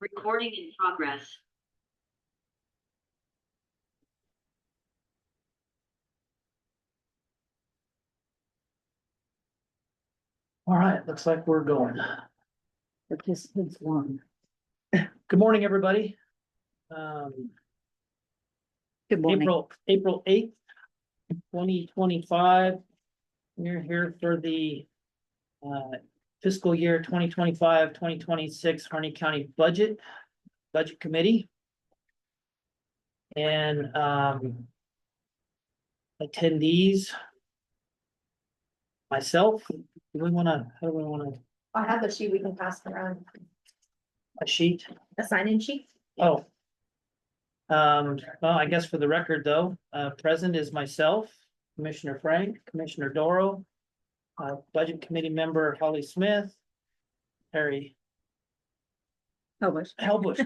Recording in progress. All right, looks like we're going. Participants one. Good morning, everybody. Good morning. April 8th, 2025. We're here for the fiscal year 2025-2026 Harney County Budget Committee. And attendees, myself, how do we wanna, I have a sheet we can pass around, a sheet? a sign-in sheet. Oh. Well, I guess for the record though, present is myself, Commissioner Frank, Commissioner Doro, Budget Committee member Holly Smith, Harry Helbush,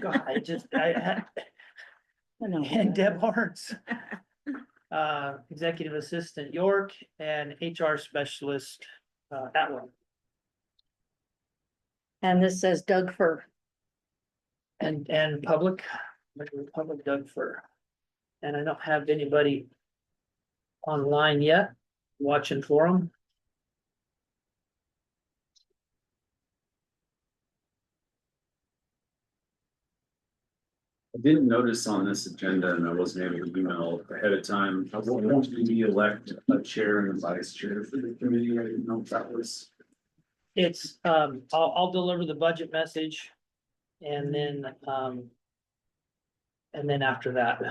God, I know. and Deb Hartz. Executive Assistant York and HR Specialist, Atwell. And this says Doug Fur. And public Doug Fur. And I don't have anybody online yet, watching for them. I didn't notice on this agenda, and I wasn't able to email ahead of time. Won't we elect a chair and a vice chair for the committee? I didn't know if that was. It's, I'll deliver the budget message. And then after that.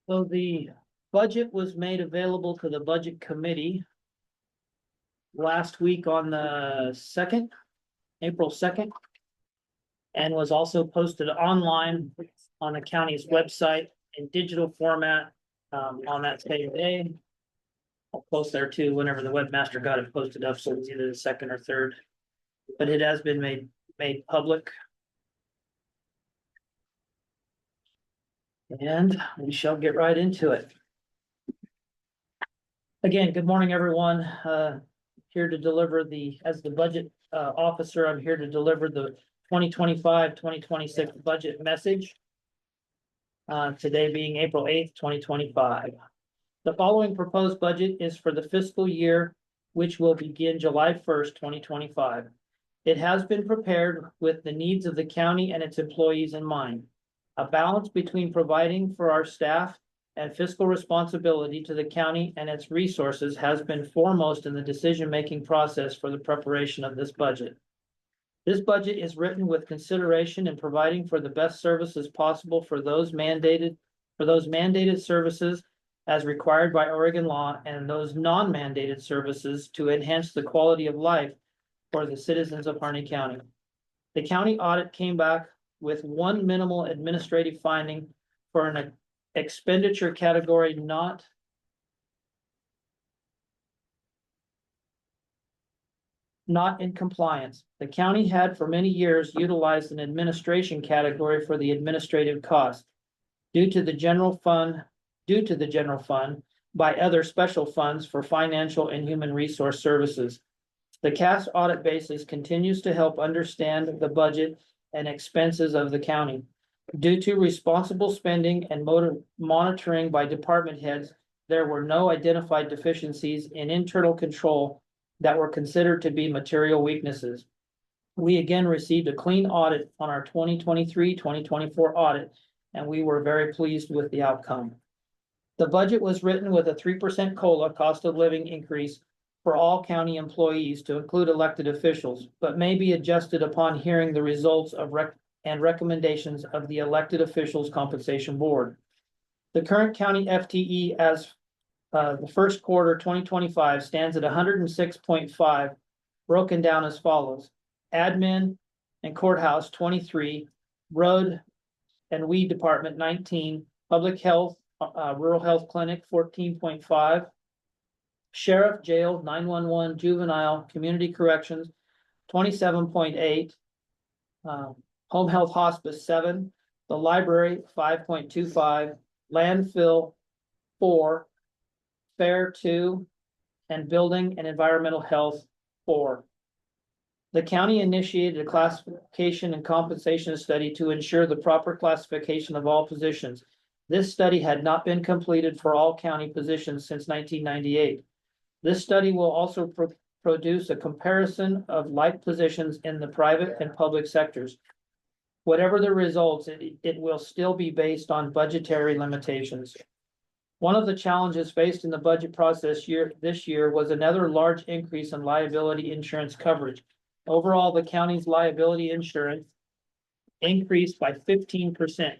So the budget was made available to the budget committee last week on the April 2nd, and was also posted online on the county's website in digital format on that same day. I'll post there too whenever the webmaster got it posted up, so it's either the 2nd or 3rd, but it has been made public. And we shall get right into it. Again, good morning, everyone. Here to deliver as the budget officer, I'm here to deliver the 2025-2026 budget message. Today being April 8th, 2025. The following proposed budget is for the fiscal year, which will begin July 1st, 2025. It has been prepared with the needs of the county and its employees in mind. A balance between providing for our staff and fiscal responsibility to the county and its resources has been foremost in the decision-making process for the preparation of this budget. This budget is written with consideration in providing for the best services possible for those mandated services as required by Oregon law and those non-mandated services to enhance the quality of life for the citizens of Harney County. The county audit came back with one minimal administrative finding for an expenditure category not in compliance. The county had for many years utilized an administration category for the administrative cost due to the general fund by other special funds for financial and human resource services. The CAS audit basis continues to help understand the budget and expenses of the county. Due to responsible spending and monitoring by department heads, there were no identified deficiencies in internal control that were considered to be material weaknesses. We again received a clean audit on our 2023-2024 audit, and we were very pleased with the outcome. The budget was written with a 3% COLA cost of living increase for all county employees to include elected officials, but may be adjusted upon hearing the results of recommendations of the elected officials compensation board. The current county FTE as the first quarter 2025 stands at 106.5, broken down as follows: admin and courthouse 23, road and weed department 19, public health, rural health clinic 14.5, Sheriff, jail, 911, juvenile, community corrections, 27.8. Home health hospice, 7. The library, 5.25. Landfill, 4. Fair, 2. And building and environmental health, 4. The county initiated a classification and compensation study to ensure the proper classification of all positions. This study had not been completed for all county positions since 1998. This study will also produce a comparison of like positions in the private and public sectors. Whatever the results, it will still be based on budgetary limitations. One of the challenges faced in the budget process this year was another large increase in liability insurance coverage. Overall, the county's liability insurance increased by 15%.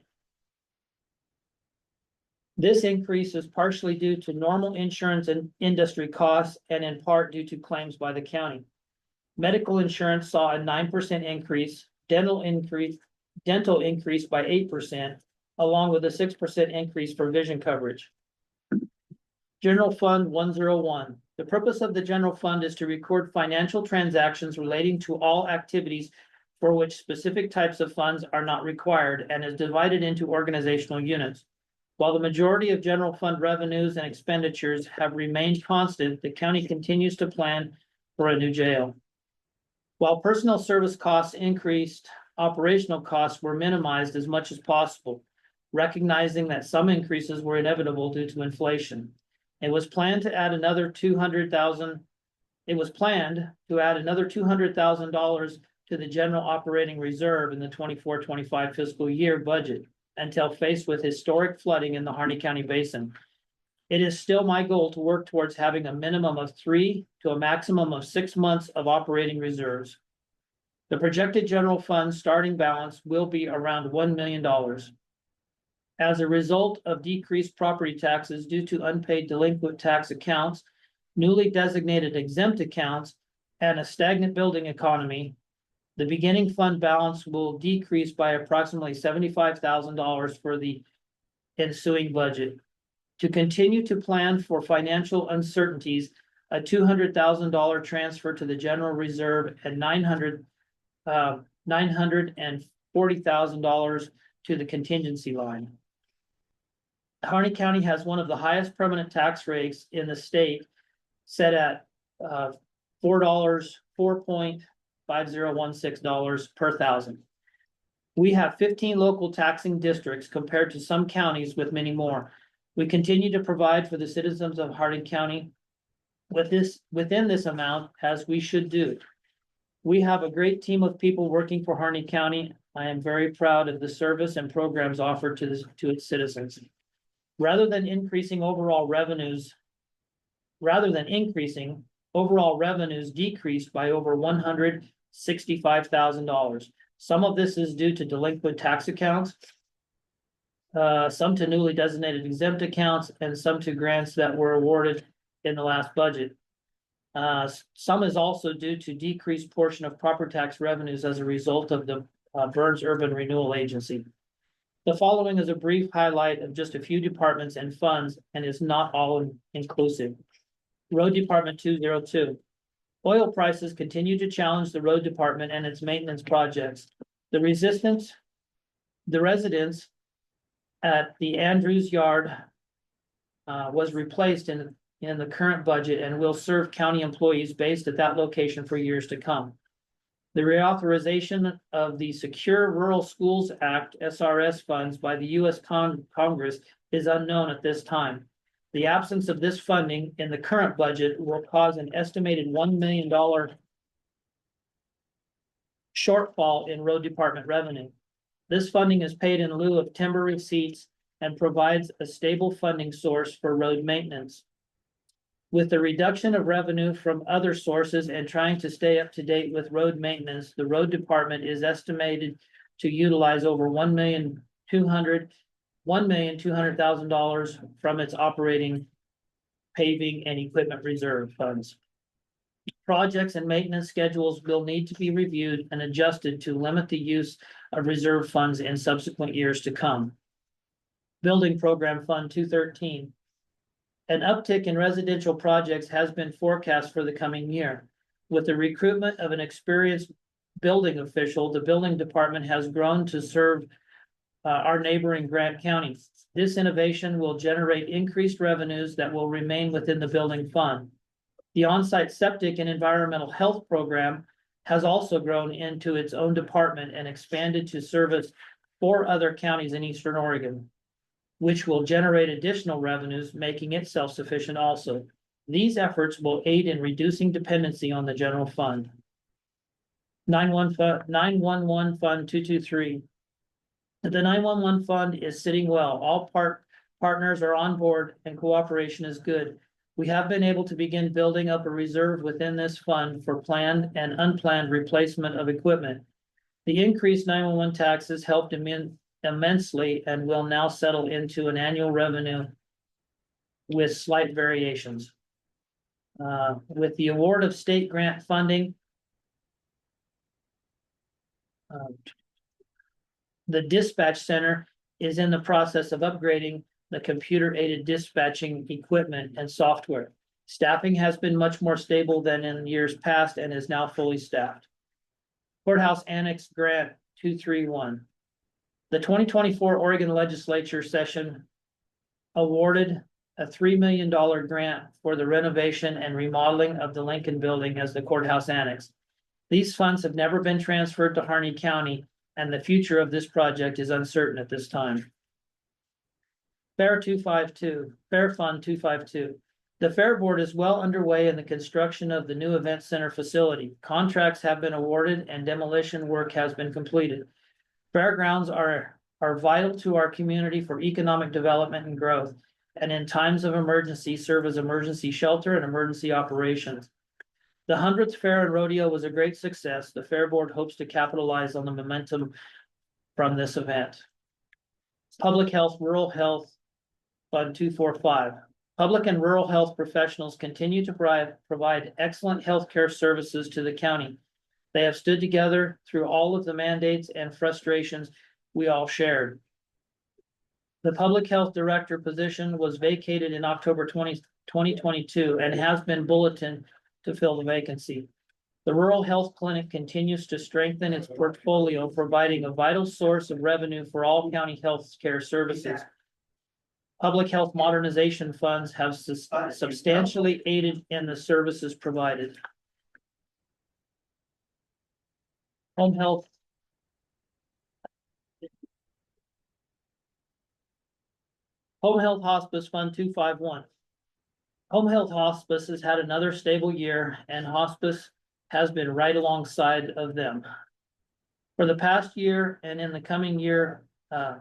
This increase is partially due to normal insurance and industry costs and in part due to claims by the county. Medical insurance saw a 9% increase, dental increased by 8%, along with a 6% increase for vision coverage. General Fund 101. The purpose of the general fund is to record financial transactions relating to all activities for which specific types of funds are not required and is divided into organizational units. While the majority of general fund revenues and expenditures have remained constant, the county continues to plan for a new jail. While personnel service costs increased, operational costs were minimized as much as possible, recognizing that some increases were inevitable due to inflation. It was planned to add another $200,000 to the general operating reserve in the 24-25 fiscal year budget until faced with historic flooding in the Harney County Basin. It is still my goal to work towards having a minimum of 3 to a maximum of 6 months of operating reserves. The projected general fund starting balance will be around $1 million. As a result of decreased property taxes due to unpaid delinquent tax accounts, newly designated exempt accounts, and a stagnant building economy, the beginning fund balance will decrease by approximately $75,000 for the ensuing budget. To continue to plan for financial uncertainties, a $200,000 transfer to the general reserve and $940,000 to the contingency line. Harney County has one of the highest permanent tax rates in the state, set at $4.5016 per thousand. We have 15 local taxing districts compared to some counties with many more. We continue to provide for the citizens of Harney County within this amount, as we should do. We have a great team of people working for Harney County. I am very proud of the service and programs offered to its citizens. Rather than increasing, overall revenues decreased by over $165,000. Some of this is due to delinquent tax accounts, some to newly designated exempt accounts, and some to grants that were awarded in the last budget. Some is also due to decreased portion of property tax revenues as a result of the Burns Urban Renewal Agency. The following is a brief highlight of just a few departments and funds and is not all inclusive. Road Department 202. Oil prices continue to challenge the road department and its maintenance projects. The residence at the Andrews Yard was replaced in the current budget and will serve county employees based at that location for years to come. The reauthorization of the Secure Rural Schools Act SRS funds by the U.S. Congress is unknown at this time. The absence of this funding in the current budget will cause an estimated $1 million shortfall in road department revenue. This funding is paid in lieu of timber receipts and provides a stable funding source for road maintenance. With the reduction of revenue from other sources and trying to stay up to date with road maintenance, the road department is estimated to utilize over $1,200,000 from its operating, paving, and equipment reserve funds. Projects and maintenance schedules will need to be reviewed and adjusted to limit the use of reserve funds in subsequent years to come. Building Program Fund 213. An uptick in residential projects has been forecast for the coming year. With the recruitment of an experienced building official, the building department has grown to serve our neighboring Grant County. This innovation will generate increased revenues that will remain within the building fund. The on-site septic and environmental health program has also grown into its own department and expanded to service 4 other counties in eastern Oregon, which will generate additional revenues, making it self-sufficient also. These efforts will aid in reducing dependency on the general fund. 911 Fund 223. The 911 fund is sitting well. All partners are on board and cooperation is good. We have been able to begin building up a reserve within this fund for planned and unplanned replacement of equipment. The increased 911 taxes helped immensely and will now settle into an annual revenue with slight variations. With the award of state grant funding, the dispatch center is in the process of upgrading the computer-aided dispatching equipment and software. Staffing has been much more stable than in years past and is now fully staffed. Courthouse Annex Grant 231. The 2024 Oregon Legislature session awarded a $3 million grant for the renovation and remodeling of the Lincoln Building as the courthouse annex. These funds have never been transferred to Harney County, and the future of this project is uncertain at this time. Fair Fund 252. The Fair Board is well underway in the construction of the new event center facility. Contracts have been awarded and demolition work has been completed. Fairgrounds are vital to our community for economic development and growth, and in times of emergency serve as emergency shelter and emergency operations. The 100th Fair and Rodeo was a great success. The Fair Board hopes to capitalize on the momentum from this event. Public Health, Rural Health Fund 245. Public and rural health professionals continue to provide excellent healthcare services to the county. They have stood together through all of the mandates and frustrations we all shared. The public health director position was vacated in October 2022 and has been bulletined to fill the vacancy. The rural health clinic continues to strengthen its portfolio, providing a vital source of revenue for all county health care services. Public health modernization funds have substantially aided in the services provided. Home health. Home Health Hospice Fund 251. Home Health Hospice has had another stable year, and hospice has been right alongside of them. For the past year and in the coming year,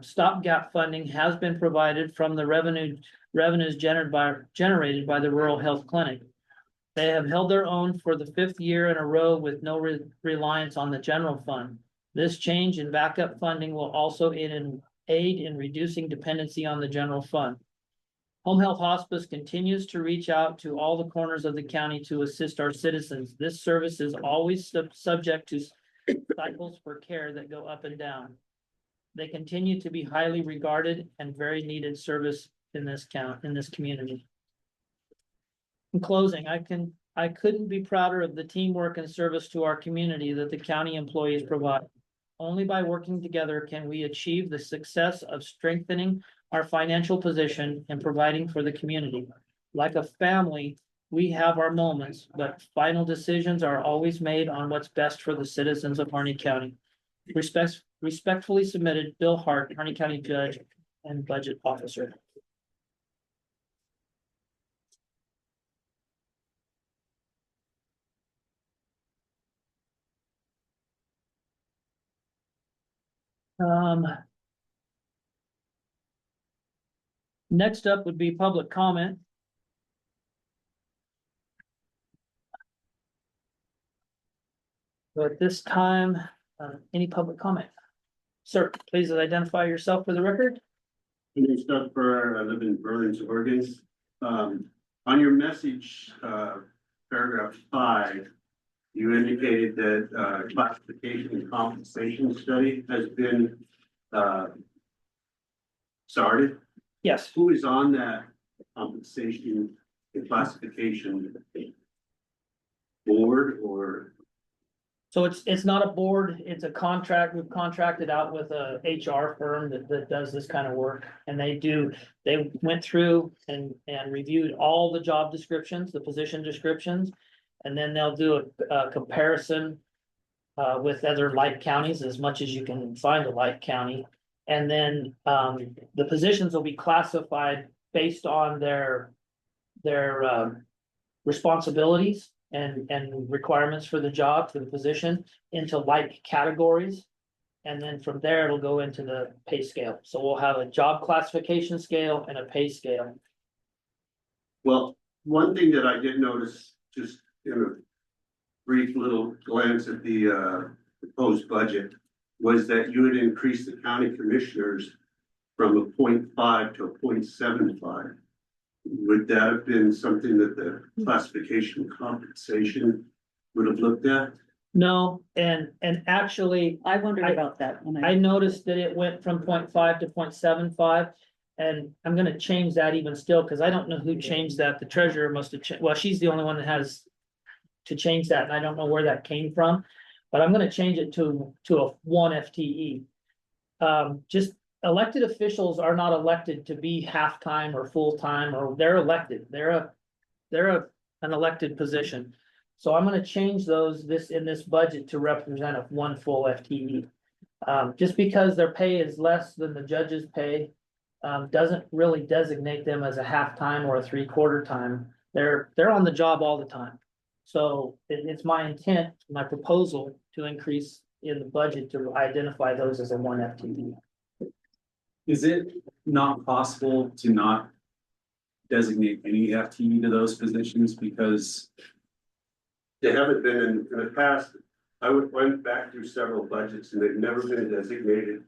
stopgap funding has been provided from the revenues generated by the rural health clinic. They have held their own for the 5th year in a row with no reliance on the general fund. This change in backup funding will also aid in reducing dependency on the general fund. Home Health Hospice continues to reach out to all the corners of the county to assist our citizens. This service is always subject to cycles for care that go up and down. They continue to be highly regarded and very needed service in this community. In closing, I couldn't be prouder of the teamwork and service to our community that the county employees provide. Only by working together can we achieve the success of strengthening our financial position and providing for the community. Like a family, we have our moments, but final decisions are always made on what's best for the citizens of Harney County. Respectfully submitted, Bill Hart, Harney County Judge and Budget Officer. Next up would be public comment. So at this time, any public comment? Sir, please identify yourself for the record. My name's Doug Burr. I live in Burns, Oregon. On your message, paragraph 5, you indicated that classification and compensation study has been started. Yes, Who is on that compensation and classification board or? So it's not a board, it's a contract, we've contracted out with a HR firm that does this kind of work. And they went through and reviewed all the job descriptions, the position descriptions. And then they'll do a comparison with other like counties, as much as you can find a like county. And then the positions will be classified based on their responsibilities and requirements for the job, for the position, into like categories. And then from there, it'll go into the pay scale. So we'll have a job classification scale and a pay scale. Well, one thing that I did notice, just in a brief little glance at the proposed budget, was that you had increased the county commissioners from a 0.5 to a 0.75. Would that have been something that the classification compensation would have looked at? No, and actually, I wondered about that when I noticed that it went from 0.5 to 0.75. And I'm gonna change that even still, because I don't know who changed that. The treasurer must have well, she's the only one that has to change that, and I don't know where that came from. But I'm gonna change it to a 1 FTE. Just elected officials are not elected to be half-time or full-time, or they're elected. They're an elected position. So I'm gonna change those in this budget to represent a 1 full FTE. Just because their pay is less than the judge's pay, doesn't really designate them as a half-time or a 3/4 time. They're on the job all the time. So it's my intent, my proposal to increase in the budget to identify those as a 1 FTE. Is it not possible to not designate any FTE to those positions because? They haven't been in the past. Went back through several budgets and they've never been designated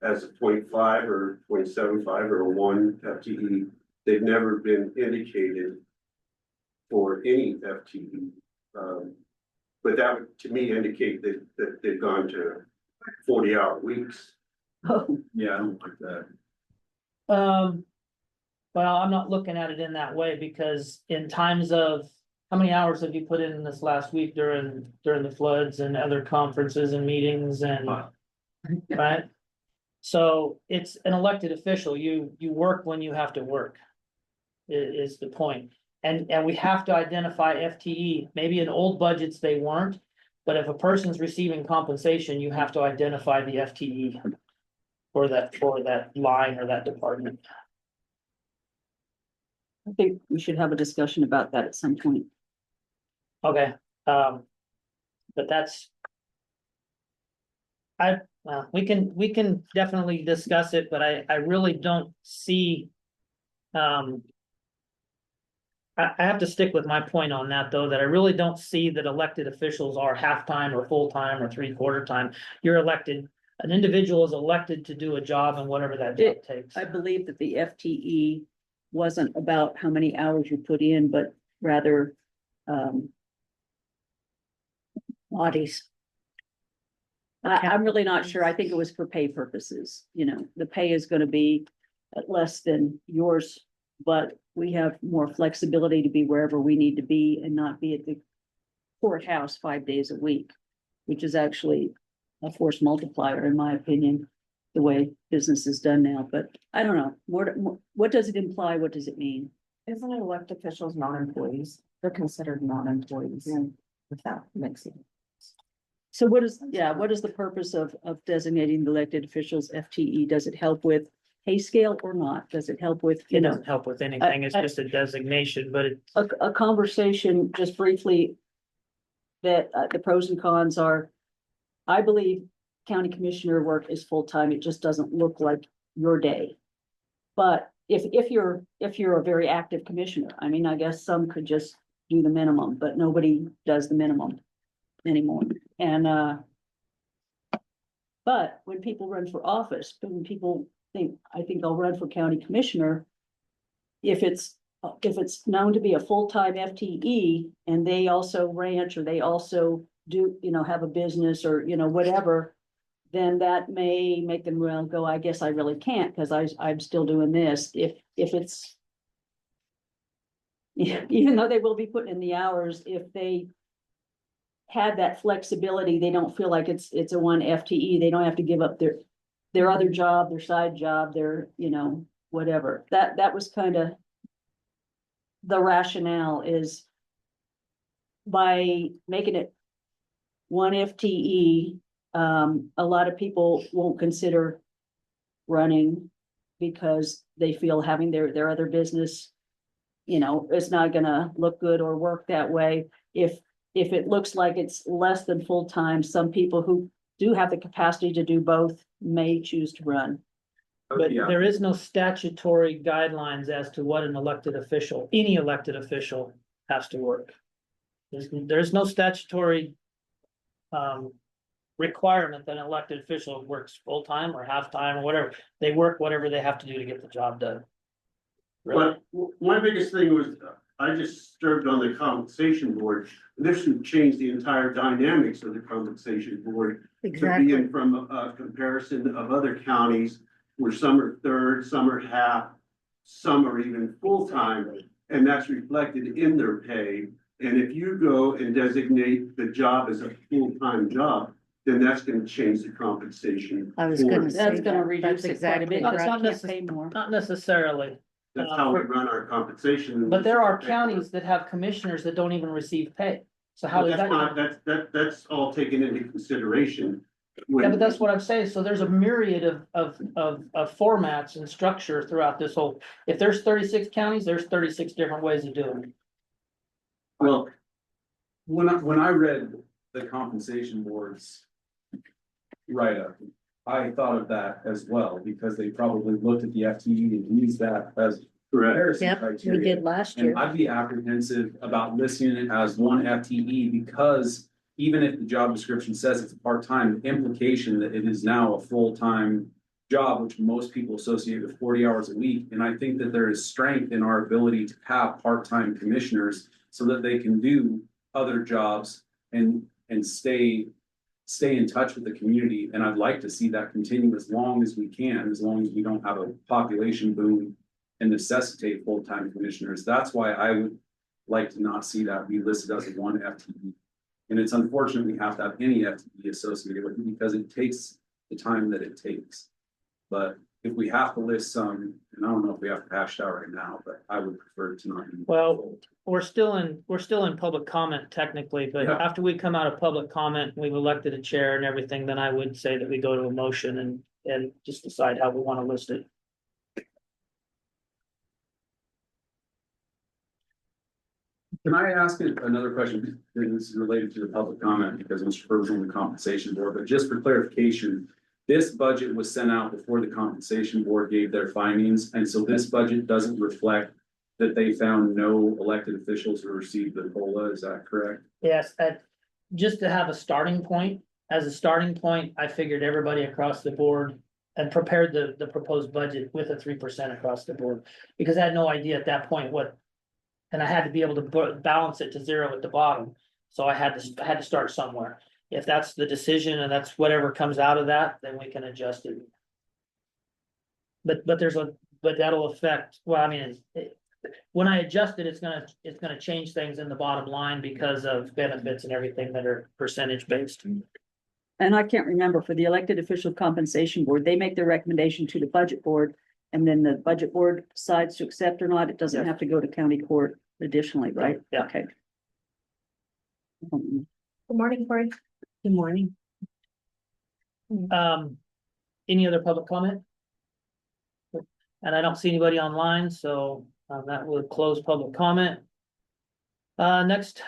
as a 0.5 or 0.75 or a 1 FTE. They've never been indicated for any FTE. But that would, to me, indicate that they've gone to 40-hour weeks. Yeah, I don't like that. Well, I'm not looking at it in that way, because in times of, how many hours have you put in this last week during the floods and other conferences and meetings and, right? So it's an elected official. You work when you have to work, is the point. And we have to identify FTE. Maybe in old budgets they weren't, but if a person's receiving compensation, you have to identify the FTE for that line or that department. I think we should have a discussion about that at some point. Okay, but that's. We can definitely discuss it, but I really don't see. I have to stick with my point on that, though, that I really don't see that elected officials are half-time or full-time or 3/4 time. You're elected, an individual is elected to do a job, and whatever that job takes. I believe that the FTE wasn't about how many hours you put in, but rather bodies. I'm really not sure. I think it was for pay purposes. You know, the pay is gonna be at less than yours, but we have more flexibility to be wherever we need to be and not be at the courthouse 5 days a week, which is actually a force multiplier, in my opinion, the way business is done now. But I don't know. What does it imply? What does it mean? Isn't elected officials non-employees? They're considered non-employees without mixing. So what is the purpose of designating the elected officials FTE? Does it help with pay scale or not? Does it help with, It doesn't help with anything, it's just a designation, but it, a conversation just briefly that the pros and cons are, I believe county commissioner work is full-time. It just doesn't look like your day. But if you're a very active commissioner, I mean, I guess some could just do the minimum, but nobody does the minimum anymore. And but when people run for office, when people think, I think I'll run for county commissioner, if it's known to be a full-time FTE and they also ranch or they also do, have a business or, whatever, then that may make them go, I guess I really can't, because I'm still doing this. If it's even though they will be putting in the hours, if they had that flexibility, they don't feel like it's a one FTE, they don't have to give up their other job, their side job, their, whatever. That was kind of the rationale, is by making it one FTE, a lot of people won't consider running because they feel having their other business, it's not gonna look good or work that way. If it looks like it's less than full-time, some people who do have the capacity to do both may choose to run. But Yeah. there is no statutory guidelines as to what an elected official, any elected official has to work. There's no statutory requirement that an elected official works full-time or half-time or whatever. They work whatever they have to do to get the job done. Really? But my biggest thing was, I just served on the compensation board. This would change the entire dynamics of the compensation board. To be in from a comparison of other counties where some are third, some are half, some are even full-time, and that's reflected in their pay. And if you go and designate the job as a full-time job, then that's gonna change the compensation. I was for gonna it. say That's gonna that. reduce That's it quite a bit, exactly because right. I can't pay more. Not necessarily, That's how we run our compensation. but there are counties that have commissioners that don't even receive pay. So how is That's that? not, that's all taken into consideration. Yeah, but that's what I'm saying. So there's a myriad of formats and structure throughout this whole, if there's 36 counties, there's 36 different ways of doing it. Well, When I read the compensation board's write-up, I thought of that as well, because they probably looked at the FTE and used that as correct. comparison Yep, we criteria. did last And year. I'd be apprehensive about listing it as one FTE, because even if the job description says it's a part-time, the implication that it is now a full-time job, which most people associate with 40 hours a week. And I think that there is strength in our ability to have part-time commissioners so that they can do other jobs and stay in touch with the community. And I'd like to see that continue as long as we can, as long as we don't have a population boom and necessitate full-time commissioners. That's why I would like to not see that be listed as a one FTE. And it's unfortunate we have to have any FTE associated with it, because it takes the time that it takes. But if we have to list some, and I don't know if we have to hash it out right now, but I would prefer to not. Well, we're still in public comment technically, but Yeah. after we come out of public comment, we've elected a chair and everything, then I would say that we go to a motion and just decide how we want to list it. Can I ask another question? This is related to the public comment, because Mr. Burr's on the compensation board, but just for clarification, this budget was sent out before the compensation board gave their findings, and so this budget doesn't reflect that they found no elected officials who received the COLA, is that correct? Yes, just to have a starting point, as a starting point, I figured everybody across the board and prepared the proposed budget with a 3% across the board, because I had no idea at that point what. And I had to be able to balance it to zero at the bottom, so I had to start somewhere. If that's the decision and that's whatever comes out of that, then we can adjust it. But that'll affect, well, I mean, when I adjust it, it's gonna change things in the bottom line because of benefits and everything that are percentage based. And I can't remember, for the elected official compensation board, they make their recommendation to the budget board. And then the budget board decides to accept or not. It doesn't Yeah. have to go to county court additionally, right? Yeah. Okay. Good morning, Cory. Good morning. Any other public comment? And I don't see anybody online, so that will close public comment. Next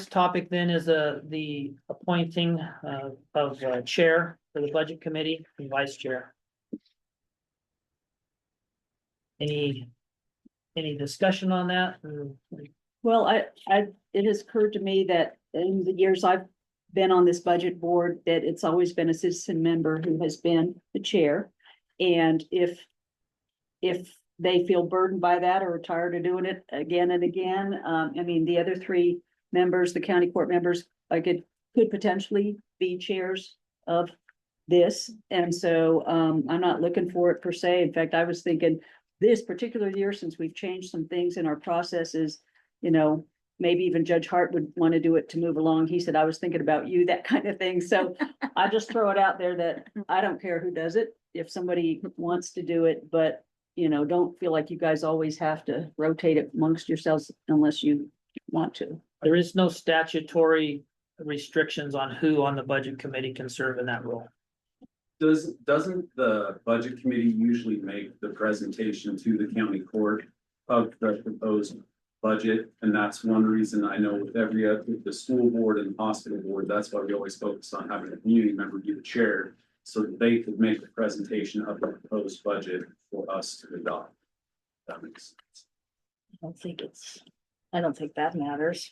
topic then is the appointing of chair for the budget committee and vice chair. Any discussion on that? Well, it has occurred to me that in the years I've been on this budget board, that it's always been a citizen member who has been the chair. And if they feel burdened by that or are tired of doing it again and again, I mean, the other three members, the county court members, could potentially be chairs of this. And so, I'm not looking for it per se. In fact, I was thinking this particular year, since we've changed some things in our processes, you know, maybe even Judge Hart would want to do it to move along. He said, I was thinking about you, that kind of thing. So I just throw it out there that I don't care who does it, if somebody wants to do it, but you know, don't feel like you guys always have to rotate it amongst yourselves unless you want to. There is no statutory restrictions on who on the budget committee can serve in that role. Doesn't the budget committee usually make the presentation to the county court of the proposed budget? And that's one reason I know with every other, the school board and the hospital board, that's why we always focus on having a community member be the chair, so that they could make the presentation of the proposed budget for us to adopt. That makes sense. I don't think that matters.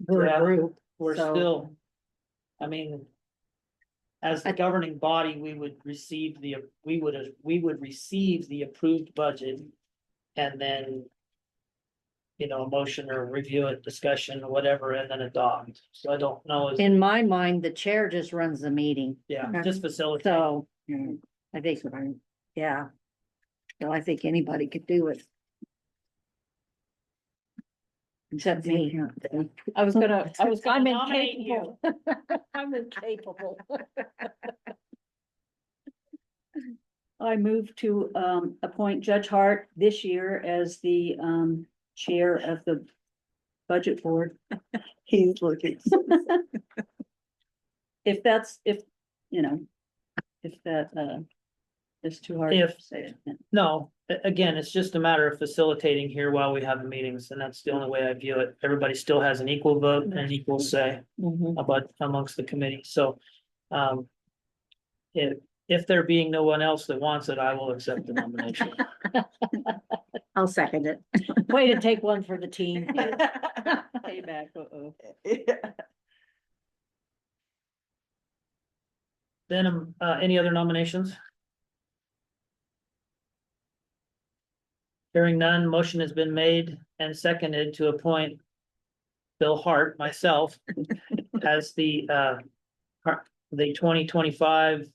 We're Yeah. a group. We're So- still, I mean, as the governing body, we would receive the approved budget and then, you know, a motion or review it, discussion or whatever, and then adopt. So I don't know, In my mind, the chair just runs the meeting, yeah, just facilitate. so I think, yeah. So I think anybody could do it. Except me. I was gonna I'm nominate incapable. I'm incapable. I move to appoint Judge Hart this year as the chair of the budget board. He's looking. If that's, if, you know, if that is too hard to If- say. No, again, it's just a matter of facilitating here while we have the meetings, and that's the only way I view it. Everybody still has an equal vote and an equal say about amongst the committee, so. If there being no one else that wants it, I will accept the nomination. I'll second it. Way to take one for the team. Payback, uh-oh. Then, any other nominations? Hearing none, motion has been made and seconded to appoint Bill Hart, myself, as the 2025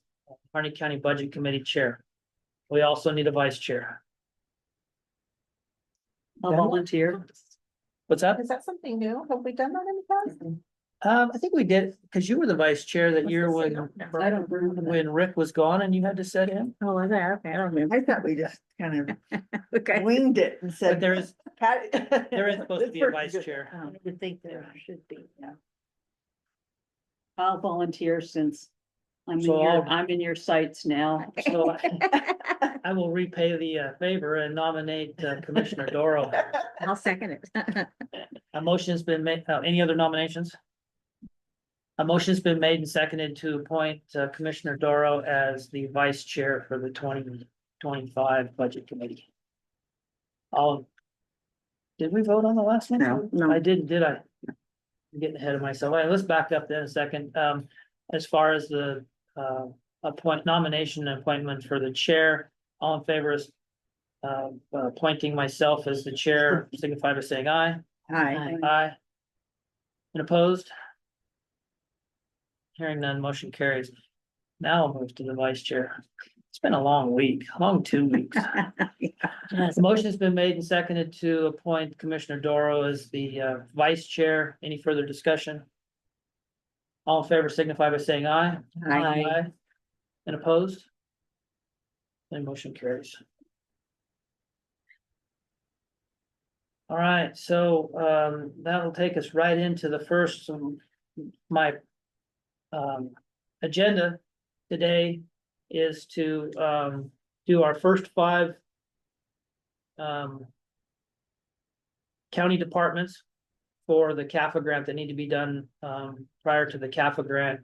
Harney County Budget Committee Chair. We also need a vice chair. I'll volunteer. What's that? Is that something new? Have we done that in the past? I think we did, because you were the vice chair that year when I don't remember that. when Rick was gone and you had to set in. Oh, is that? Okay, I don't remember. I thought we just kind of Okay. winged it and But said. there is There supposed to be a vice chair. I would think there should be, yeah. I'll volunteer since So I'm in your sights now. So I will repay the favor and nominate Commissioner Doro. I'll second it. A motion's been made, any other nominations? A motion's been made and seconded to appoint Commissioner Doro as the vice chair for the 2025 Budget Committee. Did we vote on the last one? No. I did I? I'm getting ahead of myself. All right, let's back up then a second. As far as the nomination and appointment for the chair, all in favor is appointing myself as the chair, signify by saying aye. Hi. Aye. And opposed? Hearing none, motion carries. Now I'll move to the vice chair. It's been a long week, long 2 weeks. The motion has been made and seconded to appoint Commissioner Doro as the vice chair. Any further discussion? All in favor signify by saying aye. Aye. And opposed? And motion carries. All right, so that'll take us right into the first of my agenda today is to do our first 5 county departments for the CAFA grant that need to be done prior to the CAFA grant.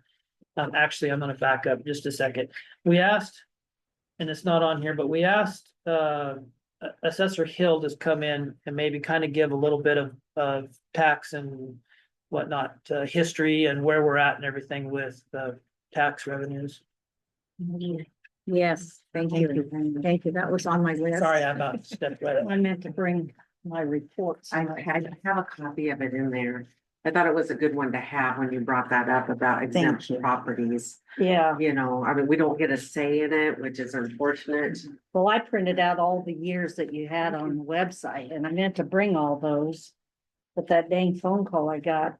Actually, I'm gonna back up just a second. We asked, and it's not on here, but we asked Assessor Hill to come in and maybe kind of give a little bit of tax and whatnot, history and where we're at and everything with tax revenues. Yes, thank you. Thank you. That was on my list. Sorry, I about stepped right up. I meant to bring my reports. I have a copy of it in there. I thought it was a good one to have when you brought that up about exempt you. properties. Yeah, You know, I mean, we don't get a say in it, which is unfortunate. well, I printed out all the years that you had on the website and I meant to bring all those. But that dang phone call I got.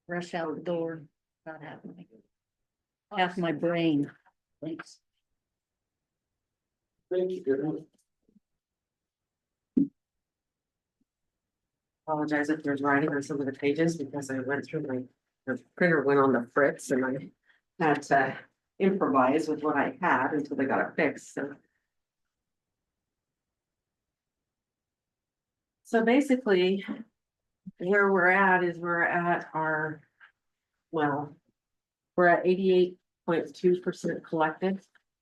Rush out the door, not happening. Half my brain. Thanks. Thank you. Apologize if there's writing on some of the pages because I went through the printer went on the fritz and I had to improvise with what I had until they got it fixed, so. So basically, where we're at is we're at our, well, we're at 88.2% collected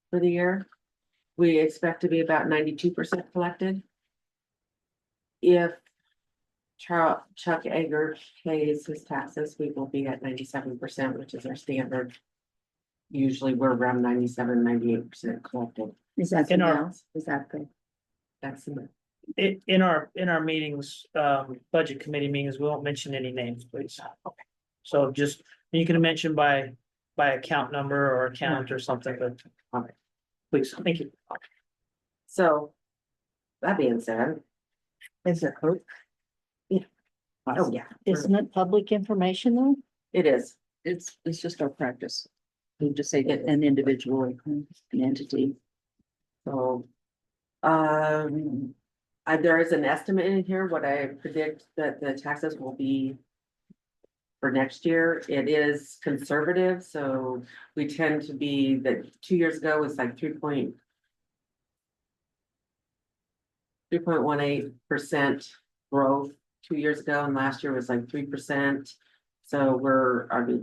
for the year. We expect to be about 92% collected. If Chuck Egger pays his taxes, we will be at 97%, which is our standard. Usually we're around 97, 98% collected. Is that In the our- house? Is that the? That's the In our meetings, budget committee meetings, we won't mention any names, please. So just, you can mention by account number or account or something, but. Okay. Please, thank you. So, that being said, Is it hurt? oh yeah, Isn't it public information though? it is. It's just our practice. You just say that an individual, an entity. So, there is an estimate in here, what I predict that the taxes will be for next year. It is conservative, so we tend to be, that 2 years ago was like 3.18% growth 2 years ago, and last year was like 3%. So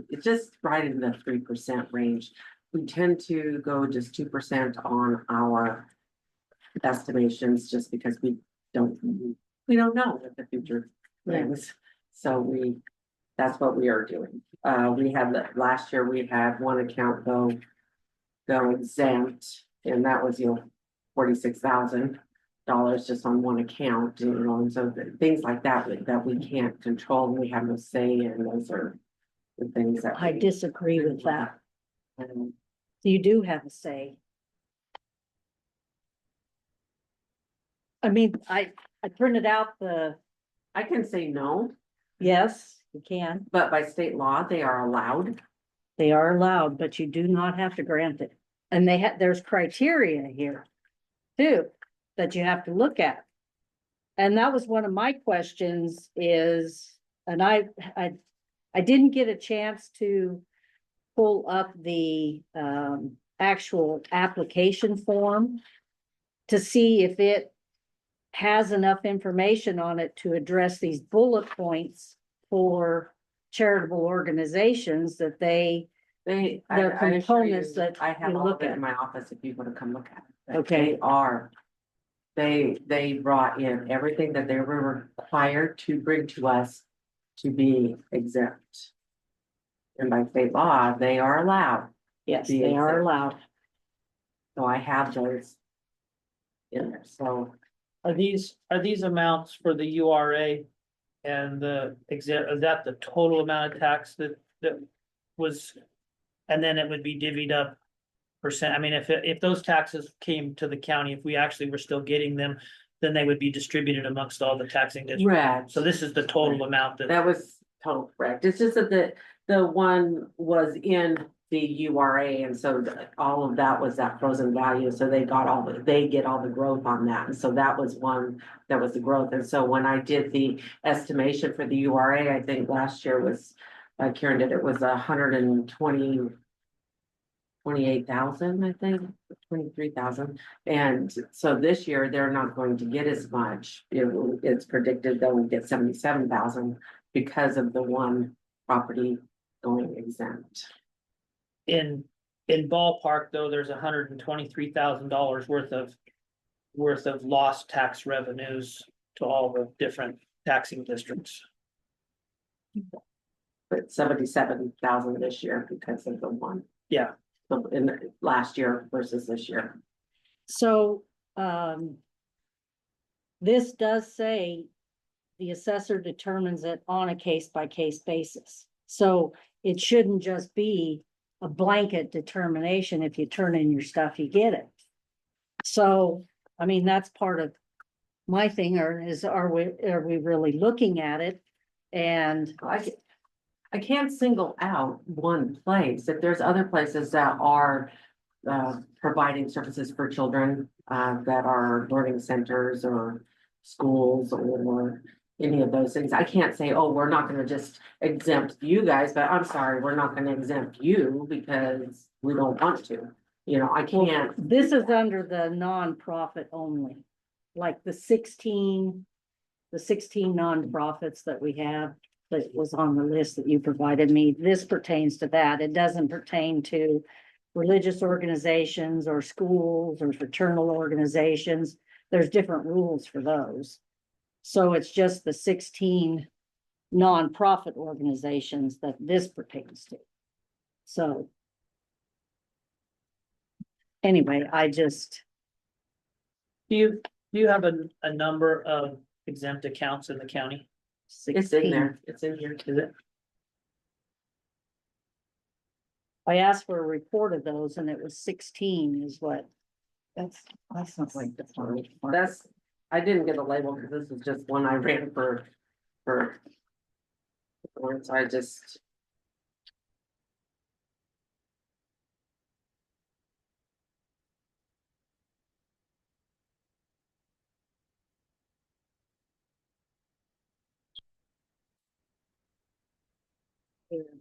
it's just right in the 3% range. We tend to go just 2% on our estimations, just because we don't know what the future brings. So that's what we are doing. Last year, we had one account go exempt, and that was, $46,000 just on one account, and so things like that we can't control, and we have no say in. Those are the things that I disagree with that. and You do have a say. I mean, I printed out I can say no, yes, you can. but by state law, they are allowed. They are allowed, but you do not have to grant it. And there's criteria here too, that you have to look at. And that was one of my questions is, and I didn't get a chance to pull up the actual application form to see if it has enough information on it to address these bullet points for charitable organizations that There are components that I have you all look of it at. in my office if you want to come look at it. Okay. They brought in everything that they were required to bring to us to be exempt. And by state law, they are allowed. Yes, be they are exempt. allowed. So I have those in there, so Are these amounts for the URA and is that the total amount of tax that was? And then it would be divvied up percent. I mean, if those taxes came to the county, if we actually were still getting them, then they would be distributed amongst all the taxing districts. red. So this is the total amount That was total correct. It's just that the one was in the URA, and so all of that was that frozen value, so they get all the growth on that, and so that was one that was the growth. And so when I did the estimation for the URA, I think last year was, Karen did, it was 128,000, I think, 23,000. And so this year, they're not going to get as much. It's predicted they'll get 77,000 because of the one property going exempt. in ballpark, though, there's $123,000 worth of lost tax revenues to all the different taxing districts. But 77,000 this year because of the one. Yeah. So in last year versus this year. So, this does say the assessor determines it on a case-by-case basis. So it shouldn't just be a blanket determination. If you turn in your stuff, you get it. So, I mean, that's part of my thing, are we really looking at it? And I can't single out one place. If there's other places that are providing services for children that are learning centers or schools or any of those things, I can't say, oh, we're not gonna just exempt you guys, but I'm sorry, we're not gonna exempt you because we don't want to. You know, I can't. this is under the nonprofit only, like the 16 nonprofits that we have. That was on the list that you provided me. This pertains to that. It doesn't pertain to religious organizations or schools or fraternal organizations. There's different rules for those. So it's just the 16 nonprofit organizations that this pertains to. So anyway, Do you have a number of exempt accounts in the county? It's in there, it's in here. Is it? I asked for a report of those and it was 16 is what. That's not like the farm. That's, I didn't get a label because this is just one I ran for. So I just.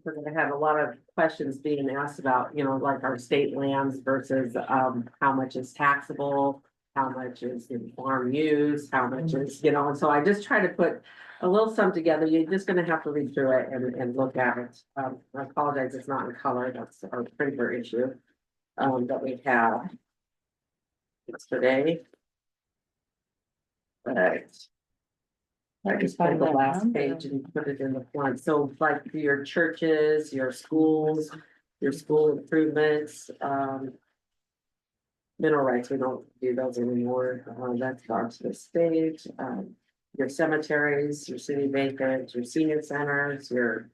We're gonna have a lot of questions being asked about, you know, like our state lands versus, how much is taxable? How much is in farm use, how much is, you know, and so I just try to put a little sum together. You're just gonna have to read through it and look at it. I apologize, it's not in color, that's our printer issue. That we have. It's today. But I just put the last page and put it in the front, so like for your churches, your schools, your school improvements, mineral rights, we don't do those anymore, that's gone to the state, your cemeteries, your city vacant, your senior centers, your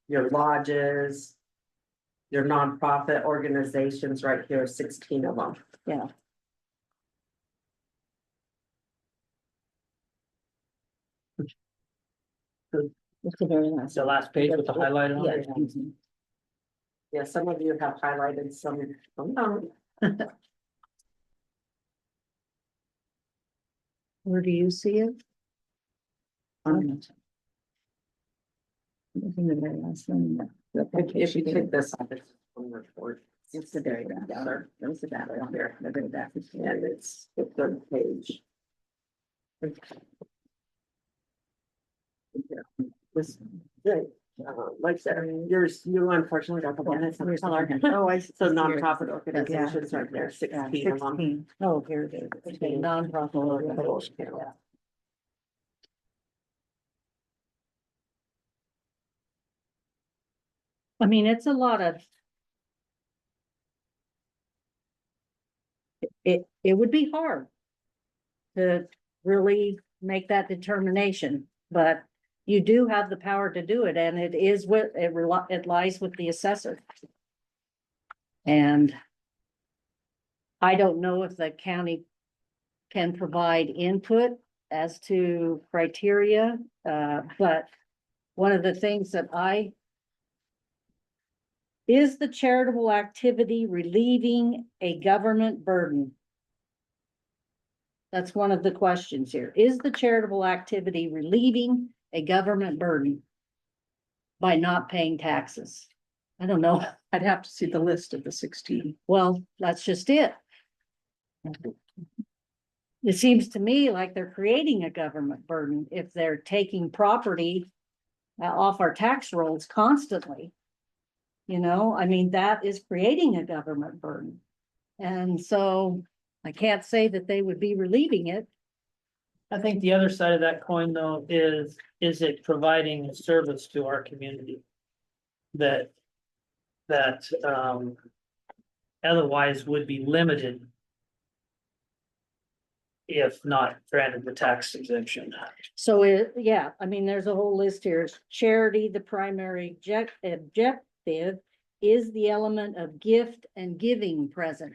lodges, your nonprofit organizations, right here, 16 of them. Yeah. It's the very That's the last page with the highlighted on it. Yeah. Yeah, some of you have highlighted some don't. Where do you see it? On it. It's in the very last one. If you take this off, it's one report. It's the very back. That was the back on there, the very back. And it's the third page. This, like I said, you unfortunately got the one that's in color. Oh, I. So nonprofit organizations right there, 16 of them. 16. Oh, here it is. Okay, nonprofit organizations. Yeah. I mean, it's a lot of. It would be hard. To really make that determination, but you do have the power to do it, and it lies with the assessor. And I don't know if the county can provide input as to criteria, but one of the things that is the charitable activity relieving a government burden? That's one of the questions here. Is the charitable activity relieving a government burden by not paying taxes? I don't know. I'd have to see the list of the 16. Well, that's just it. It seems to me like they're creating a government burden if they're taking property off our tax rolls constantly. You know, I mean, that is creating a government burden. And so I can't say that they would be relieving it. I think the other side of that coin, though, is it providing a service to our community? That otherwise would be limited. If not granted the tax exemption. So yeah, I mean, there's a whole list here. Charity, the primary objective is the element of gift and giving present.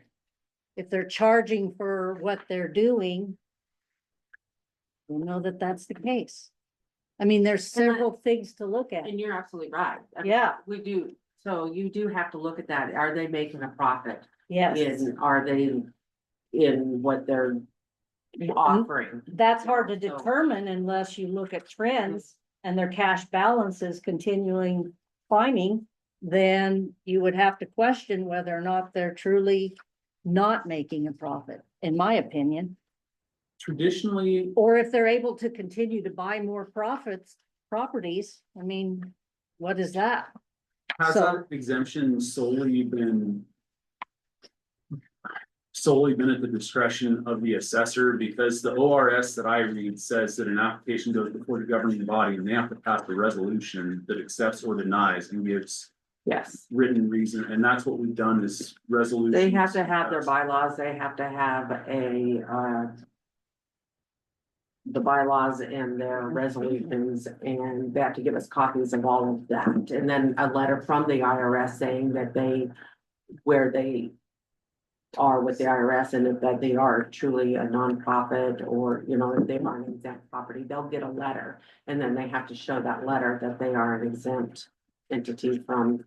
If they're charging for what they're doing, don't know that that's the case. I mean, there's several things to look at. And you're absolutely right. I mean, Yeah. We do, so you do have to look at that. Are they making a profit? Yes, Are they in what they're offering? that's hard to So- determine unless you look at trends and their cash balance is continuing climbing. Then you would have to question whether or not they're truly not making a profit, in my opinion. Traditionally, Or if they're able to continue to buy more properties, I mean, what is that? has So- that exemption solely been at the discretion of the assessor? Because the ORS that I read says that an application goes before the governing body and they have to pass a resolution that accepts or denies and gives Yes, written reason, and that's what we've done is resolutions. they have to have their bylaws, they have to have the bylaws and their resolutions, and they have to give us copies of all of that. And then a letter from the IRS saying that where they are with the IRS and that they are truly a nonprofit, or, you know, if they are an exempt property, they'll get a letter. And then they have to show that letter that they are an exempt entity from.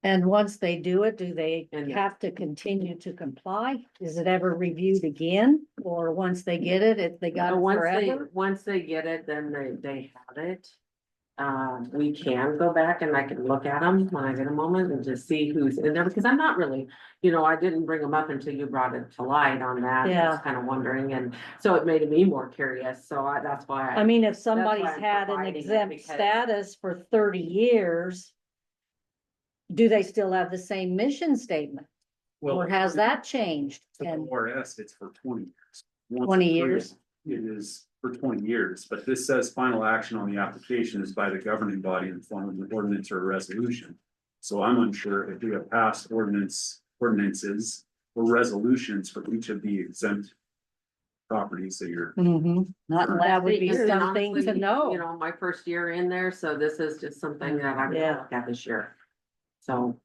And once they do it, do they And- have to continue to comply? Is it ever reviewed again? Or once they get it, if they got it forever? Once they get it, then they have it. We can go back and I can look at them when I get a moment and just see who's in there, because I'm not really, you know, I didn't bring them up until you brought it to light on that. I Yeah. was kind of wondering, and so it made me more curious, so that's why. I mean, if somebody's I'm had an providing it, exempt because- status for 30 years, do they still have the same mission statement? Well, Or has that changed? the And ORS, it's for 20 years. Once 20 approved, years. It is for 20 years, but this says final action on the application is by the governing body in the form of an ordinance or a resolution. So I'm unsure if we have passed ordinances or resolutions for each of the exempt properties that you're. Mhm. That would be And then something to honestly, You know. know, my first year in there, so this is just something that I'm Yeah. gonna look at this year. So,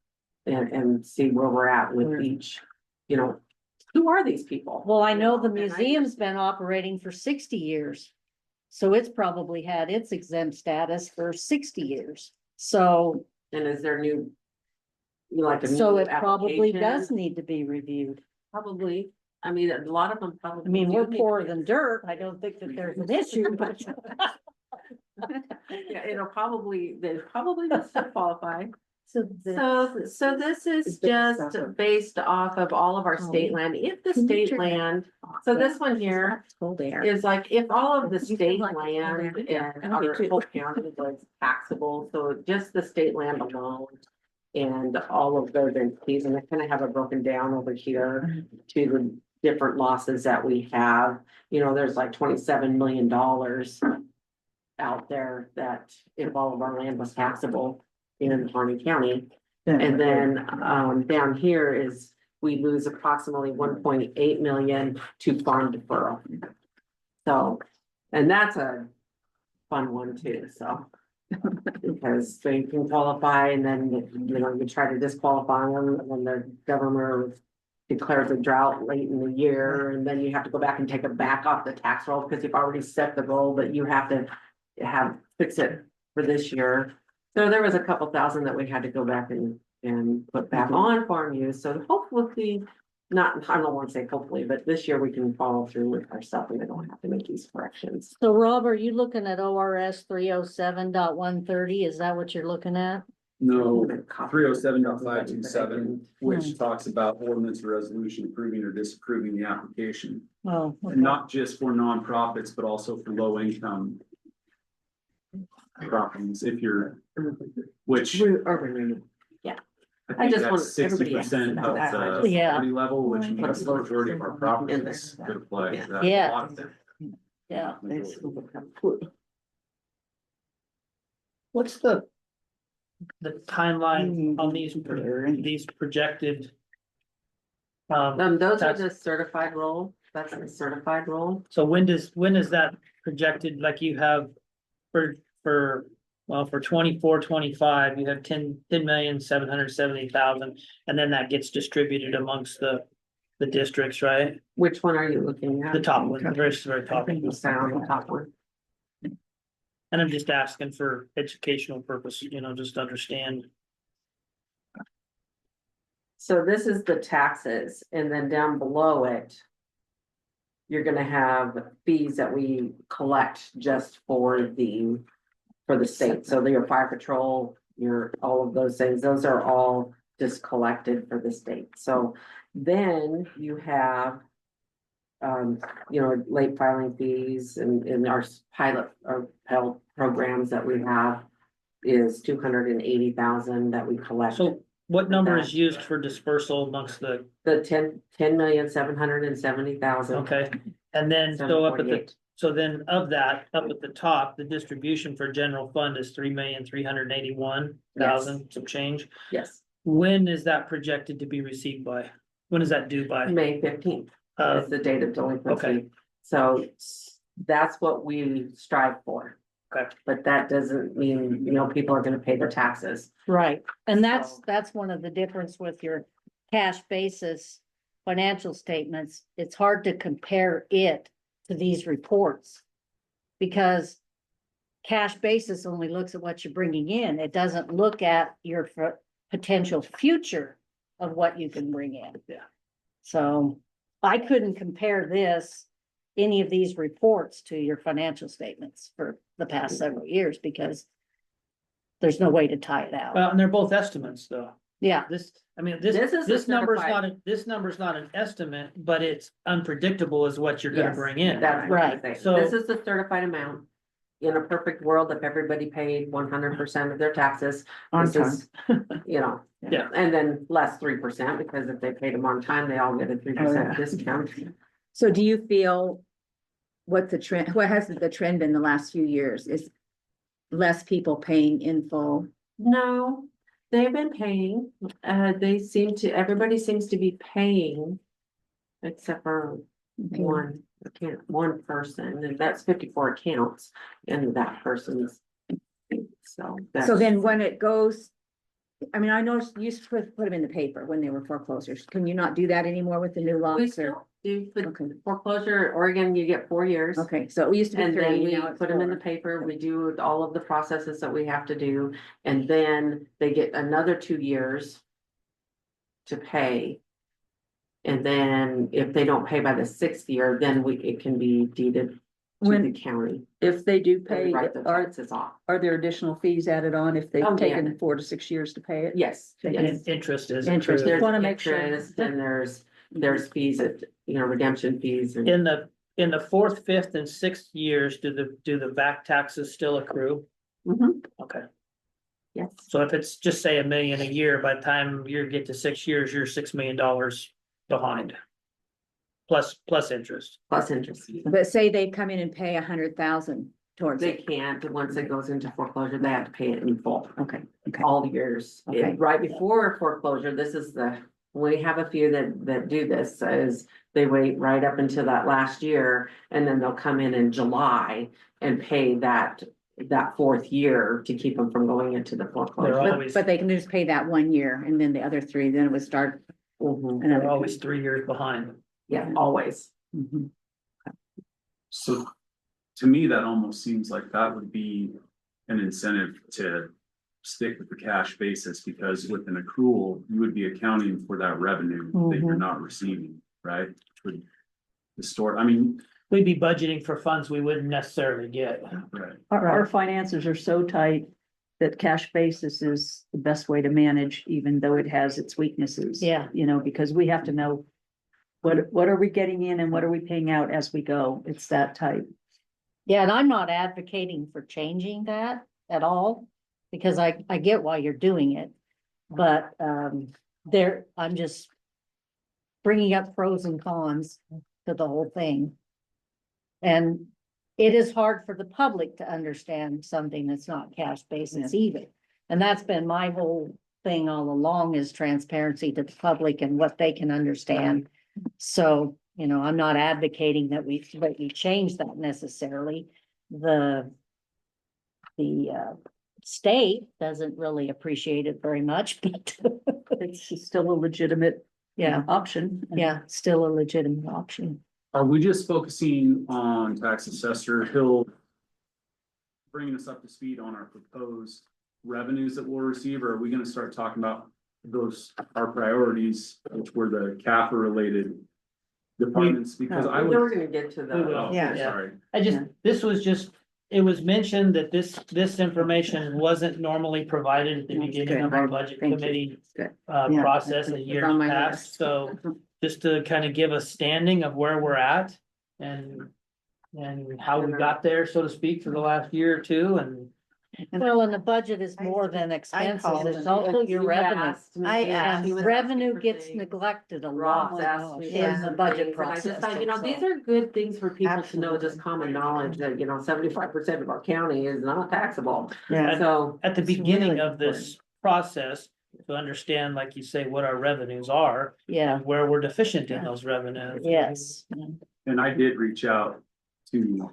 and see where we're at with each, you know, who are these people? Well, I know the And I museum's been operating for 60 years. So it's probably had its exempt status for 60 years. So, And is there new? Like a so new it probably application? does need to be reviewed. Probably, I mean, a lot of them probably. I mean, do we're need poorer to- than dirt. I don't think that there's an issue, but. Yeah, they probably will still qualify. So So this is just based off of all of our state land, if the Can you state turn that land, so this one here is like, if all of the state land and our whole county was taxable, so just the state land alone. And all of those entities, and I kind of have it broken down over here to the different losses that we have. You know, there's like $27 million out there that if all of our land was taxable in Harney County. And then down here is, we lose approximately 1.8 million to farm deferral. So, and that's a fun one too, so. Because they can qualify and then, you know, you try to disqualify them and then the governor declares a drought late in the year, and then you have to go back and take it back off the tax roll because you've already set the goal, but you have to fix it for this year. So there was a couple thousand that we had to go back and put back on farm use. So hopefully, not, I don't want to say hopefully, but this year we can follow through with our stuff and we don't have to make these corrections. So Rob, are you looking at ORS 307.130? Is that what you're looking at? No, 307.527, which talks about ordinance or resolution approving or disapproving the application. Oh, And not just for nonprofits, but also for low income properties, if you're, which Urban renewal. Yeah. I think just want that's everybody to 60% know of that. the Yeah. property level, which Well, means the majority of our properties could apply to that. Yeah. A lot of them. yeah. What's the timeline on these projected? Those are That's- the certified roll. That's the certified roll. So when is that projected, like you have for 24, 25, you have 10,770,000, and then that gets distributed amongst the the districts, right? Which one are you looking at? The top one, the very I top think one. you found the top one. And I'm just asking for educational purpose, just to understand. So this is the taxes, and then down below it. You're gonna have fees that we collect just for the state, so your fire patrol, all of those things, those are all just collected for the state, so then you have. Late filing fees and our pilot or PEL programs that we have is 280,000 that we collect. So what number is used for dispersal amongst the, The 10,770,000. okay, and then so up at the, so then of that, up at the top, the distribution for general fund is 3,381,000, some change. Yes, When is that projected to be received by? When is that due by? May 15th is the date of delinquency. okay. So that's what we strive for. Okay. But that doesn't mean, people are gonna pay their taxes. Right, and that's, So- that's one of the difference with your cash basis financial statements. It's hard to compare it to these reports. Because cash basis only looks at what you're bringing in. It doesn't look at your potential future of what you can bring in. Yeah. So I couldn't compare any of these reports to your financial statements for the past several years because there's no way to tie it out. Well, and they're both estimates though. Yeah, This This is the this number's certified- this number's not an estimate, but it's unpredictable as what you're gonna Yes, bring in. That's what I'm Right. saying. So- This is the certified amount. In a perfect world, if everybody paid 100% of their taxes, on this time. is, Yeah. and then less 3%, because if they paid them on time, they all get a 3% discount. So do you feel what has the trend been the last few years? Is less people paying in full? No, they've been paying, everybody seems to be paying. Except for one person, and that's 54 accounts in that person's. So. So then when it goes, I mean, I noticed you used to put them in the paper when they were foreclosures. Can you not do that anymore with the new We laws or? still do Okay. foreclosure, Oregon, you get 4 years. Okay, so it used to be And then 3, we now it's put them in the 4. paper, we do all of the processes that we have to do, and then they get another 2 years. To pay. And then if they don't pay by the 6th year, then it can be deeded to the When, county. if they do And pay, write the are, taxes off. are there additional fees added on if they've Oh, yeah. taken 4 to 6 years to pay it? Yes, And yes. interest is Interest. accrued. There's Wanna make sure. interest and there's fees that, redemption fees and. In the fourth, fifth and sixth years, do the back taxes still accrue? Mhm, Okay, yes, so if it's just say $1 million a year, by the time you get to 6 years, you're $6 million behind. Plus interest. plus interest. But say they come in and pay 100,000 towards They it. can't, once it goes into foreclosure, they have to pay it in full, Okay, okay. all years. Okay. Right before foreclosure, we have a few that do this, is they wait right up until that last year, and then they'll come in July and pay that 4th year to keep them from going into the They're foreclosure. always, But they can just pay that 1 year and then the other 3, then it would start Mhm. they're another. always 3 years behind. Yeah, always. Mhm. So to me, that almost seems like that would be an incentive to stick with the cash basis, because with an accrual, you would be accounting for that revenue that you're not receiving, right? Which would distort, I mean, We'd be budgeting for funds we wouldn't necessarily get. right. Our finances are so tight that cash basis is the best way to manage, even though it has its weaknesses. Yeah. Because we have to know what are we getting in and what are we paying out as we go? It's that tight. Yeah, and I'm not advocating for changing that at all, because I get why you're doing it. But, I'm just bringing up pros and cons to the whole thing. And it is hard for the public to understand something that's not cash basis either. And that's been my whole thing all along, is transparency to the public and what they can understand. So, I'm not advocating that we change that necessarily. The state doesn't really appreciate it very much, but It's still a legitimate Yeah, option. yeah, still a legitimate option. Are we just focusing on tax assessor Hill? Bringing us up to speed on our proposed revenues that we'll receive, or are we gonna start talking about those, our priorities, which were the CAFR related departments, because I We're would. gonna get to We the. will. Oh, Yeah. sorry. This was just, it was mentioned that this information wasn't normally provided at the That's beginning of good. our budget Thank you. committee Good. Yeah, process it's in years on my past, list. so just to kind of give a standing of where we're at and how we got there, so to speak, for the last year or two, and Well, and the budget is more than expenses, called it's and- also your You revenue. asked me, I yeah, she And was revenue asking for gets things. neglected a Rob's lot asked me Yeah. in for the budget things, and I process. just thought, you know, so. these are good things for people to know, Absolutely. just common knowledge that, you know, 75% of our county is not taxable. Yeah. So, at the It's beginning really of this process, to understand, like you say, what our revenues are, Yeah, and where we're deficient in those revenues. yes, And I did reach out to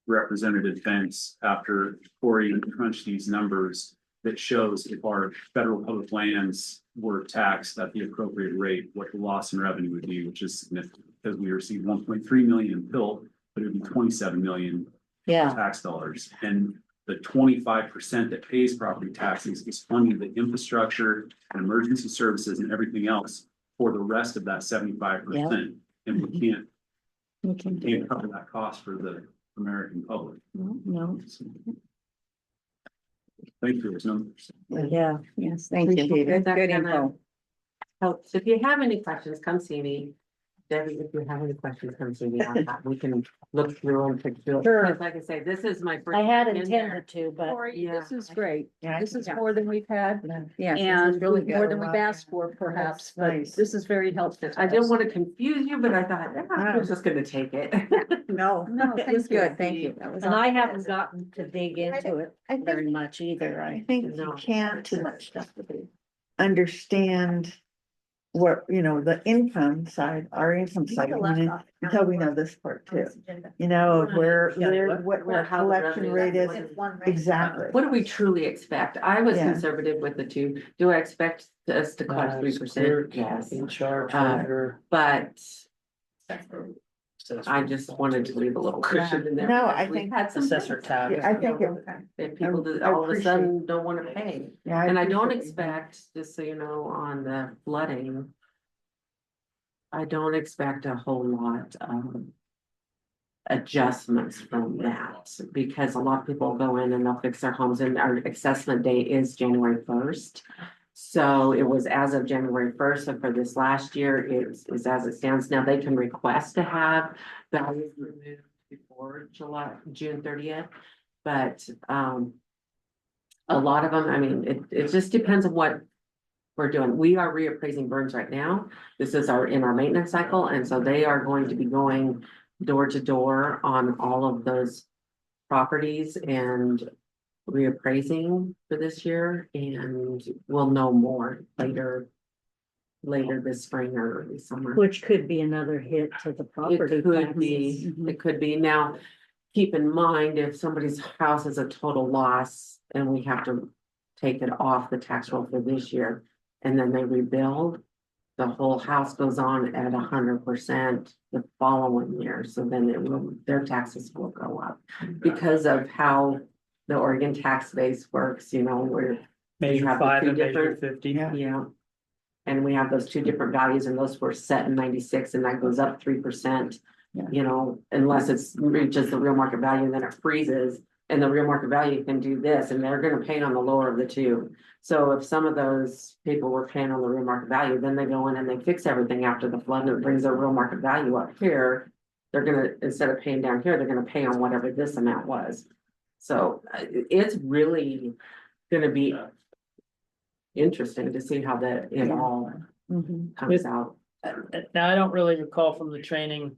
Representative Fence after Corey crunched these numbers that shows if our federal public lands were taxed at the appropriate rate, what the loss in revenue would be, which is significant, because we received 1.3 million in PILT, but it would be 27 million yeah, tax dollars. And the 25% that pays property taxes is funding the infrastructure and emergency services and everything else for the rest of that 75%. And we can't we can do it. cover that cost for the American public. No, Thank you for those numbers. yeah, Yes, thank you. Appreciate it. Good That kinda- info. helps. If you have any questions, come see me. Debbie, if you have any questions, come see me on that. We can look through and pick through. Sure. Because like I say, this is my. first I had in there. intended to, but Cory, Yeah. this is great. Yeah, This is yeah. more than we've had Yes, this and is really more good. than we've asked for perhaps, but nice. this is very helpful. to I didn't us. want to confuse you, but I thought, I was just gonna take it. No, No, it was thank you. good, thank you. That was and all. I haven't gotten to dig into it I very think, much either, I I. think you No. can't Too much stuff to do. understand what, the income side, our income side, until we know this part too. Of what our How the collection revenue- rate is, what- exactly. What do we truly expect? I was Yeah. conservative with the two. Do I expect us to collect 3%? Yes, In charge, Uh, treasurer, but assessor. I just wanted to leave a little cushion in there. No, because I we've think had some assessor things tab. I think it, that people I all of a appreciate- sudden don't want to pay. yeah. And I don't appreciate it. expect, just so you know, on the flooding. I don't expect a whole lot of. Adjustments from that, because a lot of people go in and they'll fix their homes, and our assessment date is January 1st. So it was as of January 1st, and for this last year, it is as it stands now. They can request to have values removed before June 30th. But a lot of them, I mean, it just depends on what we're doing. We are reappraising burns right now. This is in our maintenance cycle, and so they are going to be going door to door on all of those properties and reappraising for this year, and we'll know more later this spring or early summer. Which could be another hit to the property It could taxes. be, it could be. Now, keep in mind, if somebody's house is a total loss and we have to take it off the tax roll for this year, and then they rebuild, the whole house goes on at 100% the following year. So then their taxes will go up because of how the Oregon tax base works, where Measure have the 5 two and measure different- 50. yeah. And we have those two different values, and those were set in 96, and that goes up 3%. Yeah. Unless it's reaches the real market value, and then it freezes, and the real market value can do this, and they're gonna pay on the lower of the two. So if some of those people were paying on the real market value, then they go in and they fix everything after the flood, and it brings their real market value up here. They're gonna, instead of paying down here, they're gonna pay on whatever this amount was. So it's really gonna be interesting to see how it all Mhm. comes out. Now, I don't really recall from the training.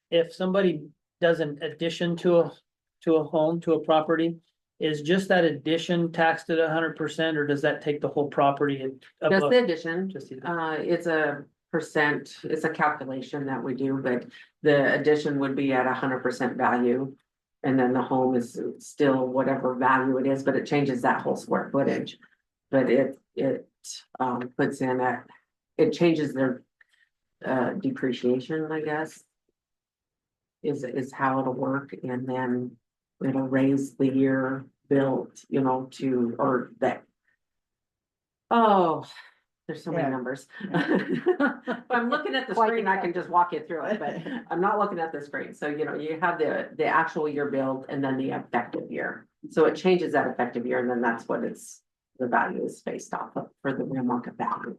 If somebody does an addition to a home, to a property, is just that addition taxed at 100%, or does that take the whole property? Just above- the addition, Just the- it's a percent, it's a calculation that we do, but the addition would be at 100% value. And then the home is still whatever value it is, but it changes that whole square footage. But it puts in it changes their depreciation, I guess. Is how it'll work, and then it'll raise the year built, to, or that. Oh, there's so many Yeah. numbers. If I'm looking at the screen, I can just walk you through it, but I'm not looking at the screen. So, you have the actual year build and then the effective year. So it changes that effective year, and then that's what the value is based off of for the real market value.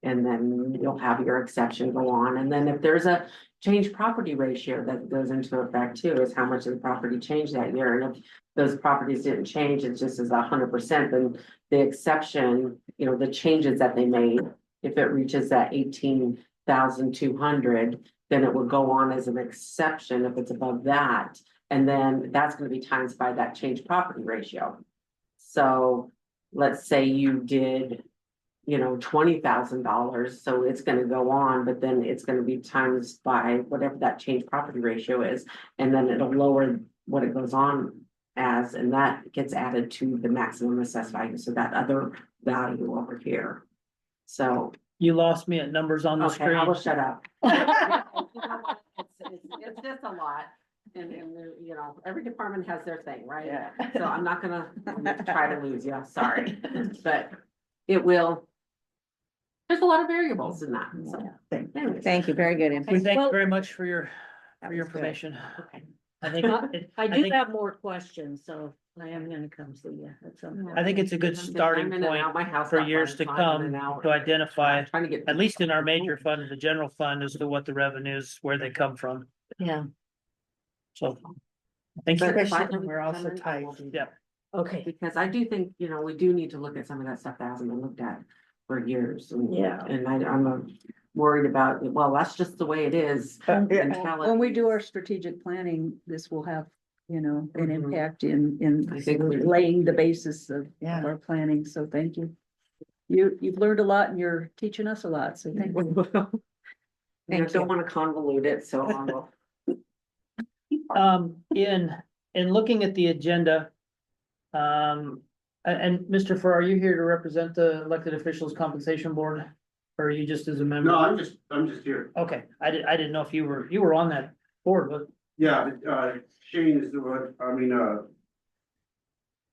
And then you'll have your exception go on. And then if there's a change property ratio that goes into effect too, is how much of the property changed that year. And if those properties didn't change, it just is 100%, then the exception, the changes that they made, if it reaches that 18,200, then it will go on as an exception if it's above that. And then that's going to be times by that change property ratio. So let's say you did, $20,000, so it's gonna go on, but then it's gonna be times by whatever that change property ratio is, and then it'll lower what it goes on as, and that gets added to the maximum assessed value, so that other value over here. So, You lost me at numbers on the okay, I will screen. shut up. It's just a lot, and every department has their thing, right? Yeah. So I'm not gonna try to lose you, sorry, but it will. There's a lot of variables in that, so. anyways. Thank you, very good. We input. thank you Well- very much for your That for your was good. information. Okay. I think, I do think- have more questions, so I am gonna come see you at some point. I think it's a good starting I'm in and point out. My house for got years to flooded, so I'm in come and out. to identify, Trying to get. at least in our major fund, the general fund, as to what the revenues, where they come from. Yeah, So. Thank you. But if I Especially have when we're to also come in, I tight. will do Yeah. that. okay, Because I do think, we do need to look at some of that stuff that hasn't been looked at for years. Yeah. And I'm worried about, well, that's just the way it is. Yeah. mentality. When we do our strategic planning, this will have, an Mhm. impact in I think we- laying the basis of Yeah. our planning, so thank you. You've learned a lot and you're teaching us a lot, so thank you. I Thank don't you. want to convolute it, so I will. In looking at the agenda. And Mr. Farrar, are you here to represent the elected officials compensation board? Or are you just as a member? No, I'm just here. Okay, I didn't know if you were on that board, but Yeah, Shane is the one,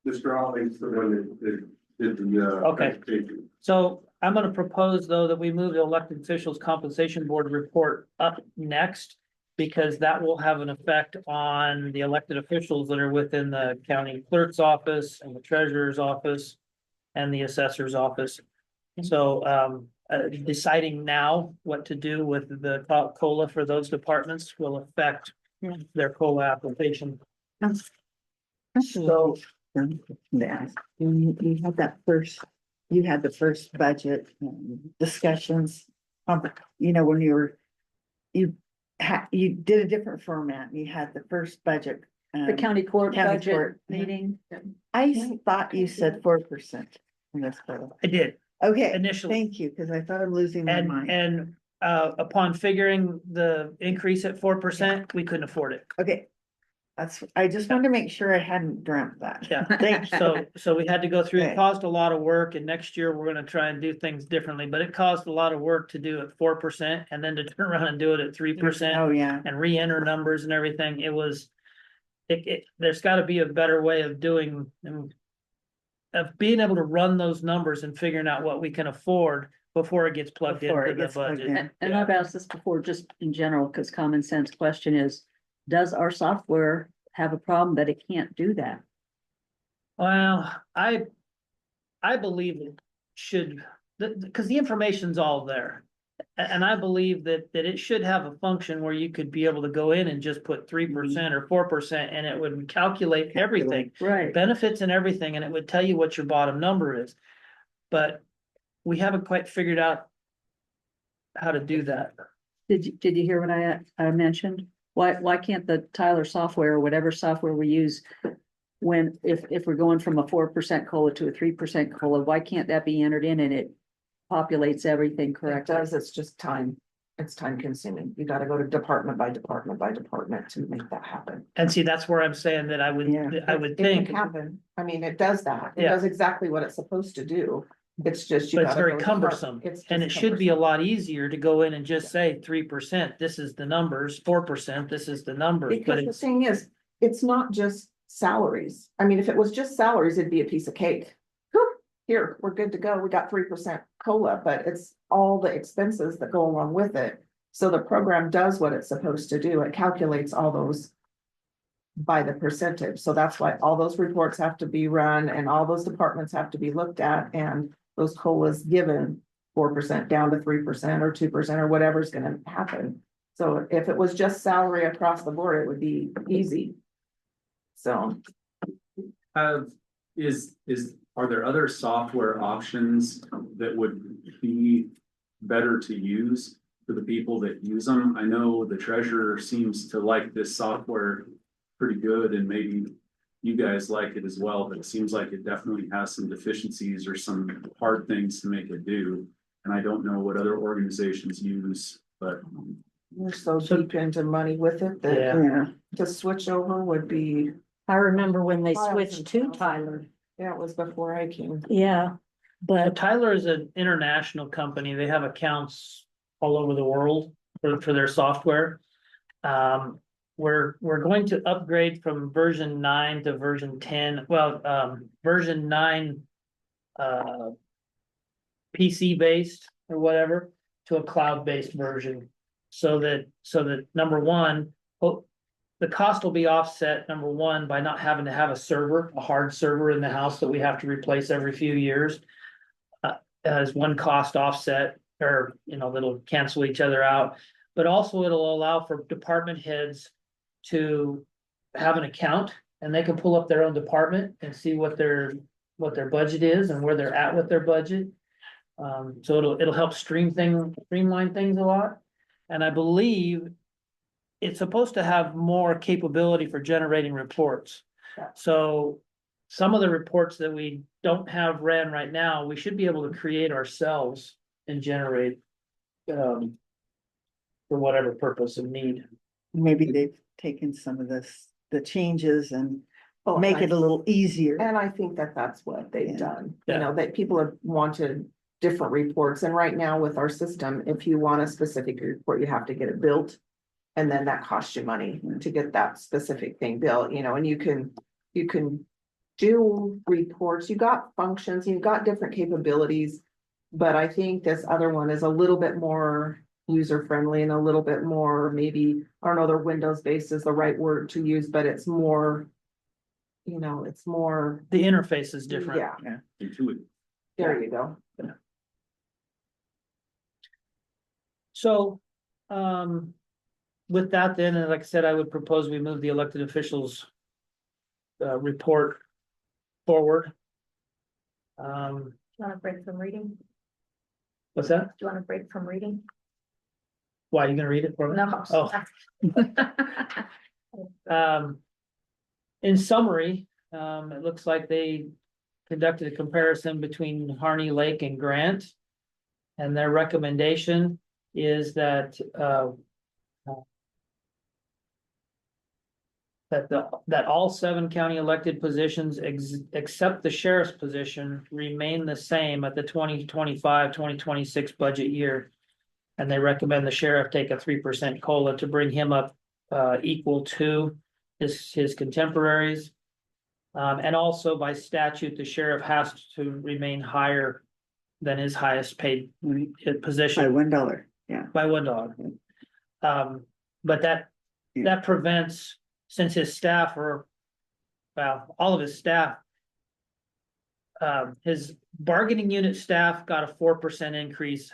Mr. Alving's the one that did the, Okay. presentation. so I'm gonna propose though that we move the elected officials compensation board report up next. Because that will have an effect on the elected officials that are within the county clerk's office and the treasurer's office. And the assessor's office. So deciding now what to do with the COLA for those departments will affect their COLA application. So, yeah, you had you had the first budget discussions. When you did a different format. You had the first budget. The county court County budget court, yeah. meeting. I thought you said 4% in this total. I did Okay, initially, thank you, because I thought I'm losing my mind. and upon figuring the increase at 4%, we couldn't afford it. Okay. I just wanted to make sure I hadn't dreamt that. Yeah. Thank you. So we had to go through, it Okay. caused a lot of work, and next year we're gonna try and do things differently, but it caused a lot of work to do it 4% and then to turn around and do it at 3%. Oh, yeah. And re-enter numbers and everything. It was. There's gotta be a better way of doing. Of being able to run those numbers and figuring out what we can afford before it gets plugged Before into it the gets plugged budget. in. And I've asked this before, just in general, because common sense question is, does our software have a problem that it can't do that? Well, I believe it should, because the information's all there. And I believe that it should have a function where you could be able to go in and just put 3% or 4% and it would calculate everything. Right. Benefits and everything, and it would tell you what your bottom number is. But we haven't quite figured out how to do that. Did you hear what I mentioned? Why can't the Tyler software or whatever software we use? If we're going from a 4% COLA to a 3% COLA, why can't that be entered in and it populates everything It correctly? does, it's just time, it's time consuming. You gotta go to department by department by department to make that happen. And see, that's where I'm saying that I would Yeah. think. It can happen, I mean, it does that, it Yeah. does exactly what it's supposed to do. It's just. you But it's gotta very go to cumbersome, it's and it just should be a cumbersome. lot easier to go in and just say 3%, this is the numbers, 4%, this is the numbers, but Because the it's. thing is, it's not just salaries. I mean, if it was just salaries, it'd be a piece of cake. Whew, here, we're good to go. We got 3% COLA, but it's all the expenses that go along with it. So the program does what it's supposed to do. It calculates all those by the percentage. So that's why all those reports have to be run and all those departments have to be looked at, and those COLAs given 4% down to 3% or 2% or whatever's gonna happen. So if it was just salary across the board, it would be easy. So, Have, are there other software options that would be better to use for the people that use them? I know the treasurer seems to like this software pretty good, and maybe you guys like it as well, but it seems like it definitely has some deficiencies or some hard things to make it do. And I don't know what other organizations use, but we're so deep into money with it that Yeah, to switch over would be, I remember when they Files switched and to files. Tyler, yeah, it was before I came. yeah, So but Tyler is an international company. They have accounts all over the world for their software. We're going to upgrade from version 9 to version 10. Well, version 9 PC based or whatever to a cloud-based version. So that number one, the cost will be offset, number one, by not having to have a hard server in the house that we have to replace every few years. As one cost offset, or, that'll cancel each other out. But also it'll allow for department heads to have an account, and they can pull up their own department and see what their budget is and where they're at with their budget. So it'll help streamline things a lot. And I believe it's supposed to have more capability for generating reports. So some of the reports that we don't have ran right now, we should be able to create ourselves and generate for whatever purpose of need. maybe they've taken some of the changes and Oh, make it a nice. little easier. And I think that that's what they've Yeah. done, Yeah. that people have wanted different reports, and right now with our system, if you want a specific report, you have to get it built. And then that costs you money to get that specific thing built, and you can do reports, you got functions, you've got different capabilities. But I think this other one is a little bit more user friendly and a little bit more, maybe, I don't know, their Windows based is the right word to use, but it's more. It's more, The interface is different. yeah, intuitive. there you go. So, with that then, and like I said, I would propose we move the elected officials report forward. Do you want a break from reading? Do What's that? you want a break from reading? Why, are you gonna read it for me? No. Oh. In summary, it looks like they conducted a comparison between Harney Lake and Grant. And their recommendation is that, that all 7 county elected positions except the sheriff's position remain the same at the 2025-2026 budget year. And they recommend the sheriff take a 3% COLA to bring him up equal to his contemporaries. And also by statute, the sheriff has to remain higher than his highest paid By position $1, yeah. by $1. But that prevents, since his staff all of his staff. His bargaining unit staff got a 4% increase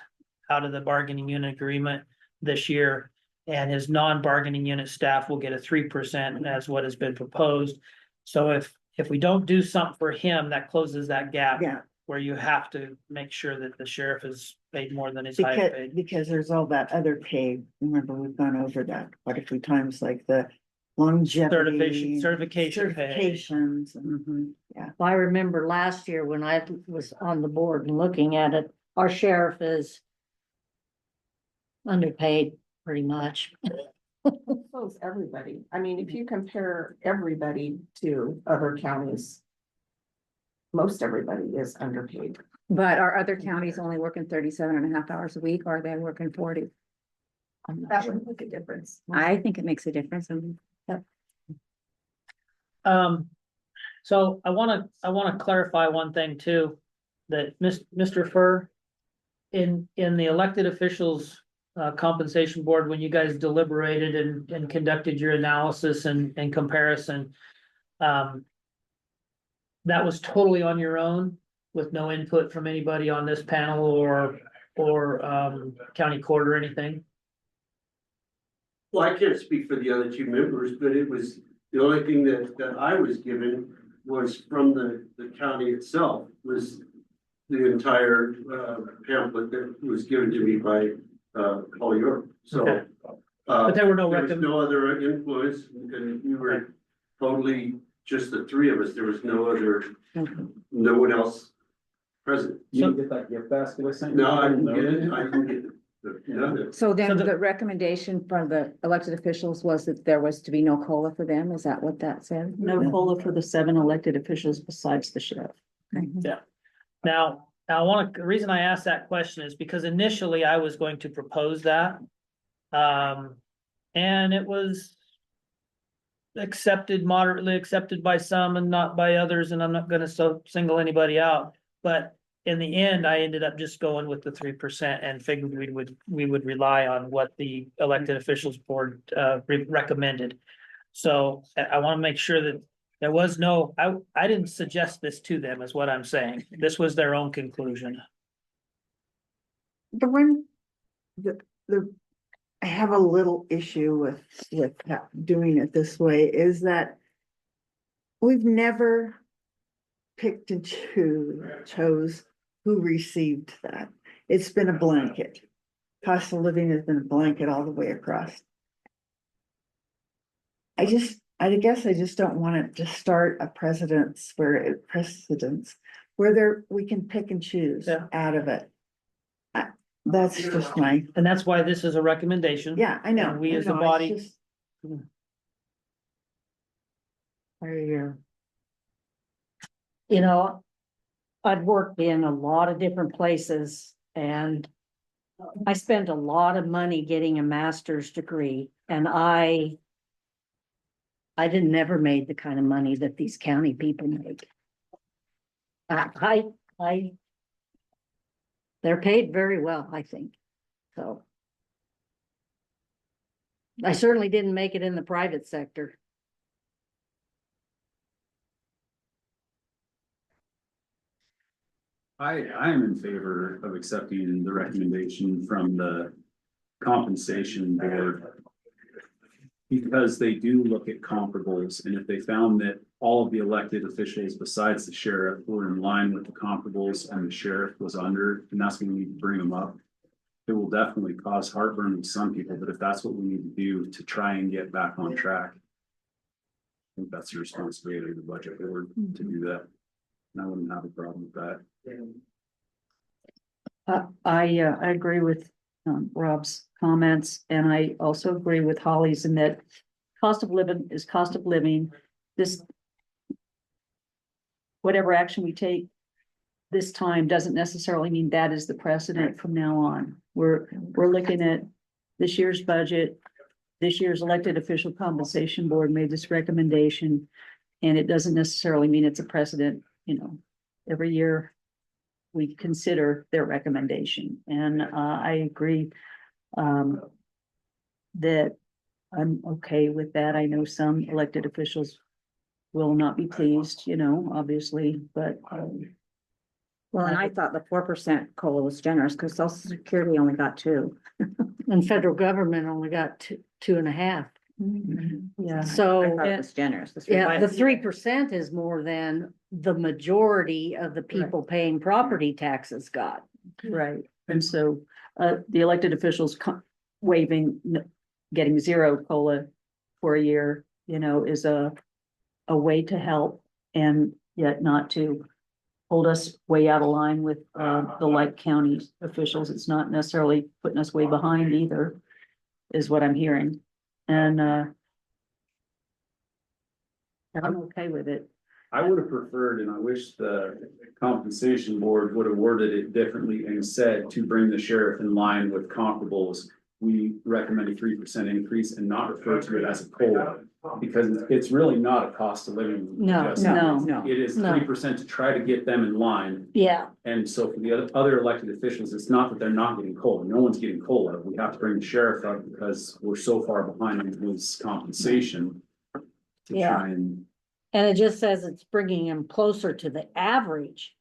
out of the bargaining unit agreement this year. And his non-bargaining unit staff will get a 3% as what has been proposed. So if we don't do something for him, that closes that gap. Yeah. Where you have to make sure that the sheriff is paid more than his highest paid. Because there's all that other pay. Remember, we've gone over that quite a few times, like the longevity. Certification pay. Certifications. Yeah. I remember last year when I was on the board and looking at it, our sheriff is underpaid pretty much. So is everybody. I mean, if you compare everybody to other counties. Most everybody is underpaid. But are other counties only working 37.5 hours a week, or are they working 40? That would make a difference. I think it makes a difference. So I wanna clarify one thing too, that Mr. Furr. In the elected officials compensation board, when you guys deliberated and conducted your analysis and comparison. That was totally on your own with no input from anybody on this panel or county court or anything? Well, I can't speak for the other two members, but it was, the only thing that I was given was from the county itself, was the entire pamphlet that was given to me by Paul York, so. Okay. But there were no There was recommend, no other influence, and we were totally just the three of us, there was no other, no one else present. You didn't get that gift basket I sent you? No, I didn't get it, I didn't get none. So then So the- the recommendation from the elected officials was that there was to be no COLA for them? Is that what that said? No COLA for the 7 elected officials besides the sheriff. now, the reason I asked that question is because initially I was going to propose that. And it was moderately accepted by some and not by others, and I'm not gonna single anybody out. But in the end, I ended up just going with the 3% and figured we would rely on what the elected officials board recommended. So I wanna make sure that there was no, I didn't suggest this to them, is what I'm saying. This was their own conclusion. The one, I have a little issue with doing it this way is that we've never picked and chose who received that. It's been a blanket. Cost of living has been a blanket all the way across. I guess I just don't want it to start a precedence where we can pick and choose Yeah. out of it. That's just my, And that's why this is a recommendation. yeah, I know. And we as a I know, it's body- just- There you go. You know, I've worked in a lot of different places and I spent a lot of money getting a master's degree and I didn't never made the kind of money that these county people make. They're paid very well, I think, so. I certainly didn't make it in the private sector. I am in favor of accepting the recommendation from the compensation board. Because they do look at comparables, and if they found that all of the elected officials besides the sheriff were in line with the comparables and the sheriff was under, and that's when we need to bring them up. It will definitely cause heartburn with some people, but if that's what we need to do to try and get back on track. I think that's the responsibility of the budget board to do that. And I wouldn't have a problem with that. I agree with Rob's comments, and I also agree with Holly's in that cost of living is cost of living. This, whatever action we take this time doesn't necessarily mean that is the precedent from now on. We're looking at this year's budget. This year's elected official compensation board made this recommendation, and it doesn't necessarily mean it's a precedent, you know, every year we consider their recommendation, and I agree that I'm okay with that. I know some elected officials will not be pleased, you know, obviously, but Well, and I thought the 4% COLA was generous because Social Security only got 2. And federal government only got 2.5. yeah. I So, thought it was generous. The yeah, the 3%. 3% is more than the majority of the people paying property taxes got. Right, and so, the elected officials waiving, getting 0 COLA for a year, you know, is a way to help and yet not to hold us way out of line with, the like county officials. It's not necessarily putting us way behind either, is what I'm hearing. And, I'm okay with it. I would have preferred, and I wish the compensation board would have worded it differently and said to bring the sheriff in line with comparables. We recommend a 3% increase and not refer to it as a COLA, because it's really not a cost of living. No, adjustment. no. It is No. 3% to try to get them in line. Yeah, And so for the other elected officials, it's not that they're not getting COLA. No one's getting COLA. We have to bring the sheriff up because we're so far behind in his compensation. To Yeah. try and, and it just says it's bringing him closer to the average.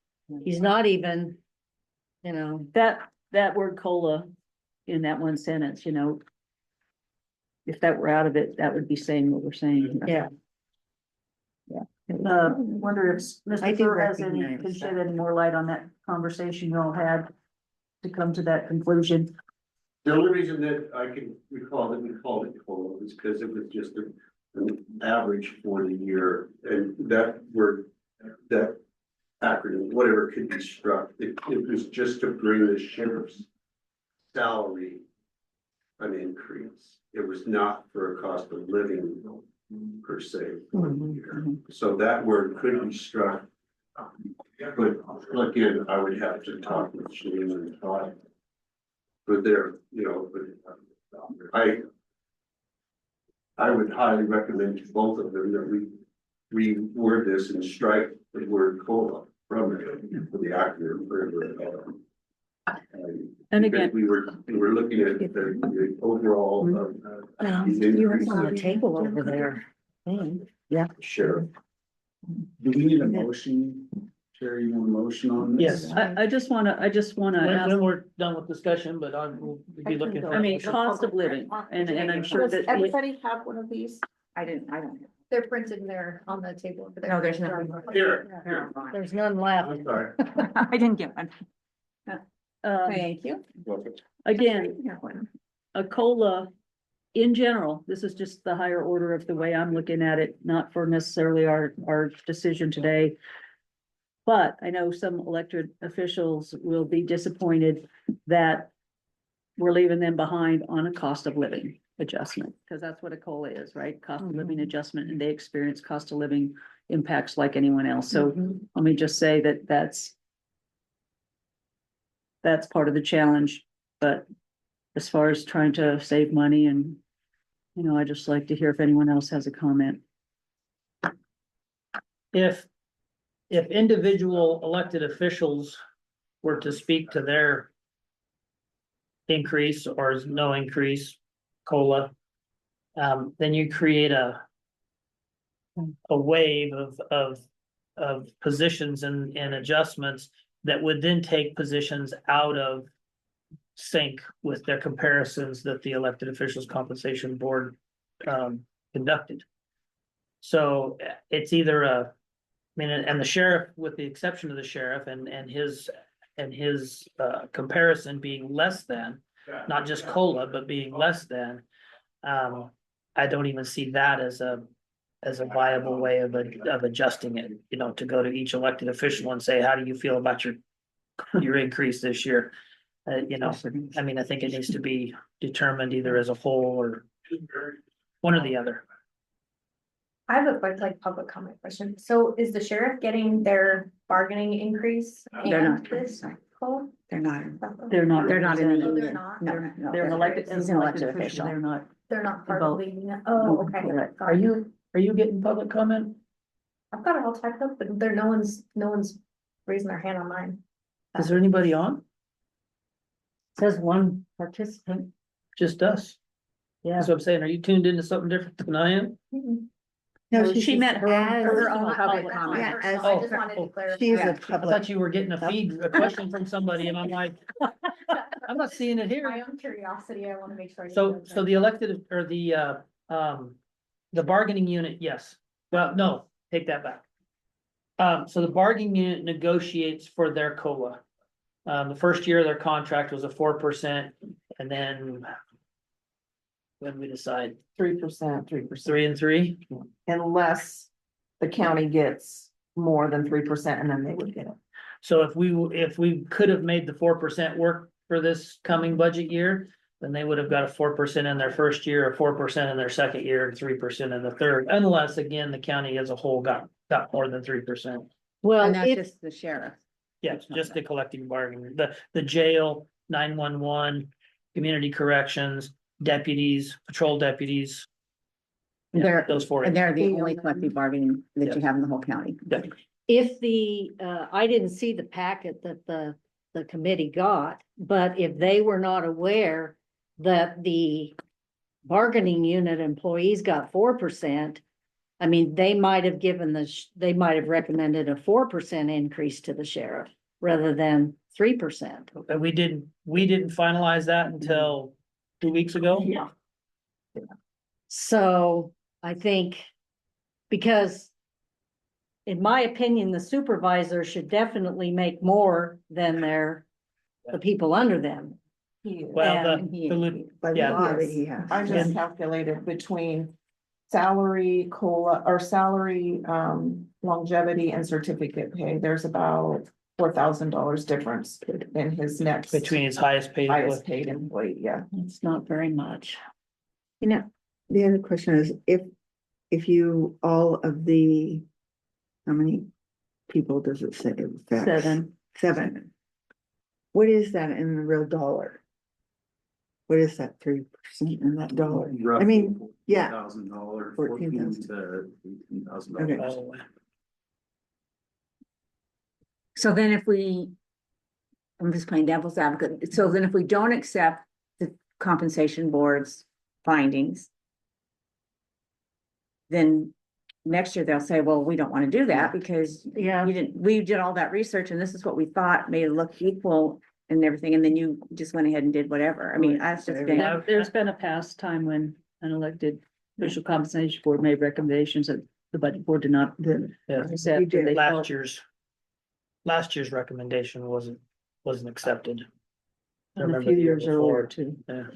He's not even, you know, That word COLA in that one sentence, you know. If that were out of it, that would be saying what we're saying. yeah. Wonder if I Mr. do Kerr has any, recognize can shed that. any more light on that conversation you all had to come to that conclusion. The only reason that I can recall that we called it COLA is because it was just an average for the year, and that word, that acronym, whatever could be struck, it was just to bring the sheriff's salary an increase. It was not for a cost of living per se. for the year. So that word could be struck. But again, I would have to talk with Shane and Todd. But there, you know, but I would highly recommend to both of them that we reword this and strike the word COLA from it for the acronym for And again, we were looking at the overall these You have on the increases. table over there. Sheriff. do we need a motion? Sherry, you want a motion on this? Yes. I just wanna When ask, we're done with discussion, but I will be looking for. I mean, cost of living, and I'm sure Does that. everybody have one of these? I don't. They're printed in there on the table over there. No, there's nothing. Here, There's none left. I'm sorry. I didn't get one. Thank you. Again, Yeah, one. a COLA, in general, this is just the higher order of the way I'm looking at it, not for necessarily our decision today. But I know some elected officials will be disappointed that we're leaving them behind on a cost of living adjustment, because that's what a COLA is, right? Cost of living adjustment, and they experience cost of living impacts like anyone else. So let me just say that that's part of the challenge, but as far as trying to save money and, you know, I just like to hear if anyone else has a comment. If individual elected officials were to speak to their increase or no increase, COLA, then you create a wave of positions and adjustments that would then take positions out of sync with their comparisons that the elected officials compensation board conducted. So it's either and the sheriff, with the exception of the sheriff and his comparison being less than, not just COLA, but being less than, I don't even see that as a viable way of adjusting it, you know, to go to each elected official and say, how do you feel about your increase this year? You know, I mean, I think it needs to be determined either as a whole or one or the other. I have a quick public comment question. So is the sheriff getting their bargaining increase? They're not. and this COLA? They're not. They're not. They're not in the Oh, they're union. not? No, no. They're an elected, He's an elected official. They're not. They're not part Both. of the union? Oh, okay. Correct. Are you getting public comment? I've got it all typed up, but no one's raising their hand on mine. Is there anybody on? Says one participant. Just us? Yeah. That's what I'm saying. Are you tuned into something different than I am? Mhm. No, She meant her as own Her personal own public that's comment. my Yeah, personal- as- I just wanted to clarify. She's Yeah. a I public. thought you were getting a question from somebody and I'm like, I'm not seeing it My here. own curiosity, I want to make sure. I So, know so the elected or the bargaining unit, yes. Well, no, take that back. So the bargaining unit negotiates for their COLA. The first year of their contract was a 4%, and then when we decide 3%. 3 and 3, Unless the county gets more than 3%, and then they would get it. so if we could have made the 4% work for this coming budget year, then they would have got a 4% in their first year, a 4% in their second year, and 3% in the third, unless again, the county as a whole got got more than 3%. Well, And that's if, just the sheriff. Yes, just the collective bargaining, the jail, 911, community corrections, deputies, patrol deputies. Yeah, They're, those four. and they're the only collective bargaining that you Yes. have in the whole county. if the, I didn't see the packet that the committee got, but if they were not aware that the bargaining unit employees got 4%, I mean, they might have they might have recommended a 4% increase to the sheriff rather than 3%. And we didn't finalize that until 2 weeks ago. Yeah. So I think, because in my opinion, the supervisor should definitely make more than the people under them. He is. Well, And By the Yeah. law that he has. I just calculated between salary, COLA, or salary, longevity and certificate pay, there's about $4,000 difference in his next. Between his highest paid. Highest paid employee, yeah. It's not very much. You know, the other question is, if you, all of the, how many people does it say? it affects? 7. 7. What is that in the real dollar? What is that 3% in that dollar? I mean, yeah. $14,000, 14,000 to $18,000. Okay. So then if we, I'm just playing devil's advocate, so then if we don't accept the compensation board's findings, then next year they'll say, well, we don't want to do that because Yeah. we did all that research and this is what we thought made it look equal and everything, and then you just went ahead and did whatever. I mean, that's just been. Yeah. There's been a past time when an elected official compensation board made recommendations that the budget board did not Yeah. accept. We did. They Last felt- year's recommendation wasn't accepted. I And a remember few the year years earlier before. too. Yeah.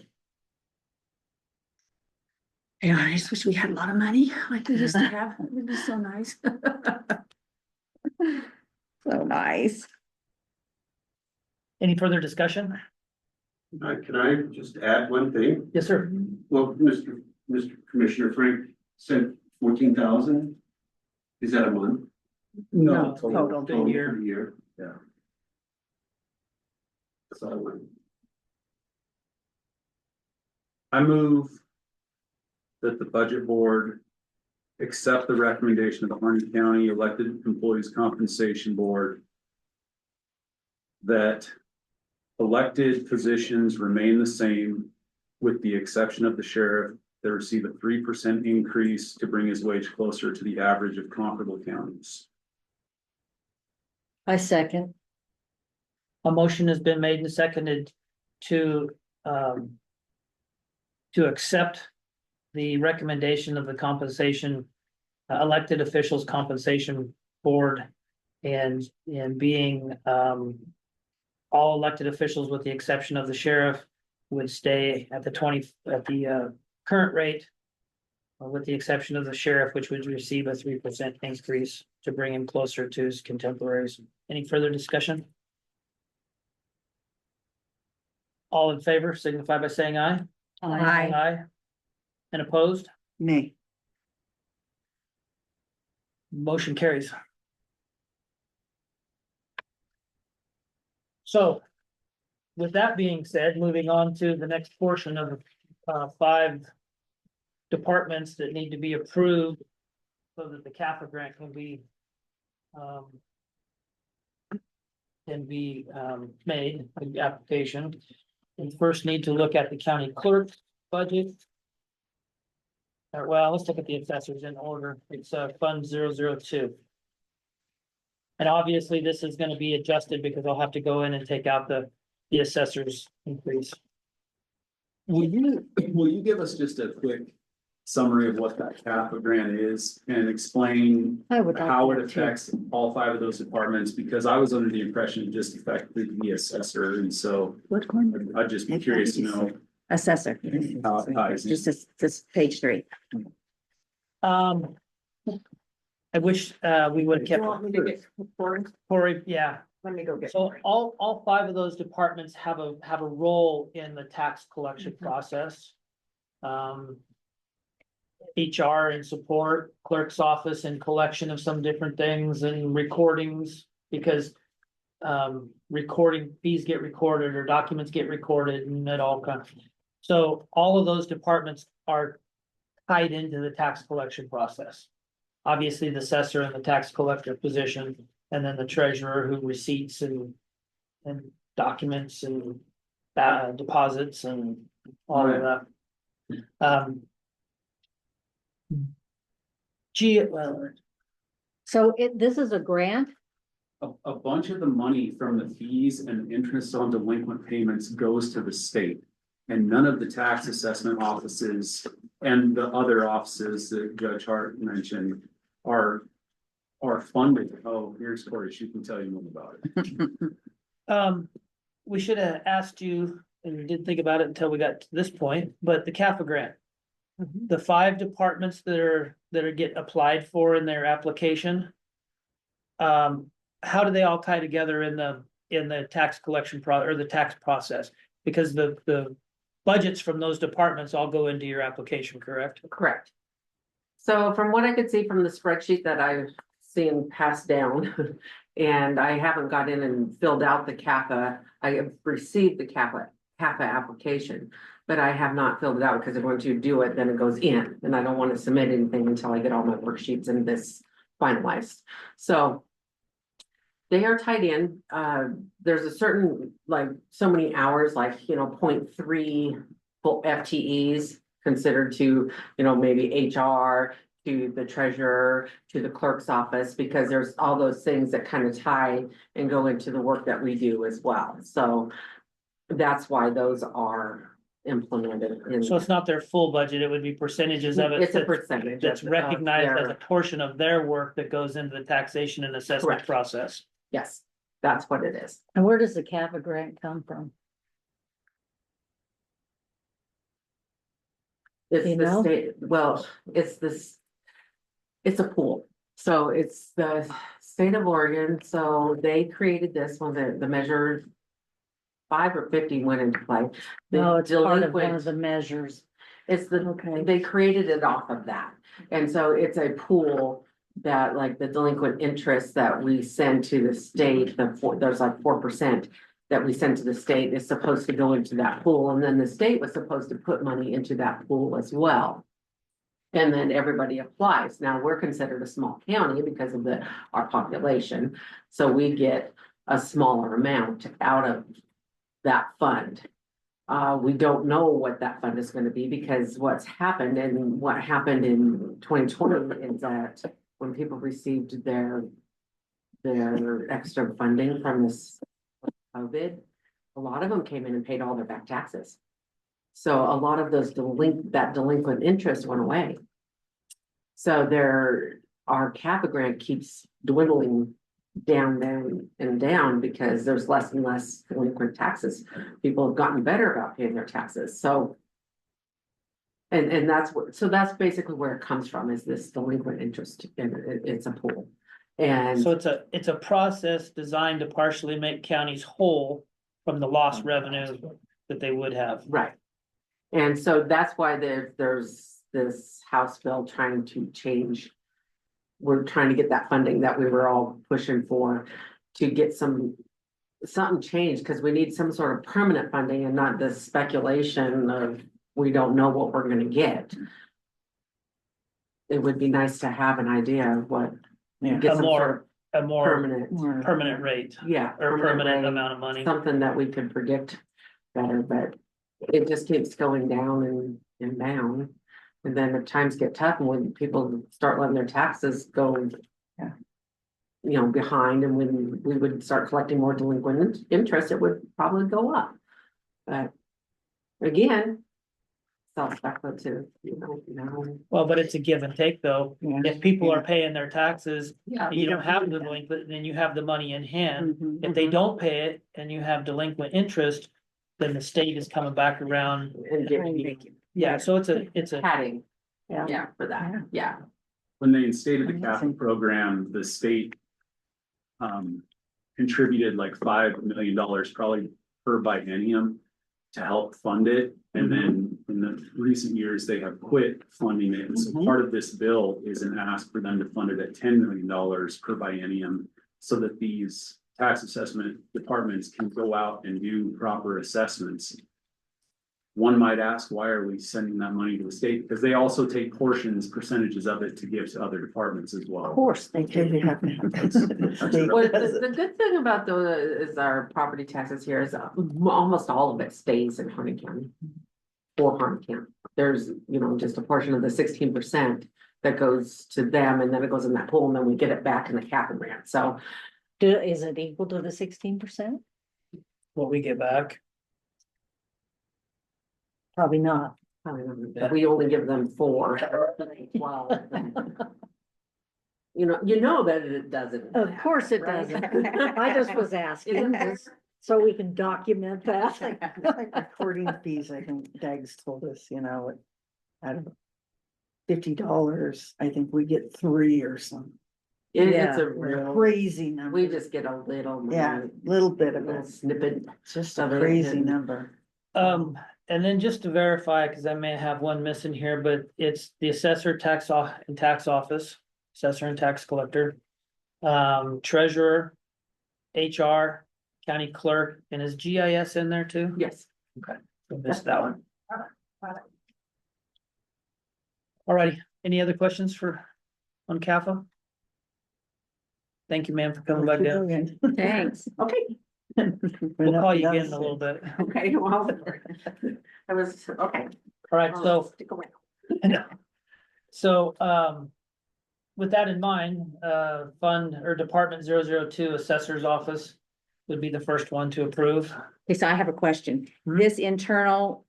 Yeah, I just wish we had a lot of money like we used to have. It would be so nice. So nice. Any further discussion? Can I just add one thing? Yes, sir. Well, Mr. Commissioner Frank said 14,000. Is that a month? No, total. For the Year. year? Yeah. That's all I want. I move that the budget board accept the recommendation of the Harney County Elected Employees Compensation Board that elected positions remain the same with the exception of the sheriff that receive a 3% increase to bring his wage closer to the average of comparable counties. I second. A motion has been made and seconded to accept the recommendation of the compensation, elected officials compensation board, and being, all elected officials with the exception of the sheriff would stay at the current rate, with the exception of the sheriff, which would receive a 3% increase to bring him closer to his contemporaries. Any further discussion? All in favor signify by saying aye. Aye. Aye. And opposed? nay. Motion carries. So, with that being said, moving on to the next portion of 5 departments that need to be approved so that the CAFA grant can be made, the application. We first need to look at the county clerk budget. Well, let's look at the assessors in order. It's Fund 002. And obviously, this is gonna be adjusted because I'll have to go in and take out the assessors increase. Will you give us just a quick summary of what that CAFA grant is and explain I would like how it that too. affects all 5 of those departments? Because I was under the impression it just affected the assessor, and so What one? I'd just be curious to know Assessor. how it ties in. Just page 3. I wish we would have You kept want me to get Cory? Corey, yeah. Let me go get. So Cory. all 5 of those departments have a role in the tax collection process. HR and support, clerk's office and collection of some different things and recordings, because recording fees get recorded or documents get recorded and it all comes. So all of those departments are tied into the tax collection process. Obviously, the assessor and the tax collector position, and then the treasurer who receipts and documents and deposits and all of that. Well, So this is a grant? A bunch of the money from the fees and interest on delinquent payments goes to the state. And none of the tax assessment offices and the other offices that Judge Hart mentioned are funded. Oh, here's Corey, she can tell you more about it. we should have asked you, and we didn't think about it until we got to this point, but the CAFA grant. The 5 departments that get applied for in their application. How do they all tie together in the tax collection or the tax process? Because the budgets from those departments all go into your application, correct? Correct. So from what I could see from the spreadsheet that I've seen passed down, and I haven't got in and filled out the CAFA, I have received the CAFA application, but I have not filled it out because once you do it, then it goes in, and I don't want to submit anything until I get all my worksheets and this finalized. So they are tied in. There's a certain, like, so many hours, like, 0.3 full FTEs considered to, maybe HR, to the treasurer, to the clerk's office, because there's all those things that kind of tie and go into the work that we do as well. So that's why those are implemented in. So it's not their full budget, it would be percentages of it. It's a percentage. That's of recognized as a their- portion of their work that goes into the taxation and assessment Correct. process. Yes, that's what it is. And where does the CAFA grant come from? It's You the know? state, well, it's a pool. So it's the state of Oregon, so they created this when the measure 5 or 50 went into play. The No, it's part of one delinquent- of the measures. It's Okay. they created it off of that. And so it's a pool that, like, the delinquent interest that we send to the state, there's like 4% that we send to the state is supposed to go into that pool. And then the state was supposed to put money into that pool as well. And then everybody applies. Now, we're considered a small county because of our population. So we get a smaller amount out of that fund. We don't know what that fund is gonna be, because what happened in 2020 is that when people received their extra funding from this COVID, a lot of them came in and paid all their back taxes. So a lot of those delinquent interest went away. So our CAFA grant keeps dwindling down and down because there's less and less delinquent taxes. People have gotten better about paying their taxes, so. And that's basically where it comes from, is this delinquent interest, and it's a pool. And So it's a process designed to partially make counties whole from the lost revenue that they would have. right. And so that's why there's this House bill trying to change. We're trying to get that funding that we were all pushing for, to get something changed, because we need some sort of permanent funding and not this speculation of we don't know what we're gonna get. It would be nice to have an idea of what. Yeah. Get A some sort more of permanent, permanent rate yeah. or permanent rate, amount of money. Something that we could predict better, but it just keeps going down and down. And then if times get tough and when people start letting their taxes go. Yeah. Behind, and when we would start collecting more delinquent interest, it would probably go up. But again, self-speculative, Well, but it's a give and take though. Yeah. If people are paying their taxes, Yeah. and you don't have the delinquent, then you have the money in hand. Mhm. If they don't pay it and you have delinquent interest, then the state is coming back around. And giving you Yeah, so it's a, padding, Yeah. for that, yeah. When they instated the Amazing. capital program, the state contributed like $5 million, probably per biennium, to help fund it. And then in the recent years, they have quit funding it. And so part of this bill is an ask for them to fund it at $10 million per biennium so that these tax assessment departments can go out and do proper assessments. One might ask, why are we sending that money to the state? Because they also take percentages of it to give to other departments as well. Of course, they do. They have. Well, the good thing about those is our property taxes here is almost all of it stays in Harney County. For Harney County, there's, just a portion of the 16% that goes to them, and then it goes in that pool, and then we get it back in the cap and grant, so. Is it equal to the 16%? What we get back. Probably not. We only give them 4. Wow. You know that it doesn't. Of course it right? doesn't. I just was asking, so we can document that. Like recording fees, I think Dag's told us, I don't know. $50, I think we get 3 or something. It's a real, Crazy number. we just get a little. Yeah, little bit A of little it, snippet. just a of it, crazy and- number. And then just to verify, because I may have one missing here, but it's the assessor, tax office, assessor and tax collector. Treasurer, HR, county clerk, and is GIS in there too? Yes. Okay, I missed that one. Alrighty, any other questions on CAFA? Thank you, ma'am, for coming back down. Thanks. Okay, We'll call you again in a little bit. okay, well. I was, okay. Alright, so. Stick around. I know. So, with that in mind, fund or department 002 assessor's office would be the first one to approve. Okay, so I have a question. Hmm? This internal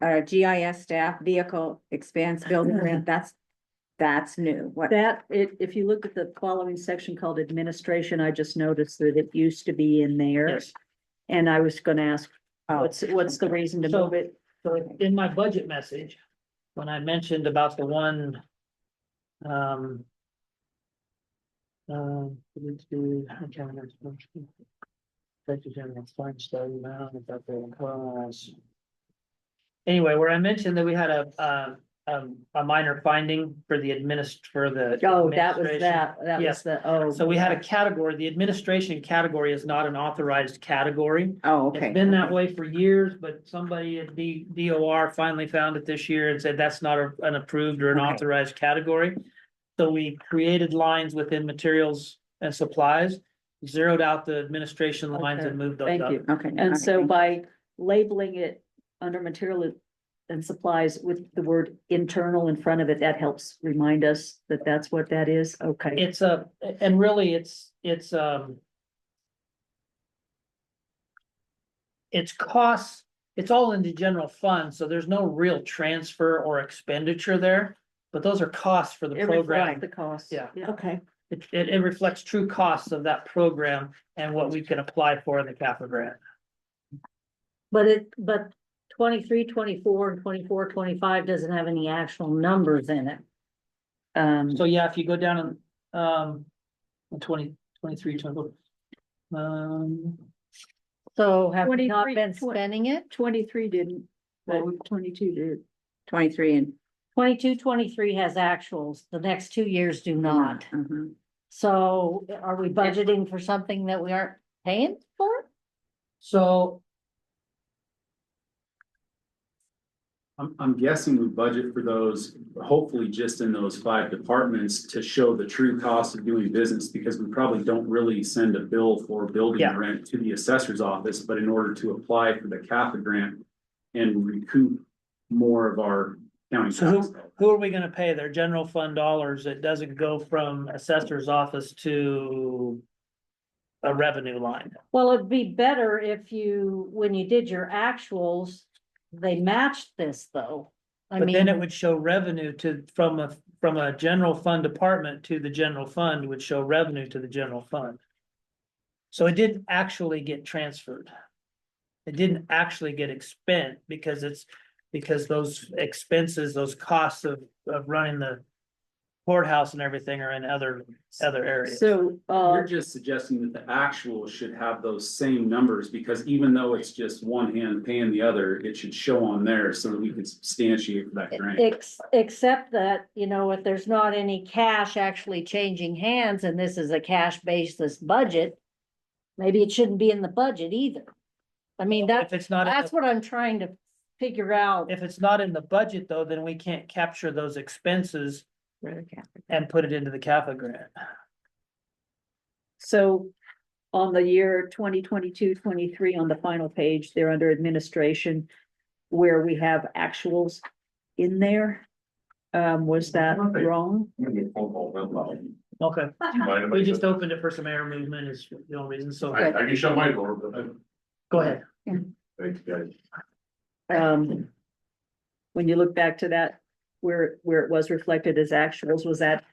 GIS staff vehicle expense building rent, that's new. What? If you look at the following section called administration, I just noticed that it used to be in there. Yes. And I was gonna ask, Oh. what's the reason to So- move it? So in my budget message, when I mentioned about the one. I can't remember. Anyway, where I mentioned that we had a minor finding for the Oh, that was administration. that Yes. was the, So we had a category, the administration category is not an authorized category. Oh, It's okay. been that way for years, but somebody at DOR finally found it this year and said that's not an approved or an Okay. authorized category. So we created lines within materials and supplies, zeroed out the administration lines Okay, and moved those thank up. you. Okay. And so okay. by labeling it under material and supplies with the word internal in front of it, that helps remind us that that's what that is. Okay. And really it's costs, it's all in the general fund, so there's no real transfer or expenditure there. But those are costs for the It program. reflects the cost. Yeah. Okay. It reflects true costs of that program and what we can apply for in the CAFA grant. But 23, 24, and 24, 25 doesn't have any actual numbers in it. So yeah, if you go down and 23, 24. So have we not 23, been spending it? 23 didn't, but 22 did. 23 and. 22, 23 has actuals. The next 2 years do not. Mhm. So are we budgeting for something that we aren't paying for? So I'm guessing we budget for those, hopefully just in those 5 departments to show the true cost of doing business, because we probably don't really send a bill for building Yeah. rent to the assessor's office, but in order to apply for the CAFA grant and recoup more of our county So tax. who are we gonna pay their general fund dollars? It doesn't go from assessor's office to a revenue line. Well, it'd be better if when you did your actuals, they matched this though. I But then it mean, would show revenue from a general fund department to the general fund would show revenue to the general fund. So it didn't actually get transferred. It didn't actually get expent because those expenses, those costs of running the courthouse and everything are in other areas. So, You're just suggesting that the actual should have those same numbers, because even though it's just one hand paying the other, it should show on there so that we can substantiate for that grant. Except that, you know, if there's not any cash actually changing hands and this is a cash basis budget, maybe it shouldn't be in the budget either. I mean, If it's not, in that's the- what I'm trying to figure out. if it's not in the budget though, then we can't capture those expenses and put it into the CAFA grant. so on the year 2022-23 on the final page, they're under administration, where we have actuals in there. Was that wrong? Okay, we just opened it for some air movement is the only reason, so I can shut my door, but go ahead. thanks, guys. When you look back to that, where it was reflected as actuals, was that,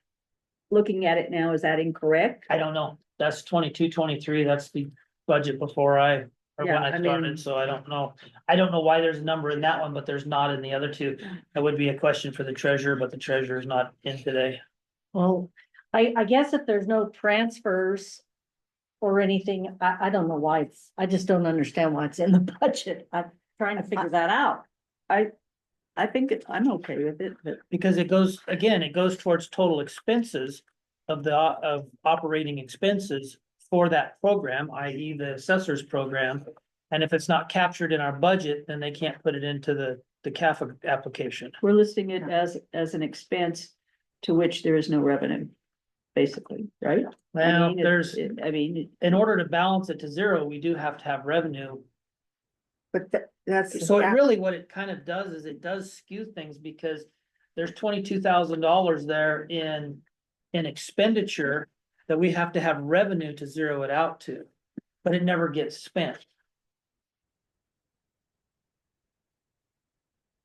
looking at it now, is that incorrect? I don't know, that's 22-23. That's the budget before or when Yeah, I I mean- started, so I don't know. I don't know why there's a number in that one, but there's not in the other two. That would be a question for the treasurer, but the treasurer is not in today. Well, I guess if there's no transfers or anything, I don't know why I just don't understand why it's in the budget. I'm trying to figure that out. I think I'm okay with it, but Because it goes, again, it goes towards total expenses of operating expenses for that program, i.e. the assessor's program. And if it's not captured in our budget, then they can't put it into the CAFA application. we're listing it as an expense to which there is no revenue, basically, right? Well, mean, there's, I mean, in order to balance it to zero, we do have to have revenue. But that's. So it really, what it kind of does is it does skew things because there's $22,000 there in expenditure that we have to have revenue to zero it out to, but it never gets spent.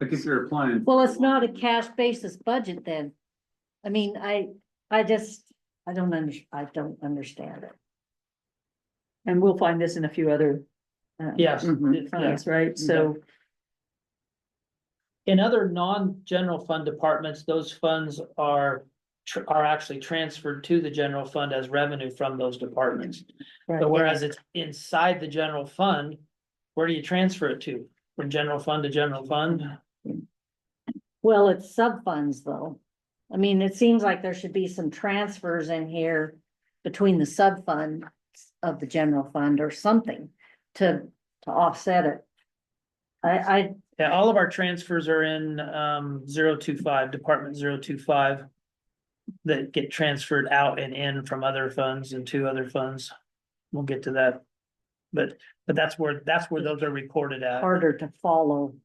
Like if you're applying. Well, it's not a cash basis budget then. I mean, I don't understand it. and we'll find this in a few other. Yes, Mhm. Funds, right? So, in other non-general fund departments, those funds are actually transferred to the general fund as revenue from those departments. So whereas it's inside the general fund, where do you transfer it to? From general fund to general fund? Well, it's sub-funds though. I mean, it seems like there should be some transfers in here between the sub-fund of the general fund or something to offset it. Yeah, all of our transfers are in 025, Department 025. That get transferred out and in from other funds and to other funds. We'll get to that. But that's where those are recorded at. harder to follow.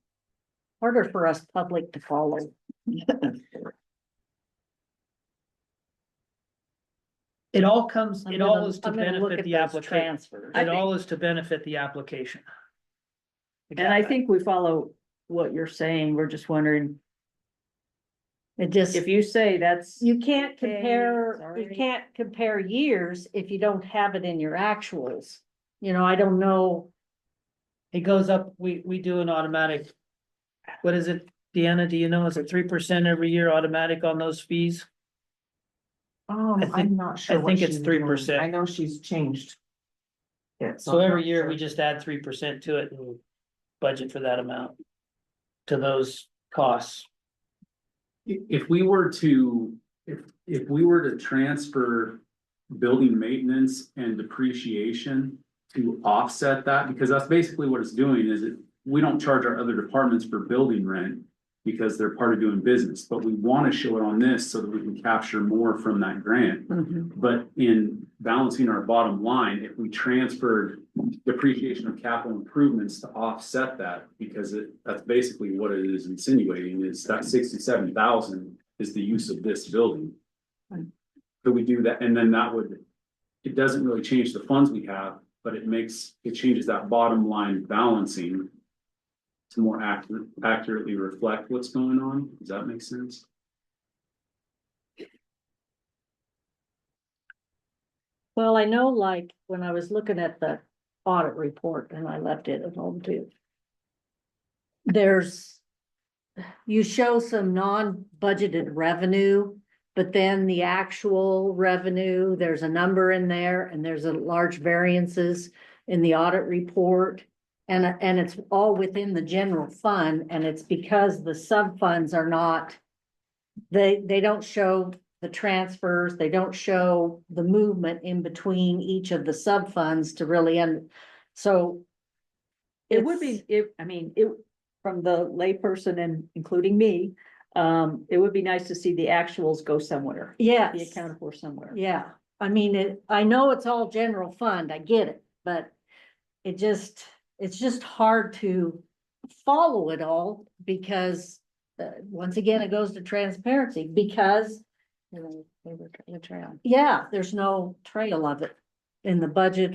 Harder for us public to follow. It all comes, it all is to I'm gonna look benefit at the those applicant. transfers. It all is to benefit the application. and I think we follow what you're saying. We're just wondering, It just, if you say that's. you can't Okay, compare, sorry. you can't compare years if you don't have it in your actuals. You know, I don't know. It goes up, we do an automatic. What is it, Deanna, do you know, is it 3% every year automatic on those fees? I think- I'm not sure. I what think it's she's doing. 3%. I know she's changed. it, So I'm every not year sure. we just add 3% to it and budget for that amount. To those costs. If we were to, if we were to transfer building maintenance and depreciation to offset that, because that's basically what it's doing, is we don't charge our other departments for building rent because they're part of doing business, but we want to show it on this so that we can capture more from that grant. Mhm. But in balancing our bottom line, if we transferred depreciation of capital improvements to offset that, because that's basically what it is insinuating, is that 67,000 is the use of this building. Could we do that? And then that would, it doesn't really change the funds we have, but it changes that bottom line balancing to more accurately reflect what's going on. Does that make sense? Well, I know like when I was looking at the audit report and I left it at home too. You show some non-budgeted revenue but then the actual revenue, there's a number in there and there's a large variances in the audit report. And it's all within the general fund, and it's because the sub-funds are not, they don't show the transfers, they don't show the movement in between each of the sub-funds to really, so. It would be, I mean, from the layperson and including me, it would be nice to see the actuals go somewhere. Yes. Be accounted for somewhere. Yeah, I mean, I know it's all general fund, I get it, but it's just hard to follow it all because, once again, it goes to transparency because, The trail. yeah, there's no trail of it in the budget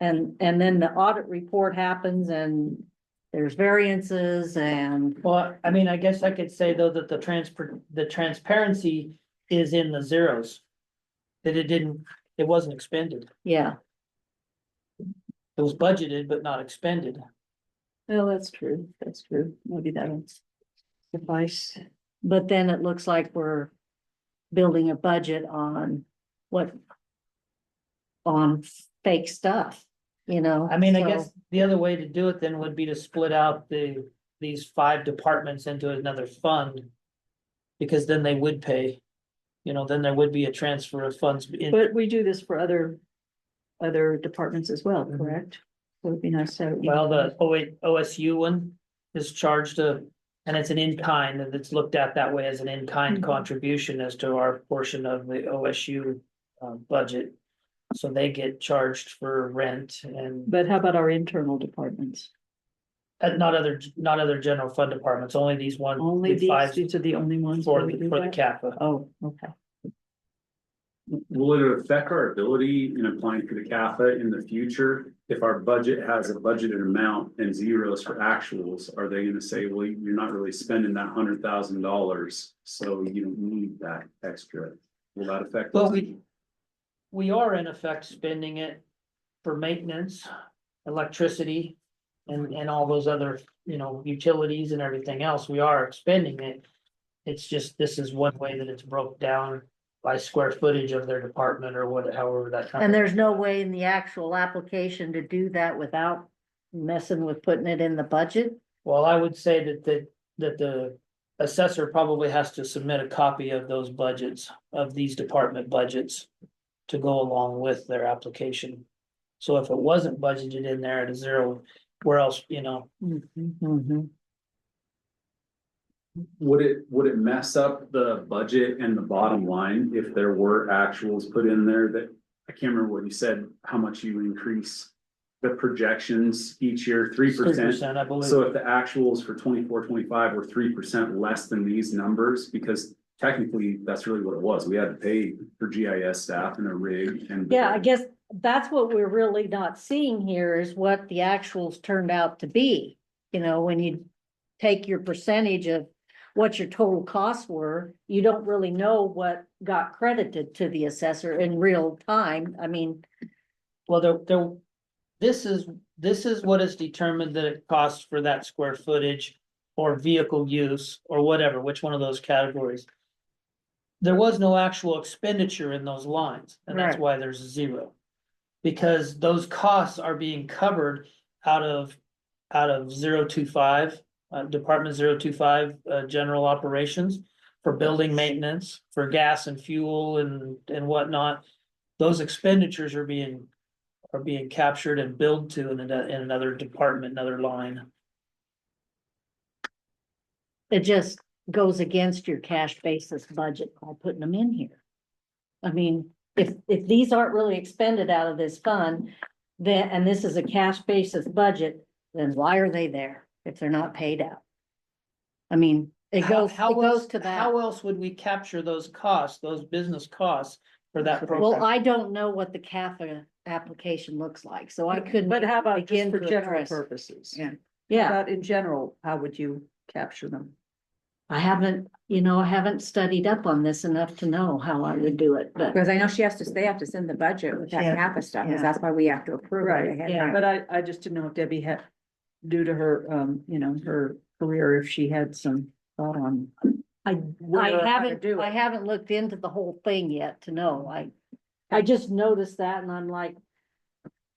and then the audit report happens and there's variances and, Well, I mean, I guess I could say though that the transparency is in the zeros. That it wasn't expended. yeah. It was budgeted, but not expended. Well, that's true. That's true. Maybe that'll suffice. But then it looks like we're building a budget on on fake stuff, you know? I mean, I so- guess the other way to do it then would be to split out these 5 departments into another fund. Because then they would pay, then there would be a transfer of funds in. But we do this for other departments as well, correct? So it'd be nice to. Well, the OSU one is charged and it's an in-kind, and it's looked at that way as an in-kind contribution as to our portion of the OSU budget. So they get charged for rent and But how about our internal departments? not other general fund departments, only these one. Only the five these are the only ones. For where we do the that? CAFA. Oh, okay. Will it affect our ability in applying for the CAFA in the future? If our budget has a budgeted amount and zeros for actuals, are they gonna say, well, you're not really spending that $100,000, so you don't need that extra? Will that affect? Well, us? we are in effect spending it for maintenance, electricity, and all those other, utilities and everything else. We are expending it. It's just, this is one way that it's broke down by square footage of their department or however that. And there's no way in the actual application to do that without messing with putting it in the budget? Well, I would say that the assessor probably has to submit a copy of those budgets, of these department budgets. To go along with their application. So if it wasn't budgeted in there at a zero, where else, Would it mess up the budget and the bottom line if there were actuals put in there that, I can't remember what you said, how much you increase the projections each year, 3%. 3%, I believe. So if the actuals for 24-25 were 3% less than these numbers, because technically that's really what it was. We had to pay for GIS staff and a rig and. Yeah, I guess that's what we're really not seeing here is what the actuals turned out to be. When you take your percentage of what your total costs were, you don't really know what got credited to the assessor in real time. I mean, Well, this is what is determined that it costs for that square footage. Or vehicle use, or whatever, which one of those categories. There was no actual expenditure in those lines, and that's Right. why there's a zero. Because those costs are being covered out of 025, Department 025, general operations. For building maintenance, for gas and fuel and whatnot. Those expenditures are being captured and billed to in another department, another line. it just goes against your cash basis budget by putting them in here. I mean, if these aren't really expended out of this fund, then, and this is a cash basis budget, then why are they there if they're not paid out? I mean, it goes to that. How else would we capture those costs, those business costs for that program? Well, I don't know what the CAFA application looks like, so I couldn't. But how about just begin for to general address- purposes? Yeah. Yeah, But in general, how would you capture them? I haven't studied up on this enough to know how I would do it, but Because I know they have to send the budget with that Yeah. half of stuff, Yeah. because that's why we have to approve it Right, ahead of yeah. time. But I just didn't know if Debbie had, due to her, her career, if she had some thought on I We're not gonna do I it. haven't looked into the whole thing yet to know. I just noticed that and I'm like,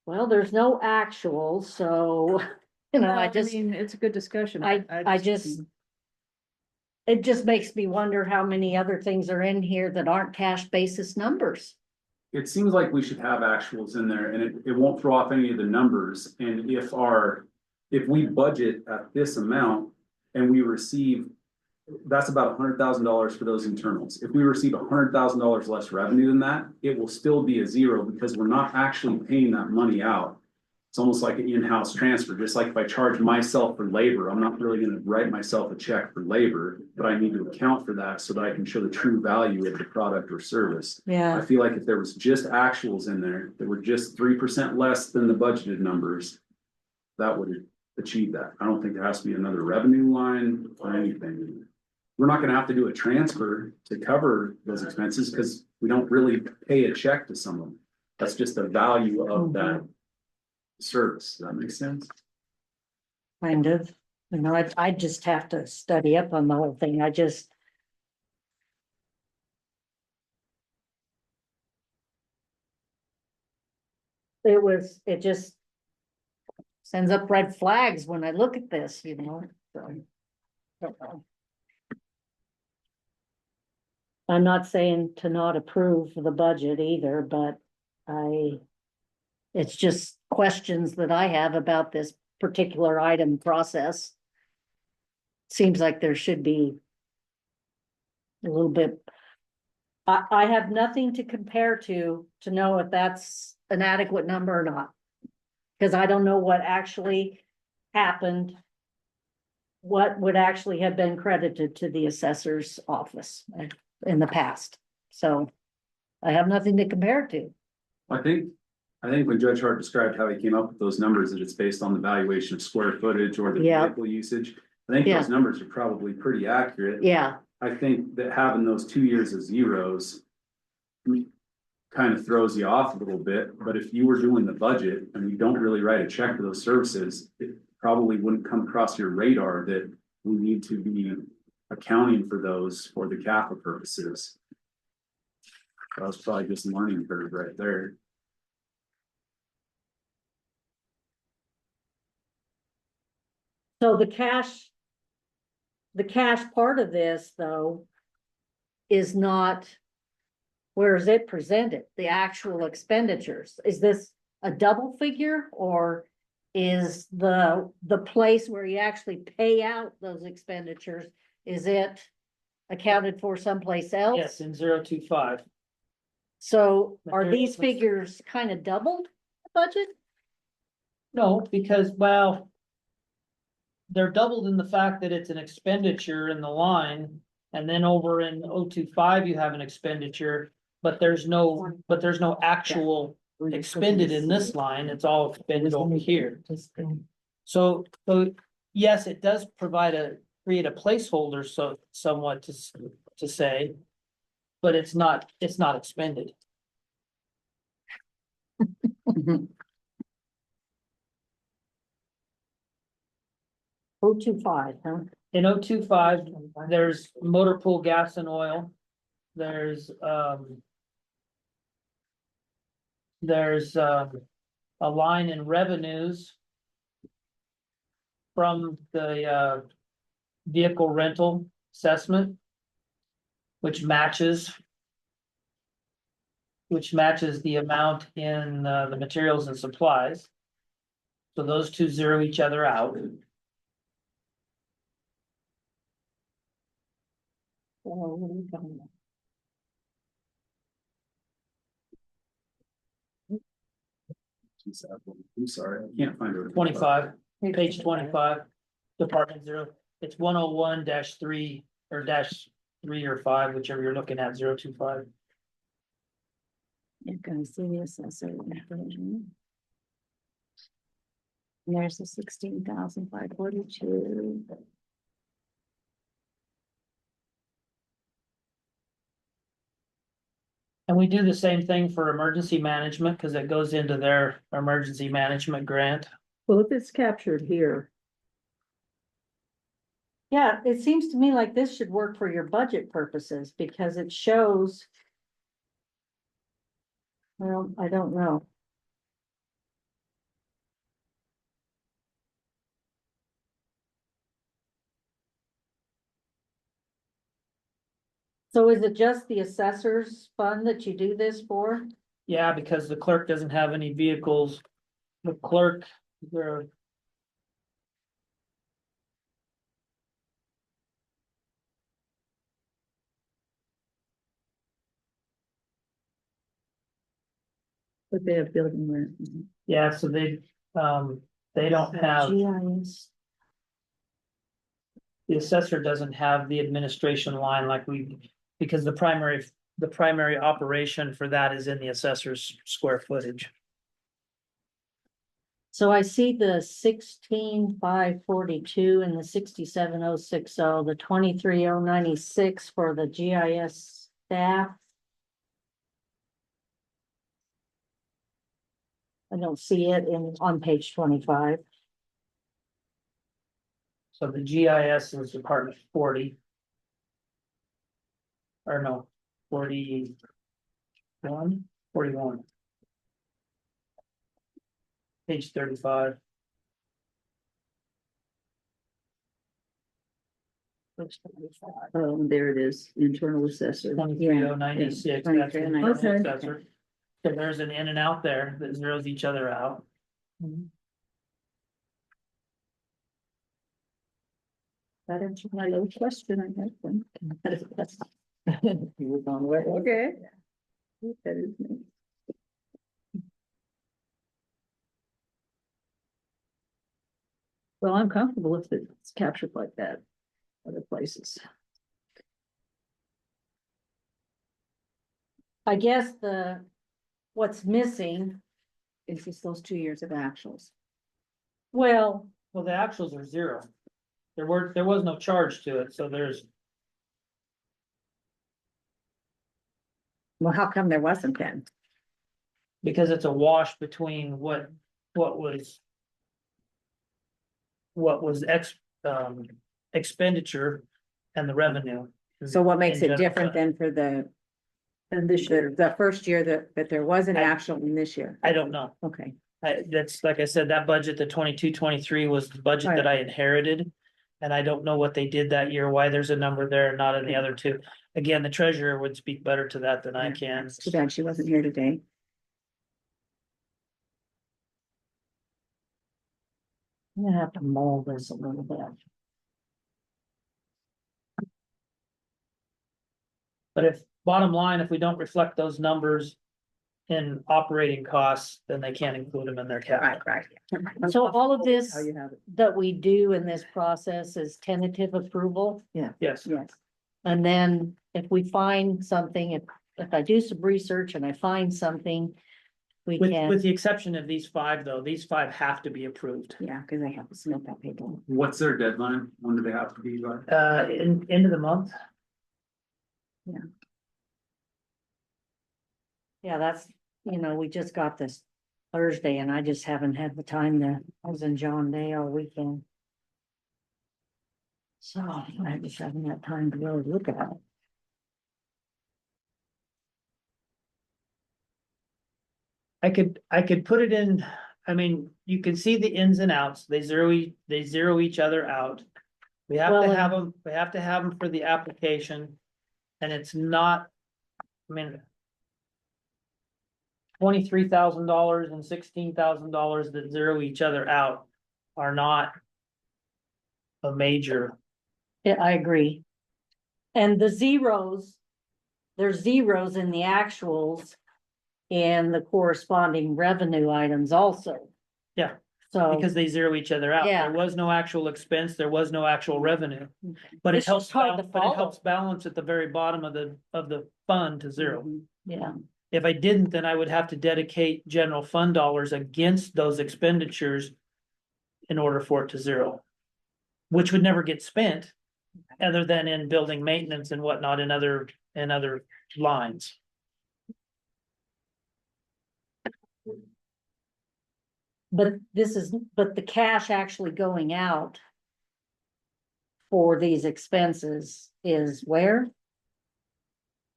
well, there's no actual, so, you know, I just, mean, it's a good discussion. I just. It just makes me wonder how many other things are in here that aren't cash basis numbers. It seems like we should have actuals in there and it won't throw off any of the numbers. And if we budget at this amount and we receive, that's about $100,000 for those internals. If we receive $100,000 less revenue than that, it will still be a zero because we're not actually paying that money out. It's almost like an in-house transfer, just like if I charge myself for labor, I'm not really gonna write myself a check for labor, but I need to account for that so that I can show the true value of the product or service. I feel like if there was just actuals in there, that were just 3% less than the budgeted numbers, that would achieve that. I don't think there has to be another revenue line or anything. We're not gonna have to do a transfer to cover those expenses because we don't really pay a check to someone. That's just the value of that service. Does that make sense? Kind of, you know, I just have to study up on the whole thing. It just sends up red flags when I look at this, you know, so. Don't know. I'm not saying to not approve the budget either, but it's just questions that I have about this particular item process. Seems like there should be a little bit. I have nothing to compare to know if that's an adequate number or not. Because I don't know what actually happened. What would actually have been credited to the assessor's office in the past. So I have nothing to compare to. I think when Judge Hart described how he came up with those numbers, that it's based on the valuation of square footage or the Yeah. vehicle usage. I think Yeah. those numbers are probably pretty accurate. Yeah, I think that having those 2 years of zeros kind of throws you off a little bit, but if you were doing the budget and you don't really write a check for those services, it probably wouldn't come across your radar that we need to be accounting for those for the CAFA purposes. That was probably just a learning curve right there. so the cash part of this, though, is not, where is it presented? The actual expenditures? Is this a double figure or is the place where you actually pay out those expenditures, is it accounted for someplace else? Yes, in 025. So are Materials. these figures kind of doubled the budget? No, because, well, they're doubled in the fact that it's an expenditure in the line, and then over in 025 you have an expenditure, but there's no actual expended in this line, it's all expended over here. So, yes, it does create a placeholder, so somewhat to say, but it's not expended. 025, huh? In 025, there's motor pool gas and oil. There's a line in revenues from the vehicle rental assessment, which matches the amount in the materials and supplies. So those two zero each other out. Oh, what are we talking about? I'm sorry, I can't find it. 25, page 25, department 0, it's 101-3 or -3 or 5, whichever you're looking at, 025. You're gonna see the assessor. There's the 16,542. And we do the same thing for emergency management, because it goes into their emergency management grant. Well, if it's captured here. Yeah, it seems to me like this should work for your budget purposes because it shows. Well, I don't know. So is it just the assessor's fund that you do this for? Yeah, because the clerk doesn't have any vehicles. The clerk, there, But they have building rent. yeah, so they don't have, GIS. the assessor doesn't have the administration line like we, because the primary operation for that is in the assessor's square footage. So I see the 16,542 and the 67,060, the 23,096 for the GIS staff. I don't see it on page 25. So the GIS is Department 40. Or no, 41, 41. Page 35. Oh, there it is, internal assessor. 23,096, Yeah, that's the 23,096. internal Okay. assessor. So there's an in and out there that zeroes each other out. That answered my little question I had one. He was on the way, okay. That is me. Well, I'm comfortable if it's captured like that, other places. I guess what's missing, It's just those 2 years of actuals. well, Well, the actuals are zero. There was no charge to it, so there's, Well, how come there wasn't then? because it's a wash between what was. What was expenditure and the revenue. So what makes in it general different fund. than for the, And this year, the first year that there was an I- actual in this year? I don't know. Okay, That's like I said, that budget, the 22-23 was the budget that I inherited. And I don't know what they did that year, why there's a number there, not in the other two. Again, the treasurer would speak better to that than I can. it's too bad she wasn't here today. I'm gonna have to mold this a little bit. But if, bottom line, if we don't reflect those numbers in operating costs, then they can't include them in their capital. Right. So all of this how you have it. that we do in this process is tentative approval. Yes, Yes. And then if we find something, if I do some research and I find something, we with can, the exception of these five, though, these five have to be approved. Yeah, because they have to submit that paper. What's their deadline? When do they have to be by? End of the month. yeah, that's, we just got this Thursday and I just haven't had the time I was in John Day all weekend. So I just haven't had time to really look at it. I could put it in, I mean, you can see the ins and outs, they zero each other out. We have to Well, have them, we have to have them for the application. And it's not, I mean. $23,000 and $16,000 that zero each other out are not. A major, Yeah, I agree. And the zeros, there's zeros in the actuals and the corresponding revenue items also. Yeah, So. because they zero each other out. Yeah. There was no actual expense, there was no actual revenue. But it It's helps, just hard to but it follow. helps balance at the very bottom of the fund to zero. Yeah, If I didn't, then I would have to dedicate general fund dollars against those expenditures. In order for it to zero. Which would never get spent. Other than in building maintenance and whatnot in other lines. but the cash actually going out. for these expenses is where?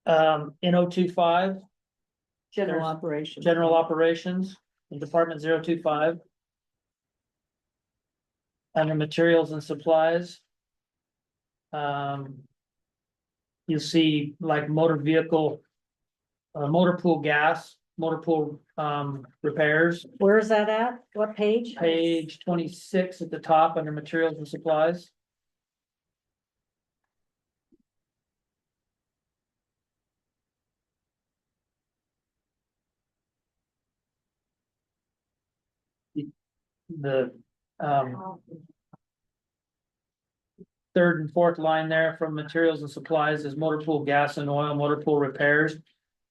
In 025, General operations. general operations, in Department 025. Under materials and supplies. You'll see like motor vehicle, motor pool gas, motor pool, repairs, Where is that at? What page? page 26 at the top under materials and supplies. The, third and fourth line there from materials and supplies is motor pool gas and oil, motor pool repairs.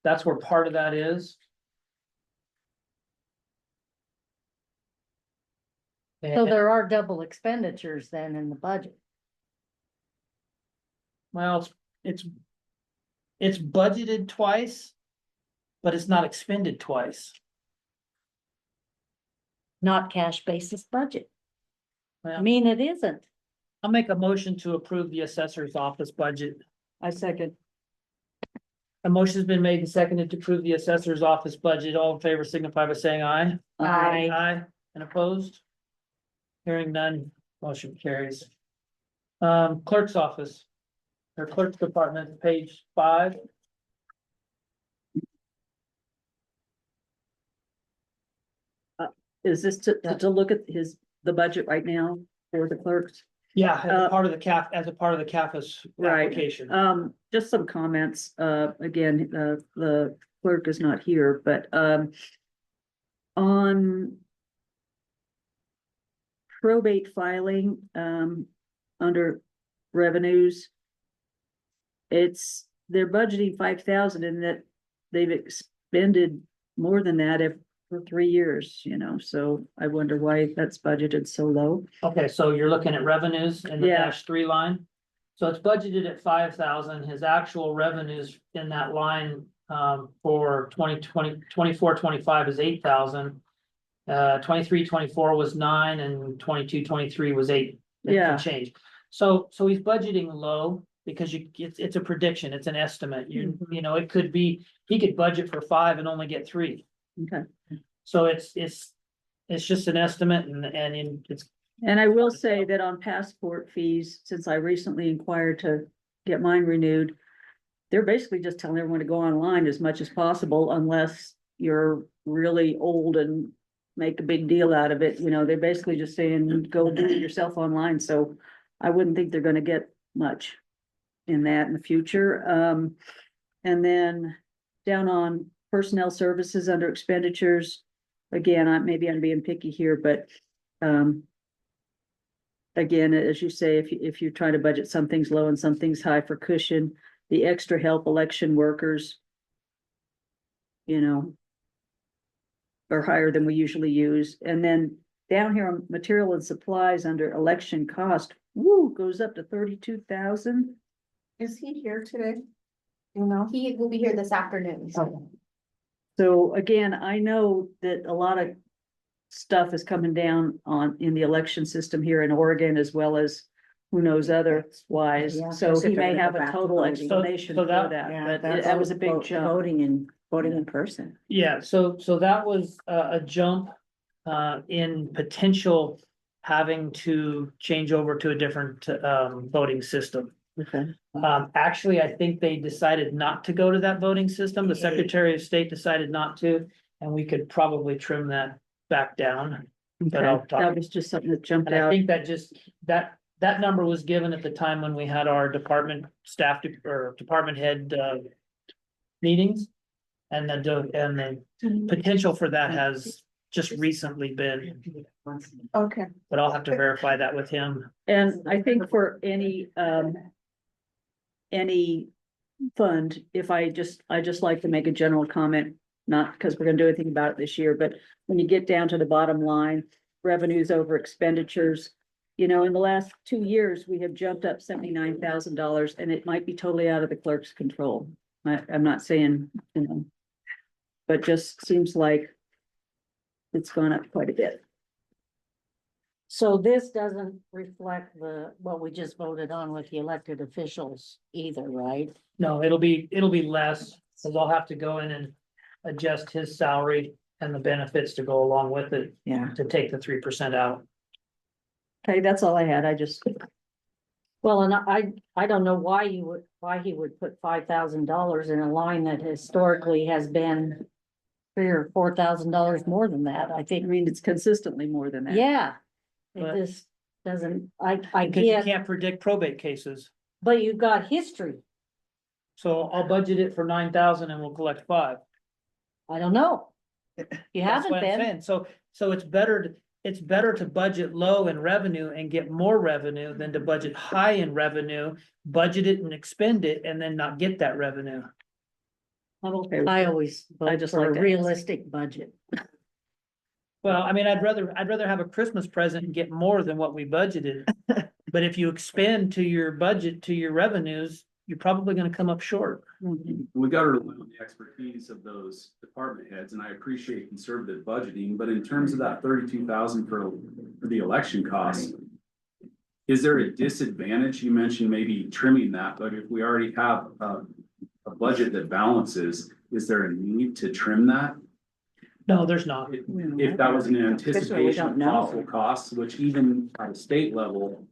That's where part of that is. So there are double expenditures then in the budget. Well, it's budgeted twice, but it's not expended twice. Not cash basis budget. I Well, mean, it isn't. I'll make a motion to approve the assessor's office budget. I second. A motion's been made and seconded to approve the assessor's office budget. All in favor signify by saying aye. Aye. Aye, and opposed? Hearing none, motion carries. Clerk's office, or clerk's department, page 5. Is this to look at the budget right now for the clerks? Yeah, as a part of the as a part of the CAFA's Right. application. Just some comments, again, the clerk is not here, but, on probate filing, under revenues, they're budgeting 5,000 and that they've expended more than that for 3 years, so I wonder why that's budgeted so low. Okay, so you're looking at revenues in the Yeah. -3 line. So it's budgeted at 5,000. His actual revenues in that line for 24-25 is 8,000. 23-24 was 9 and 22-23 was 8. and Yeah. change. So he's budgeting low because it's a prediction, it's an estimate. Mm-hmm. You know, it could be, he could budget for 5 and only get 3. Okay. So it's just an estimate it's. And I will say that on passport fees, since I recently inquired to get mine renewed, they're basically just telling everyone to go online as much as possible unless you're really old and make a big deal out of it. They're basically just saying, go do it yourself online. So I wouldn't think they're gonna get much in that in the future. And then down on personnel services under expenditures, again, maybe I'm being picky here, but, again, as you say, if you're trying to budget some things low and some things high for cushion, the extra help election workers, are higher than we usually use. And then down here on material and supplies under election cost, goes up to 32,000. Is he here today? He will be here this afternoon. So again, I know that a lot of stuff is coming down in the election system here in Oregon, as well as who knows otherwise. Yeah, So if he they're may gonna have go a back to total voting. explanation So for that- that, but that was a big jump. Voting in person. Yeah, so that was a jump in potential having to change over to a different voting system. Okay. Actually, I think they decided not to go to that voting system. The Secretary of State decided not to, and we could probably trim that back down. But I'll Okay, talk. that was just something that jumped And I out. think that number was given at the time when we had our department staff or department head meetings. And the potential for that has just recently been, Okay. but I'll have to verify that with him. And I think for any fund, I just like to make a general comment, not because we're gonna do anything about it this year, but when you get down to the bottom line, revenues over expenditures, in the last 2 years, we have jumped up $79,000, and it might be totally out of the clerk's control. I'm not saying, but just seems like it's gone up quite a bit. So this doesn't reflect what we just voted on with the elected officials either, right? No, it'll be less, cause I'll have to go in and adjust his salary and the benefits to go along with it Yeah. to take the 3% out. Okay, that's all I had. I just, Well, and I don't know why he would put $5,000 in a line that historically has been $3,000 or $4,000 more than that, I I think. mean, it's consistently more than that. Yeah. It But- just doesn't, I Because you get, can't predict probate cases. but you've got history. So I'll budget it for 9,000 and we'll collect 5. I don't know. You That's haven't what I'm been. saying. So it's better to budget low in revenue and get more revenue than to budget high in revenue, budget it and expend it, and then not get that revenue. I'm okay with I it. always I vote just for like a to- realistic budget. Well, I mean, I'd rather have a Christmas present and get more than what we budgeted. But if you expend to your budget, to your revenues, you're probably gonna come up short. We got to rely on the expertise of those department heads, and I appreciate conservative budgeting, but in terms of that 32,000 for the election costs. Is there a disadvantage? You mentioned maybe trimming that, but if we already have a budget that balances, is there a need to trim that? No, there's not. If that was an anticipation of don't know. possible costs, which even at a state level.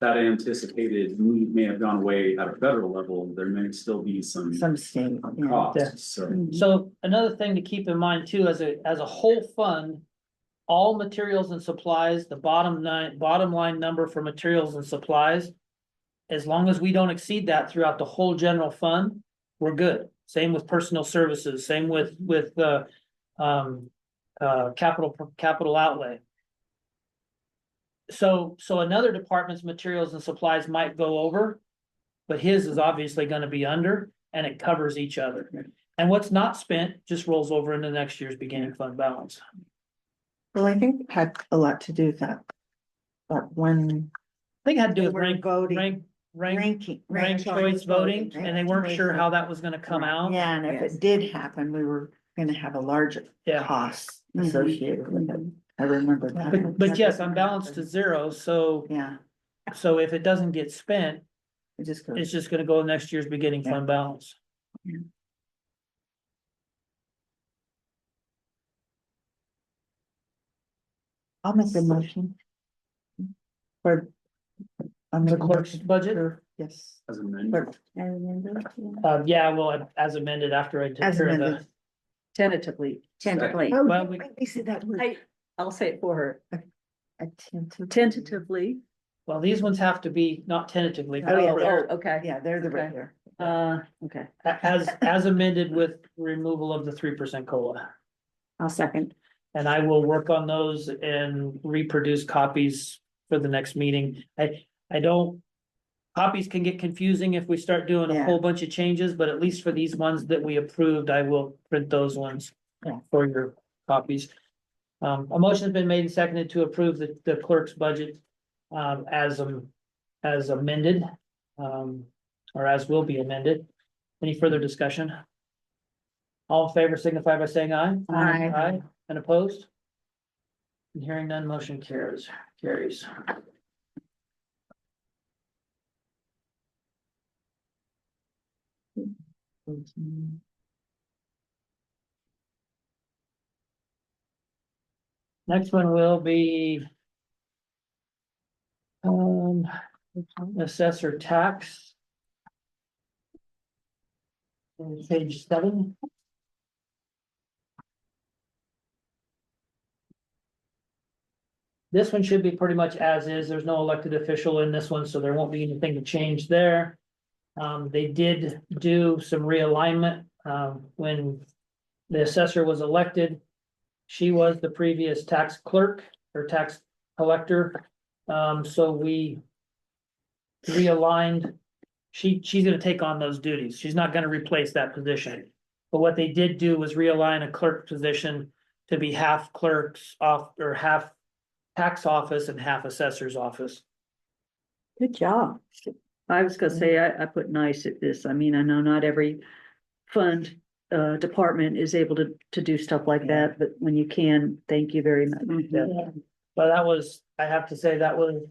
That anticipated need may have gone away at a federal level, there may still be some state, yeah. costs, so. So another thing to keep in mind too, as a whole fund, all materials and supplies, the bottom line number for materials and supplies. As long as we don't exceed that throughout the whole general fund, we're good. Same with personal services, same with capital outlay. So another department's materials and supplies might go over, but his is obviously gonna be under, and it covers each other. And what's not spent just rolls over into next year's beginning fund balance. Well, I think it had a lot to do with that. But when I think it had to do with We're rank voting. choice ranked voting, and they weren't sure how that was gonna come out. Yeah, and if Yes. it did happen, we were gonna have a larger Yeah. cost Mhm. associated with it. I remember that. But yes, I'm balanced to 0, so Yeah, if it doesn't get spent, it just goes. it's just gonna go in next year's beginning fund balance. I'll make the motion. For. The clerk's budget, Yes. As amended. yeah, well, as amended after I took As care of the. amended. tentatively. Tentatively. Oh, Well, we- let me see that word. I'll say it for her. Attentive. Tentatively. Well, these ones have to be not tentatively. Oh, yeah, Oh, they're- okay. Yeah, they're the Okay. regular. Okay. As amended with removal of the 3% COLA. I'll second. And I will work on those and reproduce copies for the next meeting. I don't. Copies can get confusing if we start doing a Yeah. whole bunch of changes, but at least for these ones that we approved, I will print those ones. Yeah. For your copies. A motion's been made and seconded to approve the clerk's budget. As amended, or as will be amended. Any further discussion? All in favor signify by saying aye. Aye. Aye, and opposed? And hearing none, motion carries. Next one will be. Assessor tax. On page 7. This one should be pretty much as is. There's no elected official in this one, so there won't be anything to change there. They did do some realignment, when the assessor was elected. She was the previous tax clerk or tax collector. So we realigned. She's gonna take on those duties. She's not gonna replace that position. But what they did do was realign a clerk position to be half clerk's off or half tax office and half assessor's office. Good job. I was gonna say, I put nice at this. I mean, I know not every fund department is able to do stuff like that, but when you can, thank you very much. Yeah. But that was, I have to say, that was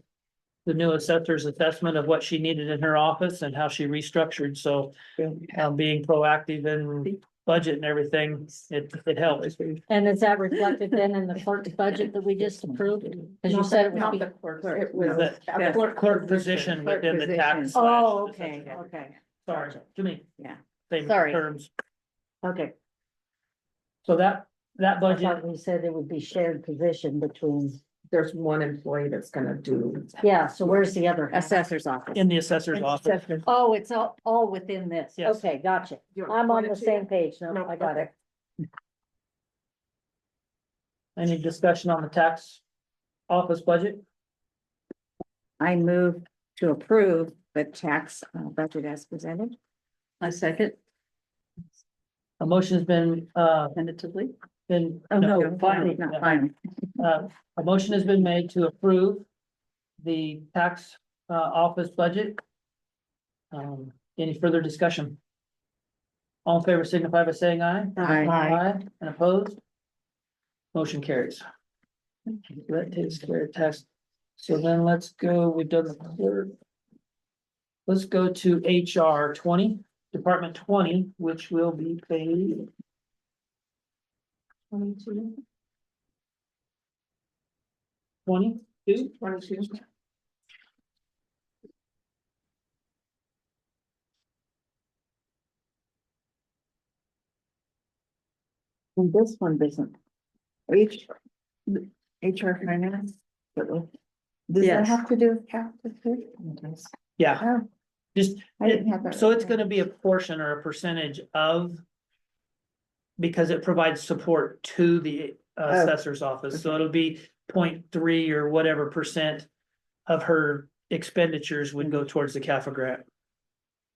the new assessor's assessment of what she needed in her office and how she restructured, so. Being proactive in budget and everything, it helps. And is that reflected then in the clerk's budget that we just approved? As you said, it Not was. the clerk, it was The a clerk position Clerk within the tax. position. Oh, slash okay, assessor. okay, Sorry, to me. Yeah. Same Sorry. terms, okay. so that I budget, thought we said it would be shared position between, There's one employee that's gonna do. yeah, so where's the other? half? Assessor's office. in the assessor's office, Oh, it's all within this. Yes. Okay, gotcha. You want I'm on it the to? same page. No, No, I got okay. it. any discussion on the tax office budget? I move to approve the tax budget as presented. I second A motion has tentatively. been. Oh, no, finally. Not Yeah. final. A motion has been made to approve the tax office budget. Any further discussion? All in favor signify by saying aye. Aye. And opposed? Motion carries. That takes care of tax. So then let's go, we've done the clerk. Let's go to HR 20, Department 20, which will be paid. 22. 22? 22. And this one doesn't. HR finance. Does that Yes. have to do with capital too? Yeah, Oh, just, I didn't have that. so it's gonna be a portion or a percentage of. Because it provides support to the assessor's office, so it'll be 0.3 or whatever percent. Of her expenditures would go towards the CAFA grant.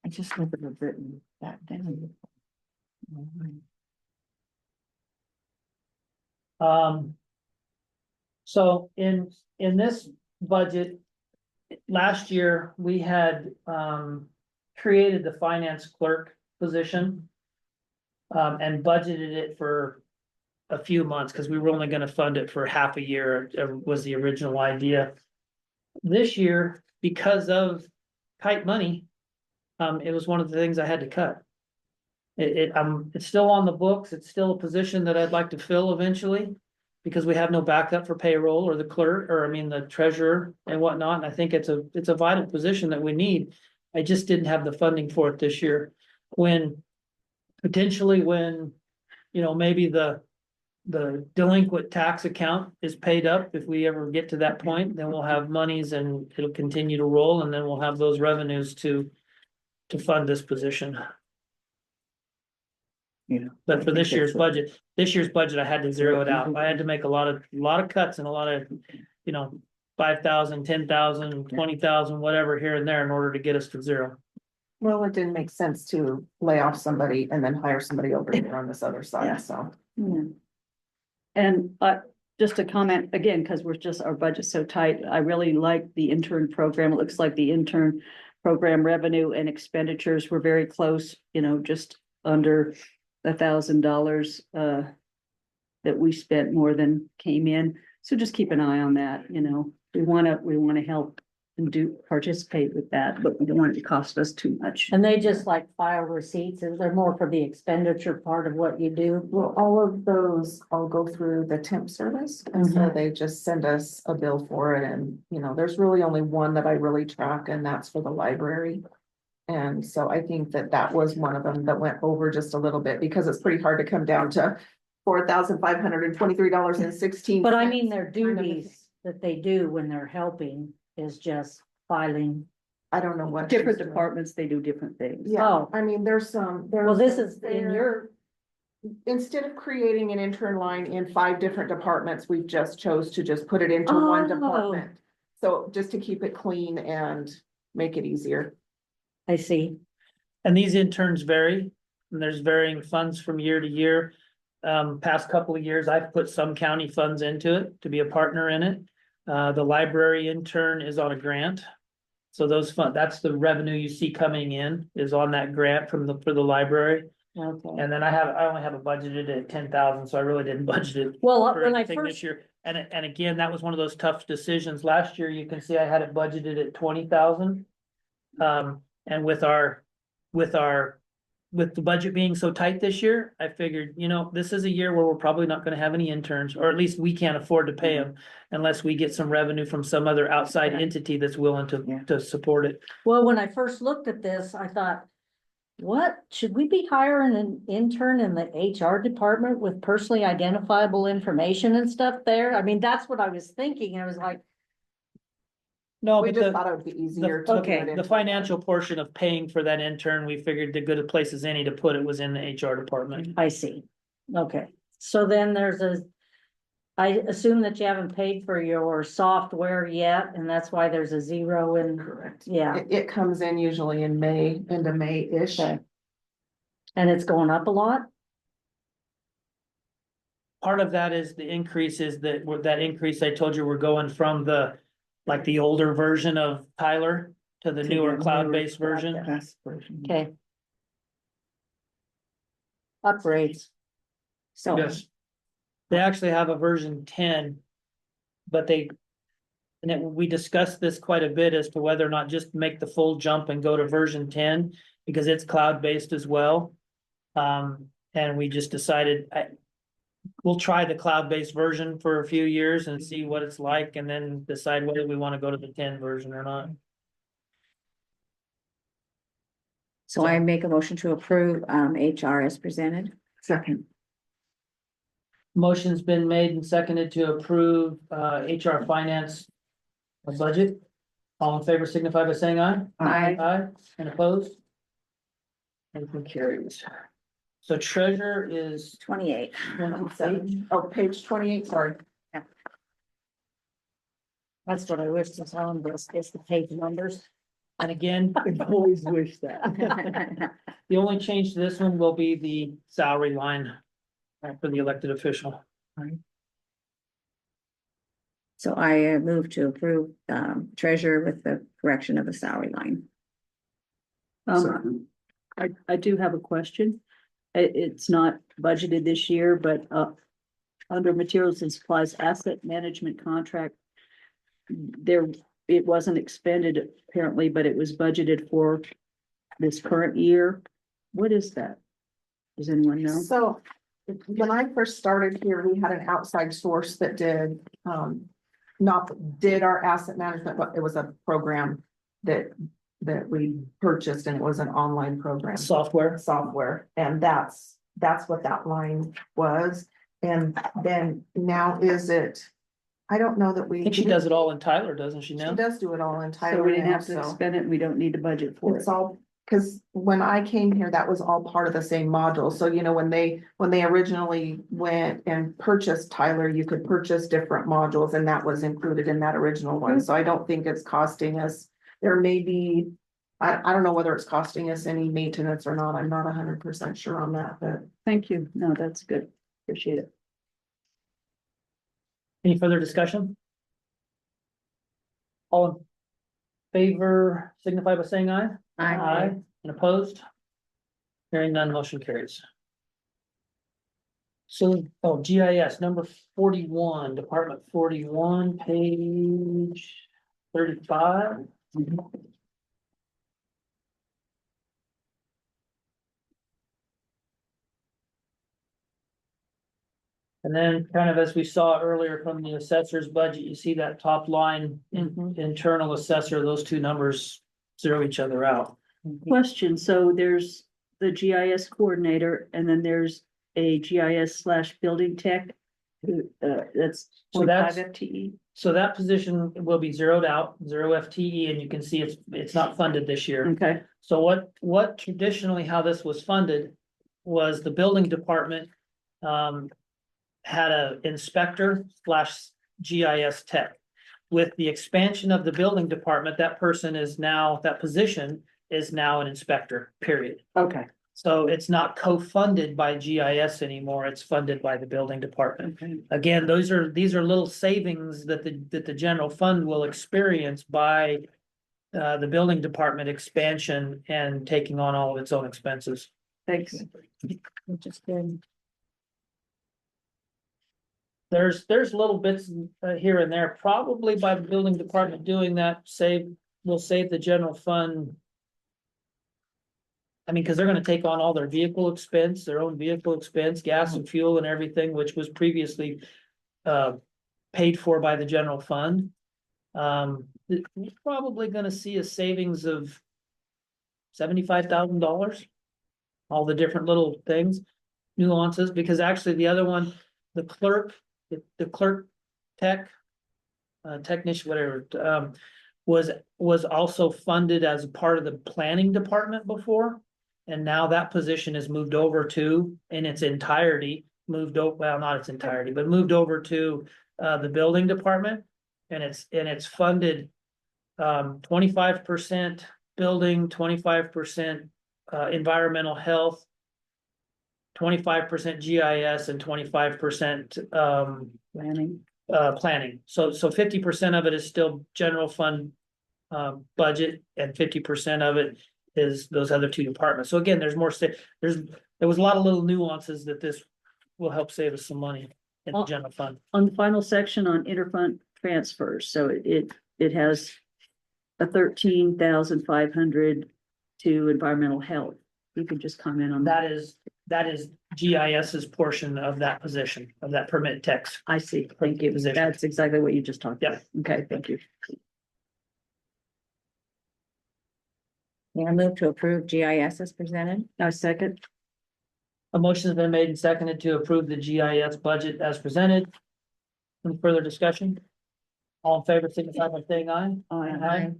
I just never have written that down. So in this budget. Last year, we had created the finance clerk position. And budgeted it for a few months, because we were only gonna fund it for half a year, was the original idea. This year, because of tight money, it was one of the things I had to cut. It's still on the books, it's still a position that I'd like to fill eventually. Because we have no backup for payroll or the clerk, or I mean, the treasurer and whatnot, and I think it's a vital position that we need. I just didn't have the funding for it this year, potentially when, maybe the delinquent tax account is paid up, if we ever get to that point, then we'll have monies and it'll continue to roll, and then we'll have those revenues to fund this position. Yeah. But for this year's budget, I had to zero it out. I had to make a lot of cuts and a lot of, 5,000, 10,000, 20,000, whatever here and there in order to get us to zero. Well, it didn't make sense to lay off somebody and then hire somebody over here on this other Yeah. side, so. Yeah. And just to comment again, because our budget's so tight, I really like the intern program. It looks like the intern program revenue and expenditures were very close, just under $1,000 that we spent more than came in. So just keep an eye on that, we want to help and participate with that, but we don't want it to cost us too much. And they just like file receipts, is there more for the expenditure part of what you do? Well, all of those all go through the temp service, and so they just send us a bill for it, and, there's really only one that I really track, and that's for the library. And so I think that was one of them that went over just a little bit, because it's pretty hard to come down to $4,523.16. But I mean, their duties that they do when they're helping is just filing. I don't know what. Different she's doing. departments, they do different things. Yeah, Oh. I mean, there's some. Well, this is in your, Instead of creating an intern line in 5 different departments, we've just chose to just put it into one Oh. department. So just to keep it clean and make it easier. I see. And these interns vary, and there's varying funds from year to year. Past couple of years, I've put some county funds into it to be a partner in it. The library intern is on a grant. So that's the revenue you see coming in is on that grant for the library. Okay. And then I only have it budgeted at 10,000, so I really didn't budget it. Well, for when I anything first, this year. and again, that was one of those tough decisions. Last year, you can see I had it budgeted at 20,000. And with the budget being so tight this year, I figured, this is a year where we're probably not gonna have any interns, or at least we can't afford to pay them unless we get some revenue from some other outside entity that's willing to support it. Well, when I first looked at this, I thought, what, should we be hiring an intern in the HR department with personally identifiable information and stuff there? I mean, that's what I was thinking. I was like, No, We but just the, thought it would be easier to. do okay, it in- the financial portion of paying for that intern, we figured the good place as any to put it was in the HR department. I see. Okay, so then I assume that you haven't paid for your software yet, and that's why there's a zero in. Correct. Yeah, It comes in usually in May, into May-ish. okay. And it's going up a lot? Part of that is the increase is that increase I told you, we're going from the older version of Tyler to the newer cloud-based version. Best version. Okay. Upgrades. So. Yes. They actually have a version 10. But we discussed this quite a bit as to whether or not just make the full jump and go to version 10, because it's cloud-based as well. And we just decided, we'll try the cloud-based version for a few years and see what it's like, and then decide whether we want to go to the 10 version or not. So I make a motion to approve, HR as presented. Second, Motion's been made and seconded to approve HR finance budget. All in favor signify by saying aye. Aye. Aye, and opposed? Motion carries. So treasurer is 28. 27. Oh, page 28, sorry. That's what I wish was on this, is the page numbers. And again, I've always wished that. the only change to this one will be the salary line for the elected official. So I move to approve, treasurer with the correction of the salary line. I do have a question. It's not budgeted this year, but, under materials and supplies asset management contract, it wasn't expended apparently, but it was budgeted for this current year. What is that? Does anyone know? So when I first started here, we had an outside source that did our asset management, but it was a program that we purchased, and it was an online program. Software. And that's what that line was. And then now I don't know that we. I think she does it all in Tyler, doesn't she now? She does do it all in Tyler. So we didn't now, have to so spend it, and we don't need to budget for It's it. all, because when I came here, that was all part of the same module. So, when they originally went and purchased Tyler, you could purchase different modules, and that was included in that original one. So I don't think it's costing us, there may be, I don't know whether it's costing us any maintenance or not. I'm not 100% sure on that, but. Thank you. No, that's good. Appreciate it. Any further discussion? All in favor signify by saying aye. Aye. And opposed? Hearing none, motion carries. So, GIS number 41, Department 41, page 35. And then kind of as we saw earlier from the assessor's budget, you see that top line internal assessor, those two numbers zero each other out. Question, so there's the GIS coordinator, and then there's a GIS/building tech. That's So that's- 25 FTE. So that position will be zeroed out, 0 FTE, and you can see it's not funded this year. Okay, So what traditionally how this was funded was the building department had a inspector / GIS tech. With the expansion of the building department, that position is now an inspector, period. okay. So it's not co-funded by GIS anymore, it's funded by the building department. Again, these are little savings that the general fund will experience by the building department expansion and taking on all of its own expenses. Thanks. Which is good. there's little bits here and there, probably by the building department doing that, will save the general fund. I mean, cause they're gonna take on all their vehicle expense, their own vehicle expense, gas and fuel and everything, which was previously paid for by the general fund. We're probably gonna see a savings of $75,000. All the different little things, nuances, because actually the other one, the clerk, the clerk tech. Technician, whatever, was also funded as a part of the planning department before. And now that position is moved over to, in its entirety, well, not its entirety, but moved over to the building department. And it's funded 25% building, 25% environmental health, 25% GIS, and 25% planning. So 50% of it is still general fund budget, and 50% of it is those other two departments. So again, there was a lot of little nuances that this will help save us some money in the general fund. On the final section on interfund transfers, so it has a 13,500 to environmental health. You could just comment on that. That is GIS's portion of that position, of that permit text. I see, thank you. Position. That's exactly what you just talked about. Yeah. Okay, thank you. Yeah, I move to approve GIS as presented. Now, second, A motion has been made and seconded to approve the GIS budget as presented. Any further discussion? All in favor, signify by saying aye. Aye.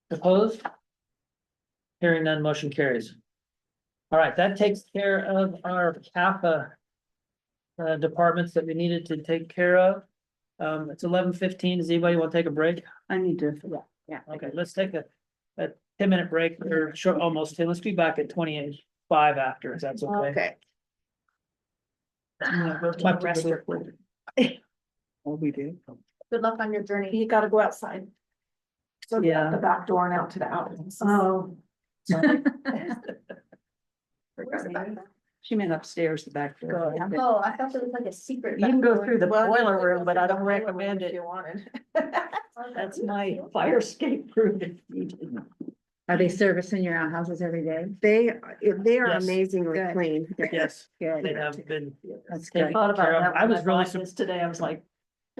Opposed? Hearing none, motion carries. All right, that takes care of our CAFA departments that we needed to take care of. It's 11:15. Does anybody want to take a break? I need to, Yeah. Okay, let's take a 10-minute break, or short, almost 10. Let's be back at 28:05 after, if that's okay. Oh, we did. Good luck on your journey. You gotta go outside. So Yeah. the back door and out to the outlets. oh, Where's the back? she meant upstairs, the back door. Oh, I thought it was like a secret. You can go through the Well, boiler you room, could but go I through don't the boiler room recommend if it. you wanted. That's my fire escape proof. if needed. Are they servicing your outhouses every day? They are Yes. amazingly Good. clean. Yes, they Good. have been. That's I good. thought about that. I was when really bought this today. I was like,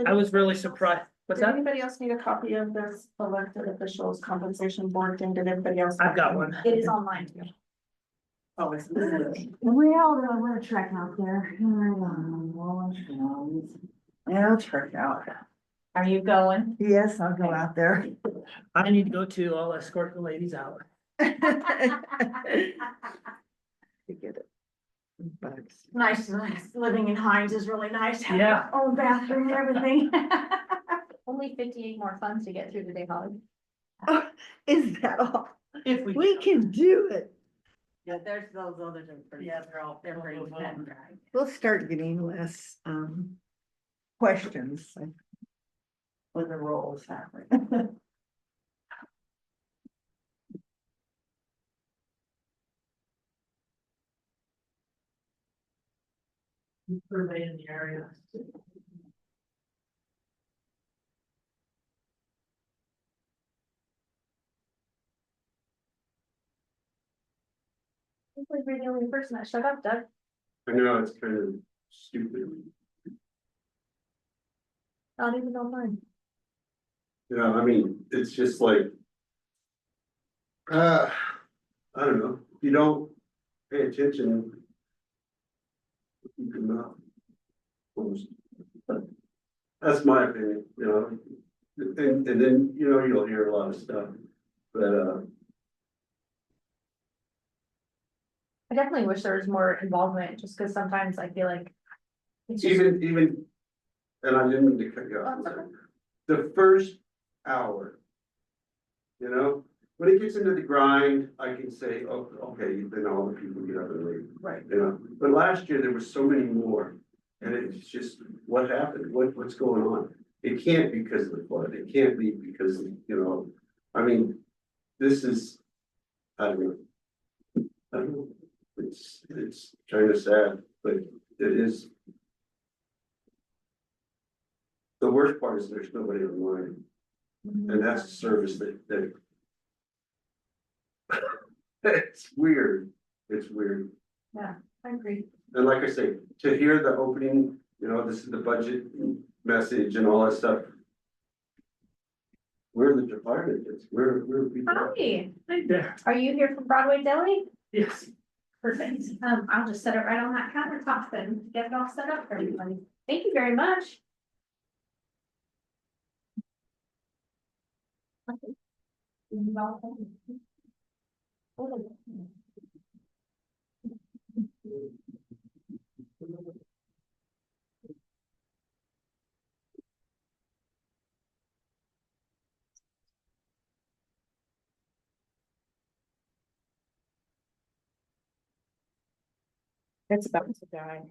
I was really surprised. What's Did that? anybody else need a copy of this elected officials compensation board thing? Did anybody else? I've got one. It is online. Oh, it's. Well, I'm gonna track out there. It'll check out. Are you going? Yes, I'll go out there. I need to go too. I'll escort the ladies out. To get it. Bugs. Nice, living in Hines is really nice. Yeah. Own bathroom and everything. Only 58 more funds to get through today, Holly. Is that all? If We can do it. Yeah, there's those others are pretty. Yeah, they're pretty cut and dry. We'll start getting less, questions. When the rolls happen. survey in the area. Hopefully you're the only person that shut up, Doug. I know it's kind of stupid. Not even online. Yeah, I mean, it's just like. I don't know, if you don't pay attention. You can not. That's my opinion, you know, and then, you know, you'll hear a lot of stuff, but, I definitely wish there was more involvement, just because sometimes I feel like. It's just, even, and I didn't mean to cut you off. The first hour. You know, when it gets into the grind, I can say, oh, okay, then all the people get up and leave. Right. You know, but last year there was so many more, and it's just, what happened, what's going on? It can't be because of the flood, it can't be because, you know, I mean, this is, I don't know, it's kind of sad, but it is. The worst part is there's nobody online, and that's a service that. It's weird, it's weird. I agree. And like I say, to hear the opening, you know, this is the budget message and all that stuff. We're the department, we're people. Hi, Yeah. are you here from Broadway Deli? Yes. Perfect. I'll just set it right on that countertop and get it all set up for everybody. Thank you very much. It's about to die.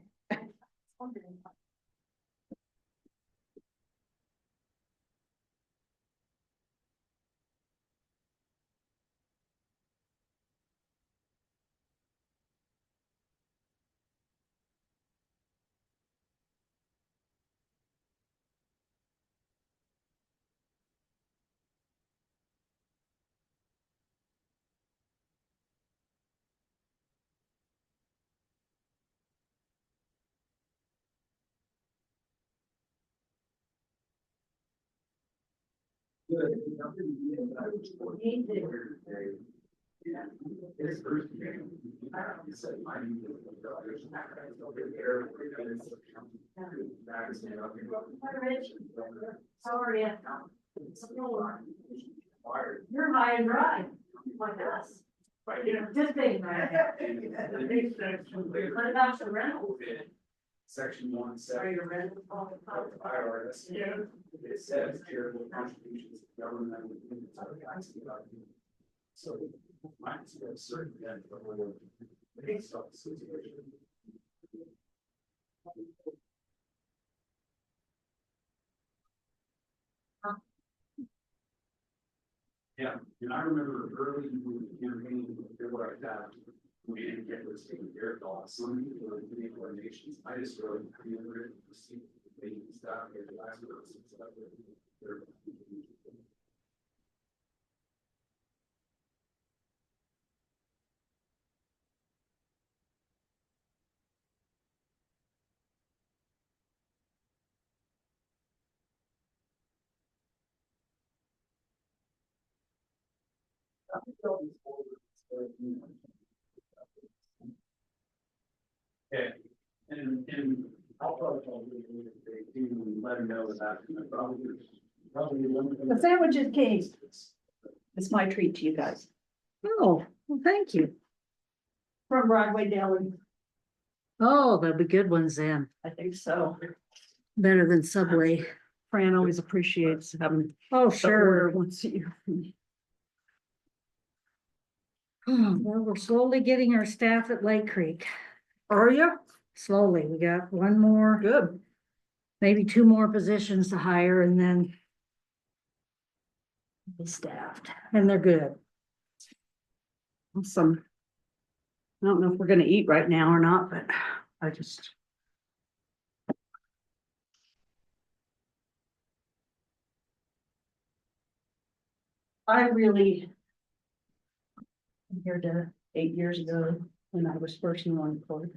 How are you? You're high and dry, like us. Just being right. What about the rental? Section 1, Are section you rental? IRS. It says charitable contributions to government. So, mine is a certain end of the based on the situation. Yeah, and I remember early in the campaign, there were that we didn't get this taken care of all. Some people were doing donations. I just really remember it, received the stuff, and the last person stuff. Okay, and I'll probably tell you if they do let them know that probably The sandwich is king. It's my treat to you guys. Oh, well, thank you. From Broadway Deli. Oh, they'll be good ones then. I think so. Better than Subway. Fran always appreciates having Oh, the order sure. once a year. Well, we're slowly getting our staff at Lake Creek. Are you? Slowly. We got one more, Good. maybe two more positions to hire and then be staffed, and they're good. Awesome. I don't know if we're gonna eat right now or not, but I just. I really. Compared to 8 years ago, when I was first on court,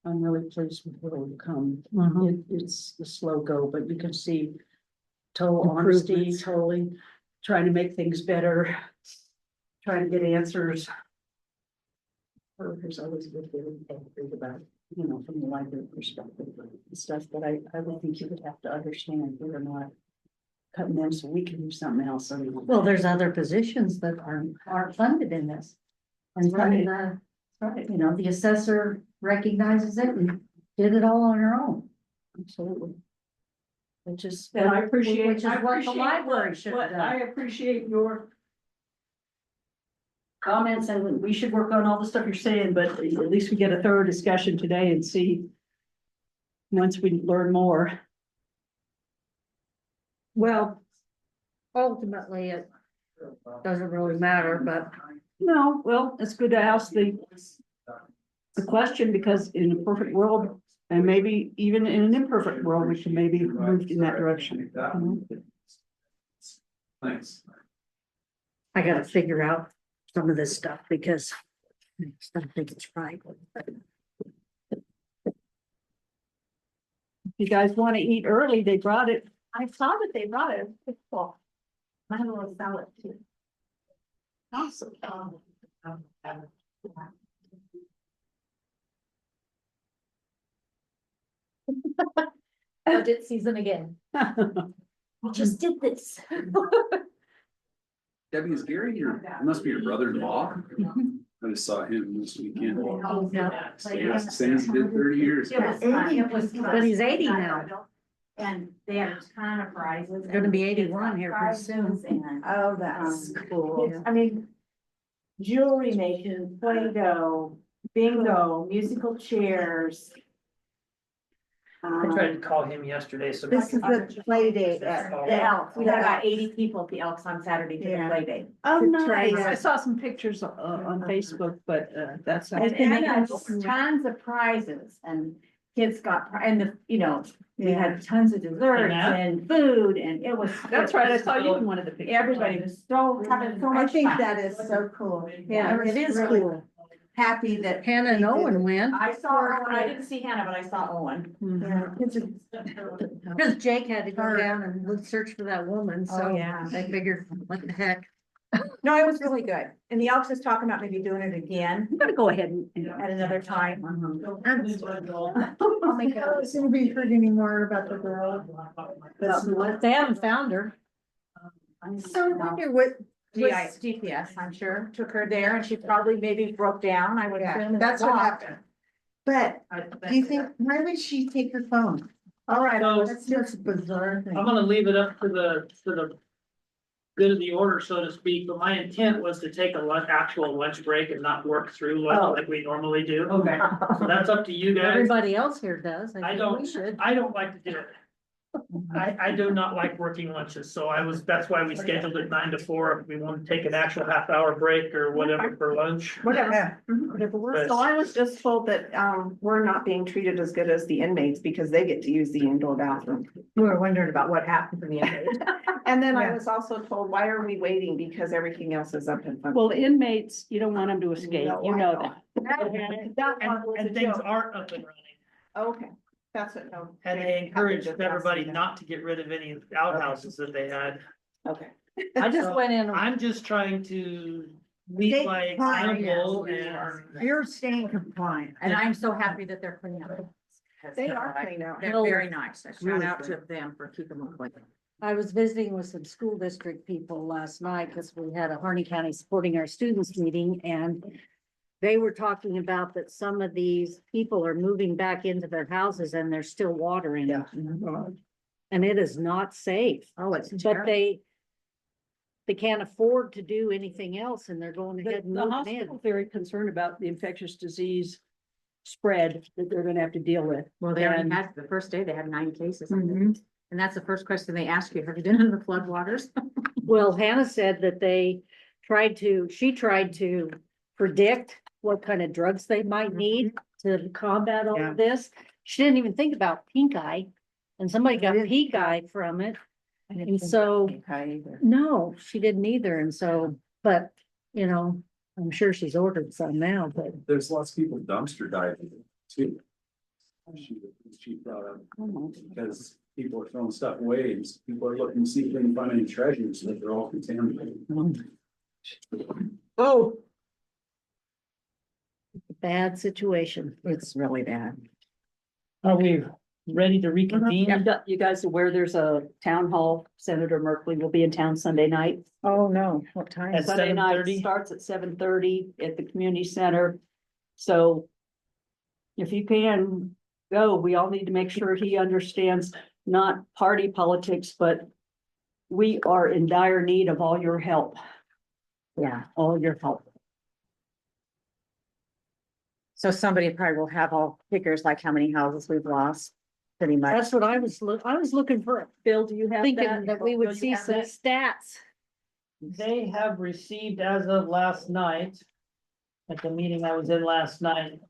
I'm really pleased with where we've come. It's a slow go, but you can see total honesty, Improvements. totally trying to make things better, trying to get answers. There's always a good feeling to think about, you know, from the library perspective and stuff, but I would think you would have to understand we're not cutting them so we can do something else. I mean, Well, there's other positions that aren't funded in this. And Right. right, you know, the assessor recognizes it and did it all on her own. Absolutely. Which is. And I appreciate. Which is what the library should have But I done. appreciate your. Comments, and we should work on all the stuff you're saying, but at least we get a thorough discussion today and see. Once we learn more. Well, ultimately, it doesn't really matter, but No, well, it's good to ask the question, because in a perfect world, And maybe even in an imperfect world, we can maybe move in that direction. Thanks. I gotta figure out some of this stuff because I just don't think it's right. If you guys want to eat early, they brought it. I saw that they brought it. It's cool. I have a little salad too. Awesome. Budget season again. We just did this. Debbie, is Gary your, he must be your brother-in-law? I just saw him this weekend. Same as he did 30 years. But he's 80 now. And they have a ton of prizes. Gonna be 81 here pretty soon. Oh, that's cool. I mean, jewelry making, Play-Doh, bingo, musical chairs. I tried to call him yesterday, so. This is the play date at The Elks, we had about 80 people at the Elks on Saturday for the Yeah. play day. Oh, nice. I saw some pictures on Facebook, but that's. And they had tons of prizes and kids got, and the, you know, we had tons of desserts Yeah. and food and it was. That's right, I saw you in one of the pictures. Everybody was so, having so I much think fun. that is so cool. Yeah, I was it is really cool. Happy that. Hannah and Owen went. I saw Owen, I didn't see Hannah, but I saw Owen. Yeah, kids are- Because Jake had to go down and look, search for that woman, Oh, so yeah. I figured, what the heck. No, it was really good. And the Elks is talking about maybe doing it again I'm gonna go ahead and. at another time. Oh my God, is anybody heard any more about the girl? They haven't found her. So I wonder what. GPS, I'm sure, took her there and she probably maybe broke down, I would assume. and That's what walked. happened. But do you think, why would she take her phone? All right, So- That's just a bizarre thing. I'm gonna leave it up to the good of the order, so to speak, but my intent was to take a actual lunch break and not work through like we normally do. Okay. So that's up to you guys. Everybody else here does. I think don't- we should. I don't like to do it. I do not like working lunches, so that's why we scheduled it 9 to 4. If we want to take an actual half-hour break or whatever for lunch. Whatever. Whatever works. So I was just told that, we're not being treated as good as the inmates because they get to use the indoor bathroom. we were wondering about what happened to the inmates. And then I Yeah. was also told, why are we waiting? Because everything else is up and functioning. Well, the inmates, you don't want them to escape, No, you I know know. that. That one was a And things joke. aren't up and running. Okay, that's what, no. And they encouraged everybody not to get rid of any outhouses that they had. Okay. I just went in. I'm just trying to lead Stay by compliant, example yes. and. You're staying compliant. And I'm so happy that they're cleaning up. They are clean out. They're very nice. Shout Really out good. to them for keeping them clean. I was visiting with some school district people last night because we had a Harney County Supporting Our Students meeting and they were talking about that some of these people are moving back into their houses and there's still water in it. And it is not safe, Oh, it's but terrible. they can't afford to do anything else and they're going The ahead and the moving hospital's in. very concerned about the infectious disease spread that they're gonna have to deal with. Well, they already And- had, the first day, they had 9 cases. I think. Mhm. And that's the first question they ask you. Have you been in the floodwaters? Well, Hannah said that she tried to predict what kind of drugs they might need to combat all Yeah. of this. She didn't even think about pink eye, and somebody got didn't. pink eye from it. I didn't And think so- about pink eye either. No, she didn't either, and so, but, you know, I'm sure she's ordered some now, but There's lots of people dumpster diving too. She brought up, because people are throwing stuff away, and people are looking to see if they can find any treasures, that they're all contaminated. Oh. bad situation. It's really bad. Are we ready to reconvene? You guys aware there's a town hall, Senator Merkley will be in town Sunday night. Oh, no, what time? At Sunday night 7:30? starts at 7:30 at the community center. So if you can go, we all need to make sure he understands not party politics, but we are in dire need of all your help, Yeah. all your help. So somebody probably will have all figures like how many houses we've lost, pretty much. That's what I was looking for, Bill, do you have thinking that we Bill, would you see have some that? stats. They have received as of last night, at the meeting I was in last night,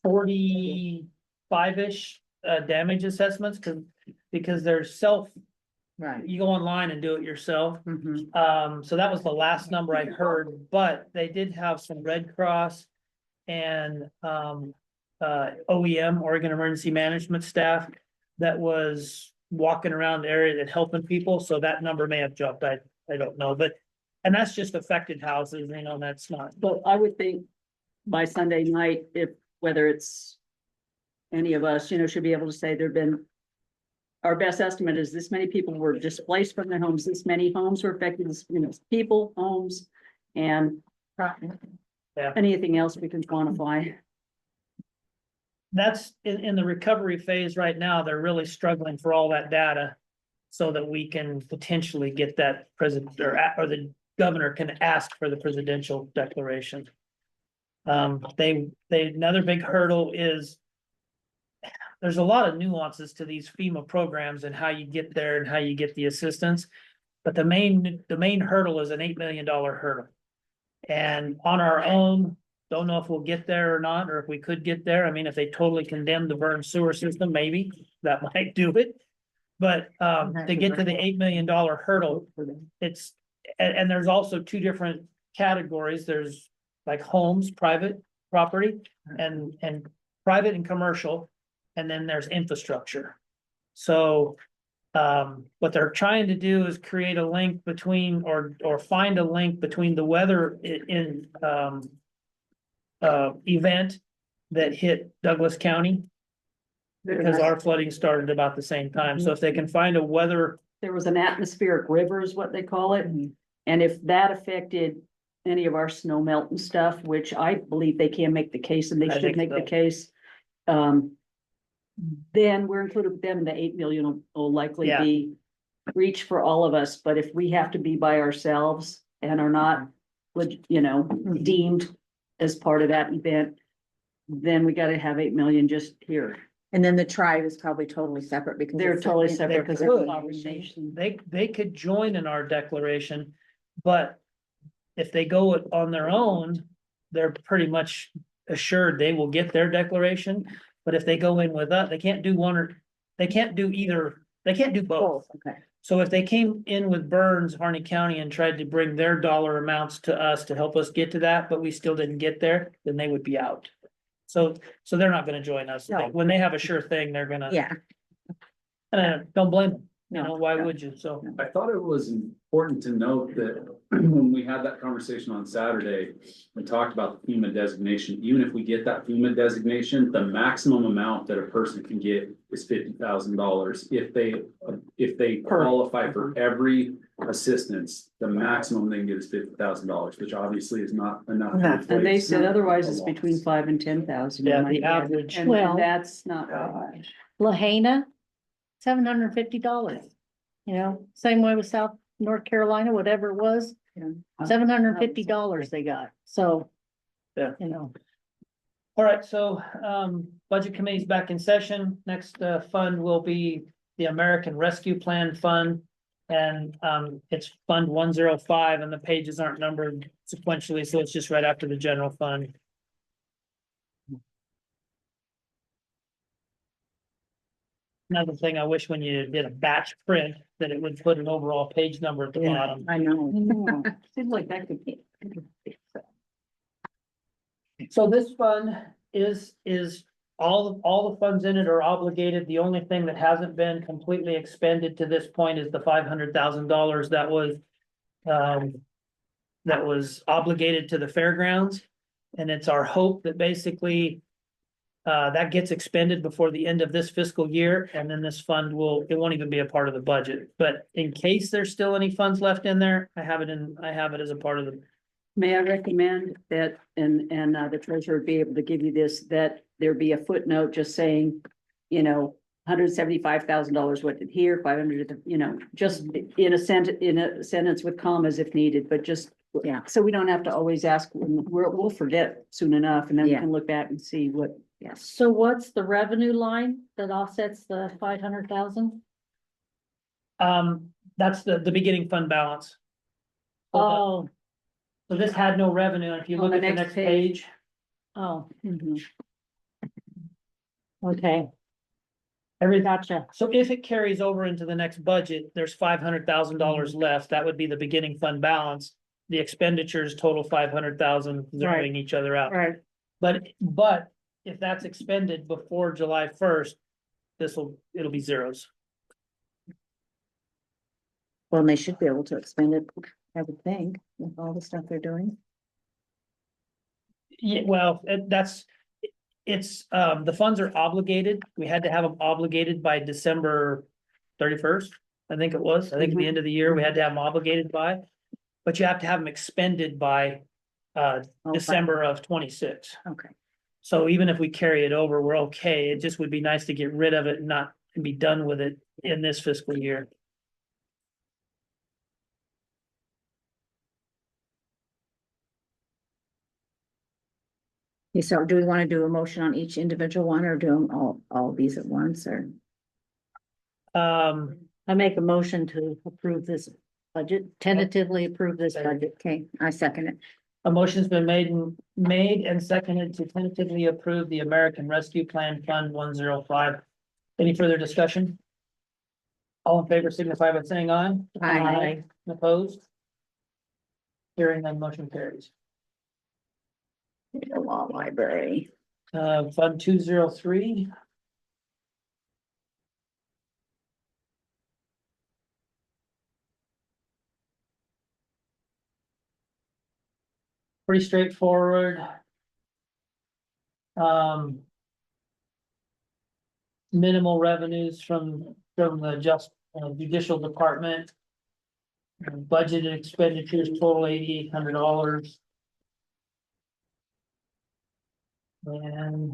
40 five-ish damage assessments, because they're Right. you go online and do it yourself. Mhm. So that was the last number I heard, but they did have some Red Cross and OEM, Oregon Emergency Management staff, that was walking around the area and helping people, so that number may have jumped, I don't know, but. And that's just affected houses, that's not. But I would think by Sunday night, if, whether it's any of us, should be able to say there've been, our best estimate is this many people were displaced from their homes, this many homes were affected, this, people, homes, and Yeah. anything else we can quantify. That's in the recovery phase right now, they're really struggling for all that data. So that we can potentially get that president or the governor can ask for the presidential declaration. Another big hurdle is. There's a lot of nuances to these FEMA programs and how you get there and how you get the assistance. But the main hurdle is an $8 million hurdle. And on our own, don't know if we'll get there or not, or if we could get there. I mean, if they totally condemn the burn sewer system, maybe that might do it. But to get to the $8 million hurdle, it's, and there's also two different categories. There's like homes, private property, and private and commercial, and then there's infrastructure. So what they're trying to do is create a link between or find a link between the weather event that hit Douglas County. Because our flooding started about the same time. So if they can find a weather. There was an atmospheric river is what they call it. And if that affected any of our snow melt and stuff, which I believe they can make the case and they I should think make the so. case. Then we're included with them, the 8 million will likely Yeah. be reach for all of us, but if we have to be by ourselves and are not, deemed as part of that event, then we gotta have 8 million just here. And then the tribe is probably totally separate because. They're it's- totally it- separate because could. they're a sovereign nation. They could join in our declaration, but if they go it on their own, they're pretty much assured they will get their declaration. But if they go in with us, they can't do they can't do either, they can't do both. Okay. So if they came in with Burns, Harney County, and tried to bring their dollar amounts to us to help us get to that, but we still didn't get there, then they would be out. So they're not gonna join us. No. When they have a sure thing, they're gonna. Yeah. Don't blame them, No. why would you? So. I thought it was important to note that when we had that conversation on Saturday, we talked about the FEMA designation. Even if we get that FEMA designation, the maximum amount that a person can get is $50,000. If they qualify for every assistance, the maximum they can get is $50,000, which obviously is not enough. to Enough. And they replace said otherwise a it's loss. between 5 and 10,000. Yeah, the average. And Well- that's not right. Lahaina, $750. Same way with South North Carolina, whatever it was, $750 they got, so. Yeah. You know, All right, so budget committee's back in session. Next fund will be the American Rescue Plan Fund. And it's Fund 105 and the pages aren't numbered sequentially, so it's just right after the general fund. Another thing, I wish when you did a batch print that it would put an overall page number at the Yeah. bottom. I know. Seems like that could be. So this fund is all the funds in it are obligated. The only thing that hasn't been completely expended to this point is the $500,000 that was obligated to the fairgrounds. And it's our hope that basically that gets expended before the end of this fiscal year, and then this fund it won't even be a part of the budget. But in case there's still any funds left in there, I have it as a part of the. May I recommend that, and the treasurer would be able to give you this, that there be a footnote just saying, $175,000 what did here, 500, just in a sentence with commas if needed, but just. Yeah. So we don't have to always ask, we'll forget soon enough, and then we Yeah. can look back and see what. Yes. so what's the revenue line that offsets the 500,000? That's the beginning fund balance. Oh, So this had no revenue, and if you On look the at the next next page, oh, Mhm. Okay, Every, gotcha. so if it carries over into the next budget, there's $500,000 left. That would be the beginning fund balance. The expenditures total 500,000, zeroing each other out. Right, But if that's expended before July 1st, it'll be zeros. Well, they should be able to expend it, I would think, with all the stuff they're doing. Yeah, well, it's, the funds are obligated. We had to have them obligated by December 31st. I think it was. I think at the end of the year, we had to have them obligated by. But you have to have them expended by December of 26. Okay. So even if we carry it over, we're okay. It just would be nice to get rid of it and not and be done with it in this fiscal year. Okay, so do we want to do a motion on each individual one or do them all of these at once or? I make a motion to approve this budget, tentatively approve this budget. Okay, I second it. A motion's been made and seconded to tentatively approve the American Rescue Plan Fund 105. Any further discussion? All in favor signify by saying aye. Aye. Opposed? Hearing none, motion carries. The law library. Fund 203. Pretty straightforward. Minimal revenues from the judicial department. Budgeted expenditures total $8,800. And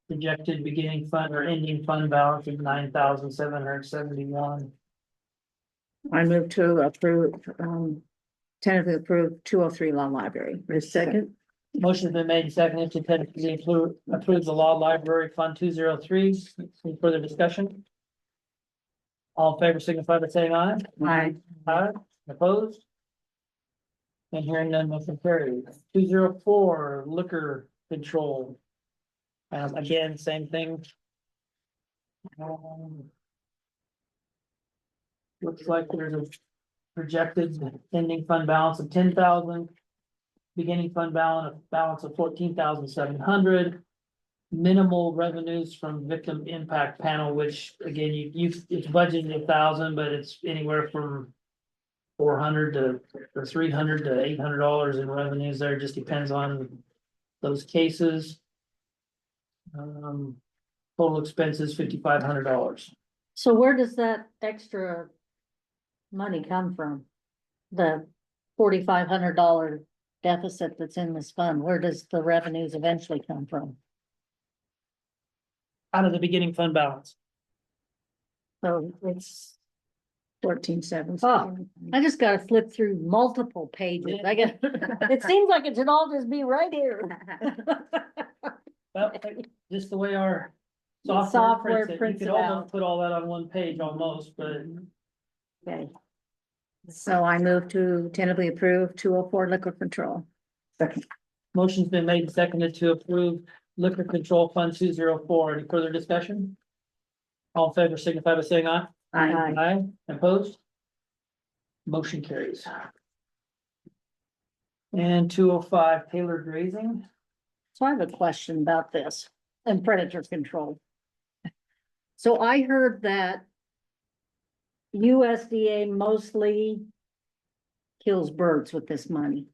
projected beginning fund or ending fund balance of 9,771. I move to approve, tentatively approve 203 law library. A second, Motion's been made and seconded to tentatively approve the law library fund 203. Any further discussion? All in favor signify by saying aye. Aye. Aye, opposed? And hearing none, motion carries. 204 liquor control. Again, same thing. Looks like there's a projected ending fund balance of 10,000. Beginning fund balance of 14,700. Minimal revenues from victim impact panel, which again, it's budgeted 1,000, but it's anywhere from 400 to or 300 to $800 in revenues there. Just depends on those cases. Total expenses $5,500. so where does that extra money come from? The $4,500 deficit that's in this fund, where does the revenues eventually come from? Out of the beginning fund balance. So it's, 14,700. Oh, I just gotta flip through multiple pages. I get, it seems like it should all just be right here. Well, just the way our The software software prints it, you prints could it almost out. put all that on one page almost, but Okay, So I move to tentatively approve 204 liquid control. Second. motion's been made and seconded to approve liquor control fund 204. Any further discussion? All in favor signify by saying aye. Aye. Aye, opposed? Motion carries. And 205 Taylor grazing. so I have a question about this and predator control. So I heard that USDA mostly kills birds with this money.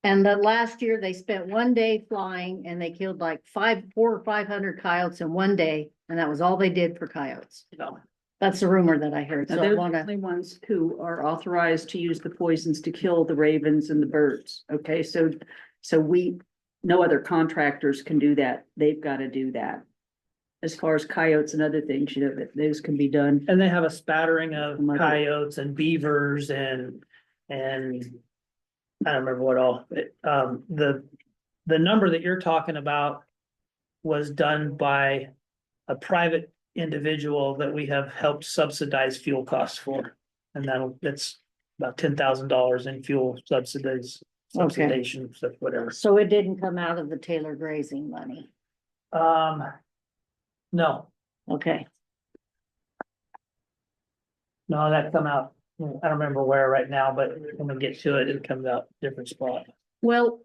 And that last year they spent one day flying and they killed like 400 or 500 coyotes in one day. And that was all they did for coyotes. That's the rumor that I heard. Now, So I they're the wanna, only ones who are authorized to use the poisons to kill the ravens and the birds. Okay, so no other contractors can do that. They've got to do that. As far as coyotes and other things, you know, that those can be done. And they have a spattering of My- coyotes and beavers and I don't remember what all, but, the number that you're talking about was done by a private individual that we have helped subsidize fuel costs for. And that's about $10,000 in fuel subsidization, stuff, whatever. so it didn't come out of the Taylor grazing money. No, Okay, no, that come out, I don't remember where right now, but when we get to it, it comes out different spot. well,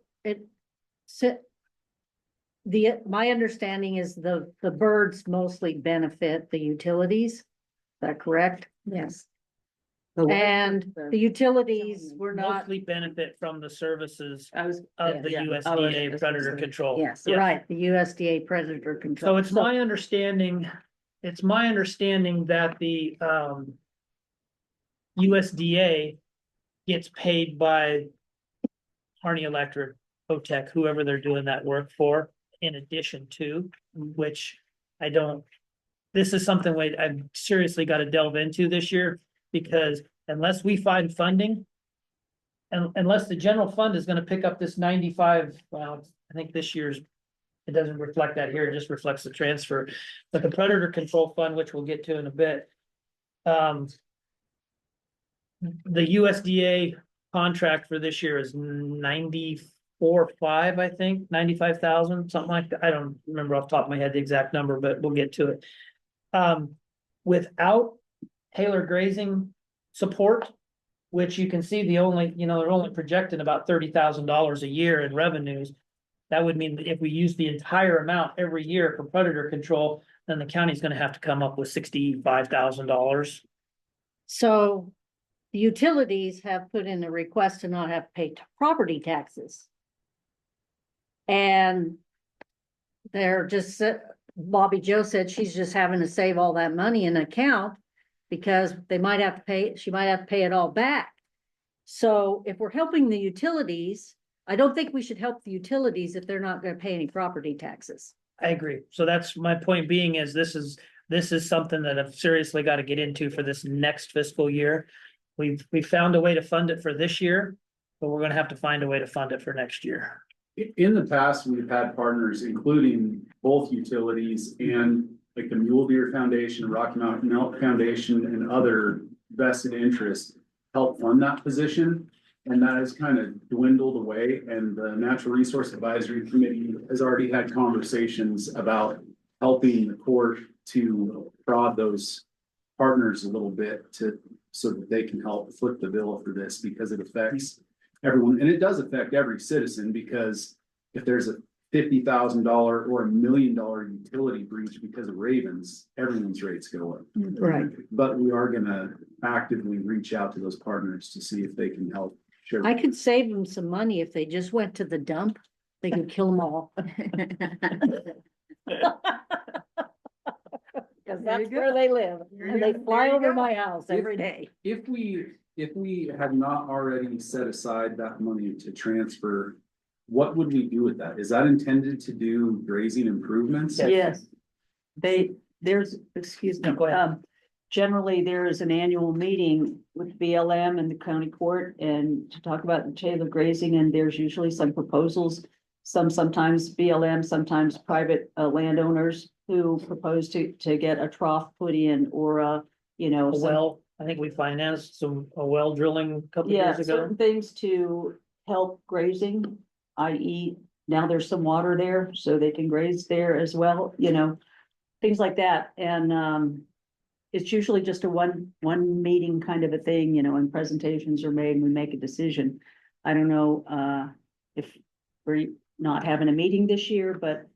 my understanding is the birds mostly benefit the utilities. Is that correct? Yes. And the utilities were not, Mostly benefit from the services I was. of the yeah, I was USDA just predator gonna say. control. Yes. right, the USDA predator control. So it's my understanding that the USDA gets paid by Harney Electric, OTEC, whoever they're doing that work for, in addition to, which I don't. This is something I've seriously got to delve into this year, because unless we find funding. And unless the general fund is gonna pick up this 95, well, I think this year's. It doesn't reflect that here, it just reflects the transfer, but the predator control fund, which we'll get to in a bit. The USDA contract for this year is 94.5, I think, 95,000, something like that. I don't remember off the top of my head the exact number, but we'll get to it. Without Taylor grazing support, which you can see they're only projecting about $30,000 a year in revenues. That would mean that if we use the entire amount every year for predator control, then the county's gonna have to come up with $65,000. So the utilities have put in a request to not have to pay property taxes. And they're just, Bobby Joe said she's just having to save all that money in an account because she might have to pay it all back. So if we're helping the utilities, I don't think we should help the utilities if they're not gonna pay any property taxes. I agree. So that's my point being is this is something that I've seriously got to get into for this next fiscal year. We found a way to fund it for this year, but we're gonna have to find a way to fund it for next year. In the past, we've had partners, including both utilities and like the Mule Deer Foundation, Rocky Mountain Elk Foundation, and other vested interests help fund that position. And that has kind of dwindled away, and the Natural Resource Advisory Committee has already had conversations about helping the court to prod those partners a little bit so that they can help foot the bill for this, because it affects everyone, and it does affect every citizen, because if there's a $50,000 or $1 million utility breach because of ravens, everyone's rates go up. Right. But we are gonna actively reach out to those partners to see if they can help. Sure. I could save them some money if they just went to the dump. They could kill them all. Cause that's where they live, and they fly over my house every day. If we had not already set aside that money to transfer, what would we do with that? Is that intended to do grazing improvements? Yes. Excuse me, No, go ahead. generally, there is an annual meeting with BLM and the county court and to talk about the Taylor grazing, and there's usually some proposals. Sometimes BLM, sometimes private landowners who propose to get a trough put in or A well, I think we financed a well drilling a couple years ago. certain things to help grazing, i.e. now there's some water there, so they can graze there as well, things like that. And it's usually just a one meeting kind of a thing, and presentations are made and we make a decision. I don't know if we're not having a meeting this year, but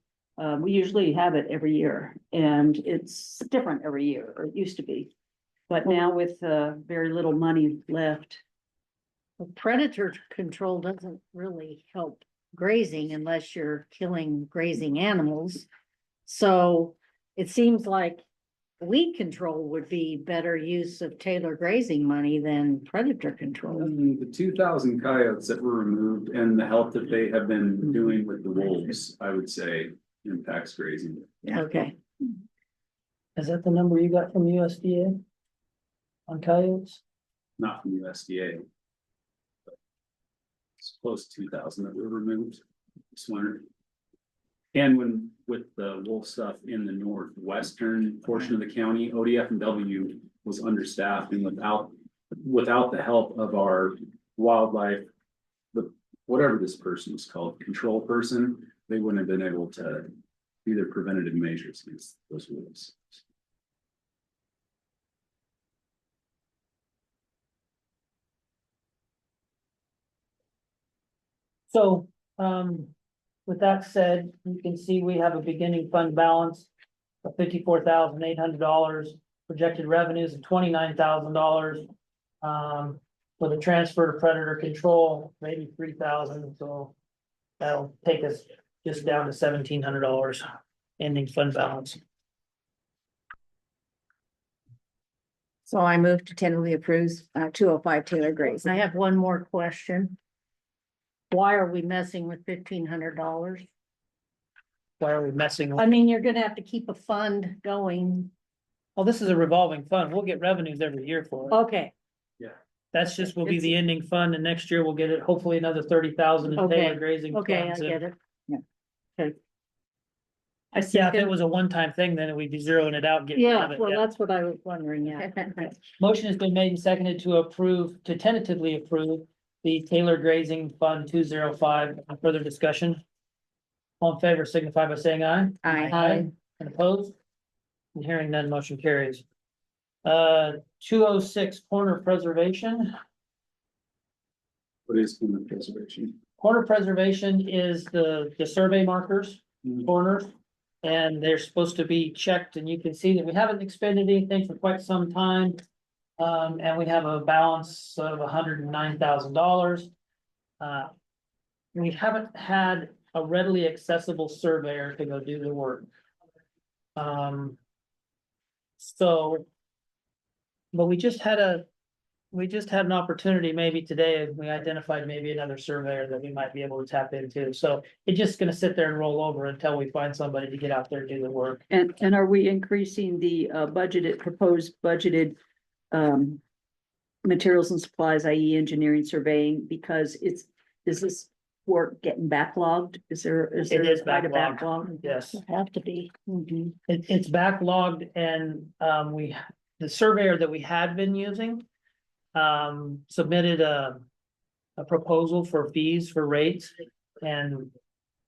we usually have it every year, and it's different every year, or it used to be. But now with very little money left. Predator control doesn't really help grazing unless you're killing grazing animals. So it seems like weed control would be better use of Taylor grazing money than predator control. The 2,000 coyotes that were removed and the help that they have been doing with the wolves, I would say impacts grazing. Okay, Is that the number you got from USDA? On coyotes? Not from USDA. But it's close to 2,000 that were removed this winter. And with the wolf stuff in the northwestern portion of the county, ODF and W was understaffed, and without the help of our wildlife, whatever this person is called, control person, they wouldn't have been able to do their preventative measures against those wolves. So, with that said, you can see we have a beginning fund balance of $54,800, projected revenues of $29,000. With a transfer to predator control, maybe 3,000, so that'll take us just down to $1,700 ending fund balance. So I move to tentatively approve 205 Taylor Grace. I have one more question. Why are we messing with $1,500? Why are we messing with? I mean, you're gonna have to keep a fund going. Well, this is a revolving fund. We'll get revenues every year for it. Okay, That's just will be the ending fund, and next year we'll get it, hopefully another 30,000 in Okay. Taylor grazing. okay, I funds, and- get it. I Yeah, if it second, was a one-time thing, then we'd be zeroing it out, getting rid Yeah, of it. well, Yeah. that's what I was wondering, yeah. Motion has been made and seconded to approve, to tentatively approve the Taylor Grazing Fund 205. Further discussion? All in favor signify by saying aye. Aye. And opposed? And hearing none, motion carries. 206 corner preservation. What is human preservation? Corner preservation is the survey markers, corners. And they're supposed to be checked, and you can see that we haven't expended anything for quite some time. And we have a balance of $109,000. We haven't had a readily accessible surveyor to go do the work. So. But we just had an opportunity maybe today, and we identified maybe another surveyor that we might be able to tap into. So it's just gonna sit there and roll over until we find somebody to get out there and do the work. and are we increasing the proposed budgeted materials and supplies, i.e. engineering surveying, because is this work getting backlogged? Is there is quite a backlogged. backlog? Yes, Have to be. it's backlogged, and the surveyor that we had been using. Submitted a proposal for fees for rates, and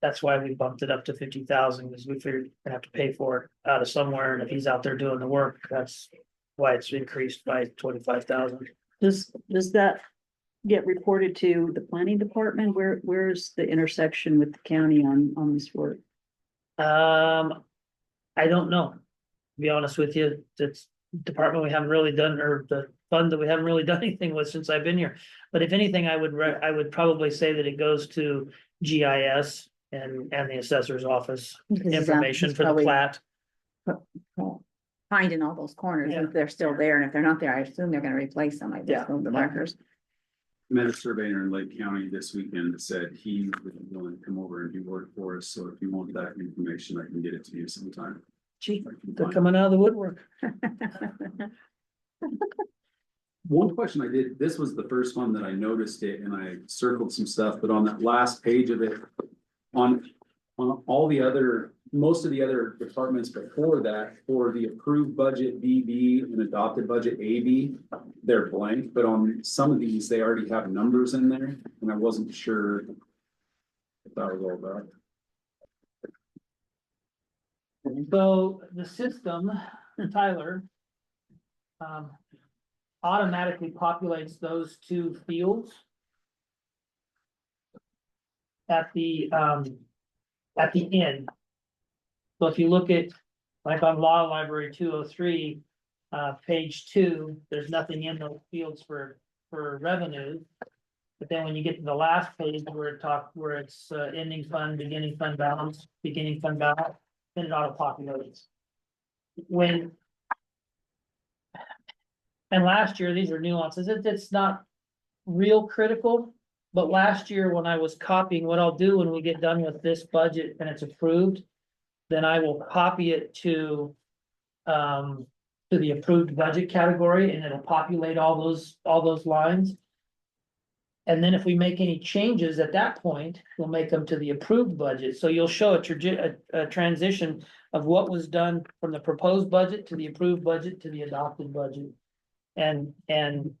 that's why we bumped it up to 50,000, because we figured we're gonna have to pay for it out of somewhere, and if he's out there doing the work, that's why it's increased by 25,000. Does that get reported to the planning department? Where's the intersection with the county on this work? I don't know, to be honest with you, it's department we haven't really done, or the fund that we haven't really done anything with since I've been here. But if anything, I would probably say that it goes to GIS and the assessor's office, Because information he's for the probably plat. Finding all those corners, Yeah. if they're still there, and if they're not there, I assume they're gonna replace them, like Yeah. just move the markers. Met a surveyor in Lake County this weekend that said he would be willing to come over and do work for us, so if you want that information, I can get it to you sometime. Gee, they're coming out of the woodwork. One question I did, this was the first one that I noticed it and I circled some stuff, but on that last page of it. On all the other, most of the other departments before that, for the approved budget BB and adopted budget AB, they're blank, but on some of these, they already have numbers in there, and I wasn't sure. What that was all about. So the system, Tyler. Automatically populates those two fields. At the end. So if you look at, like on Law Library 203, page 2, there's nothing in those fields for revenue. But then when you get to the last page where it's ending fund, beginning fund balance, then it auto populates. And last year, these are nuances, it's not real critical, but last year when I was copying, what I'll do when we get done with this budget and it's approved, then I will copy it to the approved budget category, and it'll populate all those lines. And then if we make any changes at that point, we'll make them to the approved budget, so you'll show a transition of what was done from the proposed budget to the approved budget to the adopted budget. And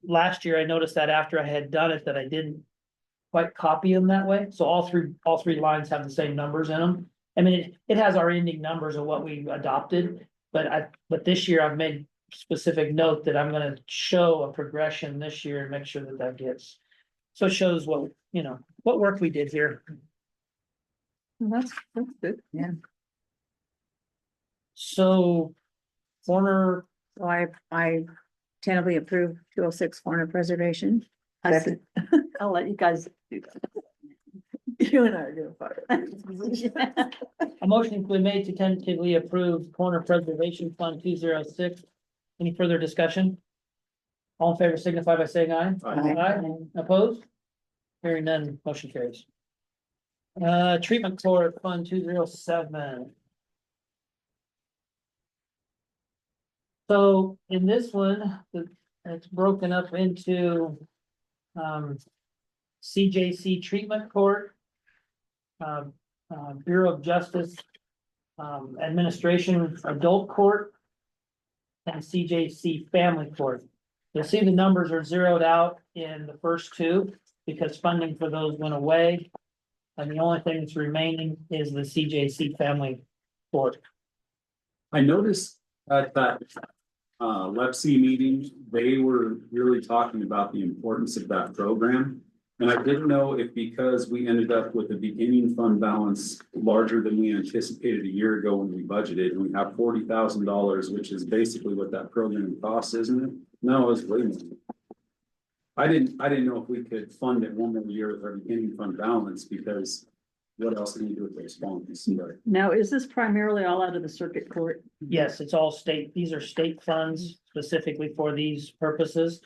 last year I noticed that after I had done it, that I didn't quite copy them that way. So all three lines have the same numbers in them. I mean, it has our ending numbers of what we adopted, but this year I've made specific note that I'm gonna show a progression this year and make sure that that gets. So it shows what, you know, what work we did here. That's good. Yeah. So, corner, So I tentatively approve 206 corner preservation. Second. I'll let you guys do You and I are doing fire. that. a motion has been made to tentatively approve corner preservation fund 206. Any further discussion? All in favor signify by saying aye. Aye. Opposed? Hearing none, motion carries. Treatment court fund 207. So in this one, it's broken up into CJC treatment court, Bureau of Justice, Administration Adult Court, and CJC Family Court. You'll see the numbers are zeroed out in the first two because funding for those went away. And the only thing that's remaining is the CJC Family Court. I noticed at that LEPC meeting, they were really talking about the importance of that program. And I didn't know if because we ended up with a beginning fund balance larger than we anticipated a year ago when we budgeted, and we have $40,000, which is basically what that program costs, isn't it? No, it's way more. I didn't know if we could fund it one more year with our beginning fund balance, because what else can you do with those funds? But Now, is this primarily all out of the circuit court? Yes, it's all state, these are state funds specifically for these purposes.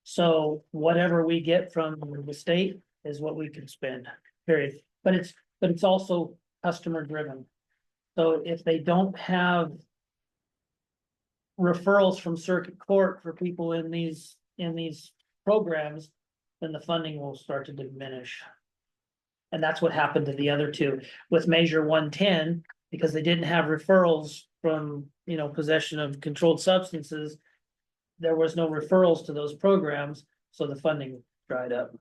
So whatever we get from the state is what we can spend, period. But it's also customer driven. So if they don't have referrals from circuit court for people in these programs, then the funding will start to diminish. And that's what happened to the other two with Measure 110, because they didn't have referrals from, possession of controlled substances. There was no referrals to those programs, so the funding dried up.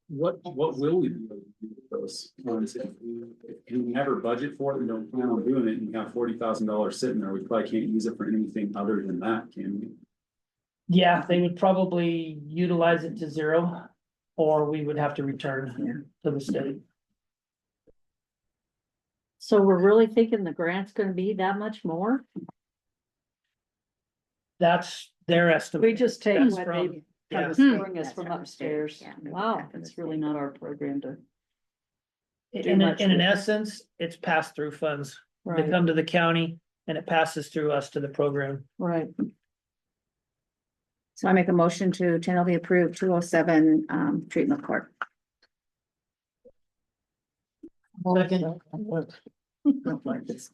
what will we do with those funds? If we never budget for it and don't plan on doing it, and you have $40,000 sitting there, we probably can't use it for anything other than that, can we? Yeah, they would probably utilize it to zero, or we would have to return to the state. So we're really thinking the grant's gonna be that much more? That's their estimate. We just take That's what from- they yeah. bring us That's from from upstairs. upstairs, yeah. Wow, it's really not our program to. In much an with it. essence, it's pass through funds. They Right, come to the county and it passes through us to the program. right. So I make a motion to tentatively approve 207 treatment court. Second. Don't like this.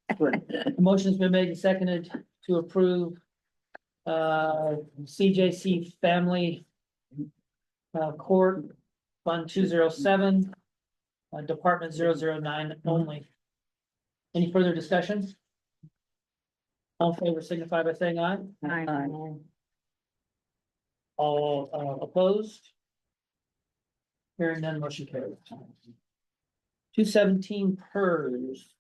The motion's been made and seconded to approve CJC Family Court Fund 207, Department 009 only. Any further discussion? All in favor signify by saying aye. Aye. All opposed? Hearing none, motion carries. 217 PERS.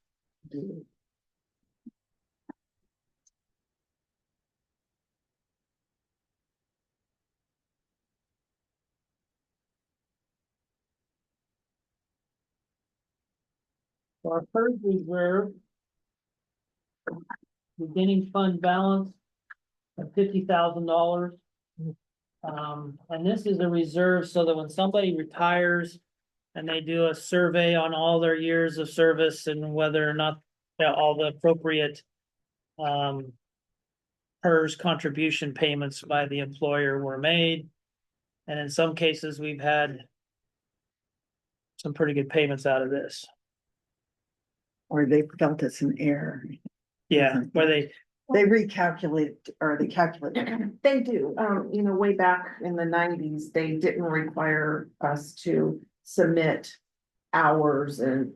Our PERS reserve. Beginning fund balance of $50,000. And this is a reserve so that when somebody retires and they do a survey on all their years of service and whether or not all the appropriate PERS contribution payments by the employer were made. And in some cases, we've had some pretty good payments out of this. Or they felt it's an error. Yeah, where they, They recalculate, or they calculate. They do, way back in the 90s, they didn't require us to submit hours and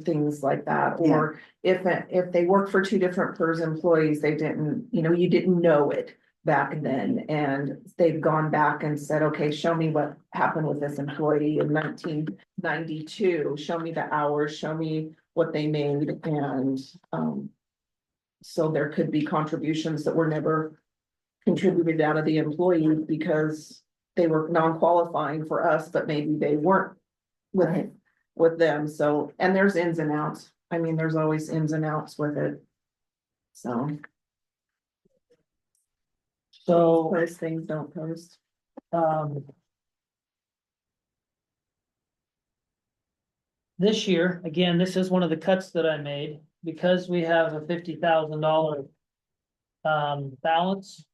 things like that. Or if they work for two different PERS employees, they didn't, you didn't know it. back then, and they've gone back and said, okay, show me what happened with this employee in 1992. Show me the hours, show me what they made, and, so there could be contributions that were never contributed out of the employee because they were non-qualifying for us, but maybe they weren't with them, so, and there's ins and outs. I mean, there's always ins and outs with it. So. So, Post things, don't post. um. This year, again, this is one of the cuts that I made, because we have a $50,000. Balance.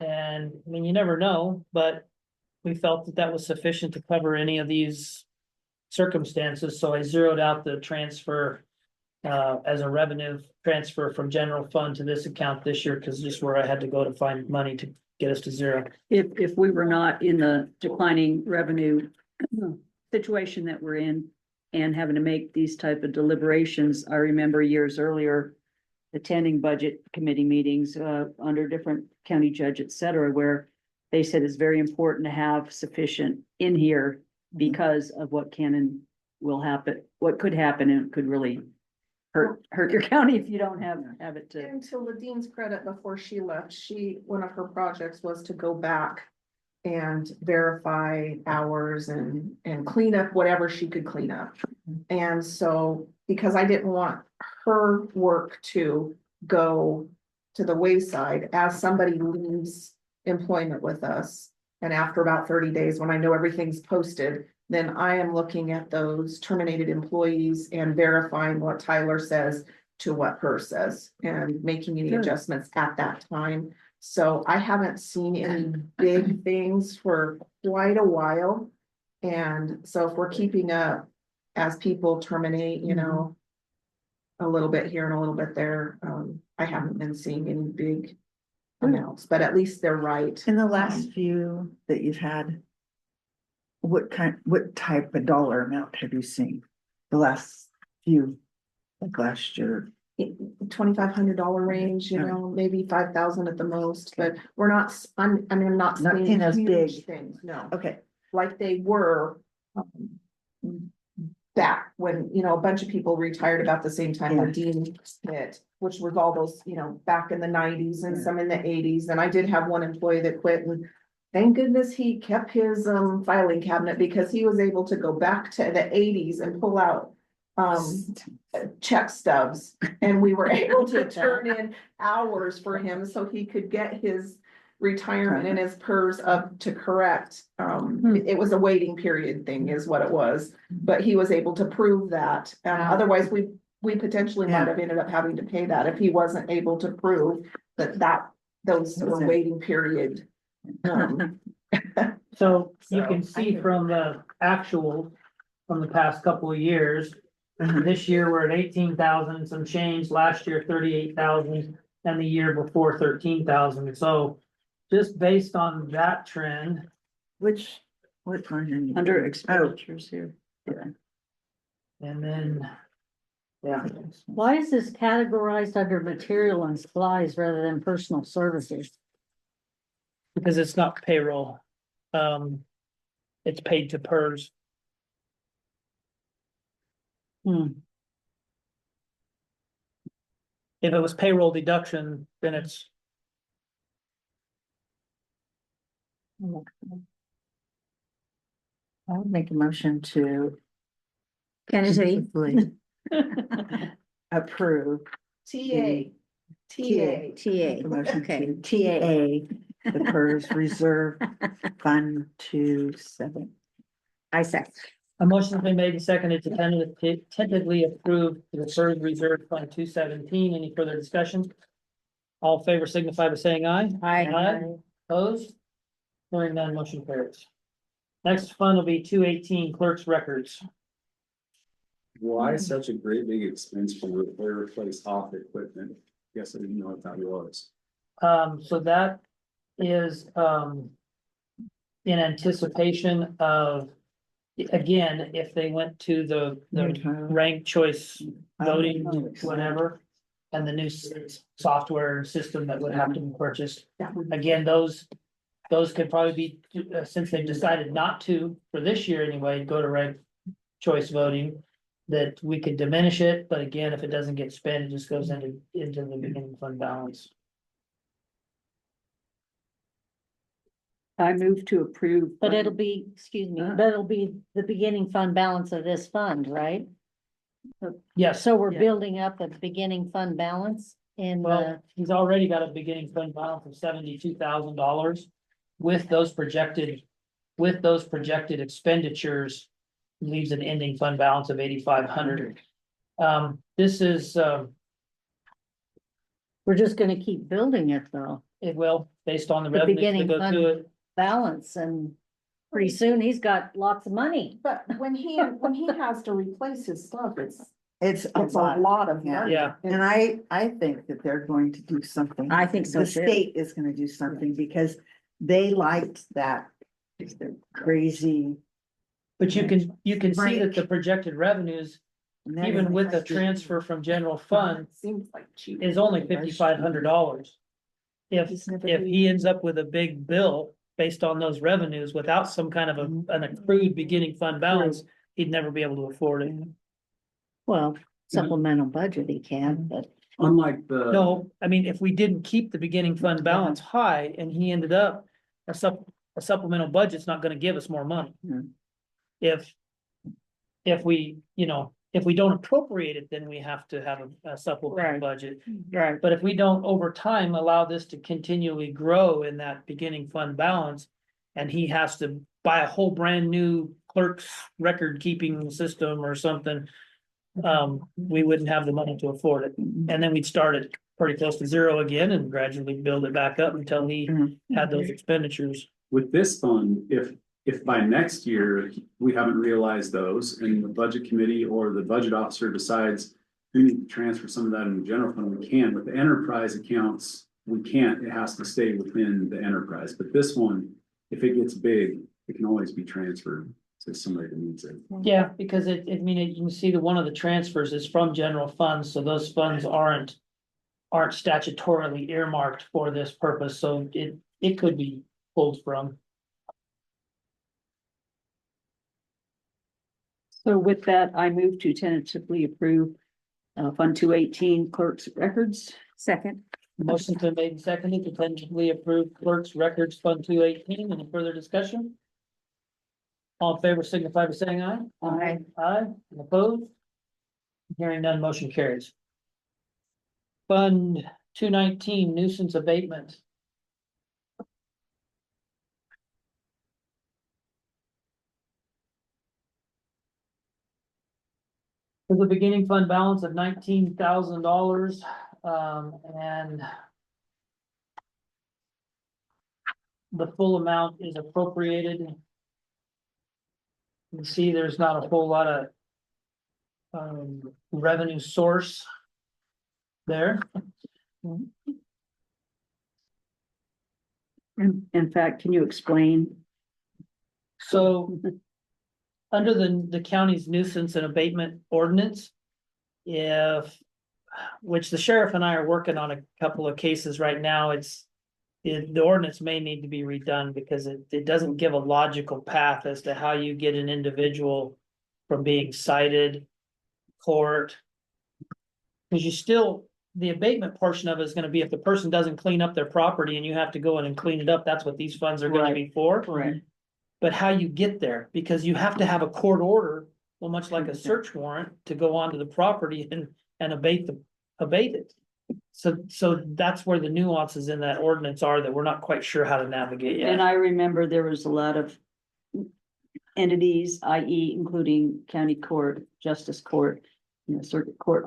And, I mean, you never know, but we felt that that was sufficient to cover any of these circumstances, so I zeroed out the transfer. As a revenue transfer from general fund to this account this year, because just where I had to go to find money to get us to zero. If we were not in the declining revenue situation that we're in and having to make these type of deliberations, I remember years earlier attending budget committee meetings, under different county judge, et cetera, where they said it's very important to have sufficient in here because of what can and will happen, what could happen, and it could really hurt your county if you don't have it to. And to Ladine's credit, before she left, one of her projects was to go back and verify hours and clean up whatever she could clean up. And so, because I didn't want her work to go to the wayside as somebody leaves employment with us. And after about 30 days, when I know everything's posted, then I am looking at those terminated employees and verifying what Tyler says to what her says and making any adjustments at that time. So I haven't seen any big things for quite a while. And so if we're keeping up as people terminate, you know, a little bit here and a little bit there, I haven't been seeing any big amounts, but at least they're right. In the last few that you've had, what type of dollar amount have you seen? The last few, like last year? $2,500 range, you know, maybe 5,000 at the most, but we're not, I'm not Not seeing seeing as huge big. things, no. Okay. Like they were back when, you know, a bunch of people retired about the same time when Dean hit, which was all those, you know, back in the 90s and some in the 80s. And I did have one employee that quit, and thank goodness he kept his filing cabinet, because he was able to go back to the 80s and pull out check stubs, and we were able to turn in hours for him so he could get his retirement and his PERS up to correct. It was a waiting period thing is what it was, but he was able to prove that. Otherwise, we potentially might have ended up having to pay that if he wasn't able to prove that those were waiting period. So you can see from the actual, from the past couple of years, this year we're at 18,000 some change, last year 38,000, and the year before 13,000. So just based on that trend. What line are you? Under expenditures here. And then, yeah. Why is this categorized under material and supplies rather than personal services? Because it's not payroll. It's paid to PERS. If it was payroll deduction, then it's. I would make a motion to Kennedy. approve. TA. Make a motion Okay. to TA, the PERS Reserve Fund 27. I second. A motion has been made and seconded to tentatively approve the PERS Reserve Fund 217. Any further discussion? All in favor signify by saying aye. Aye. Opposed? Hearing none, motion carries. Next fund will be 218 clerk's records. Why such a great big expense for replace off equipment? Guess I didn't know what that was. So that is, in anticipation of, again, if they went to the ranked choice voting, whatever. and the new software system that would have to be purchased. Again, those could probably be, since they've decided not to, for this year anyway, go to ranked choice voting. That we could diminish it, but again, if it doesn't get spent, it just goes into the beginning fund balance. I move to approve. But it'll be, excuse me, but it'll be the beginning fund balance of this fund, right? Yes, So we're Yeah. building up a beginning fund balance in well, the, he's already got a beginning fund balance of $72,000 with those projected expenditures. Leaves an ending fund balance of 8,500. This is, we're just gonna keep building it though, it will, based on the The revenues that beginning go fund. to it. balance, and pretty soon he's got lots of money. But when he has to replace his stuff, it's It's a lot of Yeah. money. Yeah. And I think that they're going to do something. I think so The too. state is gonna do something because they liked that crazy. But you can see that the projected revenues, and they're even gonna with the have to- transfer from general fund, Seems like cheap. is only $5,500. If he ends up with a big bill based on those revenues without some kind of an accrued beginning fund balance, he'd never be able to afford it. Well, supplemental budget he can, but Unlike the. No, I mean, if we didn't keep the beginning fund balance high and he ended up, a supplemental budget's not gonna give us more money. Hmm. If we, if we don't appropriate it, then we have to have a supplemental Right. budget. right, But if we don't over time allow this to continually grow in that beginning fund balance. And he has to buy a whole brand new clerk's record keeping system or something. We wouldn't have the money to afford it. And then we'd start it pretty close to zero again and gradually build it back up until he had those expenditures. With this fund, if by next year, we haven't realized those and the budget committee or the budget officer decides. We need to transfer some of that in the general fund, we can. With the enterprise accounts, we can't, it has to stay within the enterprise, but this one, if it gets big, it can always be transferred to somebody that needs it. Yeah, because you can see that one of the transfers is from general funds, so those funds aren't statutorily earmarked for this purpose, so it could be pulled from. So with that, I move to tentatively approve Fund 218 clerk's records. second, Motion's been made and seconded to tentatively approve clerk's records fund 218. Any further discussion? All in favor signify by saying aye. Aye. Aye, and opposed? Hearing none, motion carries. Fund 219 nuisance abatement. With a beginning fund balance of $19,000, and the full amount is appropriated. You see, there's not a whole lot of revenue source there. In fact, can you explain? So under the county's nuisance and abatement ordinance, which the sheriff and I are working on a couple of cases right now, the ordinance may need to be redone because it doesn't give a logical path as to how you get an individual from being cited, court. Because the abatement portion of it is gonna be if the person doesn't clean up their property and you have to go in and clean it up, that's what these funds are gonna be for. Right. But how you get there, because you have to have a court order, well, much like a search warrant, to go onto the property and abate it. So that's where the nuances in that ordinance are that we're not quite sure how to navigate And yet. I remember there was a lot of entities, i.e. including county court, justice court, circuit court,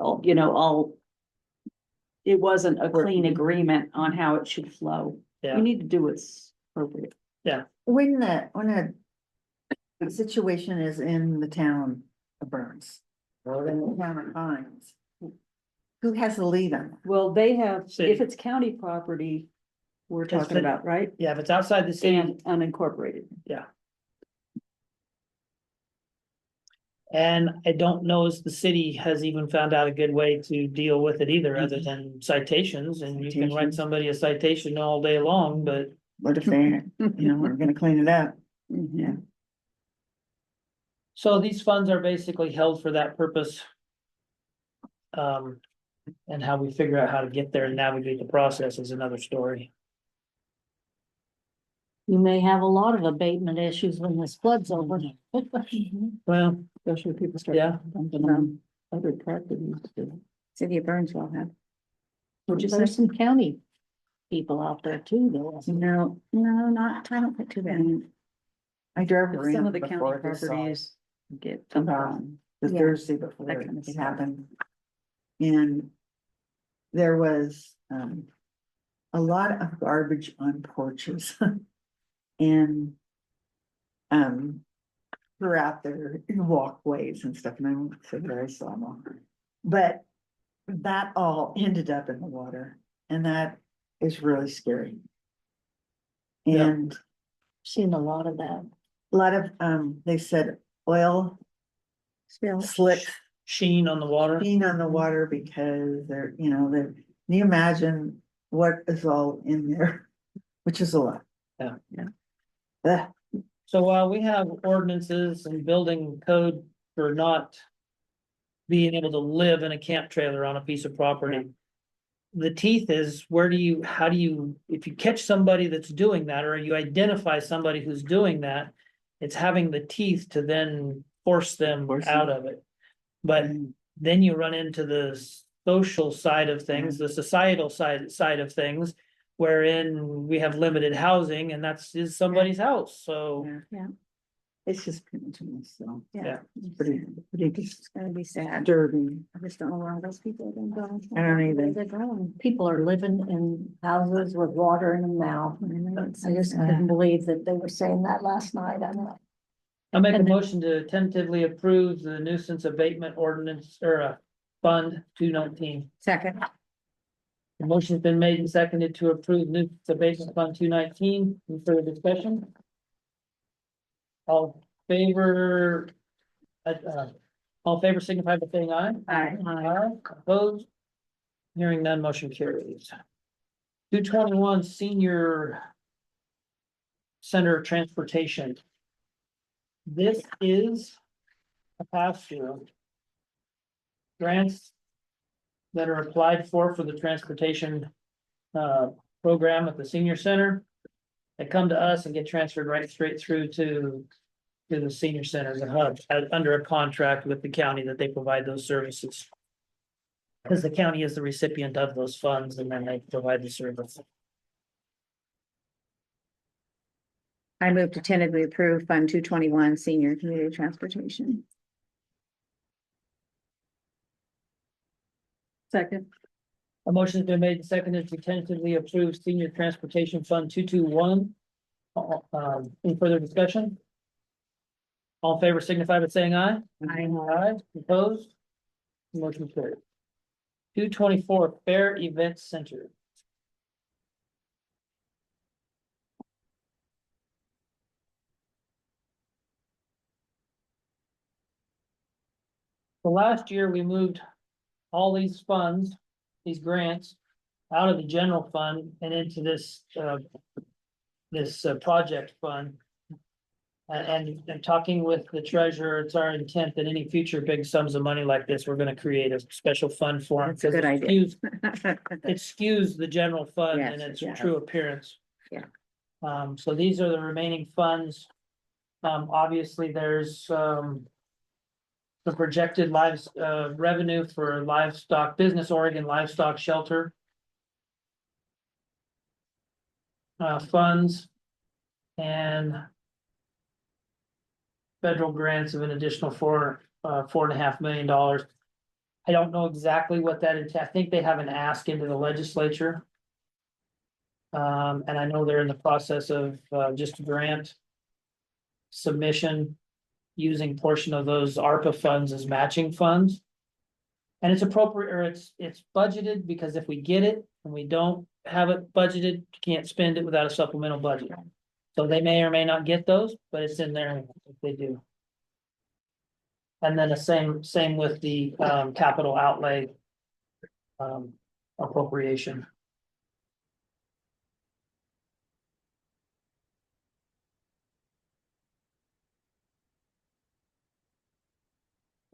it wasn't a clean agreement on how it should flow. Yeah. We need to do what's appropriate. When a situation is in the town of Burns or in the town of Hines, who has the lead on it? Well, they have, City. if it's county property, we're It's talking the- about, right? Yeah, if it's outside the city, And unincorporated. And I don't know if the city has even found out a good way to deal with it either, other than citations, and you can write Citations. somebody a citation all day long, but. What if they, we're gonna clean it up? Yeah. So these funds are basically held for that purpose. And how we figure out how to get there and navigate the process is another story. You may have a lot of abatement issues when this flood's over. Well, Especially if people start. yeah, dumping on other properties. City of Burnsville have. Which is there's some county people out there too, though. No, not, I don't think too bad. I drove Some around of the county before this all properties get. the Yeah, Thursday before that kind of it stuff. happened. And there was, a lot of garbage on porches. And, throughout their walkways and stuff, and I won't say where I saw them. But that all ended up in the water, and that is really scary. Yeah. And Seen a lot of that. a lot of, they said oil Spill. slick sheen on the water. being on the water because they're, can you imagine what is all in there? Which is a lot. Yeah. Ugh. So while we have ordinances and building code for not being able to live in a camp trailer on a piece of property, the teeth is how do you, if you catch somebody that's doing that, or you identify somebody who's doing that, it's having the teeth to then force them out of it. But then you run into the social side of things, the societal side of things, wherein we have limited housing and is somebody's house, so. Yeah. It's just premature, so. Yeah. It's pretty It's gonna be sad. disturbing. I just don't know where all those people are gonna go. I don't either. Where they're going. People are living in houses with water in them now. I just couldn't believe that they were saying that last night. I know. I'll make a And then- motion to tentatively approve the nuisance abatement ordinance or fund 219. Second, The motion's been made and seconded to approve nuisance abatement fund 219. Any further discussion? All favor, all favor signify by saying aye. Aye. Opposed? Hearing none, motion carries. 221 senior center transportation. This is a pass-through. Grants that are applied for the transportation program at the senior center. They come to us and get transferred right straight through to the senior center, the hub, under a contract with the county that they provide those services. Because the county is the recipient of those funds and then they provide the service. I move to tentatively approve Fund 221 Senior Community Transportation. Second. A motion's been made and seconded to tentatively approve senior transportation fund 221. Any further discussion? All in favor signify by saying aye. Aye, opposed? Motion carried. 224 Fair Event Center. So last year, we moved all these funds, these grants, out of the general fund and into this project fund. And talking with the treasurer, it's our intent that any future big sums of money like this, we're gonna create a special fund for them. That's a good idea. It skews the general fund Yes, and its yes. true appearance. Yeah. So these are the remaining funds. Obviously, there's the projected revenue for livestock, Business Oregon Livestock Shelter. Funds. And federal grants of an additional $4.5 million. I don't know exactly what that is. I think they have an ask into the legislature. And I know they're in the process of just grant submission using portion of those ARPA funds as matching funds. And it's appropriate, or it's budgeted, because if we get it and we don't have it budgeted, you can't spend it without a supplemental budget. So they may or may not get those, but it's in there if they do. And then the same with the capital outlay. Appropriation.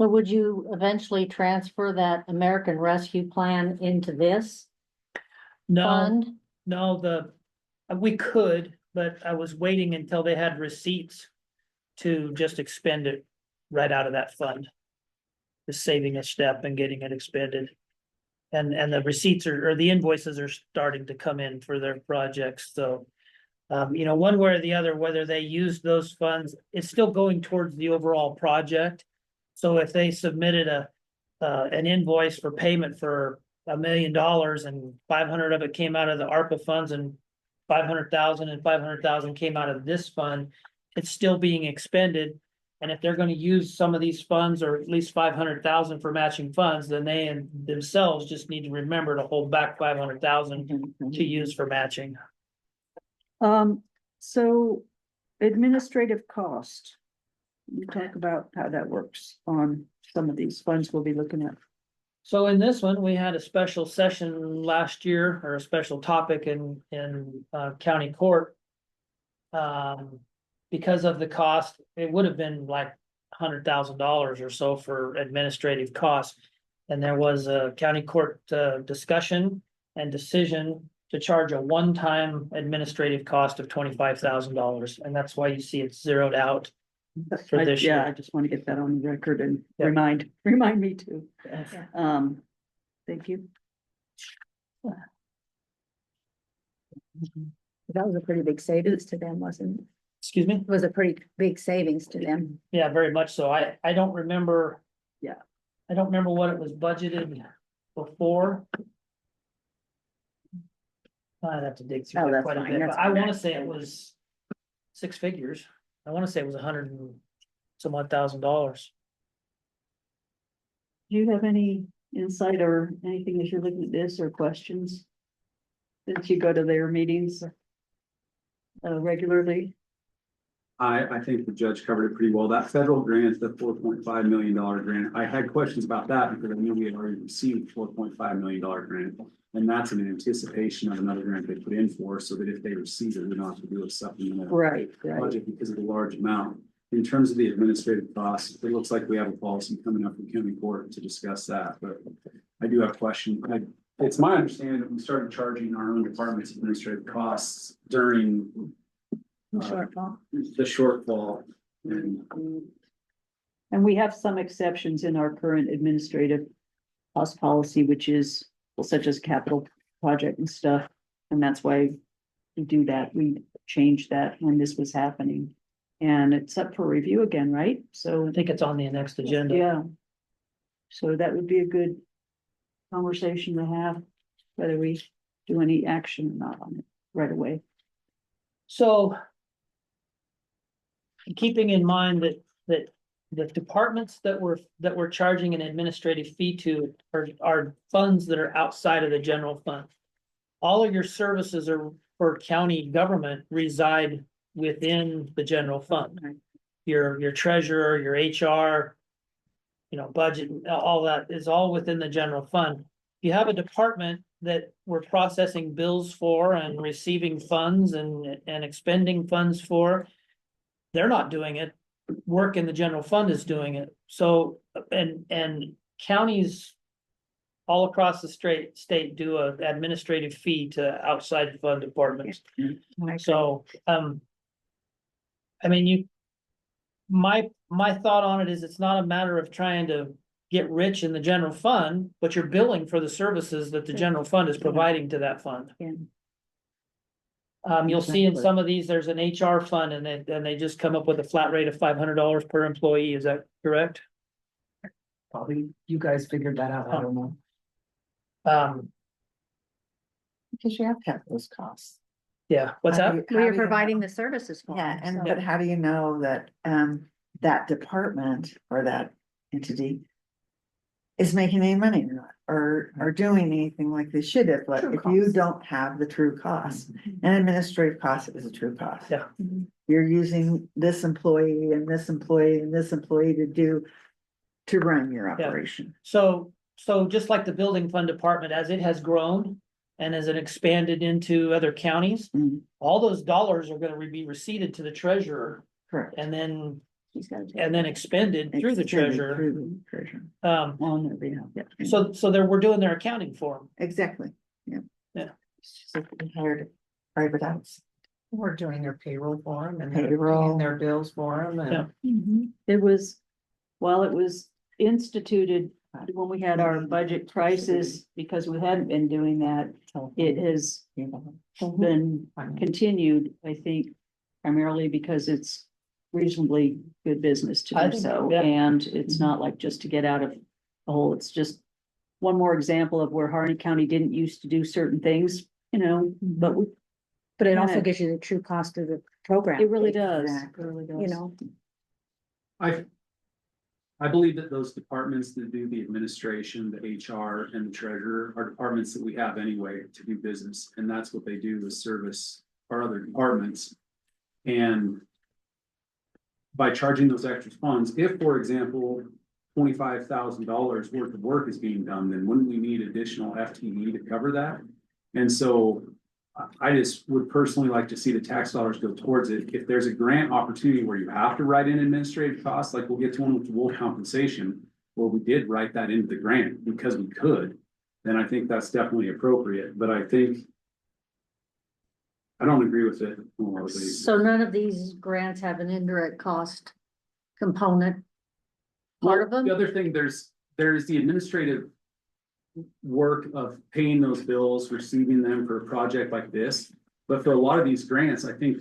So would you eventually transfer that American Rescue Plan into this No, fund? no, we could, but I was waiting until they had receipts to just expend it right out of that fund. Just saving a step and getting it expended. And the receipts or the invoices are starting to come in for their projects, so. One way or the other, whether they use those funds, it's still going towards the overall project. So if they submitted an invoice for payment for $1 million and 500 of it came out of the ARPA funds and 500,000 and 500,000 came out of this fund, it's still being expended. And if they're gonna use some of these funds, or at least 500,000 for matching funds, then they and themselves just need to remember to hold back 500,000 to use for matching. So administrative cost. You talk about how that works on some of these funds we'll be looking at. So in this one, we had a special session last year, or a special topic in county court. Because of the cost, it would have been like $100,000 or so for administrative costs. And there was a county court discussion and decision to charge a one-time administrative cost of $25,000, and that's why you see it zeroed out for this Yeah, year. I just want to get that on the record and Yeah. remind me to. Yeah. Thank you. That was a pretty big savings to them, wasn't it? Excuse me? It was a pretty big savings to them. Yeah, very much so. I don't remember. Yeah. I don't remember what it was budgeted before. I'd have to dig through Oh, that that's quite a fine, bit, that's but I fine. wanna say it was 6 figures. I wanna say it was 100 and some odd $1,000. Do you have any insight or anything as you're looking at this or questions? Since you go to their meetings regularly? I think the judge covered it pretty well. That federal grant, the $4.5 million grant, I had questions about that because I knew we had already received $4.5 million grant. And that's in anticipation of another grant they put in for, so that if they receive it, we don't have to do a supplemental Right. budget because of the large amount. In terms of the administrative costs, it looks like we have a policy coming up from county court to discuss that, but I do have a question. It's my understanding that we started charging our own department's administrative costs during the shortfall. And we have some exceptions in our current administrative cost policy, which is such as capital project and stuff. And that's why we do that. We changed that when this was happening. And it's up for review again, right? So I think it's on the next agenda. yeah. So that would be a good conversation to have, whether we do any action or not on it right away. So. Keeping in mind that the departments that we're charging an administrative fee to are funds that are outside of the general fund. All of your services are for county government reside within the general fund. Your treasurer, your HR, budget, all that is all within the general fund. You have a department that we're processing bills for and receiving funds and expending funds for. They're not doing it. Work in the general fund is doing it. So, and counties all across the state do an administrative fee to outside fund departments. So, my thought on it is it's not a matter of trying to get rich in the general fund, but you're billing for the services that the general fund is providing to that fund. You'll see in some of these, there's an HR fund and they just come up with a flat rate of $500 per employee. Is that correct? Probably you guys figured that out. I don't know. Because you have to have those costs. Yeah, what's How that? do you- how We are do you providing know? the services for Yeah, them. and so- but how do you know that that department or that entity is making any money or not, or doing anything like they should have, but True if you costs. don't have the true cost, an administrative cost is a true cost. Yeah. You're using this employee and this employee and this employee to do to run your operation. So just like the building fund department, as it has grown and as it expanded into other counties, Mhm. all those dollars are gonna be receipted to the treasurer Correct. and then, She's gotta take and then expended through the Extended treasurer. through the treasurer. On their behalf. Yeah. so we're doing their accounting for them. Exactly. We hired a private house. We're doing their payroll for them and Payroll. paying their bills for them Yeah. and. It was, while it was instituted when we had our budget crisis, because we hadn't been doing that, it has been continued, I think, primarily because it's reasonably good business to I do think, so, yeah. and it's not like just to get out of a hole, it's just one more example of where Harney County didn't used to do certain things, but we, But it also Yeah. gives you the true cost of the program. it really does. Exactly. It really does. You know, I believe that those departments that do the administration, the HR and the treasurer are departments that we have anyway to do business. And that's what they do is service our other departments. And by charging those extra funds, if, for example, $25,000 worth of work is being done, then wouldn't we need additional FTE to cover that? And so I just would personally like to see the tax dollars go towards it. If there's a grant opportunity where you have to write in administrative costs, like we'll get to one with the wolf compensation, well, we did write that into the grant because we could, then I think that's definitely appropriate. But I think I don't agree with it. so none of these grants have an indirect cost component. Part of them? The other thing, there's the administrative work of paying those bills, receiving them for a project like this. But for a lot of these grants, I think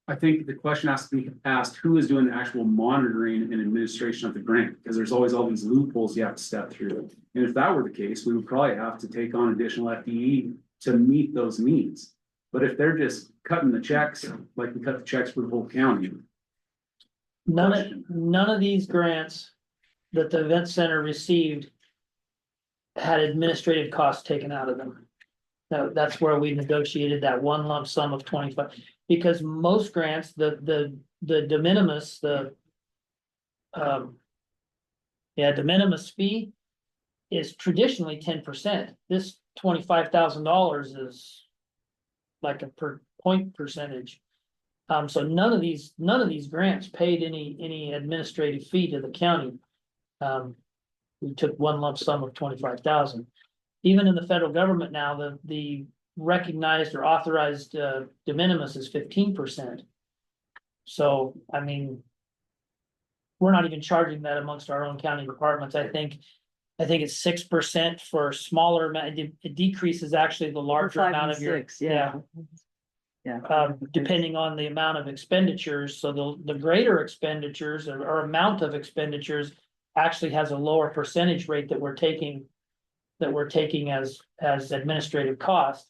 the question has to be asked, who is doing the actual monitoring and administration of the grant? Because there's always all these loopholes you have to step through. And if that were the case, we would probably have to take on additional FTE to meet those needs. But if they're just cutting the checks, like we cut the checks for the whole county. None of these grants that the event center received had administrative costs taken out of them. No, that's where we negotiated that one lump sum of 25, because most grants, the de minimis, de minimis fee is traditionally 10%. This $25,000 is like a per point percentage. So none of these grants paid any administrative fee to the county. We took one lump sum of 25,000. Even in the federal government now, the recognized or authorized de minimis is 15%. So, I mean, we're not even charging that amongst our own county departments. I think it's 6% for smaller, it decreases actually the larger 5 amount and of your. 6, yeah. Depending on the amount of expenditures, so the greater expenditures or amount of expenditures actually has a lower percentage rate that we're taking as administrative cost.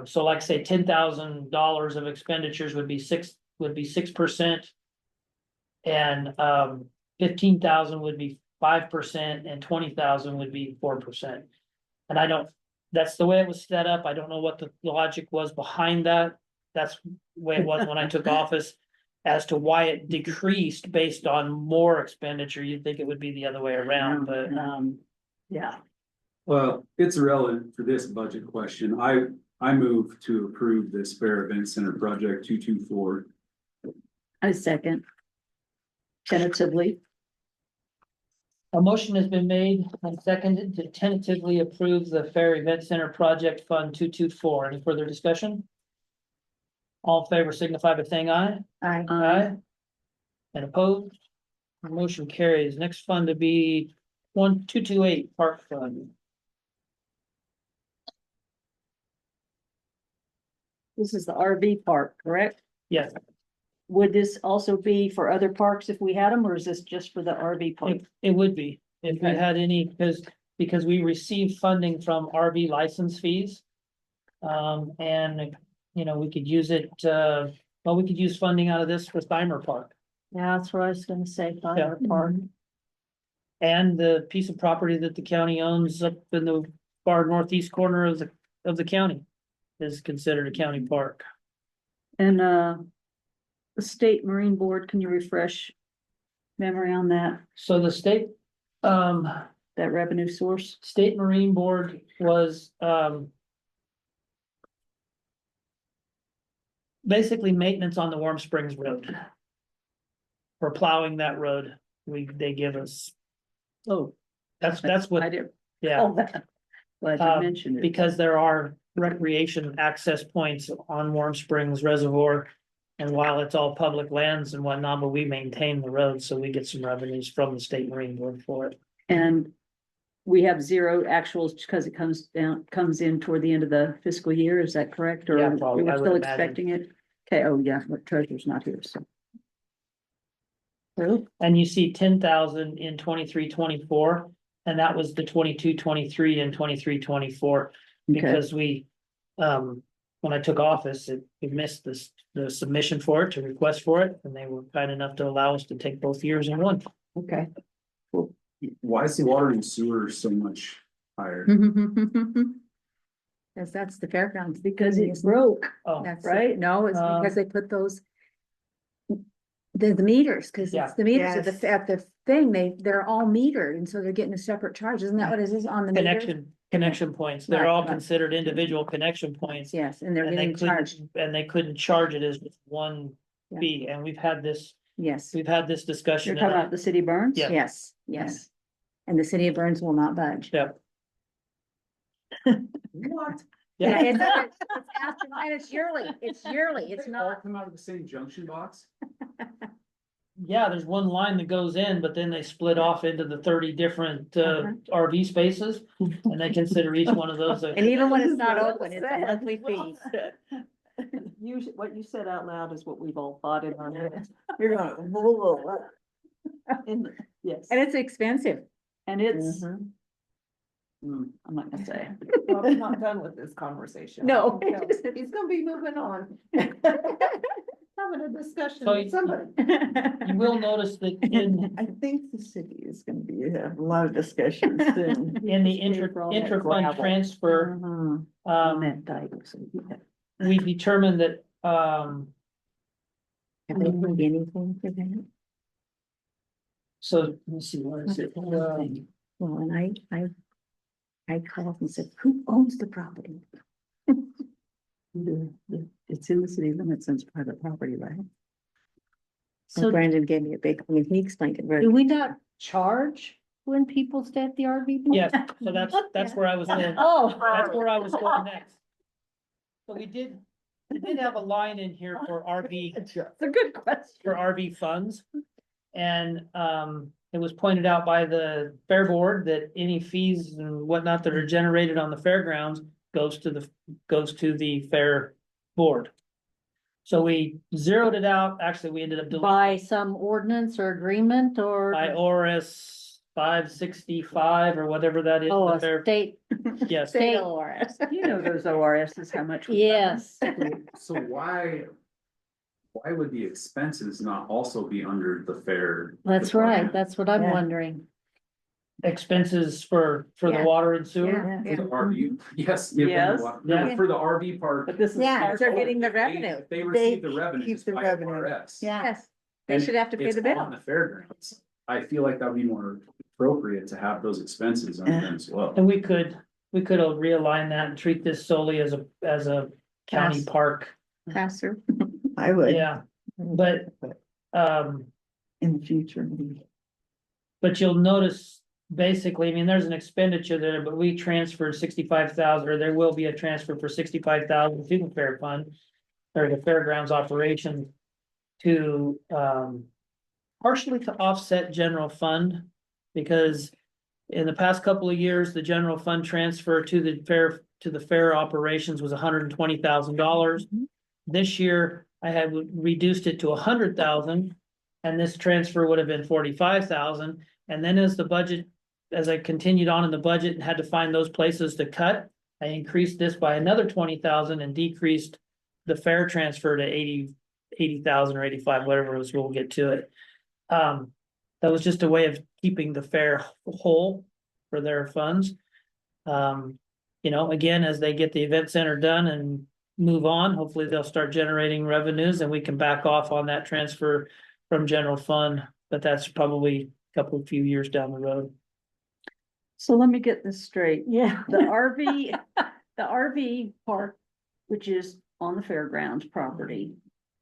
So like say $10,000 of expenditures would be 6%. And 15,000 would be 5% and 20,000 would be 4%. And that's the way it was set up. I don't know what the logic was behind that. That's the way it was when I took office. As to why it decreased based on more expenditure, you'd think it would be the other way around, but Yeah, Well, it's irrelevant for this budget question. I move to approve this Fair Event Center project 224. I second. Tentatively, a motion has been made and seconded to tentatively approve the Fair Event Center Project Fund 224. Any further discussion? All in favor signify by saying aye. Aye. And opposed? The motion carries. Next fund to be 1228 Park Fund. this is the RV park, correct? Yes, Would this also be for other parks if we had them, or is this just for the RV park? it would be, if we Okay. had any, because we receive funding from RV license fees. And, we could use it, we could use funding out of this for Thymer Park. Yeah, that's what I was gonna say, Fire Park. And the piece of property that the county owns up in the far northeast corner of the county is considered a county park. And the State Marine Board, can you refresh memory on that, So the state, that revenue source? State Marine Board was, basically maintenance on the Warm Springs Road. For plowing that road, they give us, Oh, that's I what, didn't. yeah. Oh, that. Glad you mentioned it. Because there are recreation access points on Warm Springs Reservoir. And while it's all public lands and whatnot, but we maintain the road, so we get some revenues from the State Marine Board for it. And we have zero actuals because it comes in toward the end of the fiscal year, is that correct? Or Yeah, probably, I we're would still imagine. expecting it? Okay, oh yeah, but treasurer's not here, so. And you see 10,000 in 23-24, and that was the 22-23 and 23-24. Because we, when I took office, we missed the submission for it, to request for it, and they were kind enough to allow us to take both years in one. Okay. Why is the water and sewer so much higher? Cause that's the fairgrounds. Because it isn't it? broke, Oh, That's right? No, it's because they put those. The meters, cause Yeah. it's the meters at Yes. at the thing, they're all metered, and so they're getting a separate charge, isn't that what it is on the meter? Connection points, they're Right, all right. considered individual connection points. Yes, and they're And they getting charged, couldn't, and they couldn't charge it as one Yeah. fee, and we've had this yes, discussion. You're talking about the city burns? Yeah. yes, yes. And the city of Burns will not budge. Yep. What? Yeah. It's and it's yearly, it's All not, come out of the same junction box? Yeah, there's one line that goes in, but then they split off into the 30 different RV spaces, and they consider each one of those a. and even when it's not open, it's a monthly fee. What you said out loud is what we've all thought in our heads. You're going. Yes, And it's expensive. and it's, Mm-hmm. I'm not gonna say. Well, we're not done with this conversation. No. He's gonna be moving on. Having a discussion So with somebody. You will notice that in, I think the city is gonna be, have a lot of discussions soon. in the Pay for all that intra-fund gravel. transfer, Mhm. That died, so, yeah. we determined that, Have they paid anything for that? so, let's see, where is it? Well, and I called and said, who owns the property? It's in the city limits and it's private property, right? So So Brandon gave me a big, I mean, he explained it very. do we not charge when people stay at the RV? park? Yes, so that's where I was going, Oh. that's where I was going next. So we did have a line in here for RV, It's a good question. for RV funds. And, it was pointed out by the fair board that any fees and whatnot that are generated on the fairgrounds goes to the fair board. So we zeroed it out, actually, we ended up doing By some ordinance or agreement or? by ORS 565 or whatever that is. Oh, the a fair- state, Yes, state, You know those ORSs, how much. we- yes. So why would the expenses not also be under the fair? That's right. department? That's what I'm Yeah. wondering. expenses for the Yeah. water and sewer. For the RV, yes. give them Yes. a lot- Yeah. No, for the RV park. But this is. Yeah, they're our- getting the they- revenue. They receive the revenues keep the by revenue. ORS. Yes, they And should have to pay it's the bill. on the fairgrounds. I feel like that would be more appropriate to have those expenses on them as well. And we could realign that and treat this solely as a county Yes. park. Pastor. I would. Yeah, but, In the future. but you'll notice, basically, I mean, there's an expenditure there, but we transferred 65,000, or there will be a transfer for 65,000 to the fair fund. Or the fairgrounds operation to, partially to offset general fund. Because in the past couple of years, the general fund transfer to the fair operations was $120,000. This year, I had reduced it to 100,000. And this transfer would have been 45,000. And then as I continued on in the budget and had to find those places to cut, I increased this by another 20,000 and decreased the fair transfer to 80,000 or 85, whatever it was, we'll get to it. That was just a way of keeping the fair whole for their funds. Again, as they get the event center done and move on, hopefully they'll start generating revenues and we can back off on that transfer from general fund but that's probably a couple, few years down the road. So let me get this straight. Yeah. The RV park, which is on the fairgrounds property,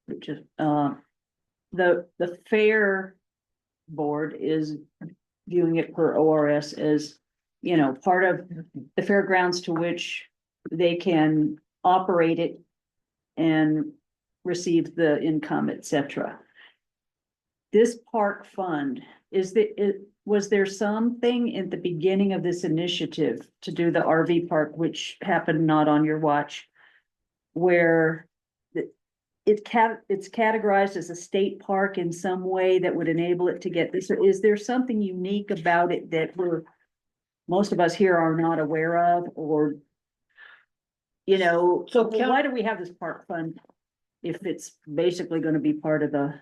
which is, the fair board is viewing it per ORS as, you know, part of the fairgrounds to which they can operate it and receive the income, et cetera. This park fund, was there something in the beginning of this initiative to do the RV park, which happened not on your watch, where it's categorized as a state park in some way that would enable it to get this? Is there something unique about it that most of us here are not aware of, or, you know, So why do we have this park fund if it's basically gonna be part of the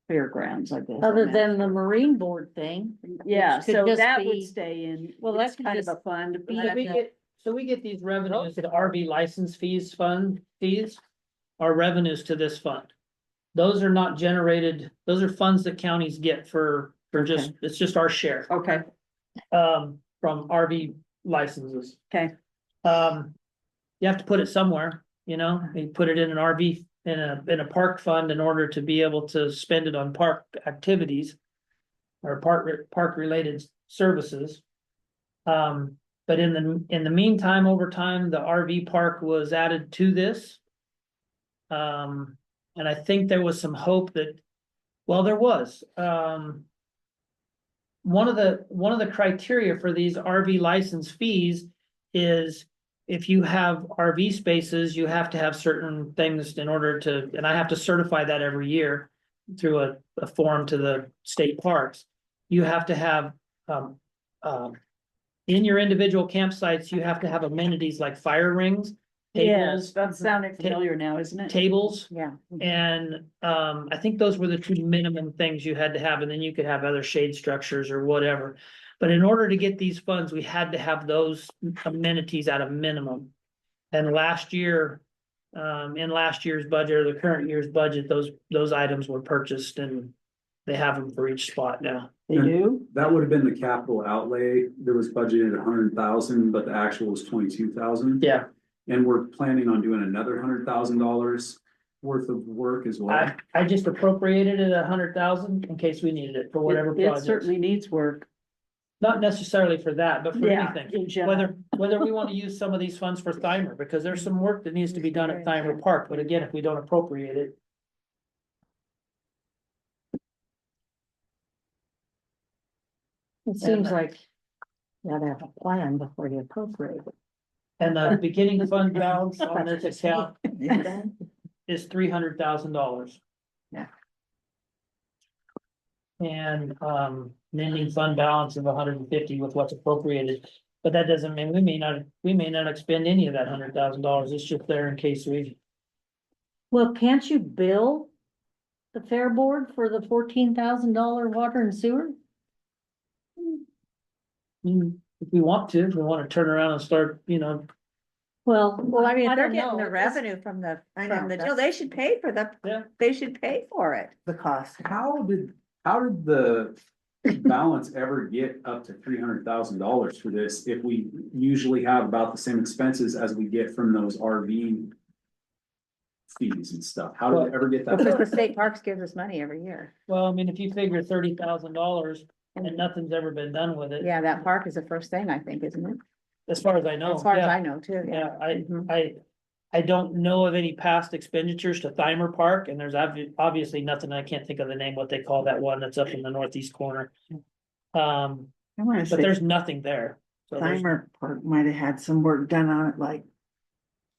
fairgrounds, I guess? Other than the Marine Board thing. Yeah, which could so just that would be- stay in, Well, well, that's that could kind of just a fund. So we get these revenues, the RV license fees are revenues to this fund. Those are not generated, those are funds that counties get for just, it's just our share, Okay, from RV licenses. okay, You have to put it somewhere, you know, you put it in an RV, in a park fund in order to be able to spend it on park activities. Or park related services. But in the meantime, over time, the RV park was added to this. And I think there was some hope that, well, there was, one of the criteria for these RV license fees is if you have RV spaces, you have to have certain things in order to, and I have to certify that every year through a form to the state parks. You have to have, in your individual campsites, you have to have amenities like fire rings, yes, tables, that's sounding familiar now, isn't it? tables. Yeah. And I think those were the two minimum things you had to have, and then you could have other shade structures or whatever. But in order to get these funds, we had to have those amenities at a minimum. And last year, in last year's budget or the current year's budget, those items were purchased and they have them for each spot now. They do? That would have been the capital outlay. There was budgeted 100,000, but the actual was 22,000. Yeah, And we're planning on doing another $100,000 worth of work as well. I just appropriated it 100,000 in case we needed it for whatever It project. certainly needs work. Not necessarily for that, but for Yeah, anything. in general. Whether we want to use some of these funds for Thymer, because there's some work that needs to be done at Thymer Park, but again, if we don't appropriate it. It seems like you gotta have a plan before you appropriate it. And the beginning fund balance on this account is $300,000. Yeah. And an ending fund balance of 150 with what's appropriated. But that doesn't mean we may not expend any of that $100,000. It's just there in case we. Well, can't you bill the fair board for the $14,000 water and sewer? If we want to, if we want to turn around and start, you know. Well, Well, I mean, if they're don't getting know. the revenue from the I know, deal, that's- they should pay for Yeah. they should pay for it. The cost. How did the balance ever get up to $300,000 for this if we usually have about the same expenses as we get from those RV fees and stuff? How did it ever get that? Because the state parks gives us money every year. Well, I mean, if you figure $30,000 and nothing's ever been done with it. Yeah, that park is the first thing, I think, isn't it? As far as I know. As far as yeah. I know too, yeah. Yeah, Mhm. I don't know of any past expenditures to Thymer Park, and there's obviously nothing, I can't think of the name, what they call that one that's up in the northeast corner. I wanna But say there's nothing there. So there's- Thymer Park might have had some work done on it like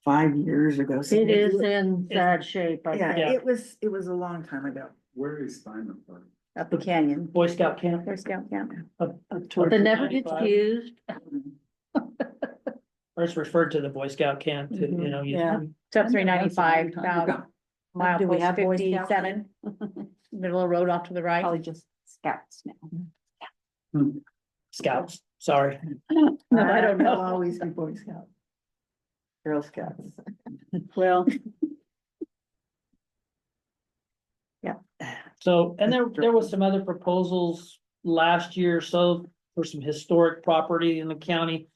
5 years ago. So it maybe is in bad shape, I Yeah, think. it was a long time ago. Where is Steinman Park? Up the canyon, Boy Scout camp. there's Scout Camp. up towards That never gets 95. used. Or it's referred to the Boy Scout camp, to, you know. Yeah. It's up 395, That's a long time ago. about mile Do we have Boy Scouts? 57. Middle of the road off to the right. Probably just scouts now. Scouts, sorry. No, I don't They'll know. always be Boy Scouts. Girl Scouts. Well. Yeah. So, and there was some other proposals last year, or so for some historic property in the county.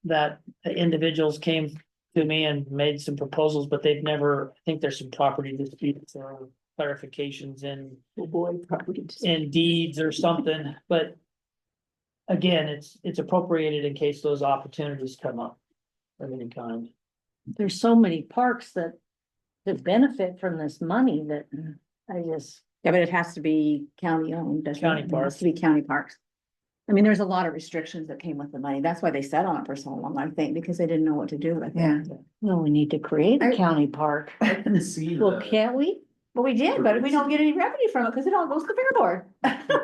That individuals came to me and made some proposals, but they've never, I think there's some property disputes or clarifications in. Oh, boy, probably. In deeds or something, but. Again, it's appropriated in case those opportunities come up of any kind. There's so many parks that benefit from this money that I just, Yeah, but it has to be county owned. doesn't it? County It has parks. to be county parks. I mean, there's a lot of restrictions that came with the money. That's why they sat on it for so long, I think, because they didn't know what to do with it. Yeah. well, we need to create a county park. I can see Well, the. can't we? Well, we did, but we don't get any revenue from it because it all goes to the fair board.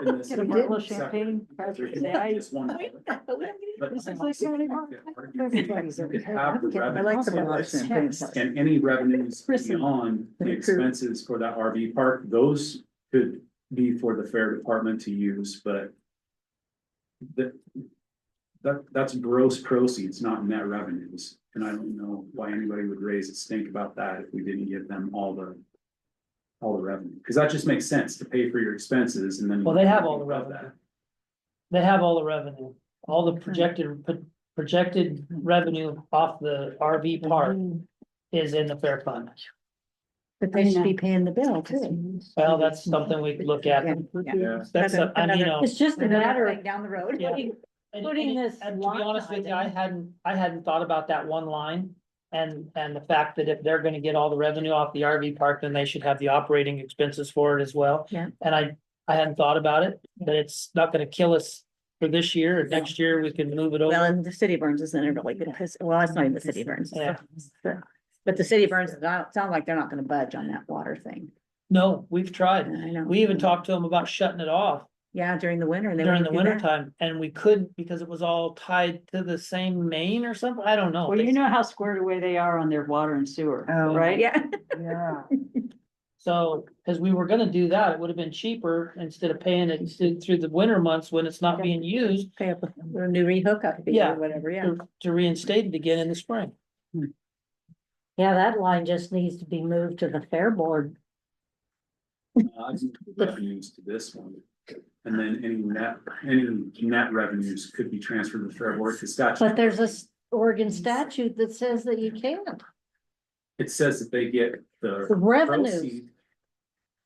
keeping this Get a in bottle of separate. champagne, There's I- just one. But This is like county park. you could have the I like the revenues bottle of champagne. and any revenues Kristen. beyond the Pretty cool. expenses for that RV park, those could be for the fair department to use, but. That's gross proceeds, not net revenues, and I don't know why anybody would raise a stink about that if we didn't give them all the. All the revenue, because that just makes sense to pay for your expenses and then. Well, they have all the above revenue. They have all the revenue, all the projected revenue off the RV park is in the fair fund. But they should be paying the bill too. Well, that's something we could look at. Yeah. That's, you know. It's just a Another matter thing of down the road. Yeah. putting, putting this And to be line honest with you, item. I hadn't thought about that one line. And the fact that if they're gonna get all the revenue off the RV park, then they should have the operating expenses for it as well. Yeah. And I hadn't thought about it, but it's not gonna kill us for this year, or next year we can move it Well, over. and the city burns isn't a really good, well, it's not even the city burns. Yeah. But the city burns, sound like they're not gonna budge on that water thing. No, we've tried. I know. We even talked to them about shutting it off Yeah, during the winter. and they during wouldn't the do that. winter time, and we couldn't because it was all tied to the same main or something. I don't know. Well, you know how squared away they are on their water and sewer, Oh. right? Yeah. Yeah. So, cause we were gonna do that, it would have been cheaper instead of paying it through the winter months when it's not being used. Pay up a new re-hookup fee Yeah. or whatever, yeah. To reinstate it again in the spring. Yeah, that line just needs to be moved to the fair board. I've moved revenues to this one. And then any net revenues could be transferred to the fair board, because statute. But there's Oregon statute that says that you can't. It says that they get the. The revenues. proceed.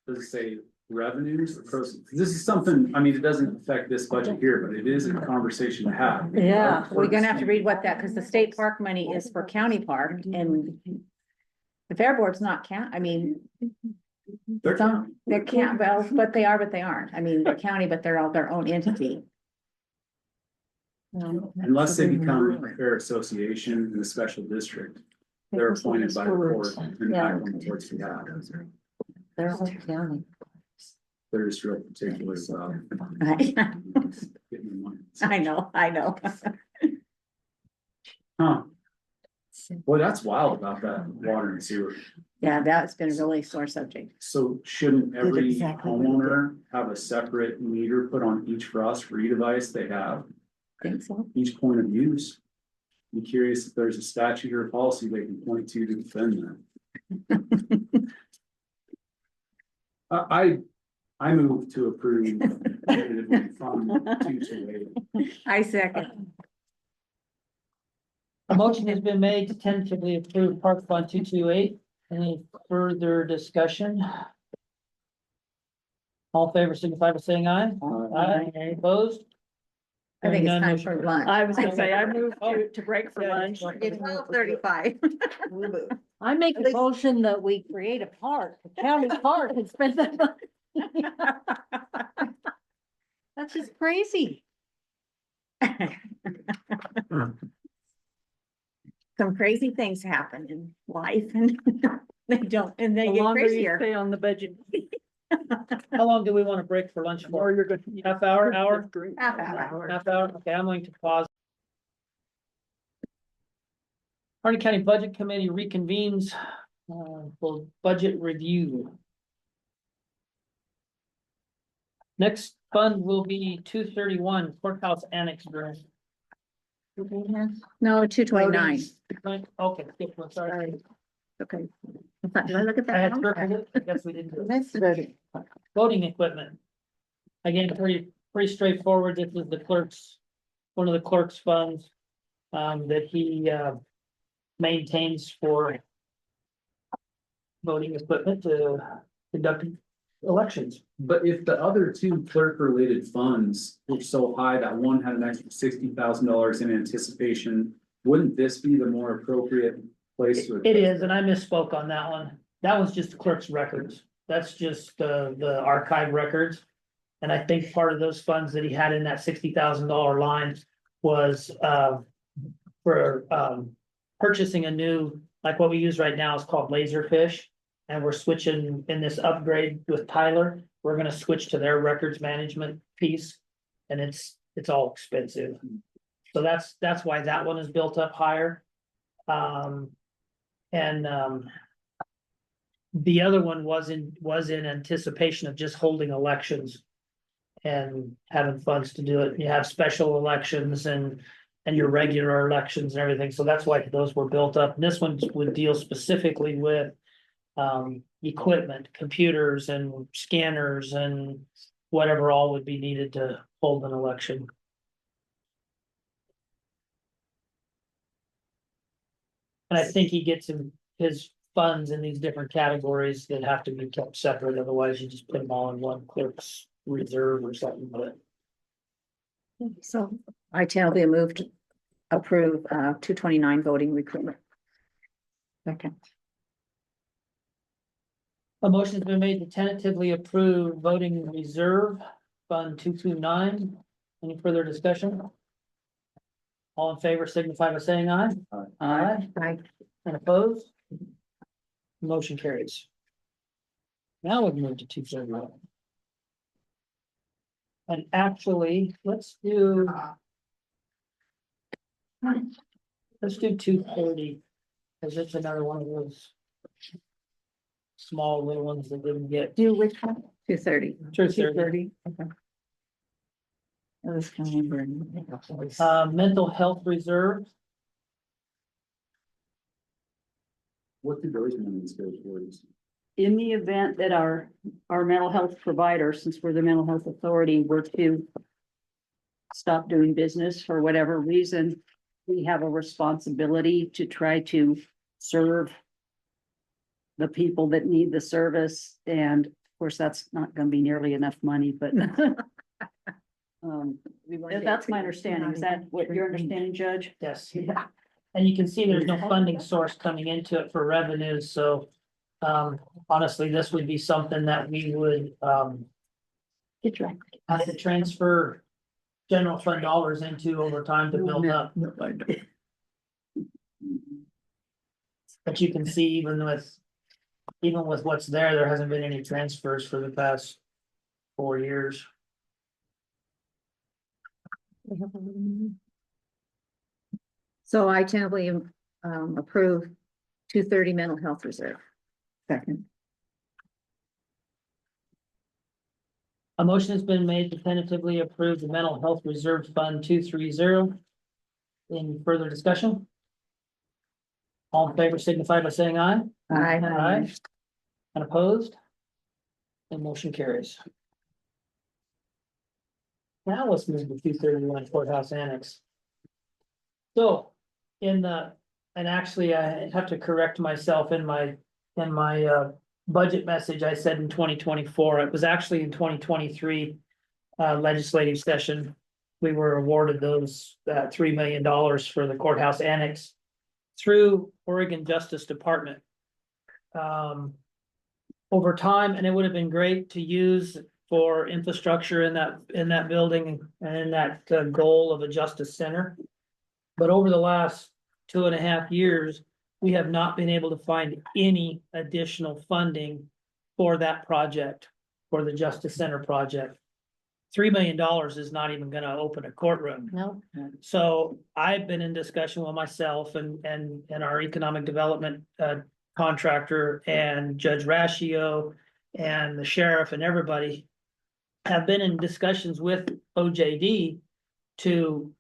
Does it say revenues or proceeds? This is something, I mean, it doesn't affect this budget here, but it is a conversation to have. Yeah. We're gonna have to read what that, because the state park money is for county park and the fair board's not I mean, They're- some, they can't, well, but they are, but they aren't. I mean, they're county, but they're all their own entity. Unless they become a fair association in a special district, they're appointed by the court and act on the court's behalf. They're all county. They're just real particular about. I getting the money. know. Huh. Boy, that's wild about that water and sewer. Yeah, that's been a really sore subject. So shouldn't every exactly what it homeowner have a separate meter put on each frost free device they have, Think so? each point of use? I'm curious if there's a statute or a policy they can point to defend that. I move to approve. Fund 228. I second. A motion has been made to tentatively approve Park Fund 228. Any further discussion? All in favor, signify by saying aye. Aye. Any opposed? I think it's Hearing none, time motion for carries. lunch. I was gonna say, I moved to break for Yeah, lunch. It's 12:35. I make a motion that we create a park, a county park and spend that money. That's just crazy. Some crazy things happen in life and they The get longer you crazier. stay on the budget. How long do we want to break for lunch Or for? you're good. Half hour, hour? Half hour. Half hour? Okay, I'm going to pause. Harney County Budget Committee reconvenes for budget review. Next fund will be 231 Courthouse Annex Grant. No, 229. Okay, skip one, sorry. Okay. Did I look at I had that? circled it. I guess we didn't. do it. That's voting. Voting equipment. Again, pretty straightforward. This is the clerk's, one of the clerk's funds, that he, maintains for voting equipment to conduct elections. But if the other two clerk-related funds were so high that one had an extra $60,000 in anticipation, wouldn't this be the more appropriate place to? It is, and I misspoke on that one. That was just the clerk's records. That's just the archive records. And I think part of those funds that he had in that $60,000 line was for purchasing a new, like what we use right now is called Laserfish. And we're switching in this upgrade with Tyler. We're gonna switch to their records management piece. And it's all expensive. So that's why that one is built up higher. The other one was in anticipation of just holding elections. And having funds to do it. You have special elections and your regular elections and everything. So that's why those were built up. And this one would deal specifically with equipment, computers and scanners and whatever all would be needed to hold an election. And I think he gets his funds in these different categories that have to be kept separate. Otherwise you just put them all in one clerk's reserve or something, but. So I tell the move to approve 229 voting recruitment. Second. A motion has been made to tentatively approve voting reserve fund 229. Any further discussion? All in favor signify by saying aye. Aye. Aye. And opposed? Motion carries. Now we've moved to 231. And actually, let's do 230, because it's another one of those small little ones that didn't get. Do which one? 230. 230. Okay. That was kind of Mental health reserve. What did those monies go towards? In the event that our mental health provider, since we're the mental health authority, were to stop doing business for whatever reason, we have a responsibility to try to serve the people that need the service. And of course, that's not going to be nearly enough money, but that's my understanding. Is that what your understanding, Judge? Yes. Yeah. And you can see there's no funding source coming into it for revenues, so honestly, this would be something that we would have to transfer general fund dollars into over time to build up. But you can see even with what's there hasn't been any transfers for the past 4 years. So I tentatively approve 230 mental health reserve. Second. A motion has been made to tentatively approve the mental health reserve fund 230. Any further discussion? All in favor signify by saying aye. Aye. Aye. And opposed? And motion carries. Now let's move to 231 courthouse annex. So and actually I have to correct myself in my budget message. I said in 2024, it was actually in 2023 legislative session. We were awarded those $3 million for the courthouse annex through Oregon Justice Department. Over time, and it would have been great to use for infrastructure in that building and in that goal of a justice center. But over the last 2.5 years, we have not been able to find any additional funding for that project, for the Justice Center project. $3 million is not even going to open a courtroom. No. So I've been in discussion with myself and our economic development contractor and Judge Ratio and the sheriff and everybody have been in discussions with OJD to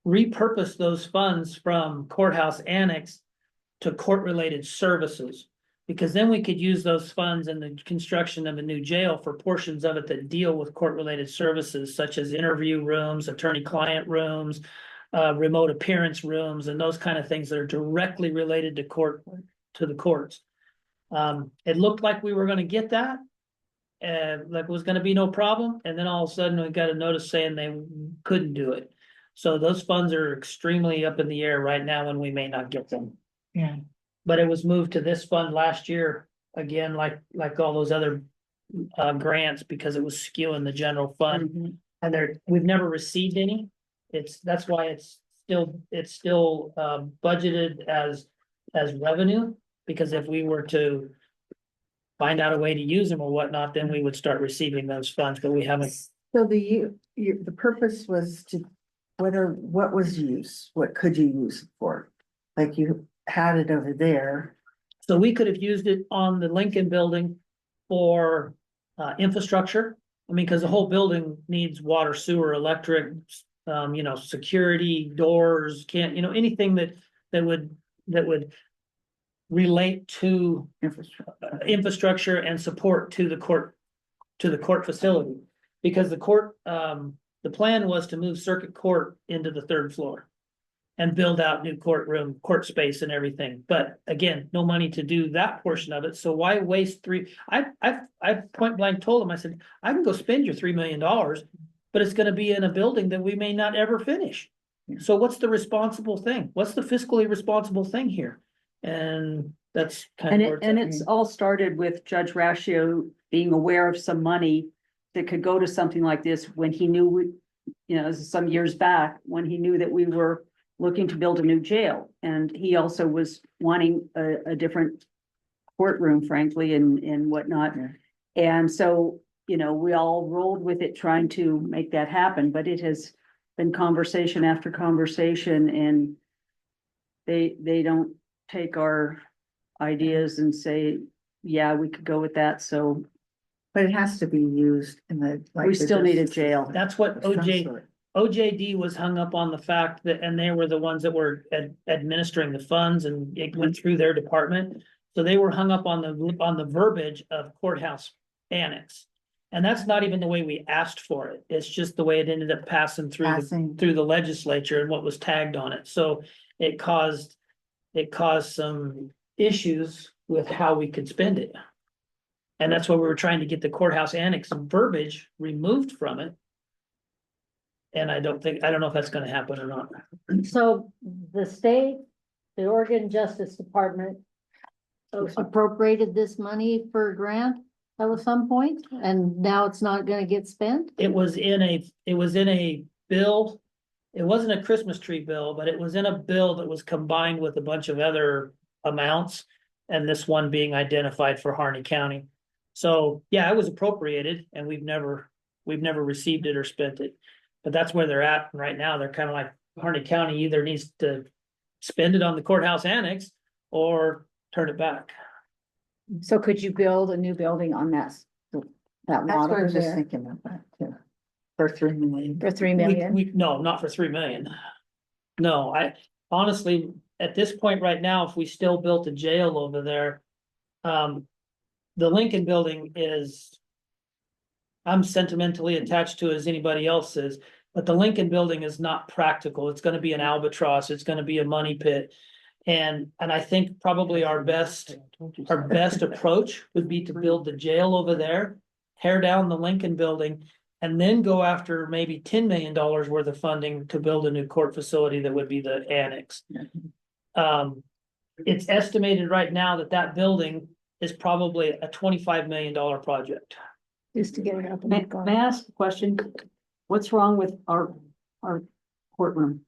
repurpose those funds from courthouse annex to court-related services. Because then we could use those funds in the construction of a new jail for portions of it that deal with court-related services such as interview rooms, attorney-client rooms, remote appearance rooms, and those kind of things that are directly related to the courts. It looked like we were gonna get that. Like it was gonna be no problem, and then all of a sudden we got a notice saying they couldn't do it. So those funds are extremely up in the air right now, and we may not get them. Yeah. But it was moved to this fund last year, again, like all those other grants, because it was skewing the general fund. And we've never received any. That's why it's still budgeted as revenue, because if we were to find out a way to use them or whatnot, then we would start receiving those funds, but we haven't. So the purpose was to, what was use? What could you use it for? Like you had it over there. So we could have used it on the Lincoln building for infrastructure. I mean, because the whole building needs water, sewer, electric, security, doors, anything that would relate to infrastructure and support to the court facility. Because the court, the plan was to move circuit court into the third floor and build out new court space and everything. But again, no money to do that portion of it. So why waste I point blank told him, I said, I can go spend your $3 million, but it's gonna be in a building that we may not ever finish. So what's the responsible thing? What's the fiscally responsible thing here? And that's kind of. And it's all started with Judge Ratio being aware of some money that could go to something like this when he knew, this is some years back, when he knew that we were looking to build a new jail. And he also was wanting a different courtroom, frankly, and whatnot. And so, we all rolled with it, trying to make that happen, but it has been conversation after conversation, and they don't take our ideas and say, yeah, we could go with that. So. But it has to be used in We still need a jail. That's what OJD was hung up on, the fact that, and they were the ones that were administering the funds, and it went through their department. So they were hung up on the verbiage of courthouse annex. And that's not even the way we asked for it. It's just the way it ended up passing through the legislature and what was tagged on it. So it caused some issues with how we could spend it. And that's why we were trying to get the courthouse annex verbiage removed from it. And I don't know if that's gonna happen or not. So the state, the Oregon Justice Department appropriated this money for a grant at some point, and now it's not gonna get spent? It was in a bill. It wasn't a Christmas tree bill, but it was in a bill that was combined with a bunch of other amounts. And this one being identified for Harney County. So, yeah, it was appropriated, and we've never received it or spent it. But that's where they're at right now. They're kind of like, Harney County either needs to spend it on the courthouse annex or turn it back. So could you build a new building on that lot That's what I over was just there thinking of that too. For $3 million. for $3 million? No, not for $3 million. No, I honestly, at this point right now, if we still built a jail over there, the Lincoln building I'm sentimentally attached to as anybody else is, but the Lincoln building is not practical. It's gonna be an albatross. It's gonna be a money pit. And I think probably our best approach would be to build the jail over there, tear down the Lincoln building, and then go after maybe $10 million worth of funding to build a new court facility that would be the annex. It's estimated right now that building is probably a $25 million project. Just to get it up. May I ask a question? What's wrong with our courtroom?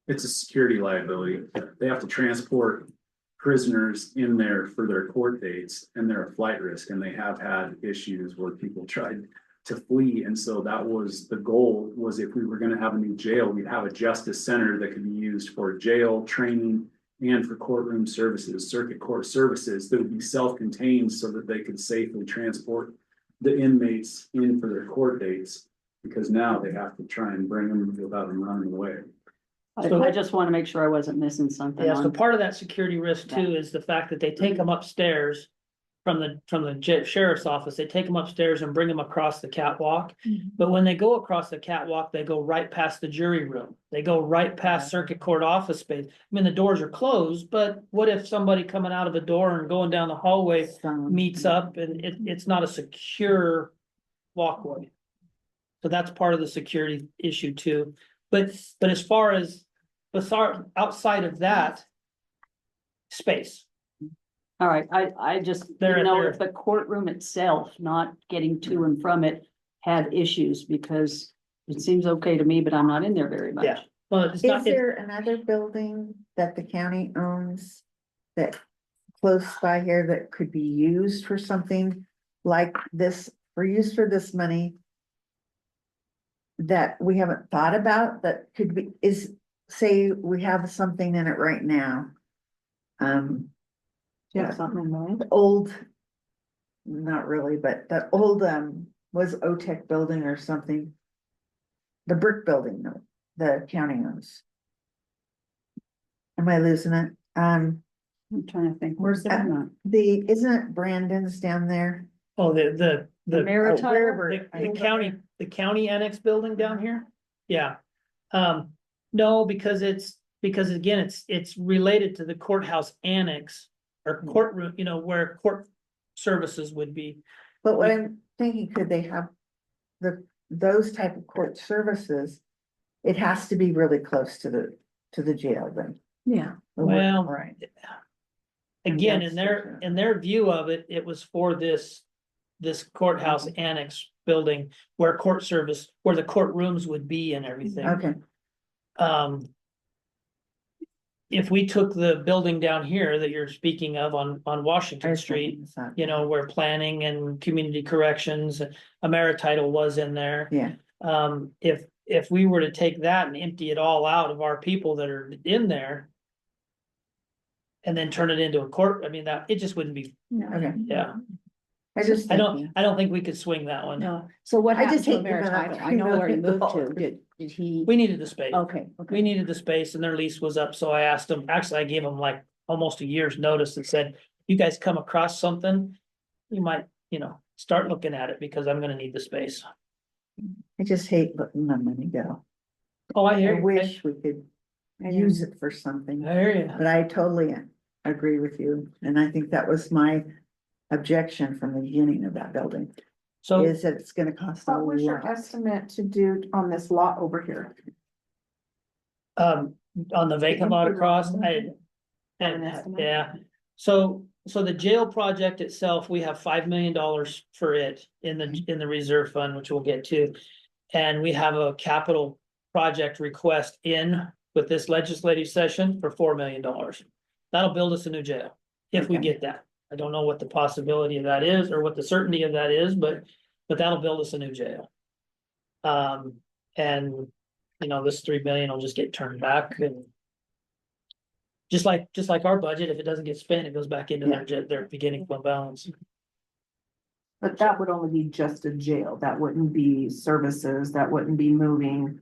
It's a security liability. They have to transport prisoners in there for their court dates, and they're a flight risk, and they have had issues where people tried to flee. And so that was the goal, was if we were gonna have a new jail, we'd have a justice center that could be used for jail training and for courtroom services, circuit court services that would be self-contained so that they could safely transport the inmates in for their court dates, because now they have to try and bring them without them running away. I just want to make sure I wasn't missing something Yeah, so on. part of that security risk too is the fact that they take them upstairs from the sheriff's office, they take them upstairs and bring them across the catwalk. But when they go across the catwalk, they go right past the jury room. They go right past circuit court office space. I mean, the doors are closed, but what if somebody coming out of a door and going down the hallway meets up and it's not a secure walkway? So that's part of the security issue too. But as far as outside of that space, All right, I just There- didn't know there- if the courtroom itself, not getting to and from it, had issues because it seems okay to me, but I'm not in there very much. yeah. Well, it's Is not, there another building that the county owns that close by here that could be used for something like this, or used for this money? That we haven't thought about that could be, say we have something in it right now. Yeah, something in mind. The old, not really, but the old, was OTEC building or something. The brick building, no, the county owns. Am I losing it? I'm trying to think. Where's that? not? Isn't it Brandon's down there? oh, the Maritime? Wherever. the county annex building down here? Yeah. No, because again, it's related to the courthouse annex or courtroom, where court services would be. But what I'm thinking, could they have those type of court services? It has to be really close to the jail then. Yeah. Well, Right. Again, That's in their view of it, it was for this courthouse annex building where where the courtrooms would be and everything. Okay, If we took the building down here that you're speaking of on I Washington was Street, thinking the same. where planning and community corrections, Amerititle was in there. Yeah, If we were to take that and empty it all out of our people that are in there. And then turn it into a court, I mean, it just wouldn't be, okay. yeah, I just. I don't think we could swing that one. No, so what I happened just to hate giving up Ameritile? I know where he moved to. $3 million. Did he? We needed the space. Okay, We okay. needed the space and their lease was up, so I asked them, actually, I gave them like almost a year's notice and said, you guys come across something. You might, start looking at it because I'm gonna need the space. I just hate letting my money go. Oh, I I hear you. wish we could use it for something, I hear you. but I totally agree with you. And I think that was my objection from the beginning of that building, So, is that it's gonna cost a What was your lot. estimate to do on this lot over here? on the vacant lot across, An estimate? yeah. So the jail project itself, we have $5 million for it in the reserve fund, which we'll get to. And we have a capital project request in with this legislative session for $4 million. That'll build us a new jail, if we Okay. get that. I don't know what the possibility of that is, or what the certainty of that is, but that'll build us a new jail. And, this 3 million will just get turned back and. Just like our budget, if it doesn't get spent, it goes back into their beginning fund balance. But that would only be just a jail. That wouldn't be services. That wouldn't be moving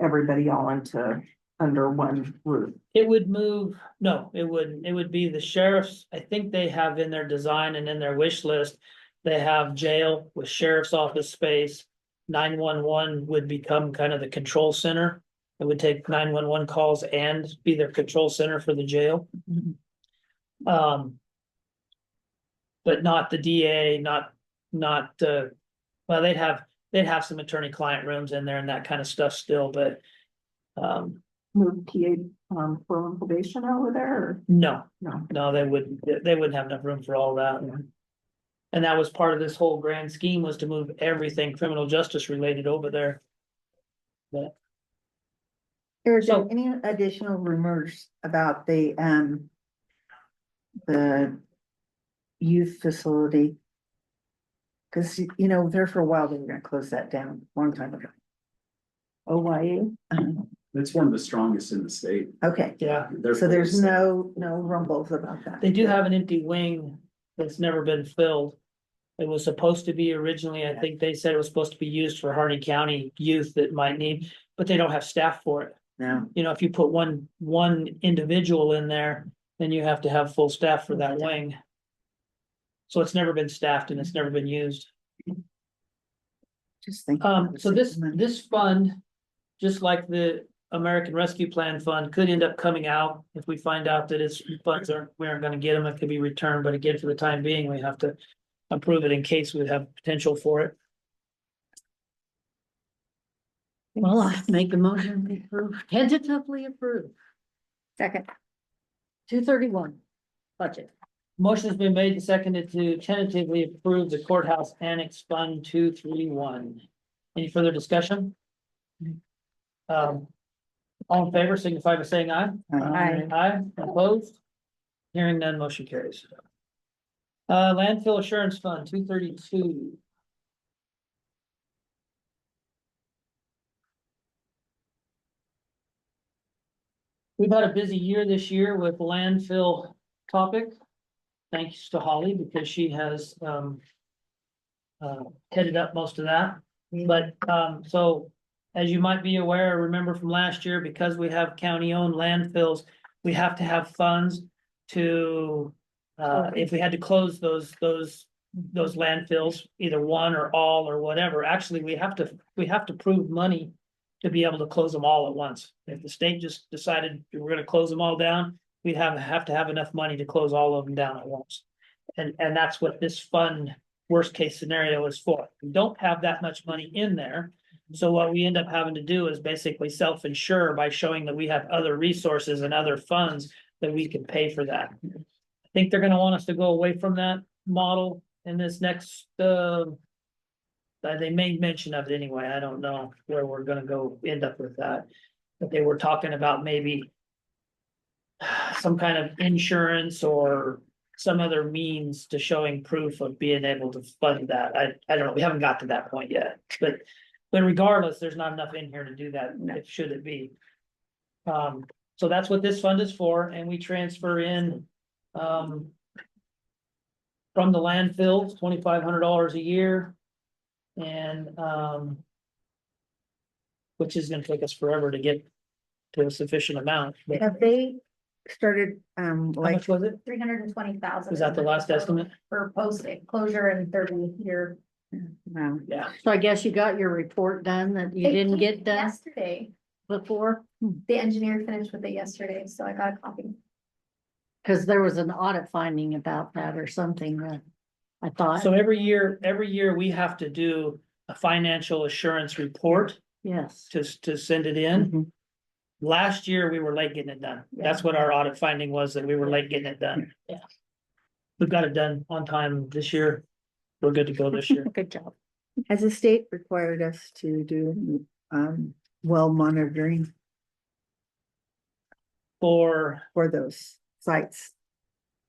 everybody all under one roof. It would move, no, it wouldn't. It would be the sheriff's, I think they have in their design and in their wish list. They have jail with sheriff's office space. 911 would become kind of the control center. It would take 911 calls and be their control center for the jail. But not the DA, not, well, they'd have some attorney-client rooms in there and that kind of stuff still, but. Move PA, for probation over there or No, no? they wouldn't have enough room for all that. And that was part of this whole grand scheme, was to move everything criminal justice related over there. But Is there So- any additional rumors about the youth facility? Cause there for a while, they were gonna close that down, long time ago. OYA? It's one of the strongest in the state. Okay, yeah, so there's no rumbles about that. they do have an empty wing that's never been filled. It was supposed to be originally, I think they said it was supposed to be used for Harney County youth that might need, but they don't have staff for it. Yeah. You know, if you put one individual in there, then you have to have full staff for that wing. So it's never been staffed and it's never been used. Just think. So this fund, just like the American Rescue Plan Fund, could end up coming out if we find out that its funds we aren't gonna get them, it could be returned, but again, for the time being, we have to approve it in case we have potential for it. Well, I make a motion to approve, tentatively approve, Second, 231 budget. Motion has been made and seconded to tentatively approve the courthouse annex fund 231. Any further discussion? All in favor, signify by saying aye. Aye. Aye, opposed? Hearing none, motion carries. Landfill assurance fund 232. We've had a busy year this year with landfill topic. Thanks to Holly because she has headed up most of that. But so as you might be aware, remember from last year, because we have county-owned landfills, we have to have funds to if we had to close those landfills, either one or all or whatever. Actually, we have to prove money to be able to close them all at once. If the state just decided we're gonna close them all down, we'd have to have enough money to close all of them down at once. And that's what this fund, worst case scenario, is for. We don't have that much money in there. So what we end up having to do is basically self-insure by showing that we have other resources and other funds that we can pay for that. I think they're gonna want us to go away from that model in this next they made mention of it anyway. I don't know where we're gonna go end up with that. But they were talking about maybe some kind of insurance or some other means to showing proof of being able to fund that. I don't know. We haven't got to that point yet, but regardless, there's not enough in here to do that. If should it be. So that's what this fund is for, and we transfer in from the landfills, $2,500 a year. And which is gonna take us forever to get to a sufficient amount. But Have they started, how like, much was it? 320,000. Was that the last estimate? For post closure and 30-year. wow, Yeah. So I guess you got your report done that you didn't get done Yesterday, before, the engineer finished with it yesterday, so I got a copy. because there was an audit finding about that or something that I thought, So every year we have to do a financial assurance report yes. to send it in. Mhm. Last year, we were late getting it done. That's what our audit finding was, that we were late getting it done. Yeah. We've got it done on time this year. We're good to go this year. Good job. has the state required us to do, well monitoring For, for those sites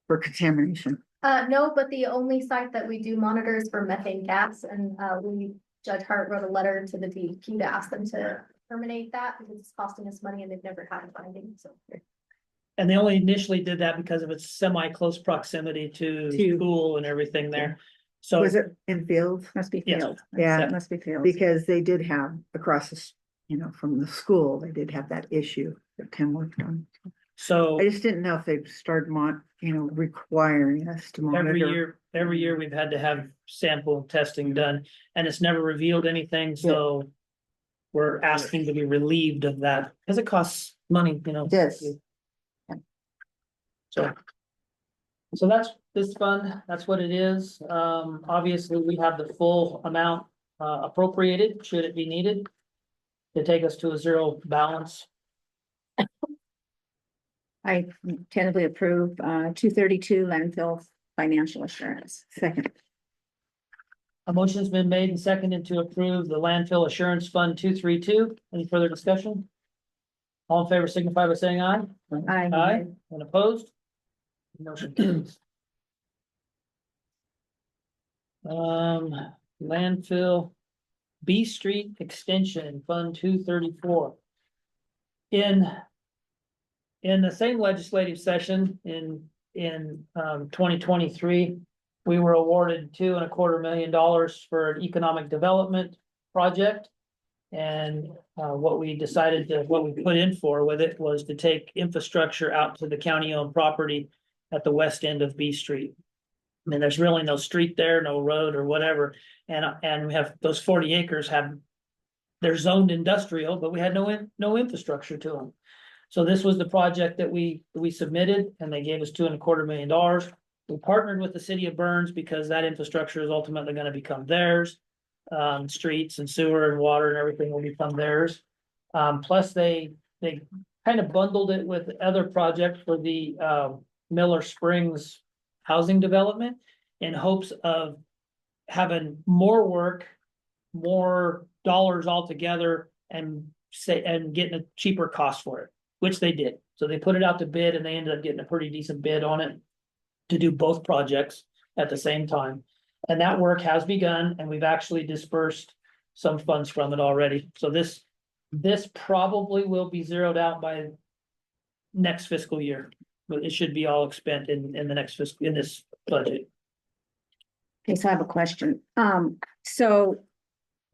for contamination? No, but the only site that we do monitor is for methane gas, and Judge Hart wrote a letter to the DEQ to ask them to terminate that because it's costing us money and they've never had a finding, so. and they only initially did that because of its semi-close proximity to school and everything there. So, Was it in field? must be Yes. field. Yeah. Must be field. Because they did have across the, from the school, they did have that issue that Tim worked on. so I just didn't know if they started requiring us to monitor. every year we've had to have sample testing done, and it's never revealed anything, so we're asking to be relieved of that, because it costs money, Yes. So that's this fund, that's what it is. Obviously, we have the full amount appropriated, should it be needed, to take us to a zero balance. I tentatively approve, 232 landfill financial assurance. Second, A motion's been made and seconded to approve the landfill assurance fund 232. Any further discussion? All in favor signify by saying aye. Aye, and opposed? Motion carries. Landfill B Street Extension Fund 234. In the same legislative session in 2023, we were awarded $2.25 million for an economic development project. And what we decided to, what we put in for with it was to take infrastructure out to the county-owned property at the west end of B Street. I mean, there's really no street there, no road or whatever, and we have, those 40 acres have, they're zoned industrial, but we had no infrastructure to them. So this was the project that we submitted, and they gave us $2.25 million. We partnered with the city of Burns because that infrastructure is ultimately gonna become theirs. Streets and sewer and water and everything will become theirs. Plus they kind of bundled it with other projects for the Miller Springs housing development in hopes of having more work, more dollars altogether, and getting a cheaper cost for it, which they did. So they put it out to bid and they ended up getting a pretty decent bid on it to do both projects at the same time. And that work has begun, and we've actually dispersed some funds from it already. So this probably will be zeroed out by next fiscal year. But it should be all expended in the next fiscal, in this budget. Okay, so I have a question. So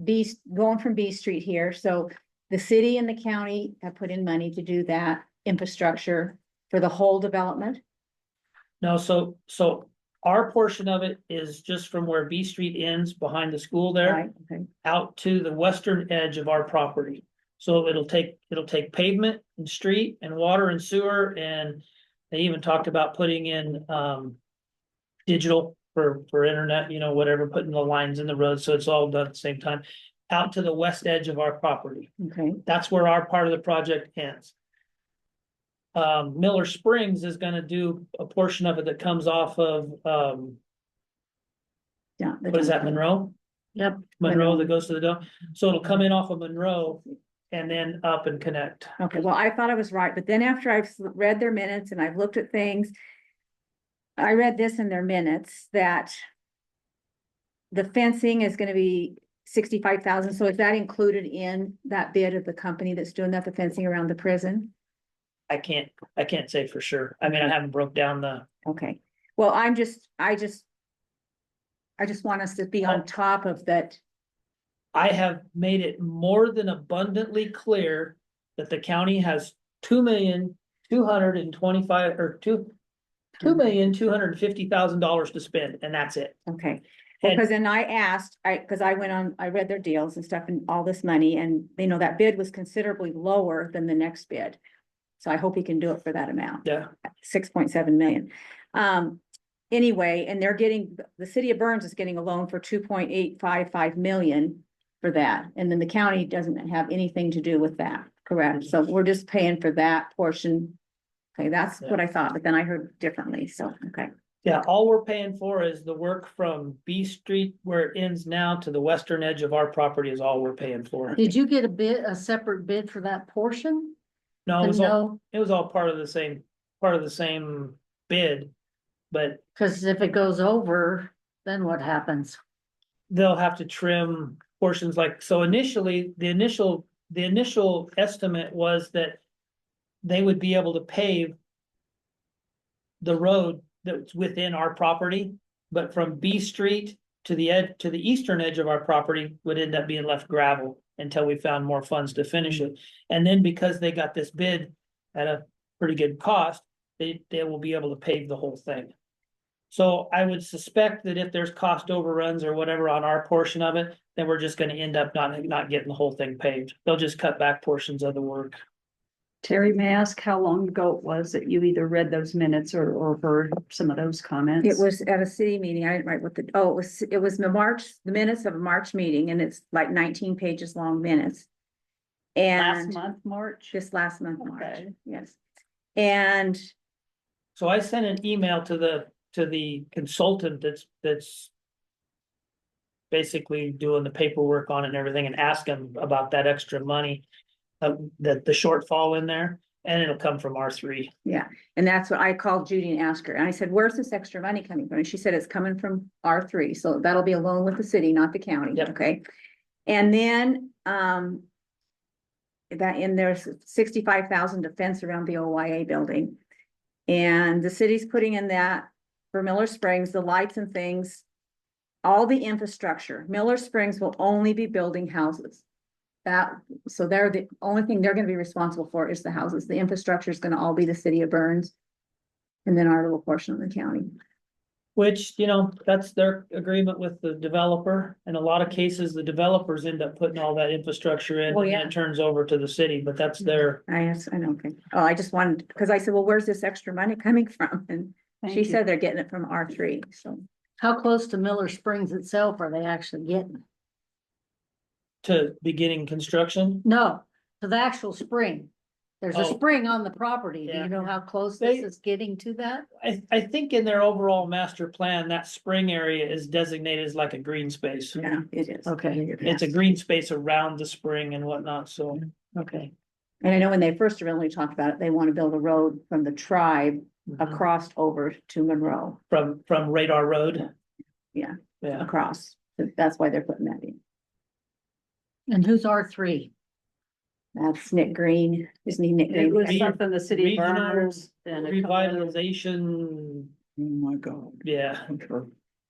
going from B Street here, so the city and the county have put in money to do that infrastructure for the whole development? No, so our portion of it is just from where B Street ends behind the school there, Right, okay, out to the western edge of our property. So it'll take pavement and street and water and sewer, and they even talked about putting in digital for internet, you know, whatever, putting the lines in the road, so it's all done at the same time. Out to the west edge of our property. okay, That's where our part of the project ends. Miller Springs is gonna do a portion of it that comes off of yeah. what is that, Monroe? Yep. Monroe that goes to the dome. So it'll come in off of Monroe and then up and connect. Okay, well, I thought I was right, but then after I've read their minutes and I've looked at things, I read this in their minutes that the fencing is gonna be 65,000. So is that included in that bid of the company that's doing that, the fencing around the prison? I can't say for sure. I mean, I haven't broke down the, Okay, well, I just want us to be on top of that. I have made it more than abundantly clear that the county has $2,225,000 or $2,250,000 to spend, and that's it. Okay, And- because then I asked, because I went on, I read their deals and stuff and all this money, and you know, that bid was considerably lower than the next bid. So I hope he can do it for that amount. Yeah. 6.7 million. Anyway, and the city of Burns is getting a loan for 2.855 million for that. And then the county doesn't have anything to do with that, correct? So we're just paying for that portion. Okay, that's what I thought, but then I heard differently, so, okay. Yeah, all we're paying for is the work from B Street where it ends now to the western edge of our property is all we're paying for. Did you get a separate bid for that portion? No, it was all, No, it was all part of the same bid, but because if it goes over, then what happens? they'll have to trim portions like, so initially, the initial estimate was that they would be able to pave the road that's within our property, but from B Street to the eastern edge of our property would end up being left gravel until we found more funds to finish it. And then because they got this bid at a pretty good cost, they will be able to pave the whole thing. So I would suspect that if there's cost overruns or whatever on our portion of it, then we're just gonna end up not getting the whole thing paved. They'll just cut back portions of the work. Terry, may I ask how long ago it was that you either read those minutes or heard some of those comments? It was at a city meeting. I didn't write it was the minutes of a March meeting, and it's like 19 pages long minutes. Last And month, March? just last month, March, Okay. yes. And So I sent an email to the consultant that's basically doing the paperwork on it and everything, and ask him about that extra money, that the shortfall in there, and it'll come from R3. and that's what I called Judy and asked her, and I said, where's this extra money coming from? And she said, it's coming from R3, so that'll be a loan with the city, not the county, Yep. okay? And then, there's 65,000 to fence around the OYA building. And the city's putting in that for Miller Springs, the lights and things, all the infrastructure. Miller Springs will only be building houses. So they're the only thing they're gonna be responsible for is the houses. The infrastructure is gonna all be the city of Burns. And then our little portion of the county. Which, you know, that's their agreement with the developer. In a lot of cases, the developers end up putting all that infrastructure in Well, and then yeah. it turns over to the city, but that's their. I know, okay. Oh, I just wanted, because I said, well, where's this extra money coming from? And Thank she you. said they're getting it from R3, so. How close to Miller Springs itself are they actually getting? To beginning construction. No, to the actual spring. There's a Oh. spring on the property. Do Yeah. you know how close They- this is getting to that? I think in their overall master plan, that spring area is designated as like a green space. Yeah, it is. Okay. It's a green space around the spring and whatnot, so. Okay. And I know when they first originally talked about it, they want to build a road from the tribe across over to Monroe, From Radar Road. Yeah. Yeah, across. That's why they're putting that in. And who's R3? That's Nick Green, isn't he Nick It Green? was something the city of Regional Burns and a couple other- revitalization, Oh, my God. yeah,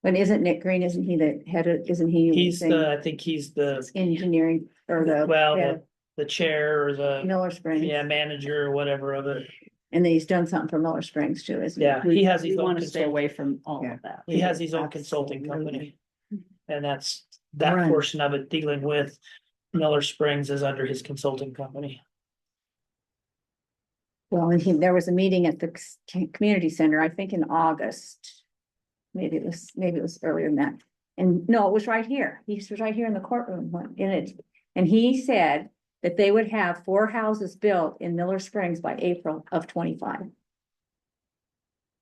But isn't Nick Green, isn't he the head of, isn't he? he's I think he's the, Engineering or the. well, head the chair or of the, Miller Springs. yeah, manager or whatever of it. And then he's done something for Miller Springs too, isn't he? Yeah, he has his We own want to stay consulting, away from all Yeah. of that. he has his own consulting company. And that's, that Right. portion of it dealing with Miller Springs is under his consulting company. Well, and there was a meeting at the community center, I think in August. Maybe it was earlier than that. And no, it was right here. He was right here in the courtroom in it. And he said that they would have 4 houses built in Miller Springs by April of 25.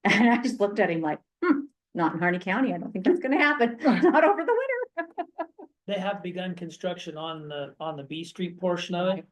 And I just looked at him like, not in Harney County. I don't think that's gonna happen. Not over the winter. They have begun construction on the B Street portion of it,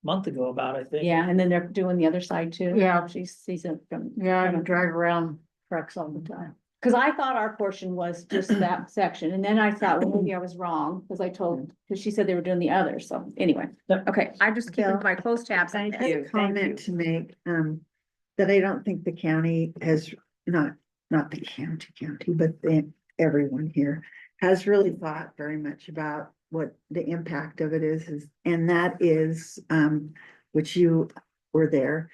month ago about, I think. Yeah, and then they're doing the other side too. Yeah. She sees it from. Yeah, I drive around trucks all the time. Cause I thought our portion was just that section, and then I thought, well, maybe I was wrong, cause cause she said they were doing the other, so anyway. Yep. Okay, I'm just keeping Bill, my close tabs. on Thank this. you. I have a comment to make, that I don't think the county has, not the county, but everyone here has really thought very much about what the impact of it is, and that is, which you were there.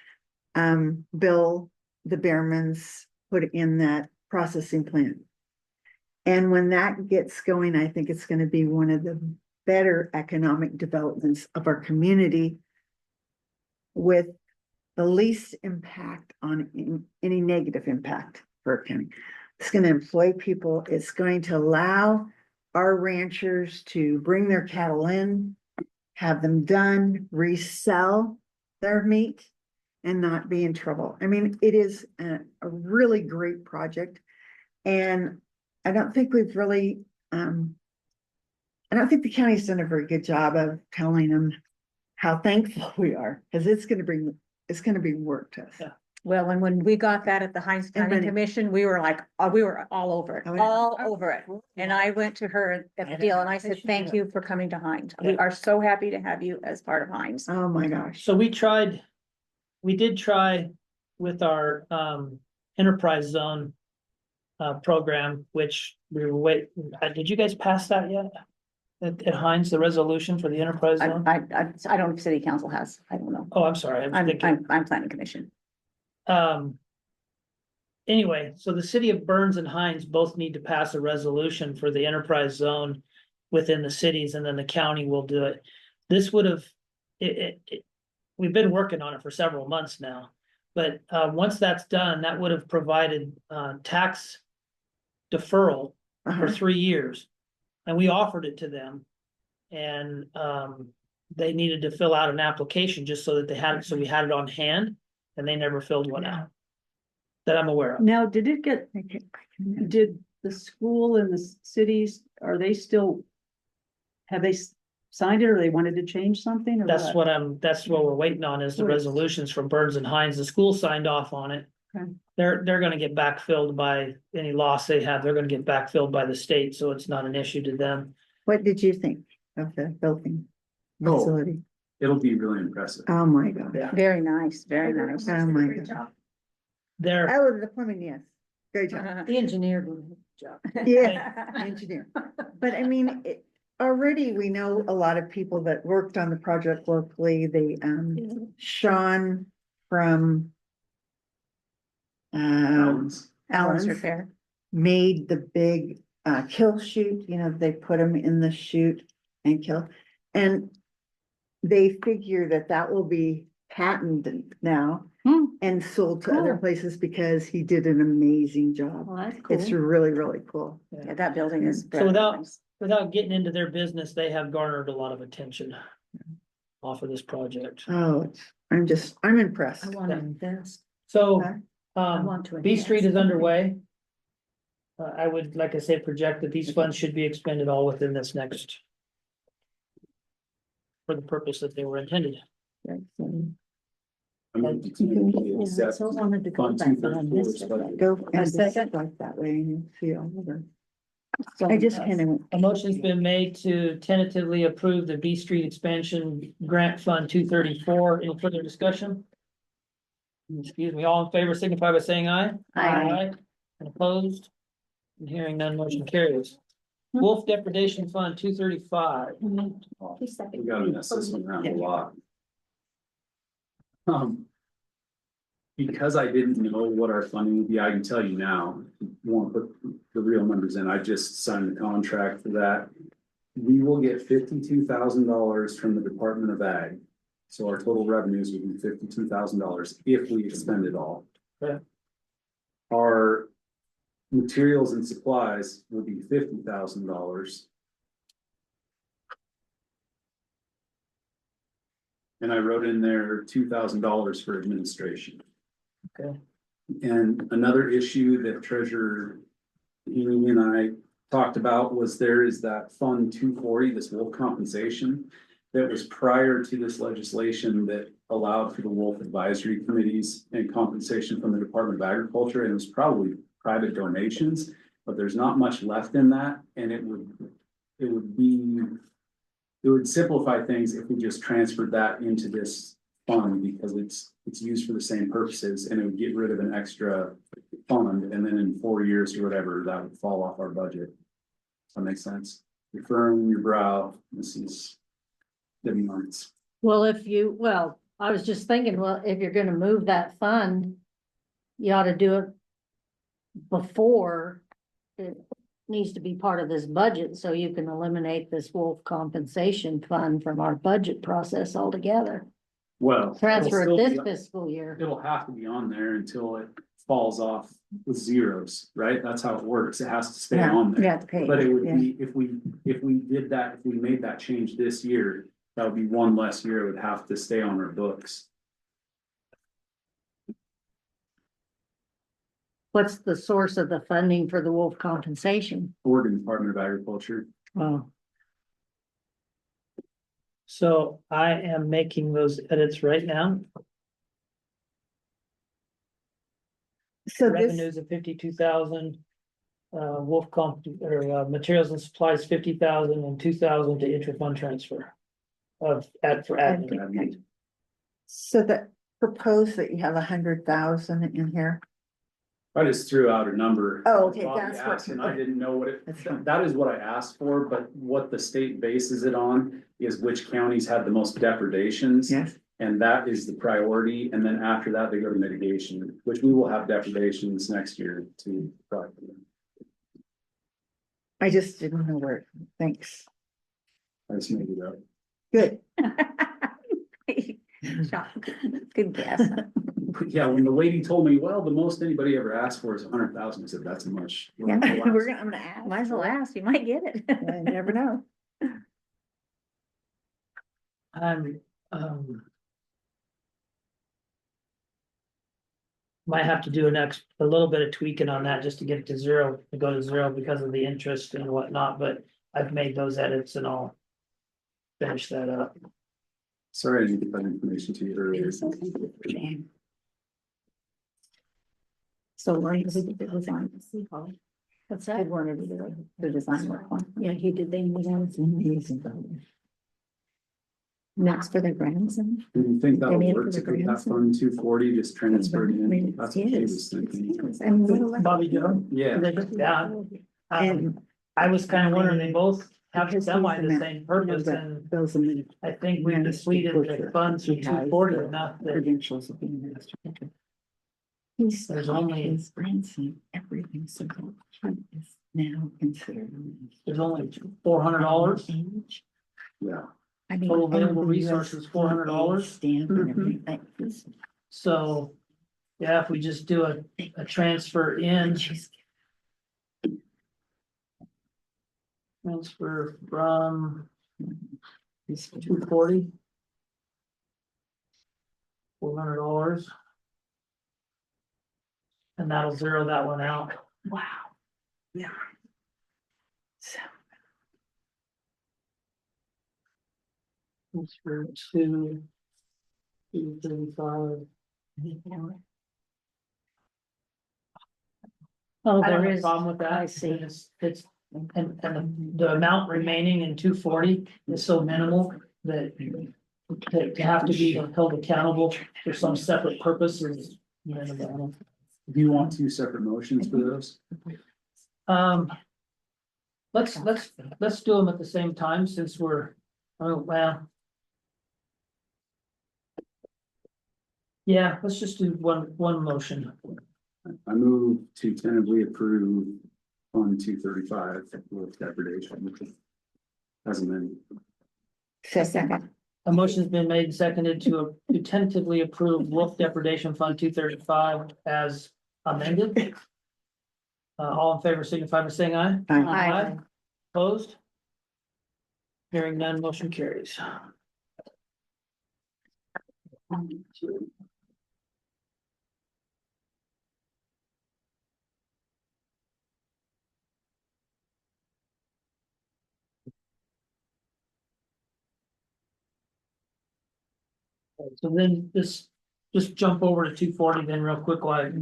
Bill, the Behrmans put in that processing plant. And when that gets going, I think it's gonna be one of the better economic developments of our community with the least impact on any negative impact for our county. It's gonna employ people. It's going to allow our ranchers to bring their cattle in, have them done, resell their meat, and not be in trouble. I mean, it is a really great project. And I don't think we've really, I don't think the county's done a very good job of telling them how thankful we are, because it's gonna be work to us. Yeah. Well, and when we got that at the Hines County Everybody- Commission, we were like, we were all over it, Oh, yeah. all over it. And I went to her at the deal and I said, thank you for coming to Hines. We are so happy to have you as part of Hines. Oh, my gosh. So we did try with our enterprise zone program, which we were did you guys pass that yet? At Hines, the resolution for the enterprise I, zone? I don't know if city council has, I don't know. Oh, I'm sorry, I was thinking. I'm planning commission. Anyway, so the city of Burns and Hines both need to pass a resolution for the enterprise zone within the cities, and then the county will do it. This would have, we've been working on it for several months now. But once that's done, that would have provided tax deferral for 3 years. And we offered it to them. And they needed to fill out an application just so that they had it, so we had it on hand, and they never filled one out. That I'm aware of. Now, did the school and the cities, are they still? Have they signed it, or they wanted to change something, or That's what? that's what we're waiting on, is the Right. resolutions from Burns and Hines. The school signed off on it. Okay. They're gonna get backfilled by any loss they have. They're gonna get backfilled by the state, so it's not an issue to them. What did you think of the building Oh. facility? It'll be really impressive. Oh, my God. Yeah. Very nice, very nice. Oh, my Great God. job. They're, Oh, the plumbing, yes. Great job. The engineer did a good job. Yeah, engineer. But I mean, already we know a lot of people that worked on the project locally. They, Sean from Allen's. Allen's Allen's Repair. made the big kill chute, they put them in the chute and kill. And they figure that that will be patented now and sold to other Cool. places because he did an amazing job. Well, that's It's cool. really, really cool. Yeah, that building is. So without getting into their business, they have garnered a lot of attention off of this project. Oh, I'm impressed. I want to invest. So, Okay. I want to. B Street is invest. underway. I would, like I say, project that these funds should be expended all within this next. For the purpose that they were intended. I moved to community accept So I wanted to go Fund back, but I 234 missed it. budget. Go I and said just like that way and you see all of them. I just kind of. A motion's been made to tentatively approve the B Street expansion grant fund 234. Any further discussion? Excuse me, all in favor signify by saying aye. Aye. And opposed? And hearing none, motion carries. Wolf depredation fund 235. We gotta mess this one around a lot. Because I didn't know what our funding would be, I can tell you now, if you want to put the real numbers in, I just signed the contract for that. We will get $52,000 from the Department of Ag. So our total revenues would be $52,000 if we expend it all. Okay. Our materials and supplies will be $50,000. And I wrote in there $2,000 for administration. Okay. And another issue that Treasurer Heaney and I talked about was there is that Fund 240, this wolf compensation. That was prior to this legislation that allowed for the wolf advisory committees and compensation from the Department of Agriculture, and it was probably private donations, but there's not much left in that, and it would simplify things if we just transferred that into this fund, because it's used for the same purposes, and it would get rid of an extra fund, and then in 4 years or whatever, that would fall off our budget. Does that make sense? You're furrowing your brow, Mrs. Debbie Martz. Well, I was just thinking, well, if you're gonna move that fund, you ought to do it before it needs to be part of this budget, so you can eliminate this wolf compensation fund from our budget process altogether. Well. Transfer it'll it still this be- fiscal year. It'll have to be on there until it falls off with zeros, right? That's how it works. It has to stay on there. Yeah, to pay. But it would Yeah. be, if we did that, if we made that change this year, that would be one less year it would have to stay on our books. What's the source of the funding for the wolf compensation? Oregon Department of Agriculture. Oh, So I am making those edits right now. So this, Revenues of 52,000. Wolf comp, or materials and supplies 50,000 and 2,000 to inter-fund transfer. For admin. so that propose that you have 100,000 in here. I just threw out a number. Oh, okay, Bobby that's what- asked, and I didn't know what That's fine. that is what I asked for, but what the state bases it on is which counties had the most depredations. Yes. And that is the priority, and then after that, they go to mitigation, which we will have depredations next year to. I just didn't know where. Thanks. I just made it up. Good. Good guess. Yeah, when the lady told me, well, the most anybody ever asked for is 100,000, I said, that's much. Yeah, I'm gonna ask. Might as well ask, you might get it. I never know. I'm, might have to do a little bit of tweaking on that just to get it to zero, to go to zero because of the interest and whatnot, but I've made those edits and I'll finish that up. Sorry, I didn't get that information to you earlier. So like, we did the design. what's I that? wanted to do the design work one. Yeah, he did, they, It's amazing. Next for the grandson. Do you think that'll Maybe work for to the get that grandson. fund 240 just transferred I mean, in? That's what she it was is. thinking. And little- Bobby Joe? Yeah, Yeah. And I was kind of wondering, they both have Because semi he's the the same You know, purpose, that and Bill's a min- I think we master depleted the butcher. funds He to has 240 the enough that Credentials of being a master butcher. He's There's taught only- his grandson everything, so he is now considered. there's only $400. Age. Yeah. I mean, Total and available the resources, $400. Stamp and Mhm. everything. This- So, yeah, if we just do a transfer in, She's- transfer from this- 240. $400. And that'll zero that one out. Wow. Yeah. So, Transfer to 235. Oh, I don't there have a is, problem with that. I see. It's, and the amount remaining in 240 is so minimal that to have to be held accountable for some separate purpose is minimal. Do you want two separate motions for those? Let's do them at the same time since we're, oh, well. Yeah, let's just do one motion. I move to tentatively approve Fund 235 with depredation. As amended. Second. A motion's been made and seconded to tentatively approve Wolf Depredation Fund 235 as amended. All in favor signify by saying aye. Aye. Opposed? Hearing none, motion carries. So then just jump over to 240 then real quick, like.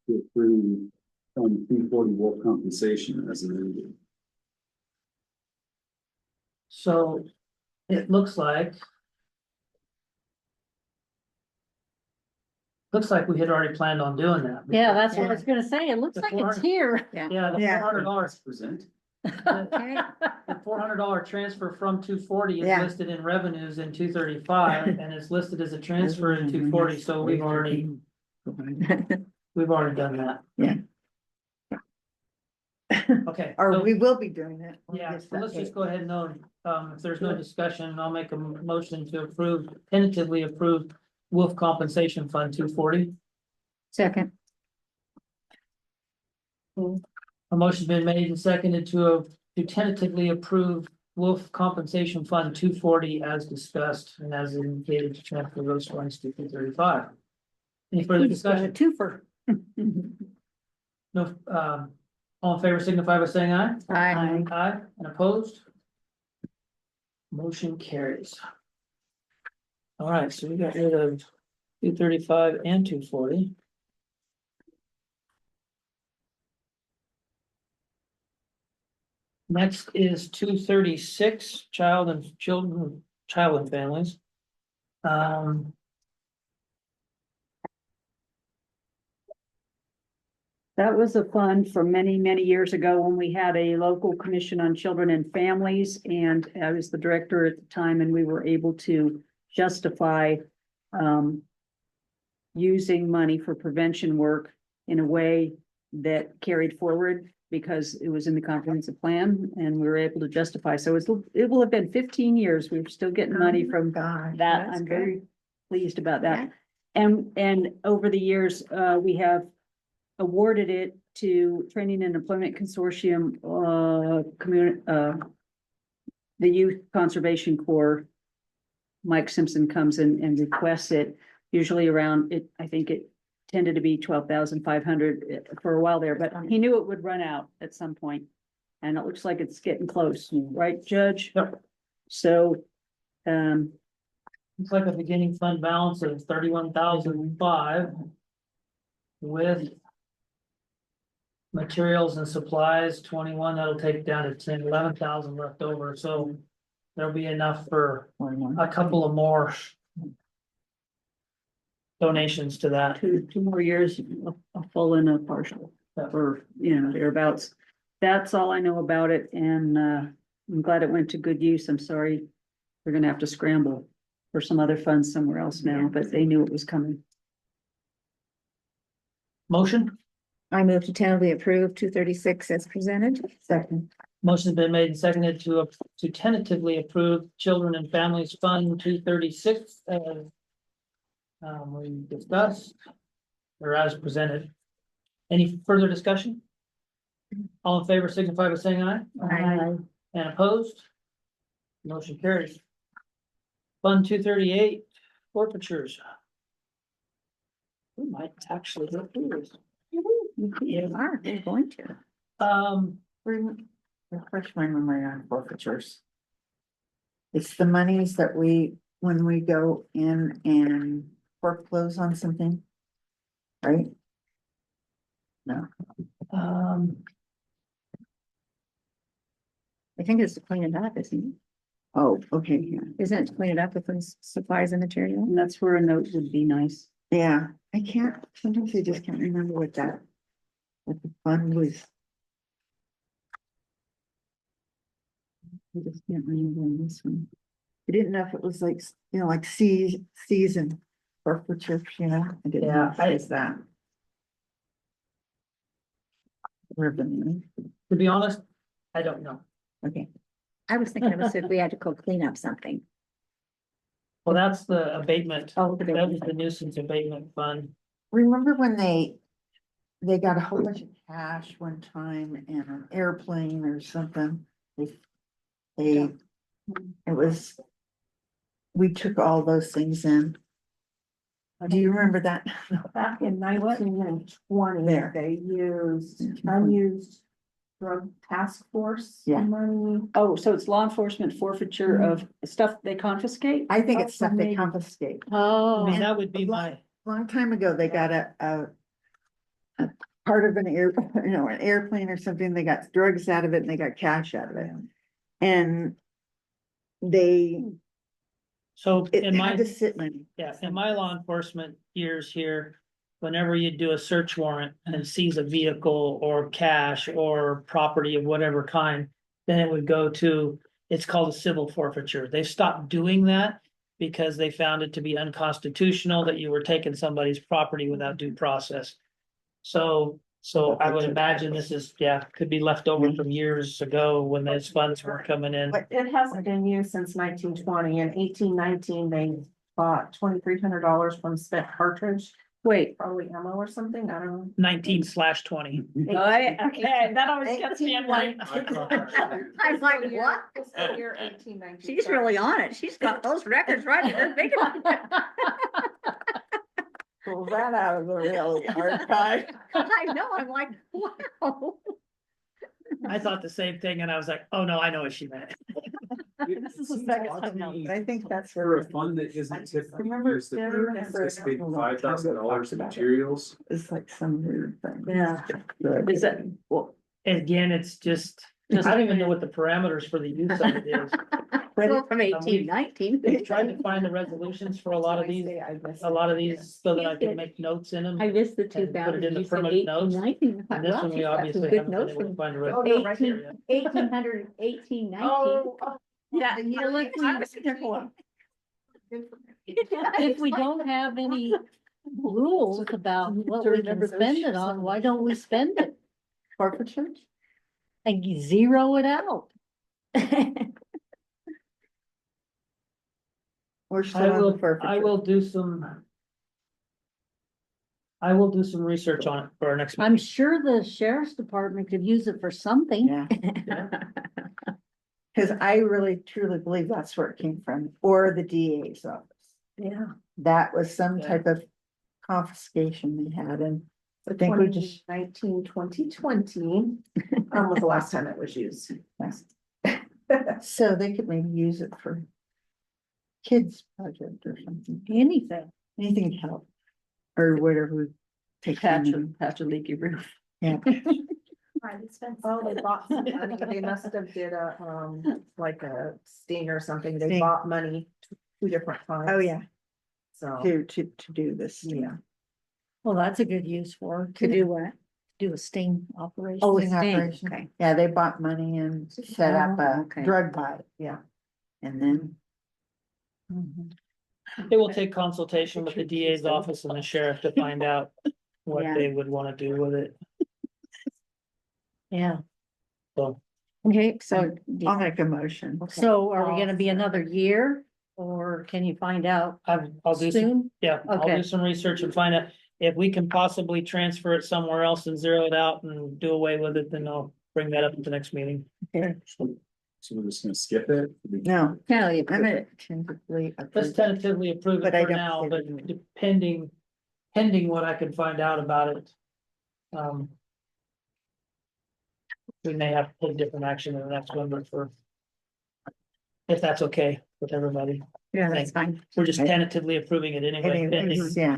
To approve Fund 240 wolf compensation as amended. So it looks like. Looks like we had already planned on doing that. yeah, that's what I was gonna say. It looks The like it's 400 here. Yeah, the Yeah. $400, Present. Okay. the $400 transfer from 240 is Yeah. listed in revenues in 235 and it's listed as a transfer in 240, so we've already done that. Yeah. Okay. Or so- we will be doing it. when we Yeah, get to so let's that just date. go ahead and know, if there's no discussion, I'll make a motion to approve, tentatively approve Wolf Compensation Fund 240. Second. A motion's been made and seconded to tentatively approve Wolf Compensation Fund 240 as discussed and as indicated to transfer those funds to 235. Any further We just got a discussion? twofer. No, all in favor signify by saying aye. Aye. Aye, and opposed? Motion carries. All right, so we got rid of 235 and 240. Next is 236, child and families. That was a fund from many, many years ago when we had a local commission on children and families, and I was the director at the time, and we were able to justify using money for prevention work in a way that carried forward because it was in the comprehensive plan and we were able to justify. So it will have been 15 years. We're still getting money from Gosh, that. that's I'm good. very pleased about Yeah. that. And over the years, we have awarded it to Training and Employment Consortium, the Youth Conservation Corps. Mike Simpson comes in and requests it, usually around it, I think it tended to be 12,500 for a while there, but he knew it would run out at some point. And it looks like it's getting close, right, Judge? Yep. So, It's like a beginning fund balance of 31,005. With materials and supplies, 21, that'll take it down to 11,000 left over, so there'll be enough for One more. a couple of more donations to that. Two more years, a full and a partial, or, you know, thereabouts. That's all I know about it, and, I'm glad it went to good use. I'm sorry. We're gonna have to scramble for some other funds somewhere else now, but they knew it was coming. Motion? I move to tentatively approve 236 as presented. Second. Motion's been made and seconded to tentatively approve Children and Families Fund 236 as we discussed, or as presented. Any further discussion? All in favor signify by saying aye. Aye. And opposed? Motion carries. Fund 238 forfeitures. We might actually go through this. You are, they're going to. Refresh my memory on forfeitures. It's the monies that when we go in and foreclose on something. Right? No, I think it's to clean it up, isn't it? oh, okay, yeah, Isn't it to clean it up with those supplies and material? And that's where a note would be nice. yeah, I can't, sometimes I just can't remember what the fund was. I just can't remember on this one. I didn't know if it was like, like season forfeiture, I didn't know if it was that. Revenue, To be honest, I don't know. okay. I was thinking it was if we had to go clean up something. Well, that's the abatement. Oh, the That was abatement. the nuisance abatement fund. Remember when they got a whole bunch of cash one time and an airplane or something? It was, we took all those things in. Do you remember that? Back in 1920, There. they used unused drug task force Yeah. money. Oh, so it's law enforcement forfeiture of stuff they confiscate? I think it's stuff they maybe. confiscate. I Oh, mean, that would be my, Long time ago, they got a part of an an airplane or something, they got drugs out of it and they got cash out of it. And so it in my, had to sit in. yeah, in my law enforcement years here, whenever you do a search warrant and seize a vehicle or cash or property of whatever kind, then it would go to, it's called a civil forfeiture. They stopped doing that because they found it to be unconstitutional that you were taking somebody's property without due process. So I would imagine this is, could be left over from years ago when those funds were coming in. But it hasn't been used since 1920. In 1819, they bought $2,300 from spent cartridge, wait. probably ammo or something, I don't know. 19/20. Okay, that always gets me. I'm like. I'm like, what? Fiscal year 1819. She's really on it. She's got those records right in her big one. Pull that out of the real archive. I know, I'm like, wow. I thought the same thing and I was like, oh no, I know what she meant. This is the second time now, but I think that's For where a fund that isn't typically Remember, used, that I we remember anticipate a long time ago $5,000 talked in about it. materials. it's like some weird thing. Yeah. But- Is that, well, Again, it's just, I don't even know what the parameters for the use of it is. Well, from 1819. I tried to find the resolutions for a lot of these so that I could make notes in them. I missed the And put it 2000. in the You said permanent notes. 1819. And this one, we obviously haven't been able to find a resolution. 1800, 1819. Oh, yeah, if we don't have any rules about what we can spend it on, why don't we spend it? Forfeiture? And zero it out. We're I still on the will forfeiture. do some research on it for our next. I'm sure the sheriff's department could use it for something. Yeah. Cause I really truly believe that's where it came from, or the DA's office. Yeah. That was some Yeah. type of confiscation they had, and I think we just. 2020 was the last time it was used. So they could maybe use it for kids project or something, Anything. anything to help. Or whatever. Take Patch a leaky roof. Yeah. Right, expensive. Oh, they bought some money. They must have did a, like a sting or something. They Sting. bought money two different times. Oh, yeah, So, to do this. yeah. Well, that's a good use for. To do what? Do a sting operation. Oh, Sting sting, operation. okay. Yeah, they bought money and set up Oh, a okay. drug buy, yeah. And then, It will take consultation with the DA's office and the sheriff to find out what Yeah. they would wanna do with it, Yeah, so. Okay, so. I'll make a motion. so are we gonna be another year, or can you find out I'll do some, soon? yeah, I'll Okay. do some research and find out if we can possibly transfer it somewhere else and zero it out and do away with it, then I'll bring that up at the next meeting. So we're just gonna skip it? No, Kind I'm gonna tentatively. Let's approve it. tentatively approve it But I for don't now, see but it. pending what I can find out about it. We may have to take different action in the next one, but for. If that's okay with everybody, Yeah, that's fine. we're just tentatively approving it anyway. pending. Anyways, yeah,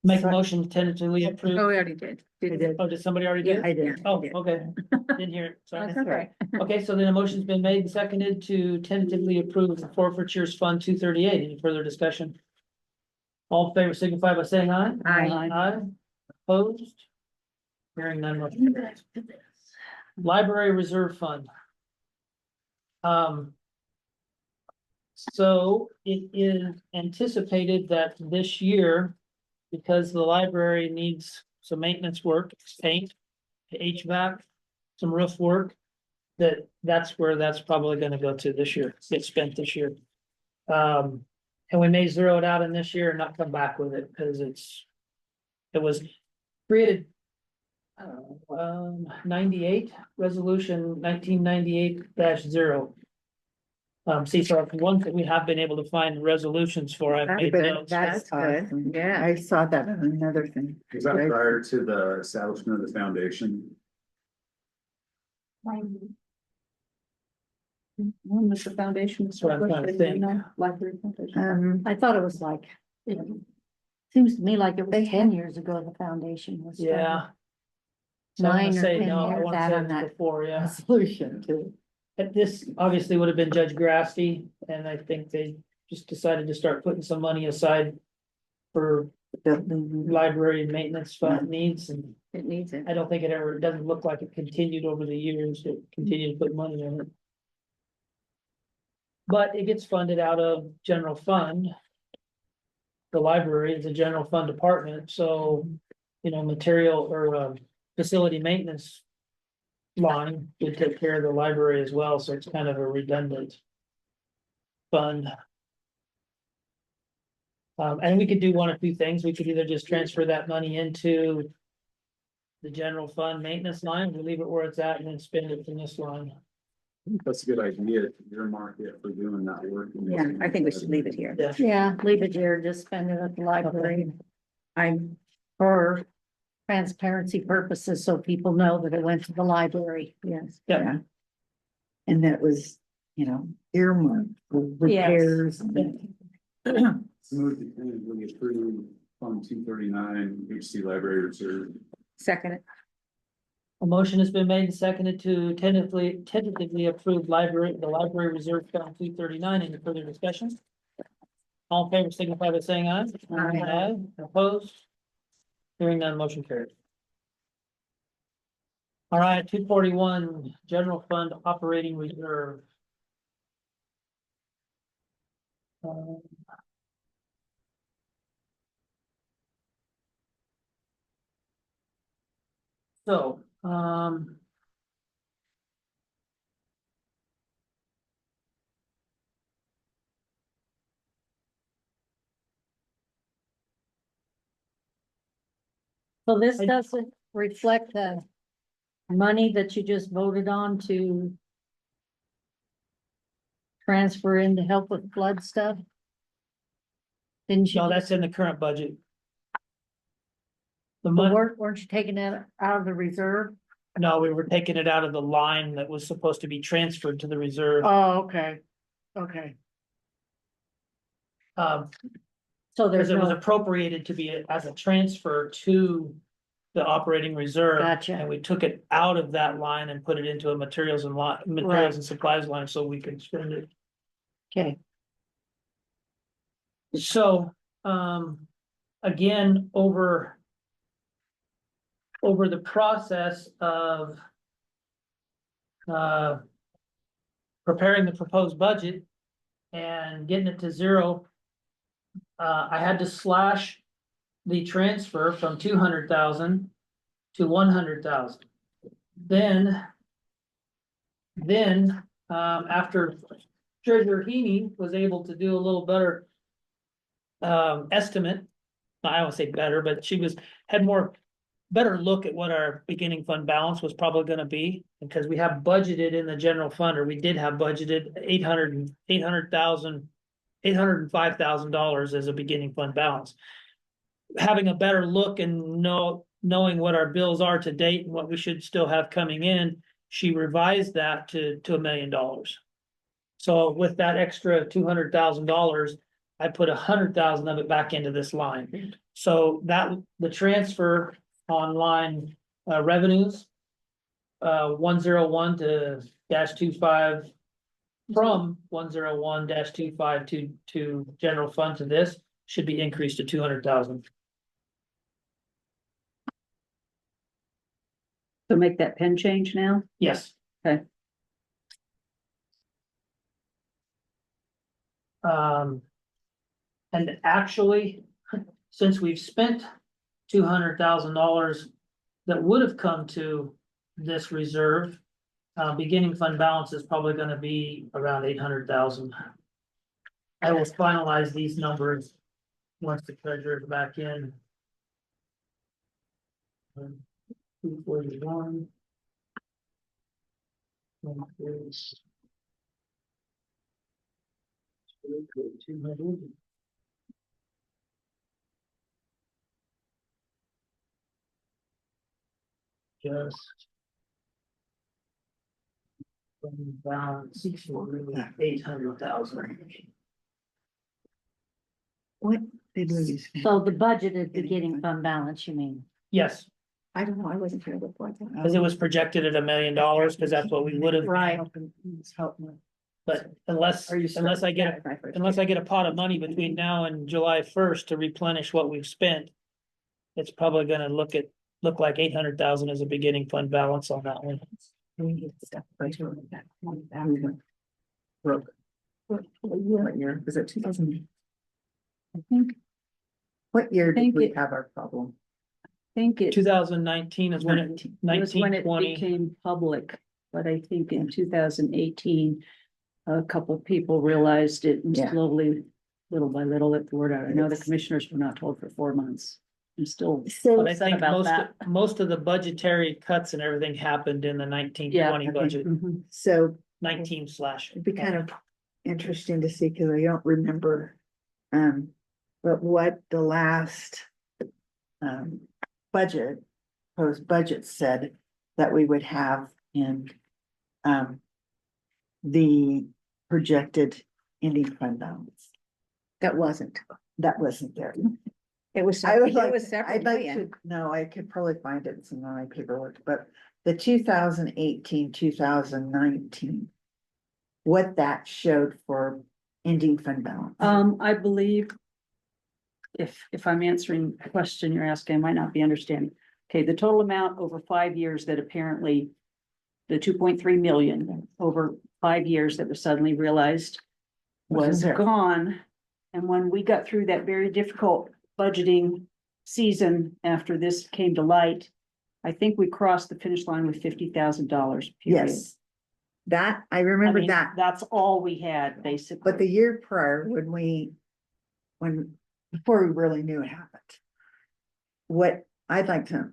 Make a motion to tentatively Oh, approve. we already did. Oh, did somebody already do? Yeah, it? I did. Oh, okay, didn't hear it, sorry. That's okay. Okay, so then a motion's been made and seconded to tentatively approve the forfeitures fund 238. Any further discussion? All in favor signify by saying aye. Aye. Aye, opposed? Hearing none. Motion carries. Library Reserve Fund. So it is anticipated that this year, because the library needs some maintenance work, paint, HVAC, some roof work, that's where that's probably gonna go to this year, get spent this year. And we may zero it out in this year and not come back with it, because it was created 98, resolution 1998-0. See, so the ones that we have been able to find resolutions for, I've made notes. That's good, awesome. yeah. I saw that on another thing. Was that prior to the establishment of the foundation? When was the foundation? That's what I'm trying to think. Library foundation. I thought it was like, it seems to me like it They was had- 10 years ago the foundation was. started. Yeah. So I wanna 9 or say 10 no, I years want to out say on it that. before, yeah. Resolution too. But this obviously would have been Judge Grasty, and I think they just decided to start putting some money aside for Building. library maintenance fund needs, and It needs it. I don't think it doesn't look like it continued over the years, it continued to put money in it. But it gets funded out of general fund. The library is a general fund department, so, material or, facility maintenance line would take care of the library as well, so it's kind of a redundant fund. And we could do one of two things. We could either just transfer that money into the general fund maintenance line, or leave it where it's at and then spend it from this line. I think that's a good idea to earmark it for doing that work. Yeah, I think we should leave it here. Yeah. Yeah, leave it here, just spend it at the library. I'm, For transparency purposes, so people know that it went to the library. yes. Yeah. And that was, earmarked for repairs. Move to tentatively approve Fund 239, HC Library Reserve. Second, it. A motion has been made and seconded to tentatively approve the library reserve fund 239. Any further discussion? All in favor signify by saying aye. Aye. Opposed? Hearing none, motion carried. All right, 241, general fund operating reserve. So, So this doesn't reflect the money that you just voted on to transfer in to help with flood stuff? Didn't you? no, that's in the current budget. The But money, weren't you taking that out of the reserve? no, we were taking it out of the line that was supposed to be transferred to the reserve. Oh, okay, okay. Um, So there's Because it was no, appropriated to be as a transfer to the operating reserve. Gotcha. And we took it out of that line and put it into a materials and supplies line so we could spend it. okay, So, again, over the process of preparing the proposed budget and getting it to zero, I had to slash the transfer from 200,000 to 100,000. Then, after Treasurer Heaney was able to do a little better estimate, I don't say better, but had better look at what our beginning fund balance was probably gonna be, because we have budgeted in the general fund, or we did have budgeted $805,000 as a beginning fund balance. Having a better look and knowing what our bills are to date and what we should still have coming in, she revised that to $1 million. So with that extra $200,000, I put 100,000 of it back into this line. So the transfer on line revenues, 101 to -25, from 101 -25 to general fund to this should be increased to 200,000. So make that pen change now? Yes. Okay. And actually, since we've spent $200,000 that would have come to this reserve, beginning fund balance is probably gonna be around 800,000. I will finalize these numbers once the treasurer's back in. 241. 200. Just. Balance for 800,000. What did we use? so the budgeted beginning fund balance, you mean? Yes, I don't know, I wasn't here before. because it was projected at $1 million, because that's what we would have. Right. But unless I get a pot of money between now and July 1st to replenish what we've spent, it's probably gonna look like 800,000 as a beginning fund balance on that one. Broke. What year, was it 2000? I think, What year Think did we it- have our problem? think it 2019 is when it, was when 19, it 20. became public, but I think in 2018, a couple of people realized it and Yeah. slowly, little by little, let the word out. I know the commissioners were not told for 4 months. I'm still, So, But I think about that. most of the budgetary cuts and everything happened in the 1920 Yeah. budget, Mhm. so 19 slash. it'd be kind of interesting to see, because I don't remember. But what the last proposed budget said that we would have in the projected ending fund balance. That wasn't there. It was, I would it like, was several I'd like million. to, no, I could probably find it in some of my paperwork, but the 2018, 2019. What that showed for ending fund balance. I believe. If I'm answering the question you're asking, I might not be understanding. Okay, the total amount over 5 years that apparently. The 2.3 million over 5 years that was suddenly realized. Was Wasn't there. gone. And when we got through that very difficult budgeting season after this came to light. I think we crossed the finish line with $50,000. Yes. That, I remember that, That's all we had, basically. but the year prior, before we really knew it happened. What I'd like to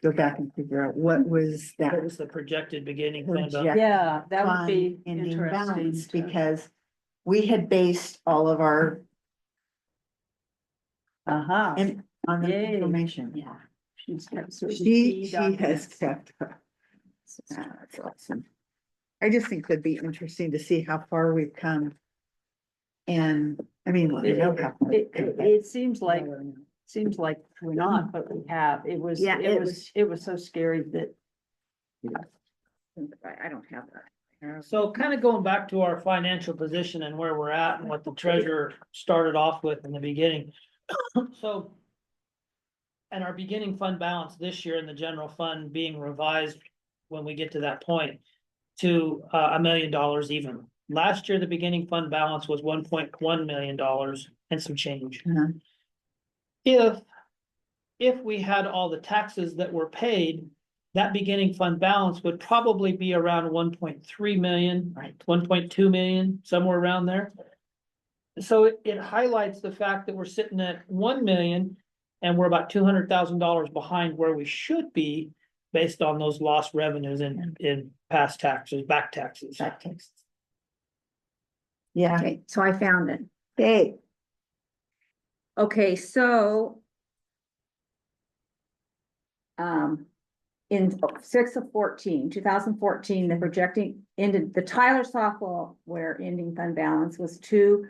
go back and figure out what was that. What was the projected beginning fund balance? Project- Yeah, that would be fund ending interesting. balance, to- because we had based all of our, Aha. and on the Yay. information. Yeah. She's got certain She key has documents. kept. That's awesome. I just think it'd be interesting to see how far we've come. And, I mean, well, you know how. It seems like we're not, but we have. Yeah, It was so scary that. I don't have that. So kind of going back to our financial position and where we're at and what the treasurer started off with in the beginning. So. And our beginning fund balance this year in the general fund being revised when we get to that point to $1 million even. Last year, the beginning fund balance was $1.1 million and some change. If we had all the taxes that were paid, that beginning fund balance would probably be around 1.3 million, Right. 1.2 million, somewhere around there. So it highlights the fact that we're sitting at 1 million and we're about $200,000 behind where we should be based on those lost revenues in past taxes, back taxes. That takes. Yeah, Okay, so I found it. hey, Okay, so. In 2014, the projecting ended, the Tyler software ending fund balance was $2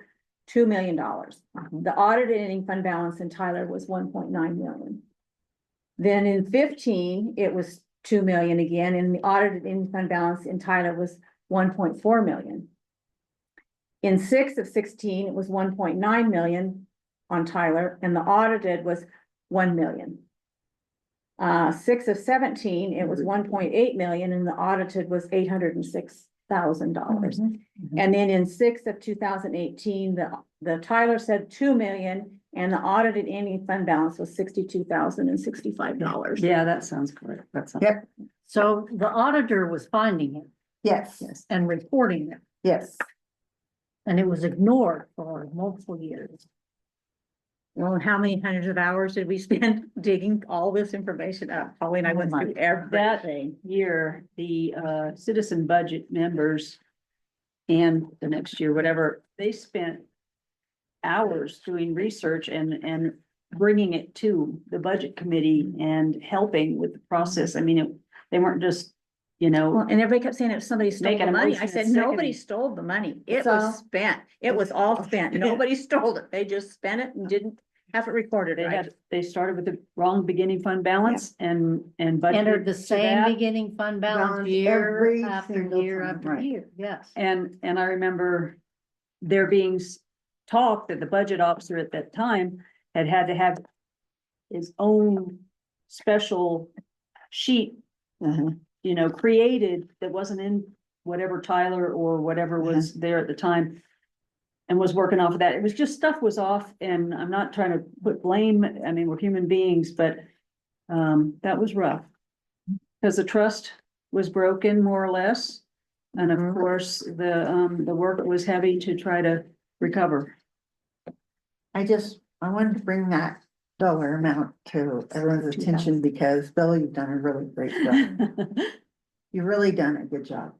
million. The audited ending fund balance in Tyler was 1.9 million. Then in 15, it was 2 million again, and the audited ending fund balance in Tyler was 1.4 million. In 6 of 16, it was 1.9 million on Tyler, and the audited was 1 million. 6 of 17, it was 1.8 million, and the audited was $806,000. And then in 6 of 2018, the Tyler said 2 million, and the audited ending fund balance was $62,065. Yeah, that sounds correct. That sounds. Yep. So the auditor was finding it yes, and reporting it, yes. and it was ignored for multiple years. Well, and how many hundreds of hours did we spend digging all this information up? Pauline, I went through That everything. year, the citizen budget members and the next year, whatever, they spent hours doing research and bringing it to the budget committee and helping with the process. I mean, they weren't just, Well, and everybody kept saying if somebody stole Making the a money. motion I said, and seconding. nobody stole the money. It It's was all- spent. It was all spent. Nobody stole it. They just spent it and didn't have it recorded right. they started with the wrong beginning fund balance and budgeted Entered the to same that. beginning fund balance Balance year every after single year time, after right. year, yes. And I remember there being talk that the budget officer at that time had to have his own special sheet, created that wasn't in whatever Tyler or whatever was there at the time and was working off of that. It was just stuff was off, and I'm not trying to put blame. I mean, we're human beings, but that was rough. Because the trust was broken more or less. And of course, the work was heavy to try to recover. I wanted to bring that dollar amount to everyone's attention because Bill, you've done a really great job. You've really done a good job.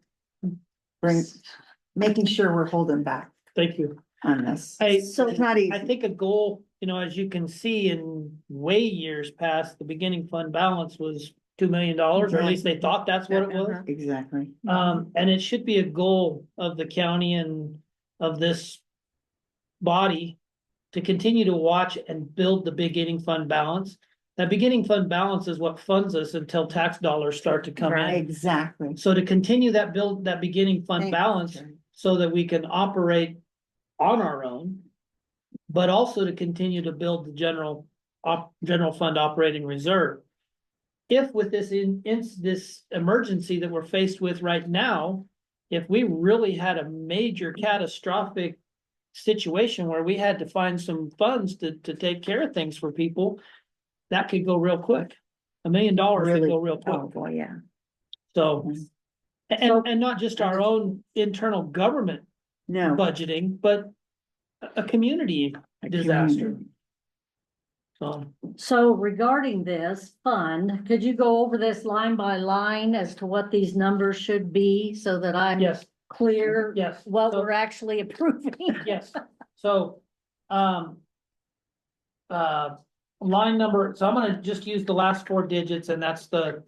Making sure we're holding back Thank you. on this. So It's not easy. I think a goal, as you can see in way years past, the beginning fund balance was $2 million, or at least they thought that's what it was. Exactly. And it should be a goal of the county and of this body to continue to watch and build the beginning fund balance. That beginning fund balance is what funds us until tax dollars start to come in. Exactly. So to continue that beginning fund Thank balance you. so that we can operate on our own, but also to continue to build the general fund operating reserve. If with this this emergency that we're faced with right now, if we really had a major catastrophic situation where we had to find some funds to take care of things for people, that could go real quick. $1 million could go real quick. Oh, boy, yeah. So, and not just our own internal government No. budgeting, but a community disaster. So regarding this fund, could you go over this line by line as to what these numbers should be so that I'm Yes, clear yes. what So- we're actually approving? Yes, so, line number, so I'm gonna just use the last 4 digits and that's the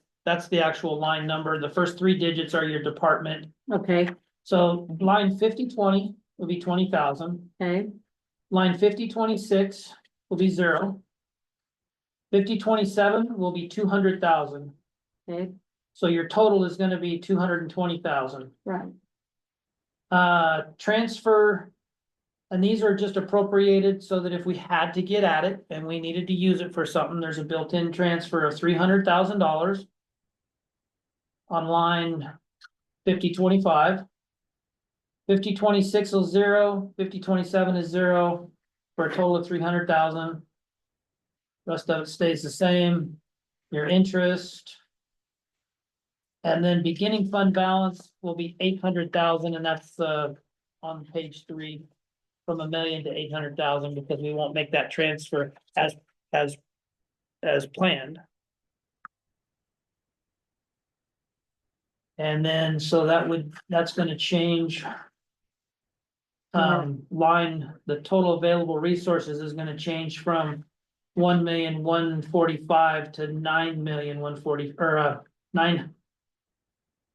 actual line number. The first 3 digits are your department. Okay, So line 5020 will be 20,000. Okay, Line 5026 will be 0. 5027 will be 200,000. okay, So your total is gonna be 220,000. right. Transfer. And these are just appropriated so that if we had to get at it and we needed to use it for something, there's a built-in transfer of $300,000. On line 5025. 5026 is 0, 5027 is 0, for a total of 300,000. Rest of it stays the same. Your interest. And then beginning fund balance will be 800,000, and that's on page 3. From 1 million to 800,000, because we won't make that transfer as planned. And then, so that's gonna change. The total available resources is gonna change from 1,145,000 to 9,140,000, or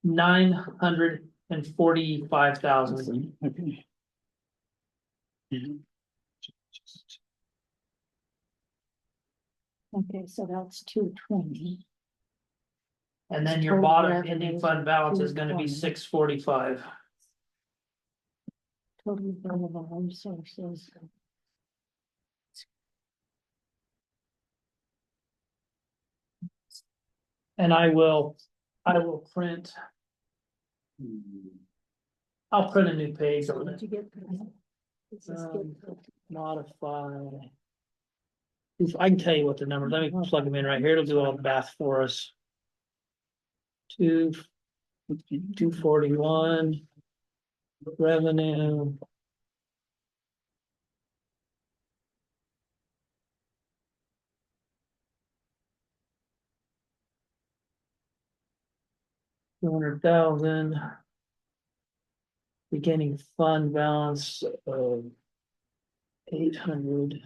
945,000. Okay, so that's 220. And then your Total bottom revenue ending is fund balance is gonna be 220. 645. Total available resources. And I will print, I'll print a new page on Did it. you get? This is good. Modify. I can tell you what the numbers, let me plug them in right here, it'll do all the math for us. 241. Revenue. $200,000. Beginning fund balance of 800.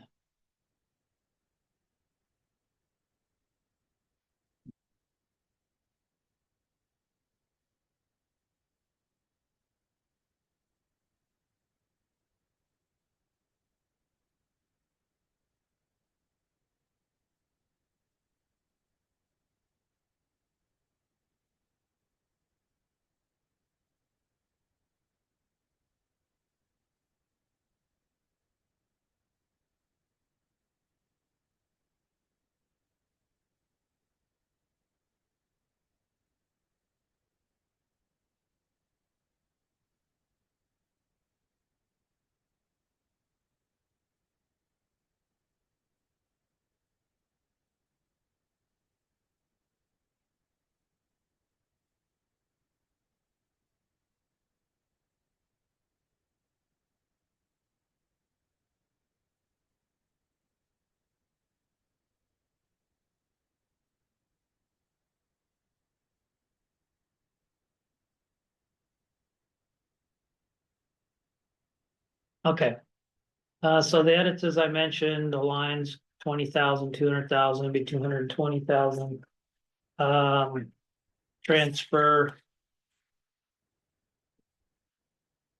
Okay. So the edits, as I mentioned, the lines 20,000, 200,000, be 220,000. Transfer.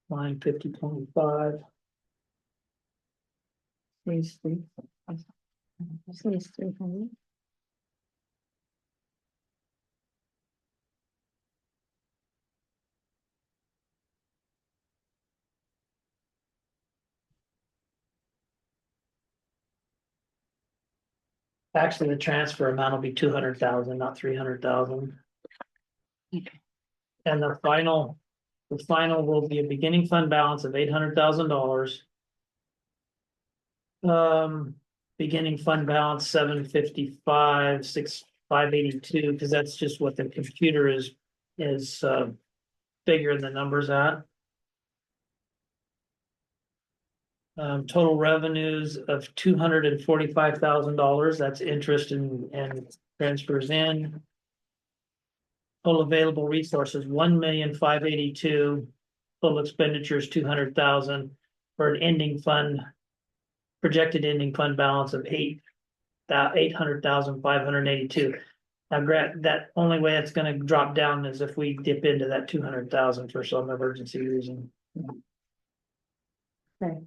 Line 5025. These three. These 300. Actually, the transfer amount will be 200,000, not 300,000. And the final will be a beginning fund balance of $800,000. Beginning fund balance 755, 582, because that's just what the computer is figuring the numbers at. Total revenues of $245,000, that's interest and transfers in. Total available resources, 1,582,000. Total expenditures, 200,000, for an ending fund, projected ending fund balance of 800,582. Now, Grant, that only way it's gonna drop down is if we dip into that 200,000 for some emergency reason. Okay.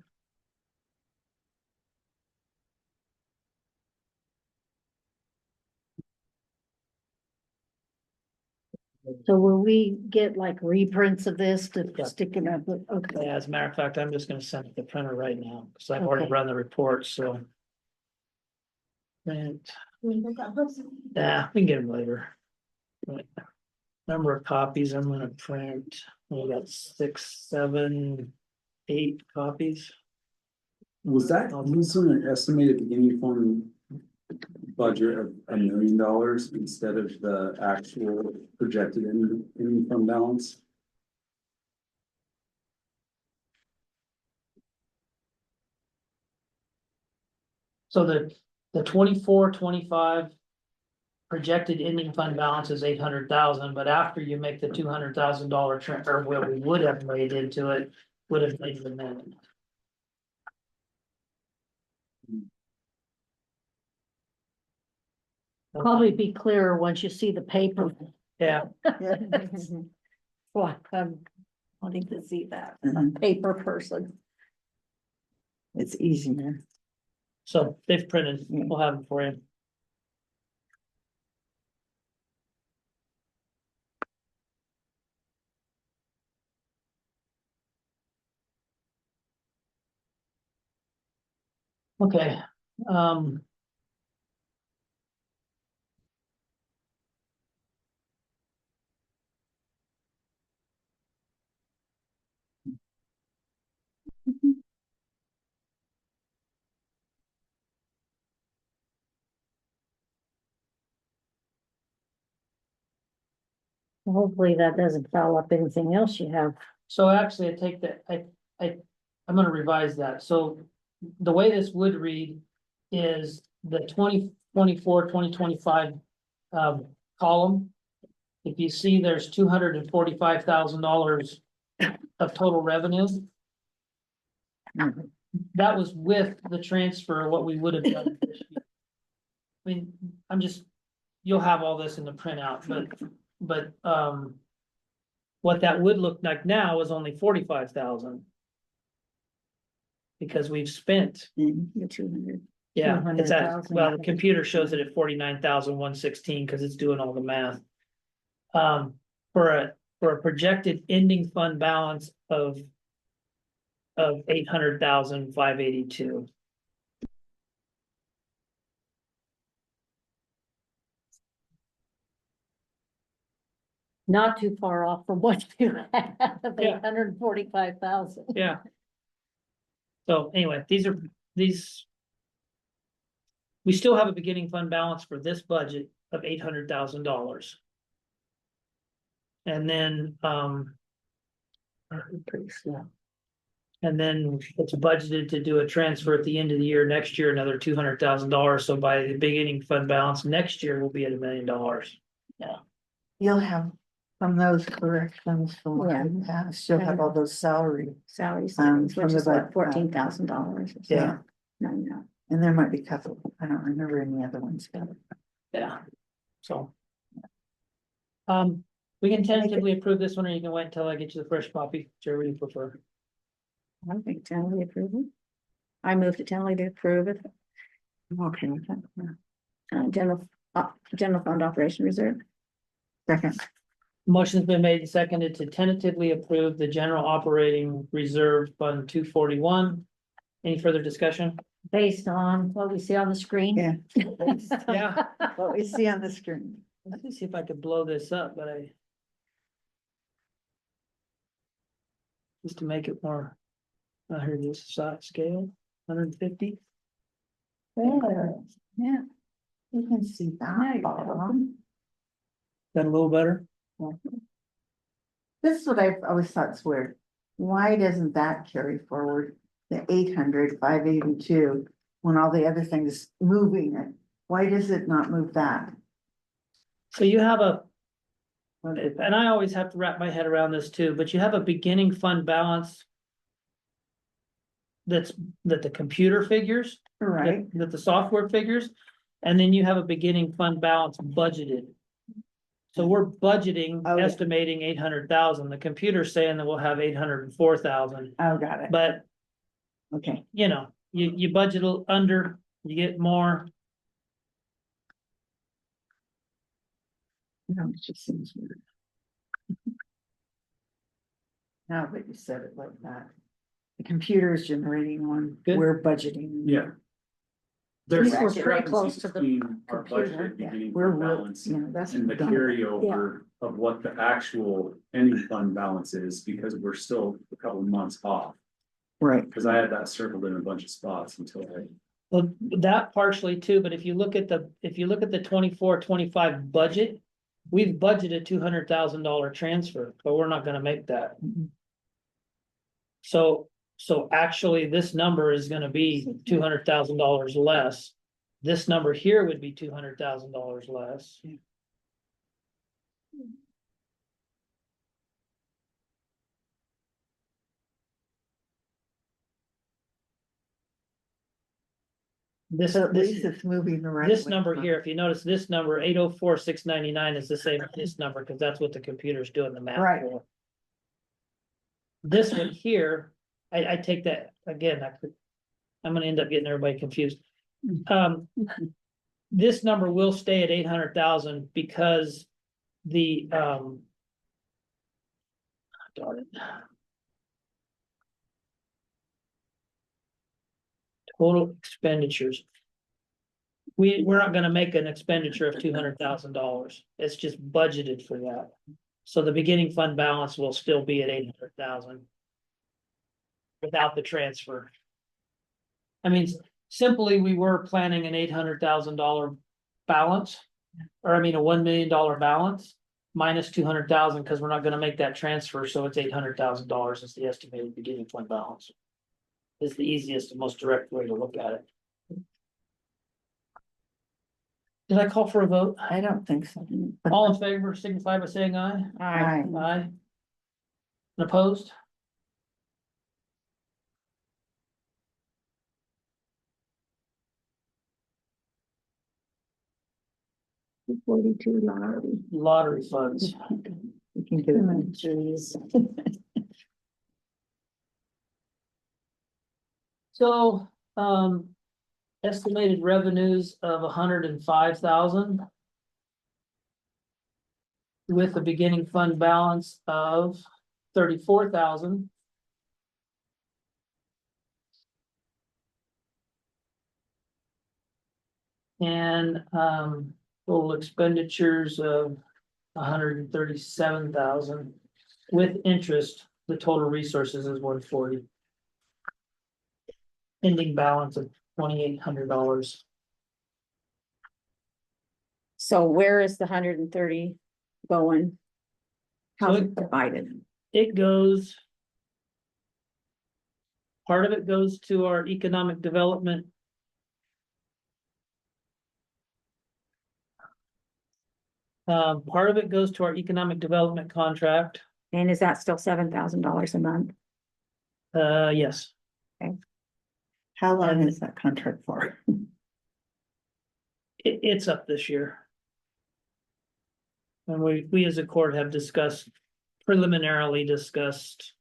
So will we get like reprints of this to Yeah. stick in our book? Okay. Yeah, as a matter of fact, I'm just gonna send it to the printer right now, because I've already Okay. run the report, so. Print. Yeah, we can get them later. Right. Number of copies I'm gonna print, we got 6, 7, 8 copies. Was that using an estimated beginning fund budget of $1 million instead of the actual projected ending fund balance? So the 24-25 projected ending fund balance is 800,000, but after you make the $200,000 or what we would have made into it, would have made the million. Probably be clearer once you see the paper. Yeah, Well, I'm wanting to see that, Mhm. a paper person. It's easier. so they've printed, we'll have them for you. Okay, Hopefully that doesn't foul up anything else you have. so actually I take that, I'm gonna revise that, so the way this would read is the 2024-2025 column. If you see, there's $245,000 of total revenue. That was with the transfer, what we would have done this year. I mean, you'll have all this in the printout, but, what that would look like now is only 45,000. Because we've spent, The 200. yeah, it's at, 200,000. well, the computer shows it at 49,116 because it's doing all the math. For a projected ending fund balance of 800,582. Not too far off from what you have, Yeah. 845,000. Yeah. So anyway, we still have a beginning fund balance for this budget of $800,000. And then, and then it's budgeted to do a transfer at the end of the year, next year, another $200,000. So by the beginning fund balance next year, we'll be at $1 million. You'll have from those corrections from what Yeah. you passed, you'll have all those salary. Salary From savings, which the is what, bud- $14,000. Yeah. No. And there might be a couple, I don't remember any other ones. Yeah. So. We can tentatively approve this one, or you can wait until I get you the fresh copy, whichever you prefer. I think tentatively approve it. I move to tentatively approve it. I'm okay with that. Yeah. General fund operation reserve. Second, Motion's been made and seconded to tentatively approve the general operating reserve fund 241. Any further discussion? Based on what we see on the screen. yeah, Yeah. what we see on the screen. Let me see if I could blow this up, but just to make it more, here it is, size scale, 150. Yeah. You can see that. Bottom. Got a little better? This is what I've always thought is weird. Why doesn't that carry forward the 582, when all the other things moving it? Why does it not move that? So you have and I always have to wrap my head around this too, but you have a beginning fund balance that the computer figures, Right, that the software figures, and then you have a beginning fund balance budgeted. So we're budgeting, Oh, yeah. estimating 800,000. The computer's saying that we'll have 804,000, oh, got it. but Okay. you know, you budget under, you get more. No, it just seems weird. Now that you said it like that. The computer is generating one, Good. we're budgeting. Yeah. There's We're a pretty discrepancy close to the between our budget computer, yeah. beginning We're fund real- balance you know, that's and the done. carryover of what the actual ending fund balance is, because we're still a couple of months off. Right. Because I had that circled in a bunch of spots until I. Well, that partially too, but if you look at the 24-25 budget, we've budgeted $200,000 transfer, but we're not gonna make that. So actually, this number is gonna be $200,000 less. This number here would be $200,000 less. This, So at least this, it's moving the right. this way. number here, if you notice, this number 804,699 is the same as this number, because that's what the computer's doing the math Right. for. This one here, I take that, again, I'm gonna end up getting everybody confused. This number will stay at 800,000 because the, darn it. Total expenditures. We're not gonna make an expenditure of $200,000. It's just budgeted for that. So the beginning fund balance will still be at 800,000. Without the transfer. I mean, simply, we were planning an $800,000 balance. Or I mean, a $1 million balance minus 200,000, because we're not gonna make that transfer, so it's $800,000 is the estimated beginning fund balance. Is the easiest and most direct way to look at it. Did I call for a vote? I don't think so. All in favor, signify by saying aye. Aye. Aye. And opposed? $42 lottery. Lottery funds. We can get it. Jeez. So, estimated revenues of 105,000. With a beginning fund balance of 34,000. And, total expenditures of 137,000. With interest, the total resources is 140. Ending balance of $2,800. So where is the 130 going? How's So it divided? It goes. Part of it goes to our economic development. Part of it goes to our economic development contract. And is that still $7,000 a month? Yes, How long is that contract for? it's up this year. And we as a court have preliminarily discussed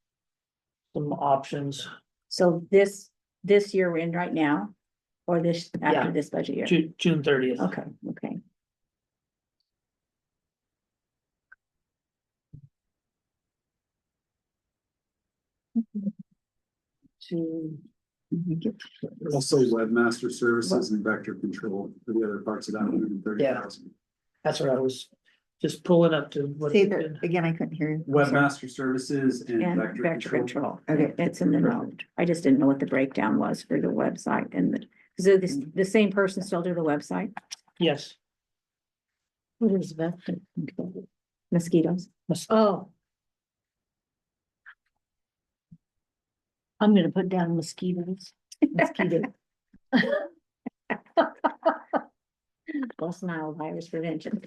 some options. So this year we're in right now, or this, Yeah. after this budget year? June 30th. Okay, okay. Also webmaster services and vector control for the other parts of that 130,000. That's what I was just pulling up to. what Say it that did. again, I couldn't hear you. Webmaster services and And vector vector control. control, Okay. it's in the note. I just didn't know what the breakdown was for the website and so the same person still do the website? Yes. What is vector control? Mosquitoes? Oh. I'm gonna put down mosquitoes. Mosquito. West Nile virus prevention.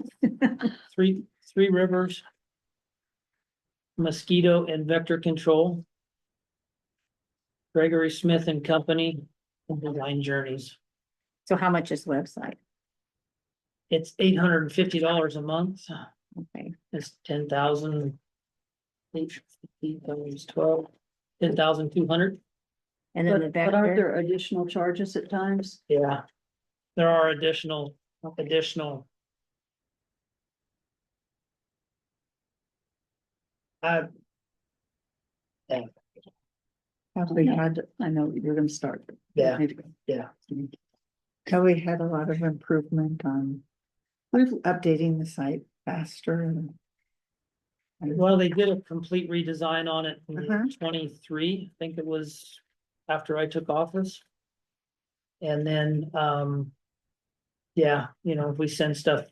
Three Rivers. Mosquito and vector control. Gregory Smith and Company, and Line Journeys. So how much is the website? It's $850 a month. Okay, It's 10,000. 850 times 12, 10,200. And then the But aren't vector, there additional charges at times? Yeah. There are additional. Uh, Have we had, I know you're gonna start. Yeah. Maybe. have we had a lot of improvement on updating the site faster and? well, they did a complete redesign on it in Uh-huh. 23, I think it was after I took office. And then, yeah, you know, if we send stuff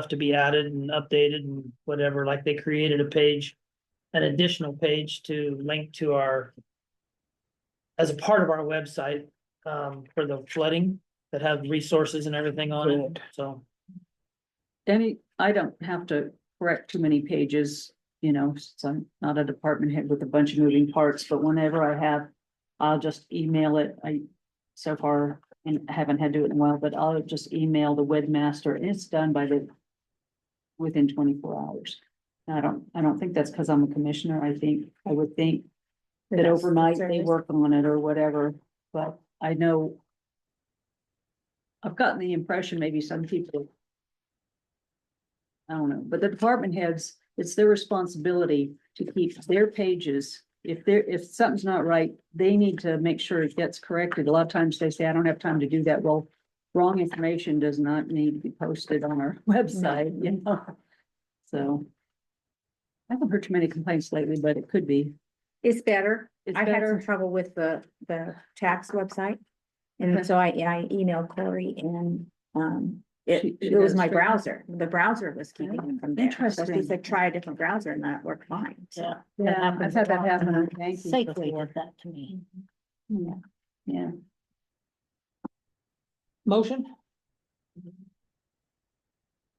to be added and updated and whatever, like they created a page, an additional page to link to our, as a part of our website, for the flooding that have resources and everything on it, so. I don't have to correct too many pages, you know, since I'm not a department head with a bunch of moving parts, but whenever I have, I'll just email it. So far, and haven't had to do it in a while, but I'll just email the webmaster and it's done within 24 hours. I don't think that's because I'm a commissioner. I would think that That's the overnight they service. work on it or whatever, but I know I've gotten the impression maybe some people, I don't know, but the department heads, it's their responsibility to keep their pages. If something's not right, they need to make sure it gets corrected. A lot of times they say, I don't have time to do that. Well, wrong information does not need to be posted on our website, you know? So. I haven't heard too many complaints lately, but it could be. it's better. It's I had some better. trouble with the tax website. And so I emailed Corey and, She it was has my straightened- browser. The browser was keeping it from there. So she Interesting. said, try a different browser and that worked fine. So, Yeah. Yeah, I've had that happen on banking Safely before. did that to me. Yeah. Motion?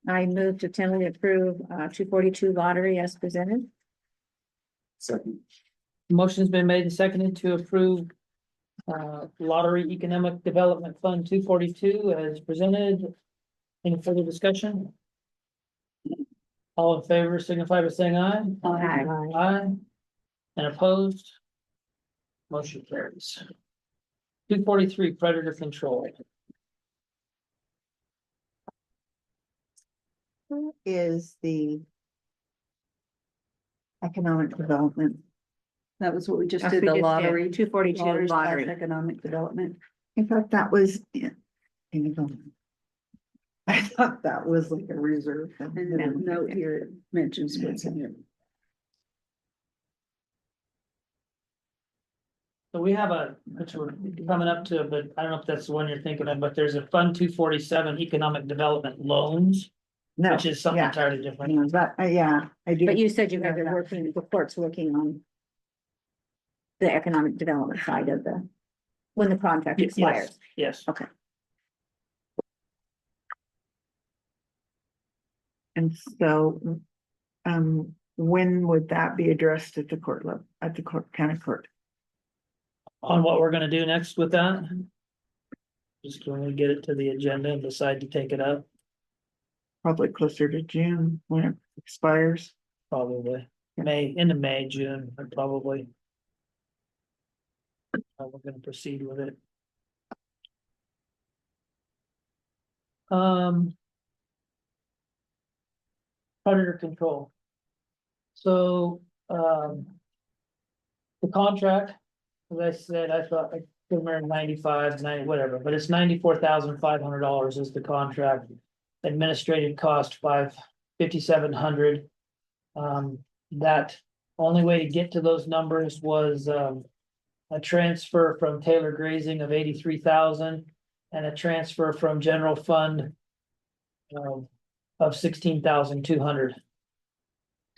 I moved to tentatively approve, 242 lottery as presented. Second. Motion's been made and seconded to approve. Lottery Economic Development Fund 242 as presented. Any further discussion? All in favor signify by saying aye. Aye. Aye. And opposed? Motion carries. 243 Predator Control. Is the economic development. That was what we just Yes, did, we the just did. lottery. 242 Lotteries plus lottery. Economic development. I thought that was. I thought that was like a reserve. thing. And then the note here it mentions what's in here. So we have which we're coming up to, but I don't know if that's the one you're thinking of, but there's a Fund 247 Economic Development Loans, No, which is something yeah, entirely different. yeah, that, yeah, I do. But you said you Yeah, guys are that- working, the court's working on the economic development side of when the contract expires. Yes. Okay. And so, when would that be addressed at the court level, at the county court? On what we're gonna do next with that? Just when we get it to the agenda and decide to take it up, Probably closer to June when it expires. probably into May, June, probably. How we're gonna proceed with it. Predator control. So, the contract, as I said, I thought, I couldn't remember 95, 90, whatever, but it's $94,500 is the contract. Administrative cost $5,700. That only way to get to those numbers was, a transfer from Taylor Grazing of 83,000 and a transfer from general fund of 16,200.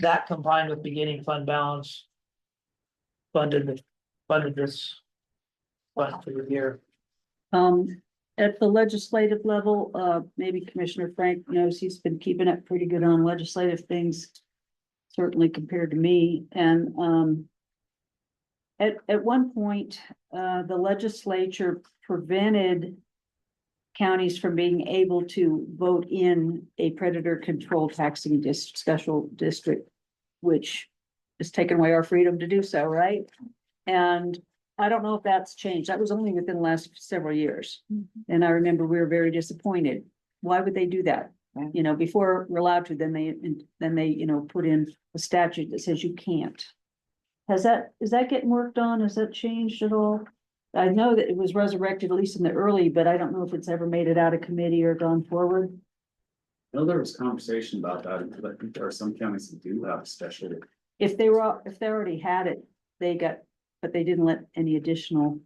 That combined with beginning fund balance funded this fund for the year. At the legislative level, maybe Commissioner Frank knows he's been keeping it pretty good on legislative things. Certainly compared to me, and at one point, the legislature prevented counties from being able to vote in a predator control taxing special district, which has taken away our freedom to do so, right? And I don't know if that's changed. That was only within the last several years. And I remember we were very disappointed. Why would they do that? Yeah. You know, before we're allowed to, then they, you know, put in a statute that says you can't. Is that getting worked on? Has that changed at all? I know that it was resurrected, at least in the early, but I don't know if it's ever made it out of committee or gone forward. I know there was conversation about that, because I think there are some counties that do have special. If they already had it, but they didn't let any additional.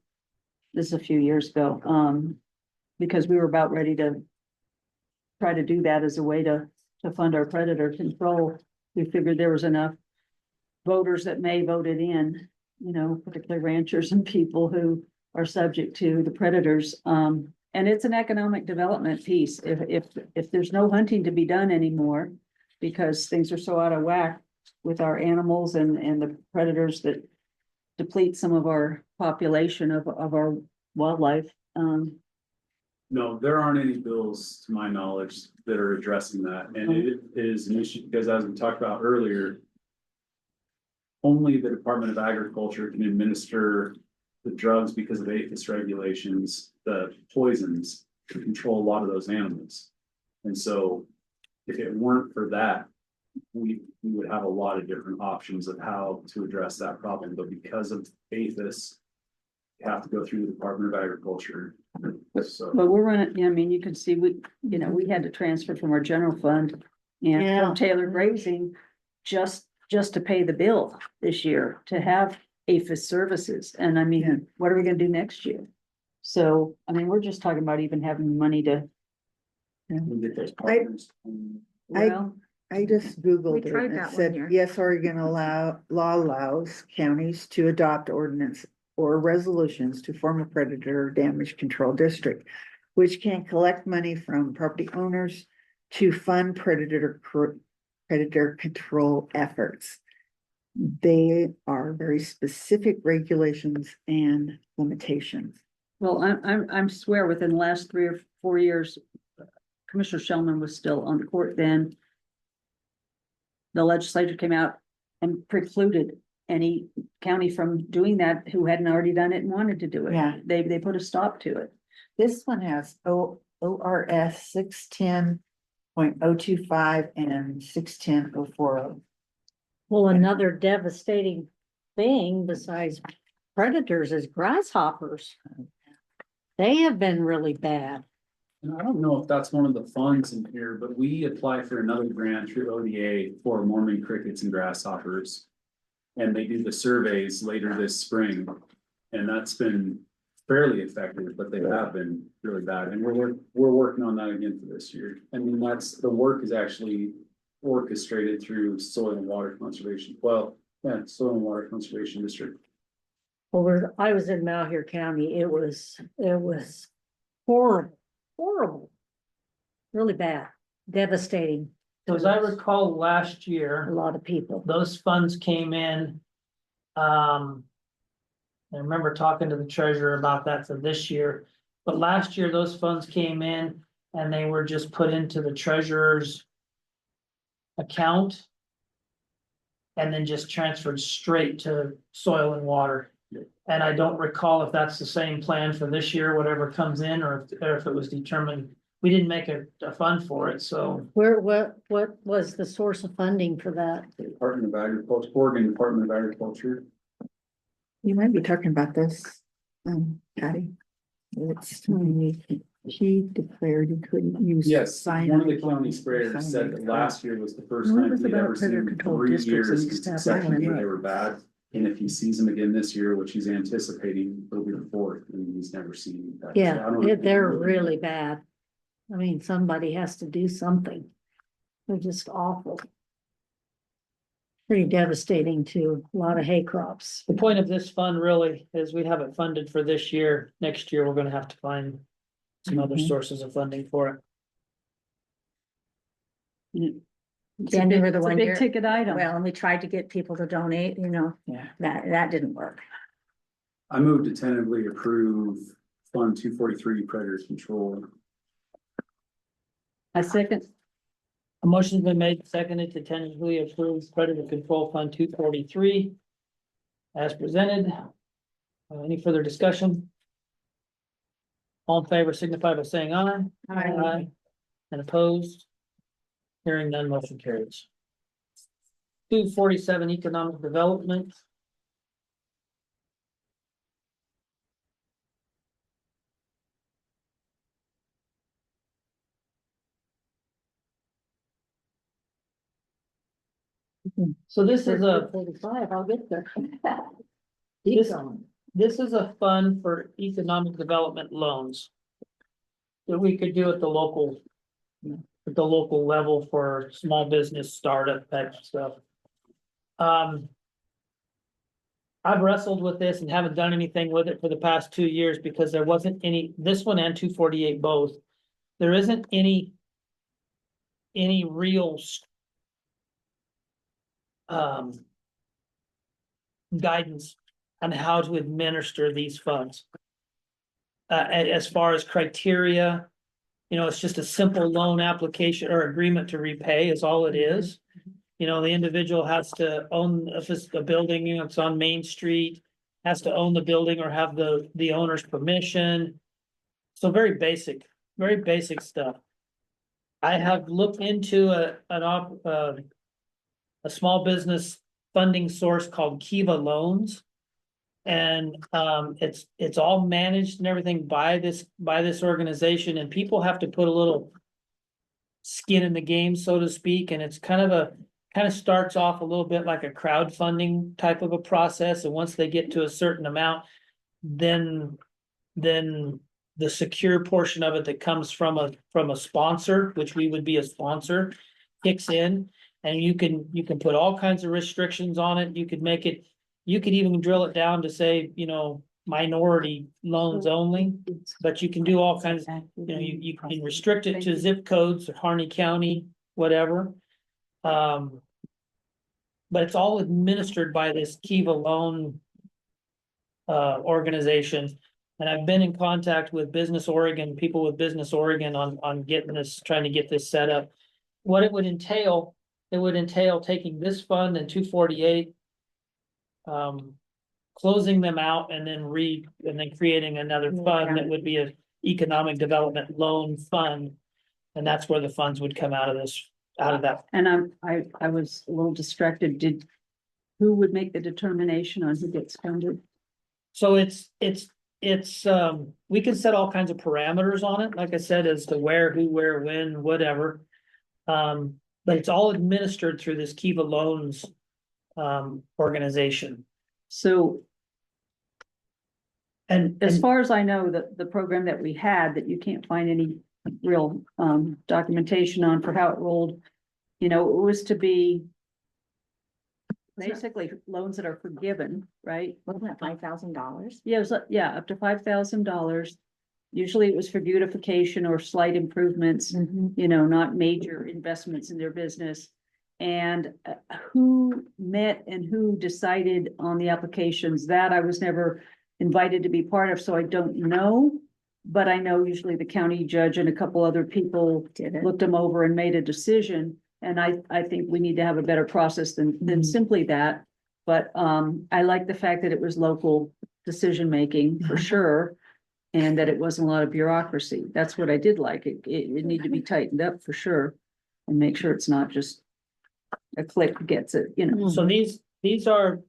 This is a few years ago, because we were about ready to try to do that as a way to fund our predator control. We figured there was enough voters that may voted in, you know, particularly ranchers and people who are subject to the predators. And it's an economic development piece. If there's no hunting to be done anymore, because things are so out of whack with our animals and the predators that deplete some of our population of our wildlife. No, there aren't any bills, to my knowledge, that are addressing that, and it is an issue, because as we talked about earlier. Only the Department of Agriculture can administer the drugs because of APHIS regulations, the poisons, to control a lot of those animals. And so, if it weren't for that, we would have a lot of different options of how to address that problem, but because of APHIS. You have to go through the Department of Agriculture, so. But we're running, I mean, you can see, we had to transfer from our general fund and Yeah. from Taylor Grazing just to pay the bill this year to have APHIS services. And I mean, what are we gonna do next year? So, I mean, we're just talking about even having money to, We get those partners. well, I just Googled We it tried and it that one said, year. yes, Oregon law allows counties to adopt ordinance or resolutions to form a predator damage control district, which can collect money from property owners to fund predator control efforts. They are very specific regulations and limitations. well, I'm swear within the last 3 or 4 years, Commissioner Shellman was still on the court then. The legislature came out and precluded any county from doing that who hadn't already done it and wanted to do it. Yeah. They put a stop to it. This one has ORS 610.025 and 610.040. Well, another devastating thing besides predators is grasshoppers. They have been really bad. And I don't know if that's one of the funds in here, but we apply for another grant through ODA for Mormon crickets and grasshoppers. And they do the surveys later this spring, and that's been fairly effective, but they have been really bad, and we're working on that again for this year. I mean, the work is actually orchestrated through Soil and Water Conservation, Soil and Water Conservation District. Well, I was in Malheur County. It was horrible. Really bad, devastating. So as I recall last A year, lot of people. those funds came in. I remember talking to the treasurer about that for this year, but last year those funds came in and they were just put into the treasurer's account. And then just transferred straight to soil and water. And I don't recall if that's the same plan for this year, whatever comes in, or if it was determined. We didn't make a fund for it, so. What was the source of funding for that? Department of Agriculture, Oregon Department of Agriculture. You might be talking about this, Patty. She declared you couldn't use. Yes, cyanide one of the county sprayers cyanide said that last year was the first What time was we'd about ever seen predator in control 3 districts in years East consecutively Alabama? they were bad. And if he sees them again this year, which he's anticipating, it'll be the 4th, and he's never seen that. So I Yeah, don't know. they're really bad. I mean, somebody has to do something. They're just awful. Pretty devastating to a lot of hay crops. The point of this fund really is we have it funded for this year. Next year, we're gonna have to find some other sources of funding for it. Jenny, were the It's a one big year. ticket item. Well, and we tried to get people to donate, Yeah. that didn't work. I moved to tentatively approve Fund 243 Predator Control. I second. A motion's been made, and seconded to tentatively approve Predator Control Fund 243. As presented. Any further discussion? All in favor signify by saying aye. Aye. And opposed? Hearing none, motion carries. 247 economic development. So this is a, 45, I'll get there. this, this is a fund for economic development loans. That we could do at the local level for small business startup type stuff. I've wrestled with this and haven't done anything with it for the past 2 years because there wasn't any, this one and 248 both. There isn't any real guidance on how to administer these funds. As far as criteria, it's just a simple loan application or agreement to repay is all it is. The individual has to own a building, it's on Main Street, has to own the building or have the owner's permission. So very basic stuff. I have looked into a small business funding source called Kiva Loans. And it's all managed and everything by this organization, and people have to put a little skin in the game, so to speak, and it's kind of starts off a little bit like a crowdfunding type of a process, and once they get to a certain amount, then the secure portion of it that comes from a sponsor, which we would be a sponsor, kicks in, and you can put all kinds of restrictions on it. You could even drill it down to say, minority loans only, but you can do all kinds of, you can restrict it to zip codes or Harney County, whatever. But it's all administered by this Kiva Loan organization. And I've been in contact with people with Business Oregon on trying to get this set up. What it would entail taking this fund and 248, closing them out and then creating another fund that would be an economic development loan fund. And that's where the funds would come out of that. And I was a little distracted. Who would make the determination on who gets funded? So it's we can set all kinds of parameters on it, like I said, as to where, who, where, when, whatever. But it's all administered through this Kiva Loans organization. So And as far as I know, the program that we had that you can't find any real documentation on for how it rolled, it was to be basically loans that are forgiven, right? Wasn't it $5,000? Yeah, up to $5,000. Usually it was for beautification or slight improvements, not major investments in their business. And who met and who decided on the applications, that I was never invited to be part of, so I don't know. But I know usually the county judge and a couple other people looked them over and made a decision. And I think we need to have a better process than simply that. But I like the fact that it was local decision-making for sure. And that it wasn't a lot of bureaucracy. That's what I did like. It needed to be tightened up for sure. And make sure it's not just a click gets it, So these are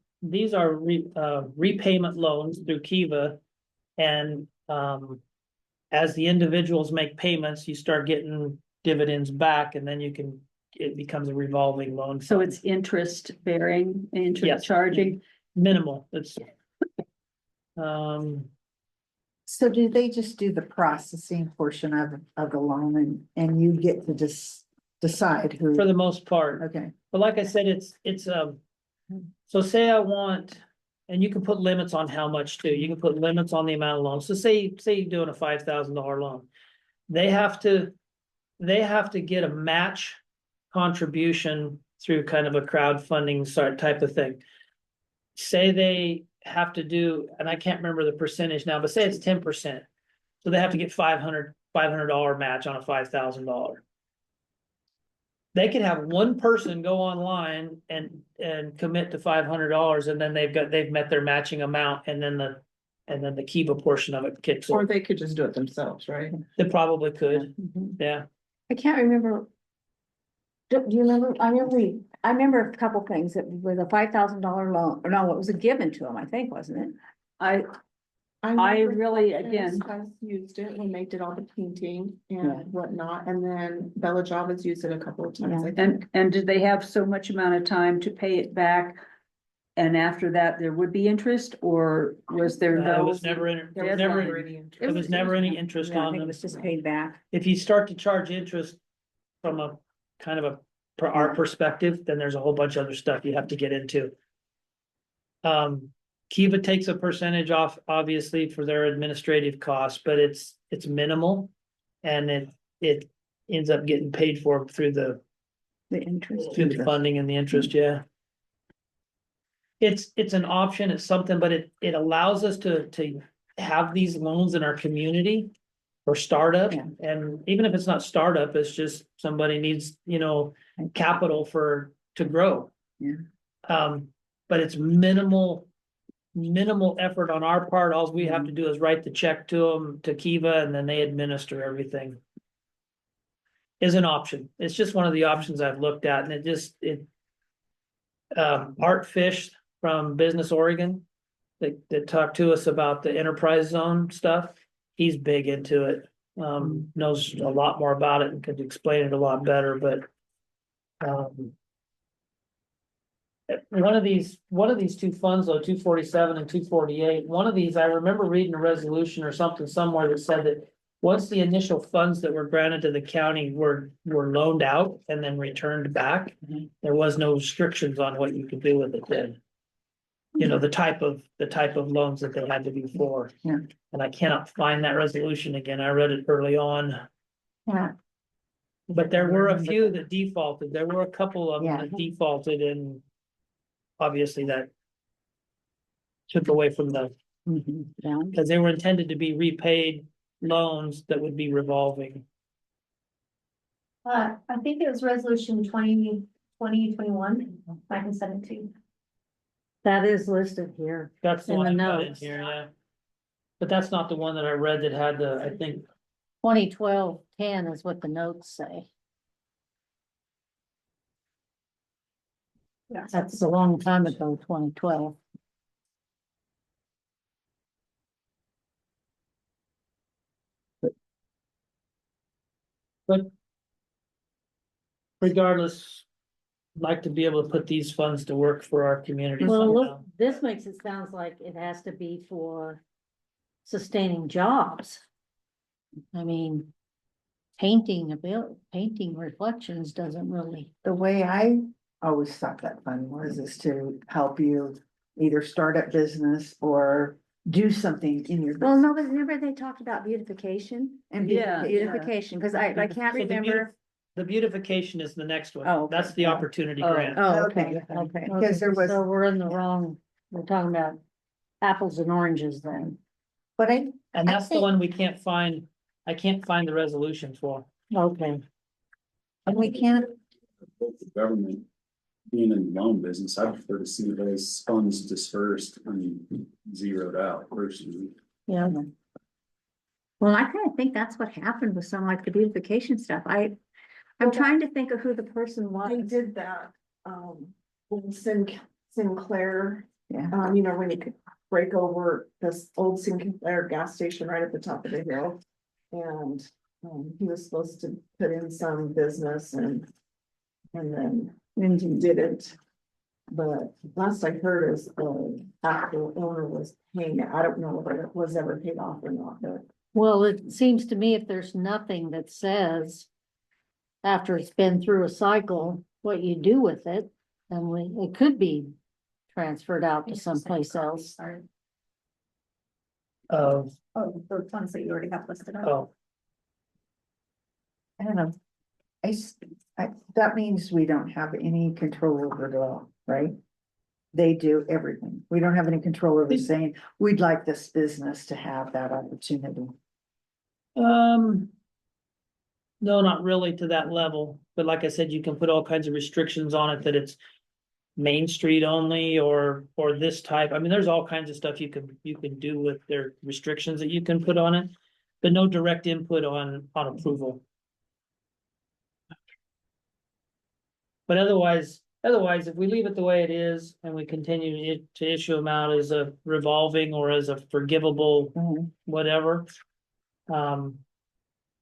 repayment loans through Kiva. And as the individuals make payments, you start getting dividends back, and then it becomes a revolving loan. So it's interest bearing, interest Yes. charging. Minimal. It's So do they just do the processing portion of the loan and you get to just decide who? for the most part. Okay, But like I said, it's so say I want, and you can put limits on how much too. You can put limits on the amount of loans. So say you're doing a $5,000 loan. They have to get a match contribution through kind of a crowdfunding sort type of thing. Say they have to do, and I can't remember the percentage now, but say it's 10%. So they have to get $500 match on a $5,000. They could have one person go online and commit to $500, and then they've met their matching amount, and then and then the Kiva portion of it kicks Or in. they could just do it themselves, right? They probably could, yeah. I can't remember. Do you remember? I remember a couple things that was a $5,000 loan, or no, it was a given to them, I think, wasn't it? I really, again, Has used it when they did all the painting and whatnot, and then Bella Java's used it a couple of times, I think. and did they have so much amount of time to pay it back? And after that, there would be interest, or was there It no? was never, There was never, never any interest. it was never any interest Yeah, I on think it them. was just paid back. If you start to charge interest from a kind of a, for our perspective, then there's a whole bunch of other stuff you have to get into. Kiva takes a percentage off, obviously, for their administrative costs, but it's minimal. And it ends up getting paid for through the interest. funding and the interest, yeah. It's an option, it's something, but it allows us to have these loans in our community for startup, Yeah. and even if it's not startup, it's just somebody needs, capital to grow. Yeah. But it's minimal effort on our part. All we have to do is write the check to them, to Kiva, and then they administer everything. Is an option. It's just one of the options I've looked at, and Art Fish from Business Oregon that talked to us about the enterprise zone stuff. He's big into it, knows a lot more about it and could explain it a lot better, but one of these two funds, though, 247 and 248, one of these, I remember reading a resolution or something somewhere that said that once the initial funds that were granted to the county were loaned out and then returned back, there was no restrictions on what you could do with it then. The type of loans that they had to be for. Yeah. And I cannot find that resolution again. I read it early on. Yeah. But there were a few that defaulted. There were a couple of them Yeah. that defaulted, and obviously that took away from Yeah. because they were intended to be repaid loans that would be revolving. I think it was resolution 2021. I can send it to you. That is listed here. That's the In one the I got in notes. here, yeah. But that's not the one that I read that had I think, 2012-10 is what the notes say. Yeah. That's a long time ago, 2012. but regardless, I'd like to be able to put these funds to work for our community. Well, look, somehow. this makes it sounds like it has to be for sustaining jobs. I mean, painting reflections doesn't really. The way I always thought that fund was is to help you either start a business or do something in your. Well, no, but remember they talked about beautification And Yeah. beautification, because I can't So the remember. The beautification is the next one. Oh, okay. That's the opportunity Oh. grant. Oh, okay, Okay. okay. Because there was, So we're in the wrong, we're talking about apples and oranges then. but And that's the think- one we can't find. I can't find the resolution for. Okay. and we can't, With the government being in the loan business, I prefer to see those funds dispersed and zeroed out personally. Yeah. Well, I kind of think that's what happened with some like the beautification stuff. I'm trying to think of who the person They was. did that, when Sinclair, yeah, when you could break over this old Sinclair gas station right at the top of the hill. And, he was supposed to put in some business and then he didn't. But last I heard is the actual owner was paying it. I don't know whether it was ever paid off or not, but. Well, it seems to me if there's nothing that says after it's been through a cycle, what you do with it, then it could be transferred out to someplace else. Sorry. Oh, Oh, the ones that you already have listed. oh, I don't know. That means we don't have any control over the law, right? They do everything. We don't have any control over saying, we'd like this business to have that opportunity. no, not really to that level. But like I said, you can put all kinds of restrictions on it that Main Street only or this type. I mean, there's all kinds of stuff you can do with their restrictions that you can put on it, but no direct input on approval. But otherwise, if we leave it the way it is and we continue to issue them out as a revolving or as a forgivable whatever.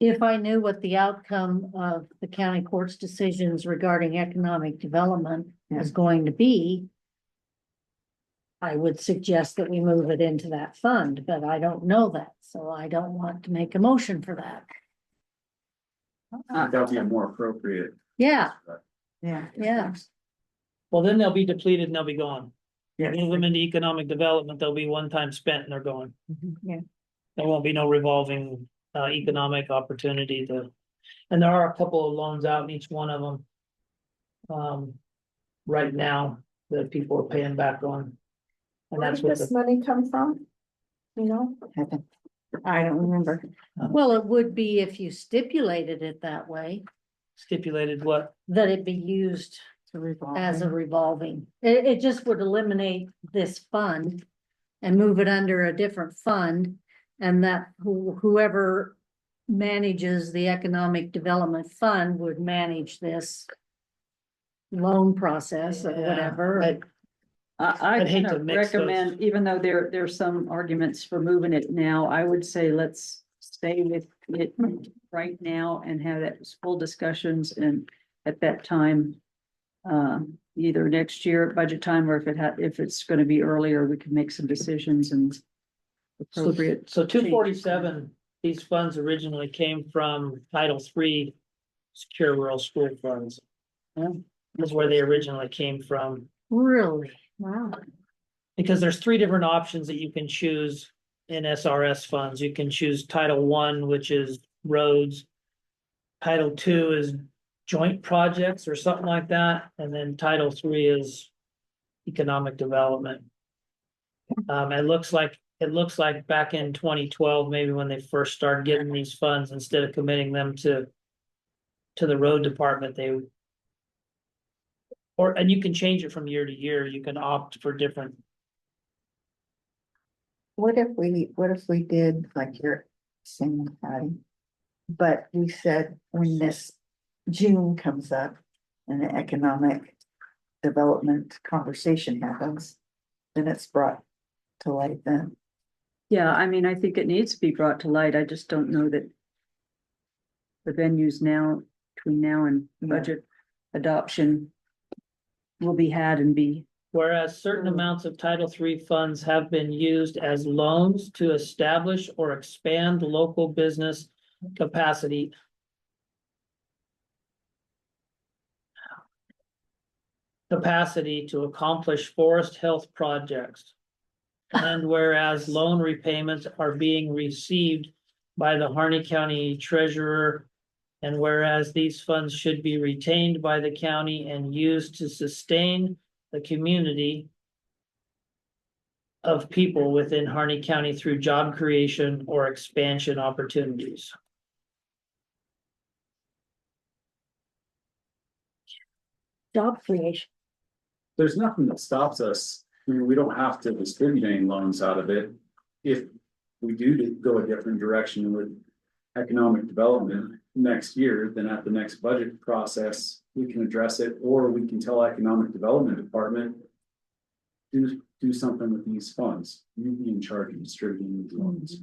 If I knew what the outcome of the county court's decisions regarding economic development is going to be, I would suggest that we move it into that fund, but I don't know that, so I don't want to make a motion for that. That'd be a more appropriate. Yeah, Yeah. yeah. Well, then they'll be depleted and they'll be gone. Yeah. Move them into economic development, they'll be one time spent and they're gone. Yeah. There won't be no revolving economic opportunity to, and there are a couple of loans out in each one of them. Right now that people are paying back on. And Where that's did what this the, money come from? You know? I don't remember. Well, it would be if you stipulated it that way, stipulated what, that it be used as a revolving. It just would eliminate this fund and move it under a different fund. And that whoever manages the economic development fund would manage this loan process or Yeah, whatever. I I'd hate kind to of mix those. recommend, even though there's some arguments for moving it now, I would say let's stay with it right now and have that full discussions and at that time. Either next year at budget time, or if it's gonna be earlier, we can make some decisions and appropriate. so 247, these funds originally came from Title III Secure Rural School Funds. That's where they originally came from. Really? Wow. Because there's three different options that you can choose in SRS funds. You can choose Title I, which is roads. Title II is joint projects or something like that, and then Title III is economic development. It looks like back in 2012, maybe when they first started getting these funds, instead of committing them to the road department, and you can change it from year to year. You can opt for different. What if we did like you're saying, Patty? But we said when this June comes up and the economic development conversation happens, then it's brought to light then. Yeah, I mean, I think it needs to be brought to light. I just don't know that the venues now, between now and budget adoption will be had and be. Whereas certain amounts of Title III funds have been used as loans to establish or expand local business capacity. To accomplish forest health projects. And whereas loan repayments are being received by the Harney County Treasurer. And whereas these funds should be retained by the county and used to sustain the community of people within Harney County through job creation or expansion opportunities. Job creation. There's nothing that stops us. I mean, we don't have to distribute any loans out of it. If we do go a different direction with economic development next year, then at the next budget process, we can address it, or we can tell economic development department, do something with these funds. You be in charge of distributing these loans.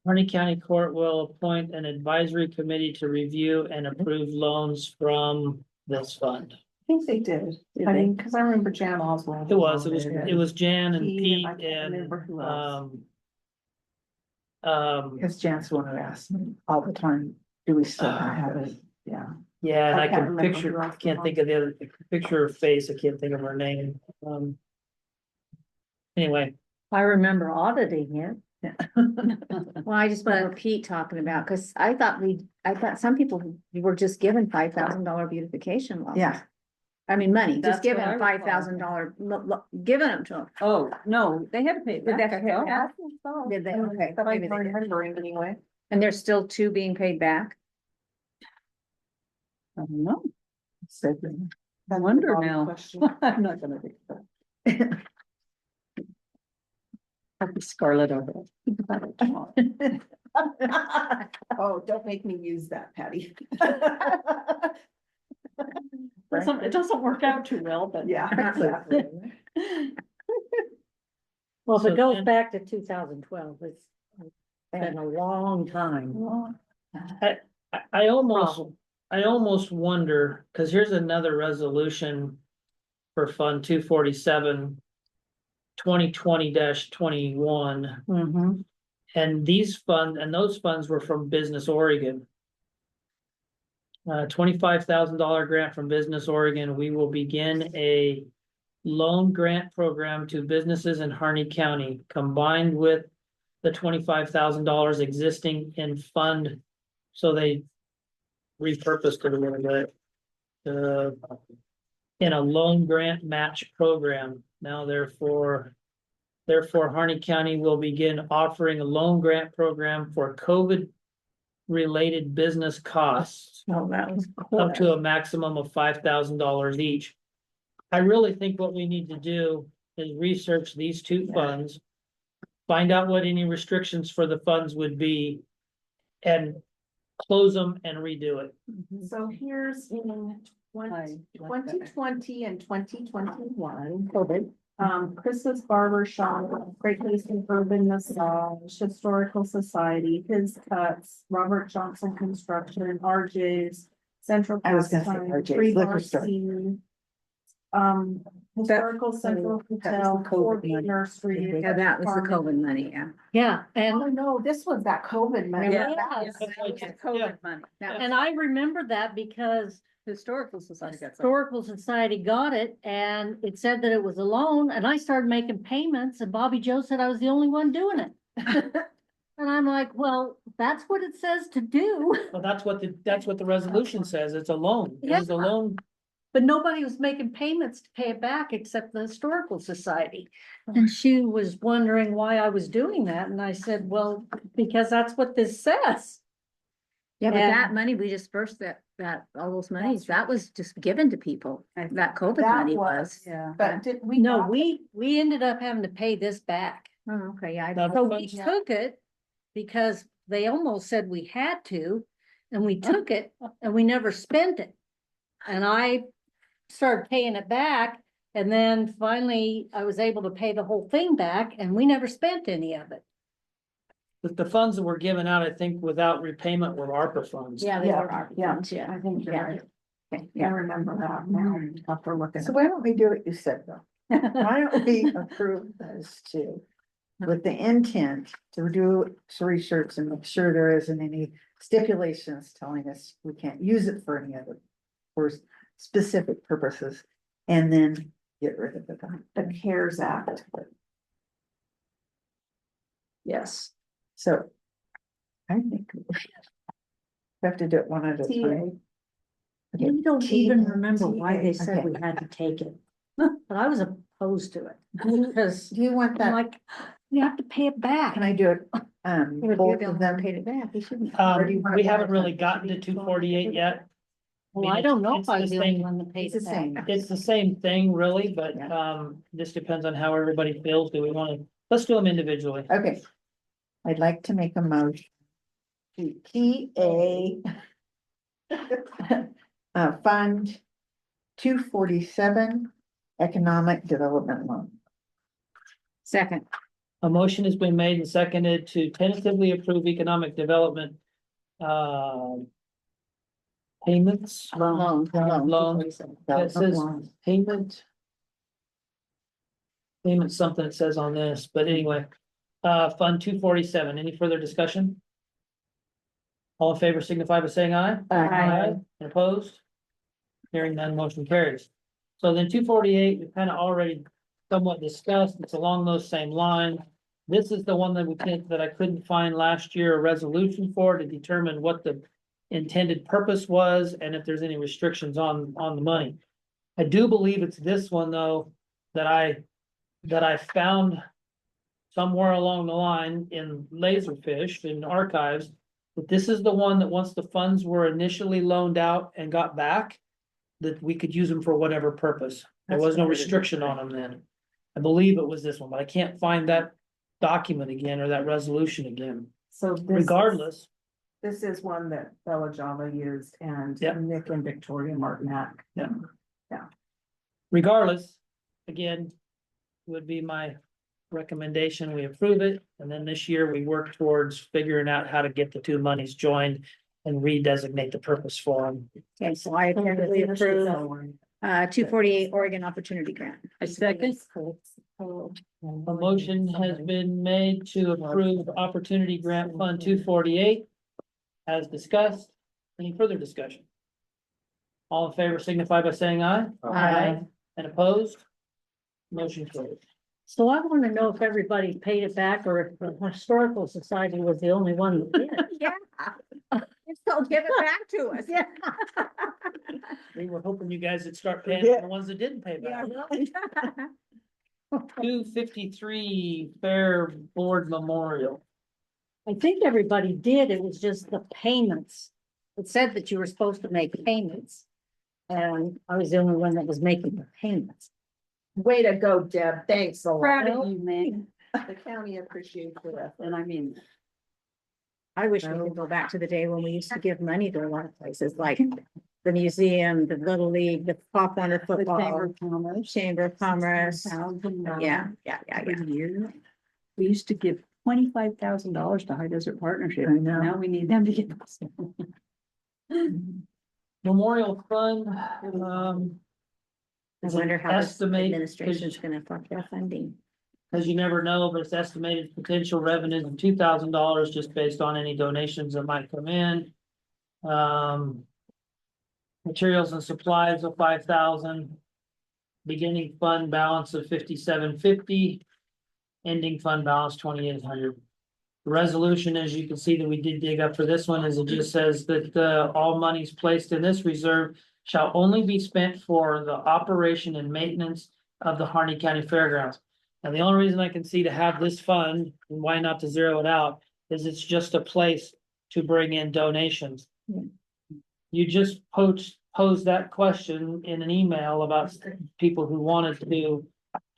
Harney County Court will appoint an advisory committee to review and approve loans from this fund. I think they did. I mean, cause I remember Jan Oswald. It was Jan and Pete, I Pete can't and, remember who else. Because Jan's one who asks me all the time, do we still have it? Yeah. yeah, and I I can't can remember picture, who else can't was think of the other, picture her face, I can't think of her name. Anyway, I remember auditing it. Well, I just remember Pete talking about, cause I thought some people were just given $5,000 beautification loans. Yeah. I mean, money, just That's giving what I them recall. $5,000, giving them to them. Oh, no, they had to pay it Did they back. have to pay it I back? thought. Did they? Okay. But maybe I'm they did. remembering anyway. And there's still 2 being paid back? I don't know. That's I the wonder Bobby now. question. I'm not gonna do that. I'll be Scarlet over it. Oh, don't make me use that, Patty. It doesn't work out too well, but. Yeah, exactly. Well, if So it goes then- back to 2012, it's been a long time. I almost, Problem. I almost wonder, cause here's another resolution for Fund 247. 2020-21, Mhm. and those funds were from Business Oregon. $25,000 grant from Business Oregon. We will begin a loan grant program to businesses in Harney County, combined with the $25,000 existing in fund. So they repurposed it a little bit. In a loan grant match program. Now therefore, Harney County will begin offering a loan grant program for COVID-related business costs Oh, that was up to a maximum of $5,000 each. I really think what we need to do is research these 2 funds, find out what any restrictions for the funds would be, and close them and redo it. So here's in I like that. 2020 and 2021. Chris's Barber Shop, Great Basin Urban Massage, Historical Society, His Cuts, Robert Johnson Construction, RJ's, Central. I was gonna say Pastime, RJ's Free Liquor Bar Store. Scene, Historical Central that was Hotel, the COVID 4B money. Nursery. Yeah, that was the COVID money, yeah. Yeah, Oh, no, this was that COVID money. Yeah. That was- That's like- yeah. COVID money. That was- and I remember that because Historical Society got some. Historical Society got it and it said that it was a loan and I started making payments and Bobby Joe said I was the only one doing it. And I'm like, well, that's what it says to do, Well, that's what the resolution says. It's a loan. It was a Yeah. loan. but nobody was making payments to pay it back except the Historical Society. And she was wondering why I was doing that and I said, well, because that's what this says. Yeah, but And- that money, we dispersed all those monies, that was just given to people. That COVID That money was, was. Yeah. but did we? No, got it? we ended up having to pay this back. Oh, okay, yeah. That- So we Yeah. took it because they almost said we had to, and we took it and we never spent it. And I started paying it back, and then finally I was able to pay the whole thing back, and we never spent any of it. But the funds that were given out, I think, without repayment were ARPA funds. Yeah, they Yeah, were our yeah. funds, yeah. I think you're Yeah. right. Okay, I yeah. remember that now after looking. So why don't we do what you said though? Why don't we approve those 2? With the intent to do some research and make sure there isn't any stipulations telling us we can't use it for any other. For specific purposes, and then get rid of it. The CARES Act. Yes. So. I think. We have to do it one at a time. Okay, I don't even remember why they TA, said okay. we had to take it, but I was opposed to it. Because Do you want I'm that? like, we have to pay it back. Can I do it? Yeah, but you're Both the of only one them. paid it back, you shouldn't. Or do you want We it haven't one at a really time? gotten to 248 yet. Well, I don't know It's if I the was the only same- one that paid It's the it back. same. It's the same thing really, but Yeah. just depends on how everybody feels. Do we want to, let's do them individually. Okay. I'd like to make a motion. To TA. Fund 247 Economic Development Loan. Second, A motion has been made and seconded to tentatively approve economic development. Payments. loan. Loan. It says Loan. payment. Payment something it says on this, but anyway, Fund 247. Any further discussion? All in favor signify by saying aye. And opposed? Hearing none, motion carries. So then 248, we kind of already somewhat discussed. It's along those same lines. This is the one that I couldn't find last year, a resolution for to determine what the intended purpose was and if there's any restrictions on the money. I do believe it's this one though, that I found somewhere along the line in Laserfish in archives, that this is the one that once the funds were initially loaned out and got back, that we could use them for whatever purpose. There was no restriction on them then. I believe it was this one, but I can't find that document again or that resolution again. So this is- Regardless, This is one that Bella Java used and Yep. Nick and Victoria Martinak. regardless, again, would be my recommendation, we approve it, and then this year we work towards figuring out how to get the two monies joined and redesignate the purpose for them. Okay, so I tentatively approve, 248 Oregon Opportunity Grant. I second. A motion has been made to approve Opportunity Grant Fund 248 as discussed. Any further discussion? All in favor signify by saying aye. Aye. And opposed? Motion carried. So I want to know if everybody paid it back or if the Historical Society was the only one that did. Yeah. So give it back to us. Yeah. We were hoping you guys would start paying for the ones that didn't pay Yeah, back. really. 253 Fair Board Memorial. I think everybody did. It was just the payments. It said that you were supposed to make payments. And I was the only one that was making the payments. Way to go, Deb. Thanks a lot. Proud of you, man. The county appreciates your effort. And I mean, I wish we could go back to the day when we used to give money to a lot of places, like the museum, the Little League, the Pop Warner the Chamber Football, of Commerce. Chamber of Commerce. Yeah. Every year, we used to give $25,000 to High Desert Partnership. I know. Now we need them to get. Memorial Fund, I wonder how this estimate, administration's gonna affect their funding. because you never know, but it's estimated potential revenues of $2,000 just based on any donations that might come in. Materials and supplies of 5,000. Beginning fund balance of 5,750. Ending fund balance 2,800. The resolution, as you can see that we did dig up for this one, is it just says that all monies placed in this reserve shall only be spent for the operation and maintenance of the Harney County Fairgrounds. And the only reason I can see to have this fund, and why not to zero it out, is it's just a place to bring in donations. You just posed that question in an email about people who wanted to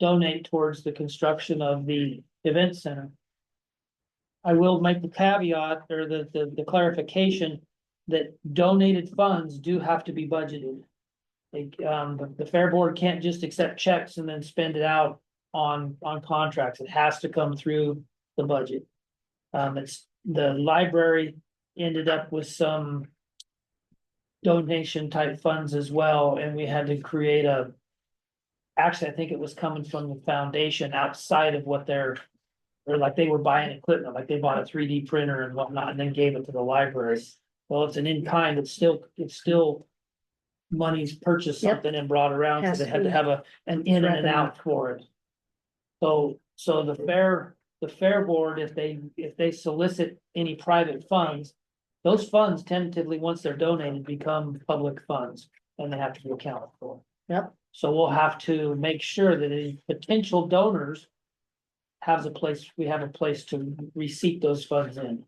donate towards the construction of the event center. I will make the caveat or the clarification that donated funds do have to be budgeted. Like, the Fair Board can't just accept checks and then spend it out on contracts. It has to come through the budget. It's, the library ended up with some donation type funds as well, and we had to create actually, I think it was coming from the foundation outside of what or like they were buying equipment, like they bought a 3D printer and whatnot, and then gave it to the library. Well, it's an in-kind, it's still money's purchased Yep. something and brought around, so Has they to had to be. have an in and an Revenue. out for it. So the fair board, if they solicit any private funds, those funds tentatively, once they're donated, become public funds and they have to be accounted for. Yep. So we'll have to make sure that any potential donors we have a place to receipt those funds in.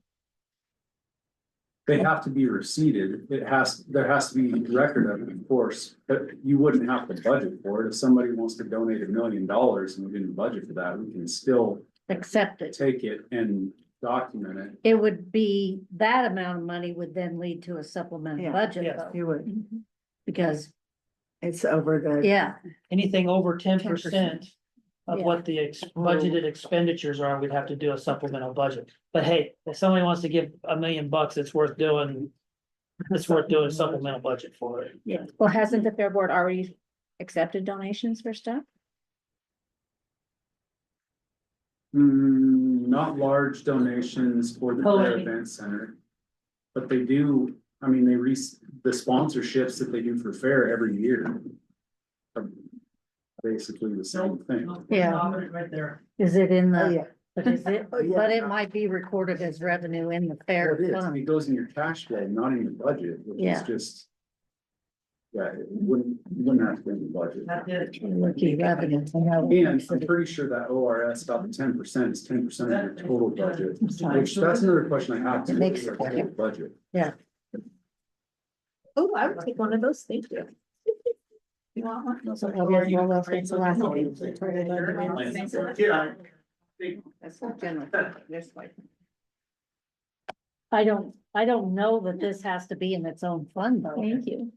They have to be receipted. There has to be record of it, of course, but you wouldn't have to budget for it. If somebody wants to donate $1 million and we didn't budget for that, we can still Accept it. take it and document it. It would be, that amount of money would then lead to a supplemental Yeah, budget yes. though, You would, because, it's over the. yeah, Anything over 10% of Yeah. what the budgeted expenditures are, we'd have to do a supplemental budget. But hey, if somebody wants to give $1 million, it's worth doing a supplemental budget for it. yeah. Well, hasn't the Fair Board already accepted donations for stuff? Not large donations for the Fair Event Center. But they do, I mean, the sponsorships that they do for fair every year are basically the same thing. Yeah. Right there. Is it in Oh, the, yeah. but is it, Oh, yeah. but it might be recorded as revenue in the fair It is, fund. it goes in your cash flow, not in your budget, which is Yeah. just. Yeah, it wouldn't have to be in the budget. Lucky revenue. And I'm pretty sure that ORS about the 10% is 10% of your total budget, which that's another question I have. It makes it Total budget. Oh, I would take one of those, thank you. You want one? So obviously, well, that's the last one. That's not general. There's like. I don't know that this has to be in its own fund though. Thank you.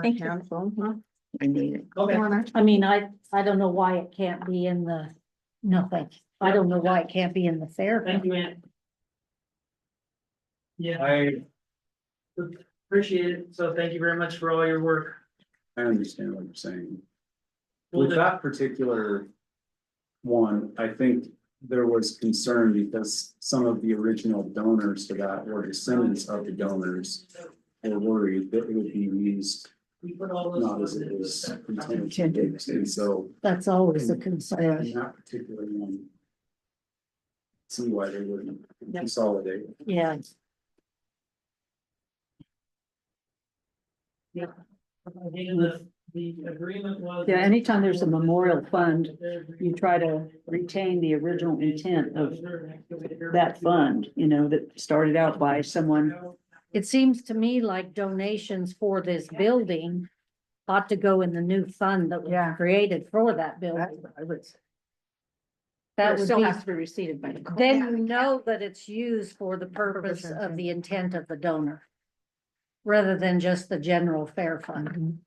Thank you. I need it. Okay. I mean, I don't know why it can't be in the, no, thank you. I don't know why it can't be in the fair. Thank you, Ann. Yeah, I appreciate it. So thank you very much for all your work. understand what you're saying. Will With do. that particular one, I think there was concern because some of the original donors to that or descendants of the donors were worried that it would be used We put all those. not as it was intended to be used. And so That's always a in concern. that particular one, see why they wouldn't consolidate. Yeah, The agreement was. Yeah, anytime there's a memorial fund, you try to retain the original intent of that fund, you know, that started out by someone. it seems to me like donations for this building ought to go in the new fund that was Yeah. created for that building. That That would still be, has to be received by. the then you know that it's used for the purpose of the intent of the donor. Rather than just the general fair fund.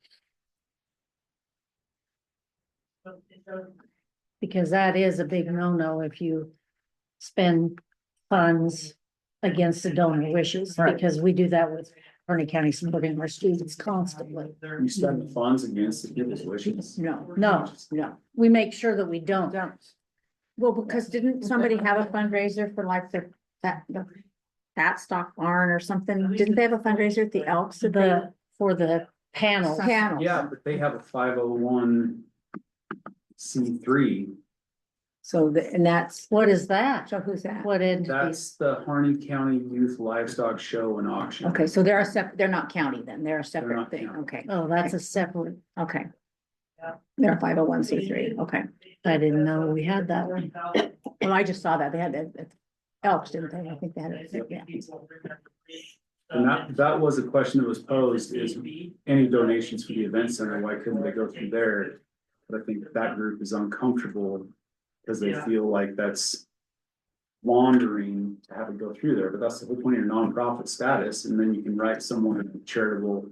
Because that is a big no-no if you spend funds against the donor wishes, Right. because we do that with Harney County supporting our students constantly. You spend the funds against the people's wishes. No, No, no. we make sure that we don't. Well, because didn't somebody have a fundraiser for like the Fat Stock Barn or something? Didn't they have a fundraiser at the Elks? Did they? For the panels. Panels. Yeah, but they have a 501c3. So and that's, What is that? so who's that? What entity? That's the Harney County Youth Livestock Show and Auction. Okay, so they're a they're not county then, they're a separate not thing, county. okay, Oh, that's a separate, okay. They're a 501c3, okay. I didn't know we had that one. Well, I just saw that, they had that at Elks, didn't they? I think they had it, yeah. And that was a question that was posed, is any donations for the event center, why couldn't they go through there? But I think that group is uncomfortable because they feel like that's laundering to have it go through there, but that's the whole point of your nonprofit status, and then you can write someone a charitable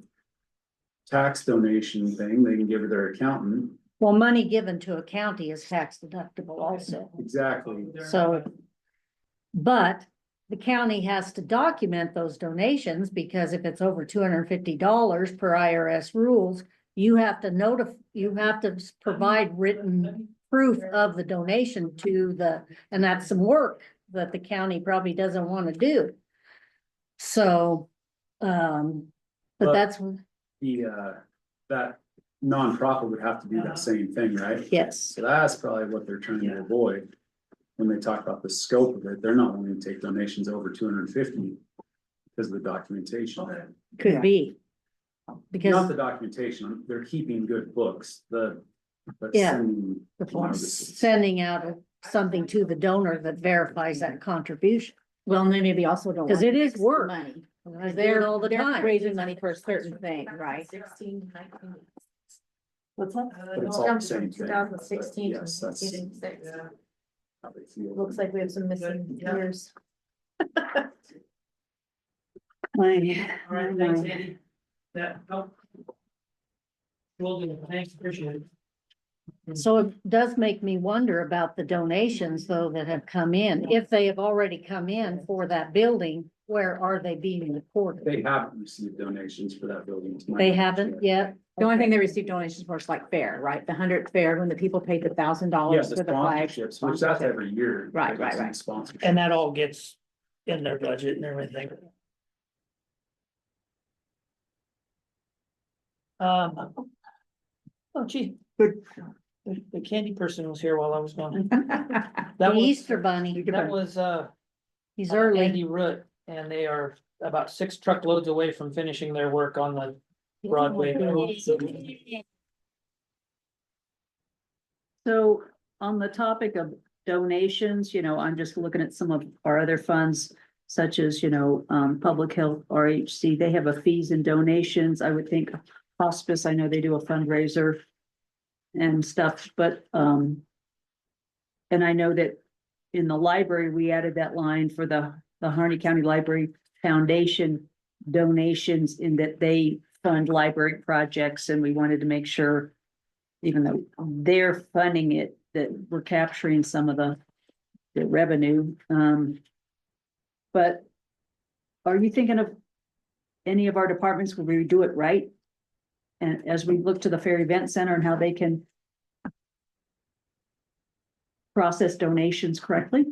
tax donation thing, they can give it their accountant. Well, money given to a county is tax deductible also, Exactly. so. But the county has to document those donations, because if it's over $250 per IRS rules, you have to provide written proof of the donation to and that's some work that the county probably doesn't want to do. So, but But- that's, That nonprofit would have to do that same thing, right? yes, So that's probably what they're trying to avoid. When they talk about the scope of it, they're not wanting to take donations over 250 because of the documentation. could be. Not Because the documentation, they're keeping good books, but Yeah. sending the notices. sending out something to the donor that verifies that contribution. Well, and they maybe also don't. 'Cause want it to is mix the work. Money. I do it all the They're time. raising money for a certain thing, right? 16, 19. What's that? But it's all the same thing. 2016 to Yes, that's 1986. how they feel. Looks like we have some missing years. All right, thanks, Andy. That helped. Will do, thanks, appreciate it. So it does make me wonder about the donations though that have come in. If they have already come in for that building, where are they being recorded? They haven't received donations for that building. to my They knowledge haven't yet? The only thing they received donations for is like fair, right? The 100th fair, when the people paid the $1,000 Yes, for the the flag. sponsorships, which that's every year. Right, right, There's some right. Sponsorship. And that all gets in their budget and everything. Oh gee, Good. the candy person was here while I was gone. The That was, Easter bunny, that was, he's early. Andy Root, and they are about 6 truckloads away from finishing their work on the Broadway. So on the topic of donations, you know, I'm just looking at some of our other funds. Such as, you know, Public Health, RHC, they have a fees and donations. I would think hospice, I know they do a fundraiser. And stuff, but, and I know that in the library, we added that line for the Harney County Library Foundation donations in that they fund library projects, and we wanted to make sure, even though they're funding it, that we're capturing some of the revenue. But are you thinking of any of our departments where we do it right? And as we look to the Fair Event Center and how they can process donations correctly?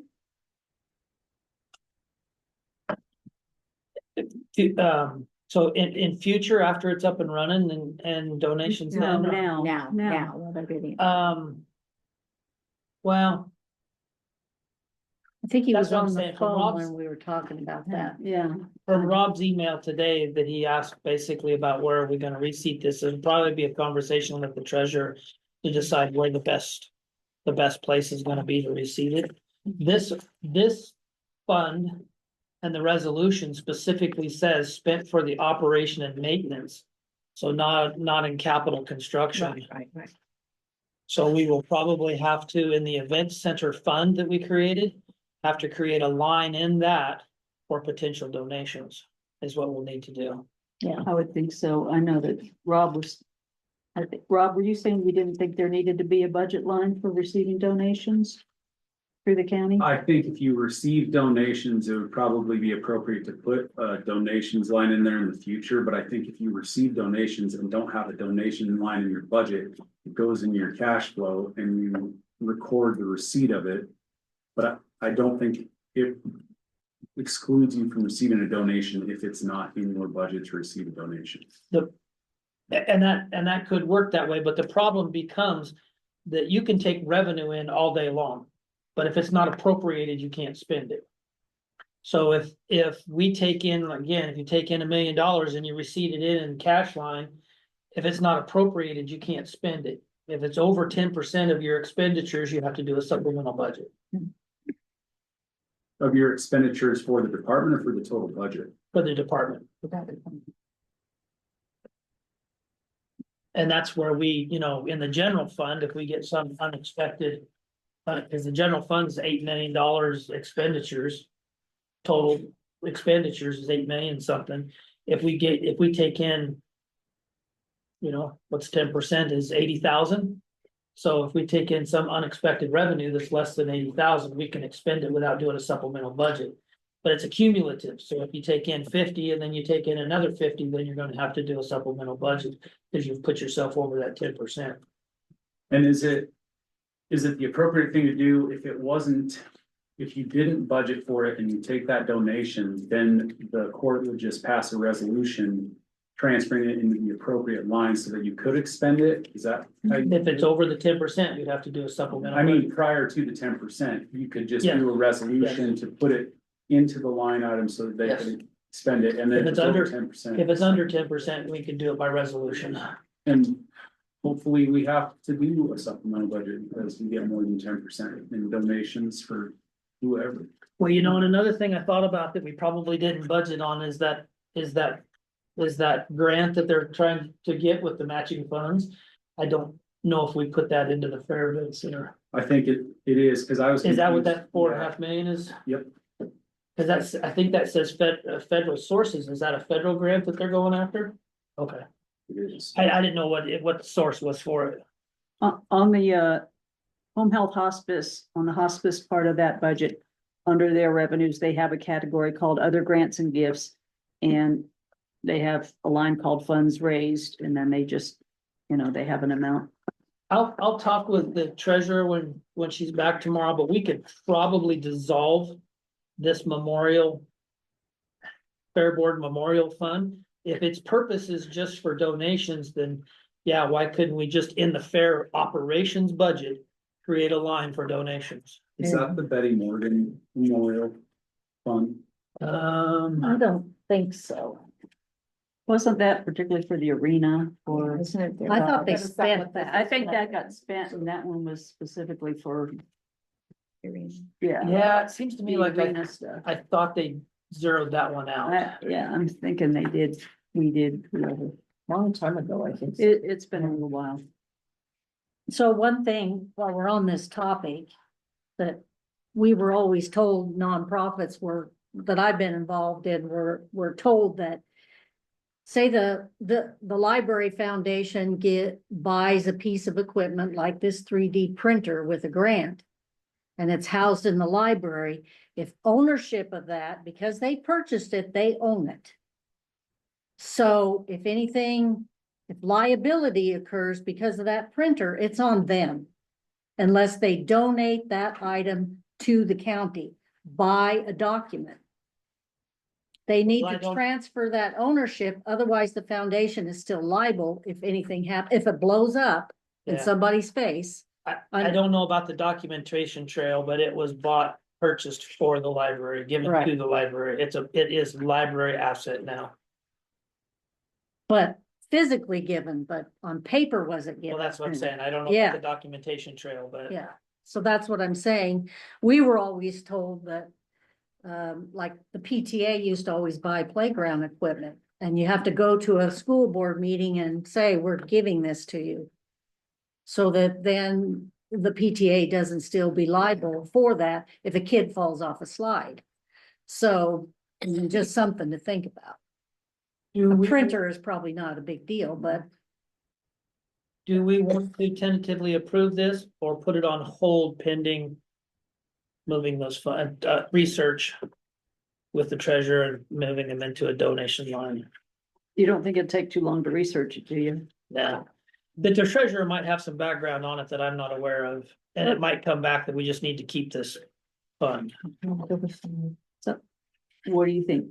So in future, after it's up and running and donations No, now. now. Well, they're getting- Well, I think he That's was what I'm on the saying, from phone Rob's- when we were talking about that. Yeah, from Rob's email today that he asked basically about where are we gonna reseat this, it'll probably be a conversation with the treasurer to decide where the best place is gonna be to reseat it. This fund and the resolution specifically says spent for the operation and maintenance. So not in capital construction. Right. So we will probably have to, in the event center fund that we created, have to create a line in that for potential donations is what we'll need to do. yeah, I would think so. I know that Rob was. I think, Rob, were you saying you didn't think there needed to be a budget line for receiving donations through the county? I think if you receive donations, it would probably be appropriate to put a donations line in there in the future, but I think if you receive donations and don't have a donation line in your budget, it goes in your cash flow and you record the receipt of it. But I don't think it excludes you from receiving a donation if it's not in your budget to receive a donation. And that could work that way, but the problem becomes that you can take revenue in all day long. But if it's not appropriated, you can't spend it. So if we take in, again, if you take in $1 million and you receipt it in cash line, if it's not appropriated, you can't spend it. If it's over 10% of your expenditures, you have to do a supplemental budget. Of your expenditures for the department or for the total budget? For the department. And that's where we, you know, in the general fund, if we get some unexpected. Because the general fund's $8 million expenditures. Total expenditures is 8 million something. If we take in. You know, what's 10% is 80,000. So if we take in some unexpected revenue that's less than 80,000, we can expend it without doing a supplemental budget. But it's accumulative, so if you take in 50 and then you take in another 50, then you're gonna have to do a supplemental budget. Because you've put yourself over that 10%. And is it the appropriate thing to do if you didn't budget for it and you take that donation, then the court would just pass a resolution transferring it into the appropriate line so that you could expend it? Is that? If it's over the 10%, you'd have to do a supplemental. I mean, budget. prior to the 10%, you could just Yeah. do a resolution to put it into the line item so that they Yes. could spend it, and then If if it's it's over under- 10%. If it's under 10%, we can do it by resolution. And hopefully we have to do a supplemental budget because we get more than 10% in donations for whoever. Well, you know, and another thing I thought about that we probably didn't budget on is that grant that they're trying to get with the matching funds. I don't know if we put that into the fair event center. I think it is, because I was. Is that what confused. that 4.5 million is? Yep. Cause I think that says federal sources. Is that a federal grant that they're going after? Okay, It is. I didn't know what the source was for it. On the home health hospice, on the hospice part of that budget, under their revenues, they have a category called other grants and gifts. And they have a line called funds raised, and then they just, you know, they have an amount. I'll talk with the treasurer when she's back tomorrow, but we could probably dissolve this Fair Board Memorial Fund. If its purpose is just for donations, then yeah, why couldn't we just in the fair operations budget, create a line for donations? Is that the Betty Morgan Memorial Fund? I don't think so. Wasn't that particularly for the arena or? Isn't it there? I thought they That is that spent what this that. I think that got spent and that one was specifically for, yeah. Yeah, it seems to me The like arena stuff. I thought they zeroed that one out. Yeah, I'm thinking they did, we did, whoever. Long time ago, I think. It's been a little while. So one thing, while we're on this topic, that we were always told nonprofits were, that I've been involved in, were told that say the library foundation buys a piece of equipment like this 3D printer with a grant, and it's housed in the library, if ownership of that, because they purchased it, they own it. So if anything, if liability occurs because of that printer, it's on them. Unless they donate that item to the county, buy a document. They need Well, I to don't- transfer that ownership, otherwise the foundation is still liable if anything if it blows up in Yeah. somebody's face. I don't know about the documentation trail, but it was purchased for the library, given to Right. the library. It is library asset now. But physically given, but on paper wasn't given. Well, that's what I'm saying. I don't know Yeah. about the documentation trail, but. Yeah, so that's what I'm saying. We were always told that, like the PTA used to always buy playground equipment. And you have to go to a school board meeting and say, we're giving this to you. So that then the PTA doesn't still be liable for that if a kid falls off a slide. So just something to think about. A printer is probably not a big deal, but Do we want to tentatively approve this or put it on hold pending moving those research with the treasurer and moving them into a donation line? You don't think it'd take too long to research it, do you? Yeah. But the treasurer might have some background on it that I'm not aware of, and it might come back that we just need to keep this fund. So, what do you think?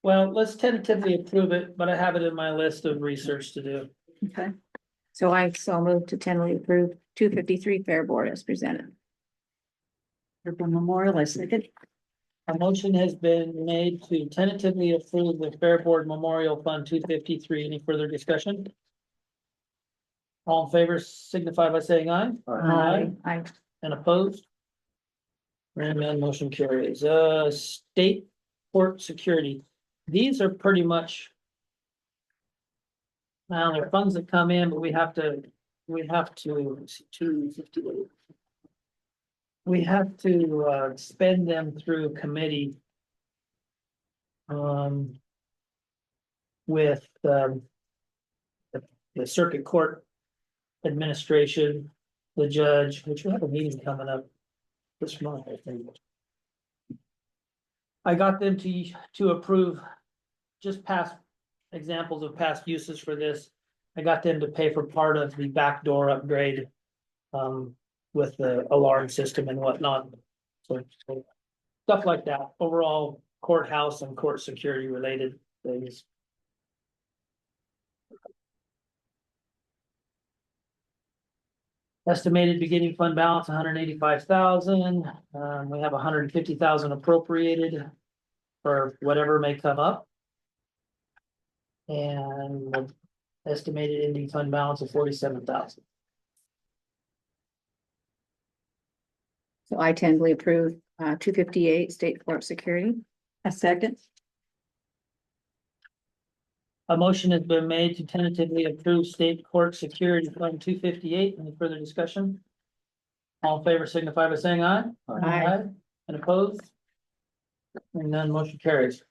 Well, let's tentatively approve it, but I have it in my list of research to do. Okay. So I so moved to tentatively approve 253 Fair Board as presented. Urban Memorial, I second. A motion has been made to tentatively approve the Fair Board Memorial Fund 253. Any further discussion? All in favor signify by saying aye. I And opposed? Hearing none, motion carries. State court security. These are pretty much. Now, they're funds that come in, but we have to, let's see, 258. We have to spend them through committee. With the circuit court administration, the judge, which we have a meeting coming up this month, I think. I got them to approve just past examples of past uses for this. I got them to pay for part of the backdoor upgrade. With the alarm system and whatnot. So stuff like that, overall courthouse and court security related things. Estimated beginning fund balance, 185,000. We have 150,000 appropriated for whatever may come up. And estimated ending fund balance of 47,000. So I tentatively approve 258 State Court Security. A second. A motion has been made to tentatively approve State Court Security Fund 258. Any further discussion? All in favor signify by saying aye. Aye. And opposed? And none, motion carries.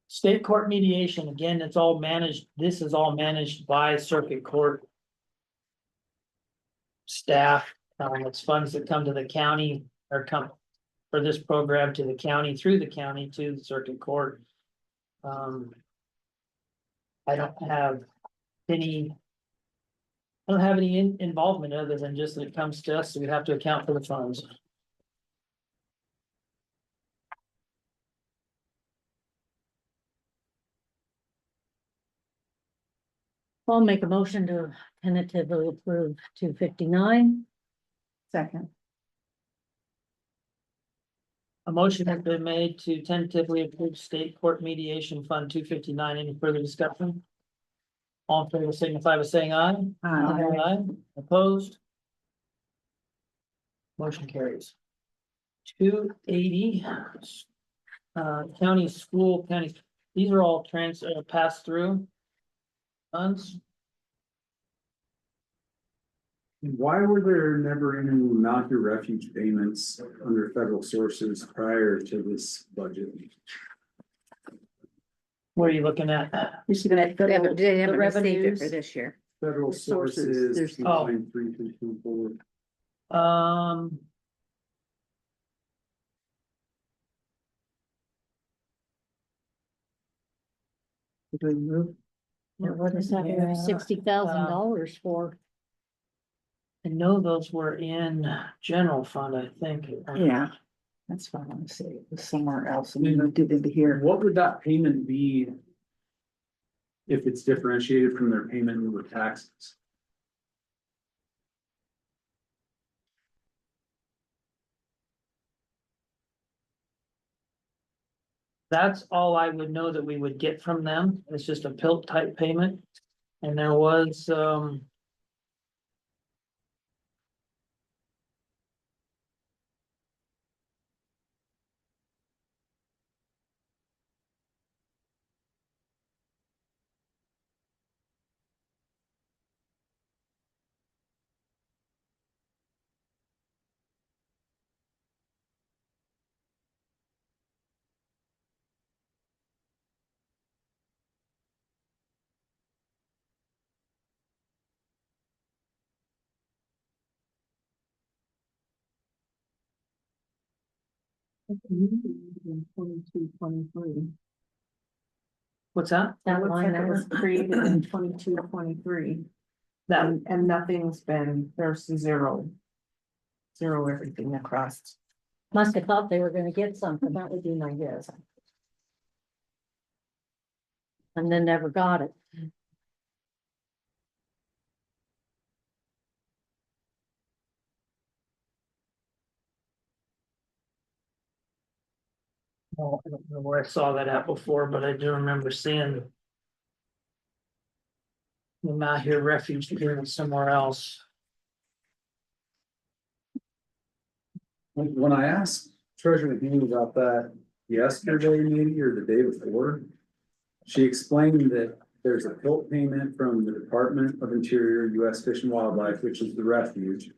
State court mediation, again, it's all managed, this is all managed by circuit court staff. It's funds that come to the county or come for this program to the county, through the county to the circuit court. I don't have any involvement other than just that it comes to us, so we have to account for the funds. I'll make a motion to tentatively approve 259. Second. A motion has been made to tentatively approve state court mediation fund 259. Any further discussion? All in favor signify by saying aye. Aye. Opposed? Motion carries. 280. County school, these are all pass through funds. Why were there never any not your refuge payments under federal sources prior to this budget? What are you looking at? You're looking at They haven't the received it for revenues. this year. Federal The sources, sources, there's- Oh. 2.3324. Um. What is that? Yeah. $60,000 for. I know those were in general fund, I think. Yeah, that's what I want to say. It was somewhere else and we moved it into here. What would that payment be if it's differentiated from their payment in lieu of taxes? That's all I would know that we would get from them. It's just a PILT type payment. And there was, what's that? It looks like it was created in 22, 23, That, and nothing's been, there's zero. Zero everything across. Must have thought they were gonna get something, that would be my guess. And then never got it. I don't know where I saw that at before, but I do remember seeing the Mount here refuge payment somewhere else. When I asked Treasurer McNeil about that yesterday, maybe, or the day before, she explained that there's a PILT payment from the Department of Interior, U.S. Fish and Wildlife, which is the refuge.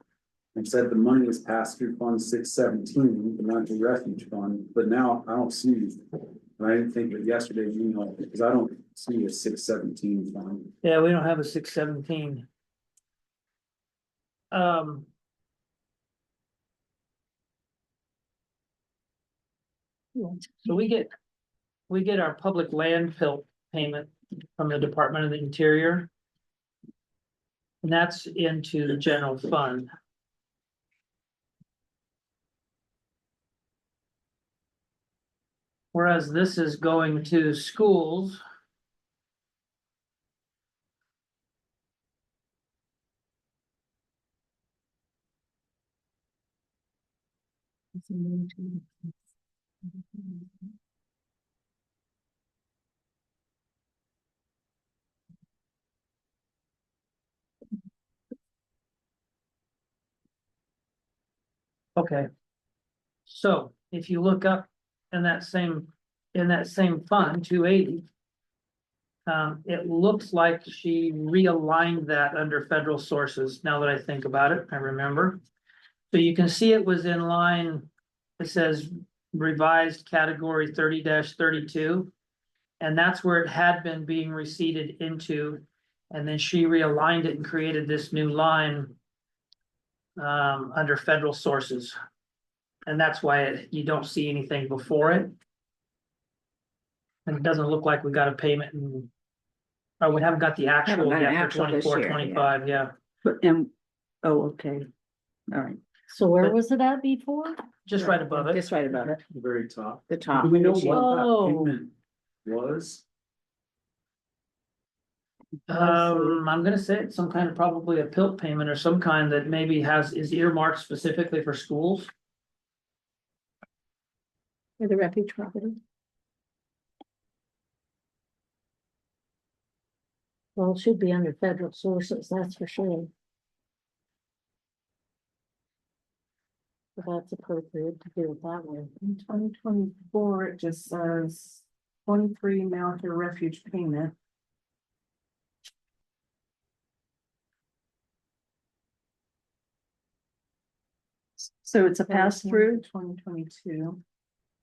And said the money is passed through Fund 617, the Mountain Refuge Fund, but now I don't see, and I didn't think that yesterday, because I don't see a 617 fund. Yeah, we don't have a 617. So we get our public landfill payment from the Department of the Interior. And that's into the general fund. Whereas this is going to schools. Okay. So if you look up in that same fund, 280. It looks like she realigned that under federal sources. Now that I think about it, I remember. So you can see it was in line, it says revised category 30-32. And that's where it had been being receded into. And then she realigned it and created this new line under federal sources. And that's why you don't see anything before it. And it doesn't look like we got a payment and. Or we haven't got the actual got an yet for actual this 24, year, 25, yeah. But, okay. All right, So where But- was it at before? Just right above it. Just right above it, The very top. the top. Do we know which what is- that Oh. payment was? I'm gonna say it's some kind of probably a PILT payment or some kind that maybe is earmarked specifically for schools. For the refuge property. Well, it should be under federal sources, that's for sure. But that's appropriate to do it that way. In 2024, it just says 23 amount for refuge payment. So it's a pass through. 2022.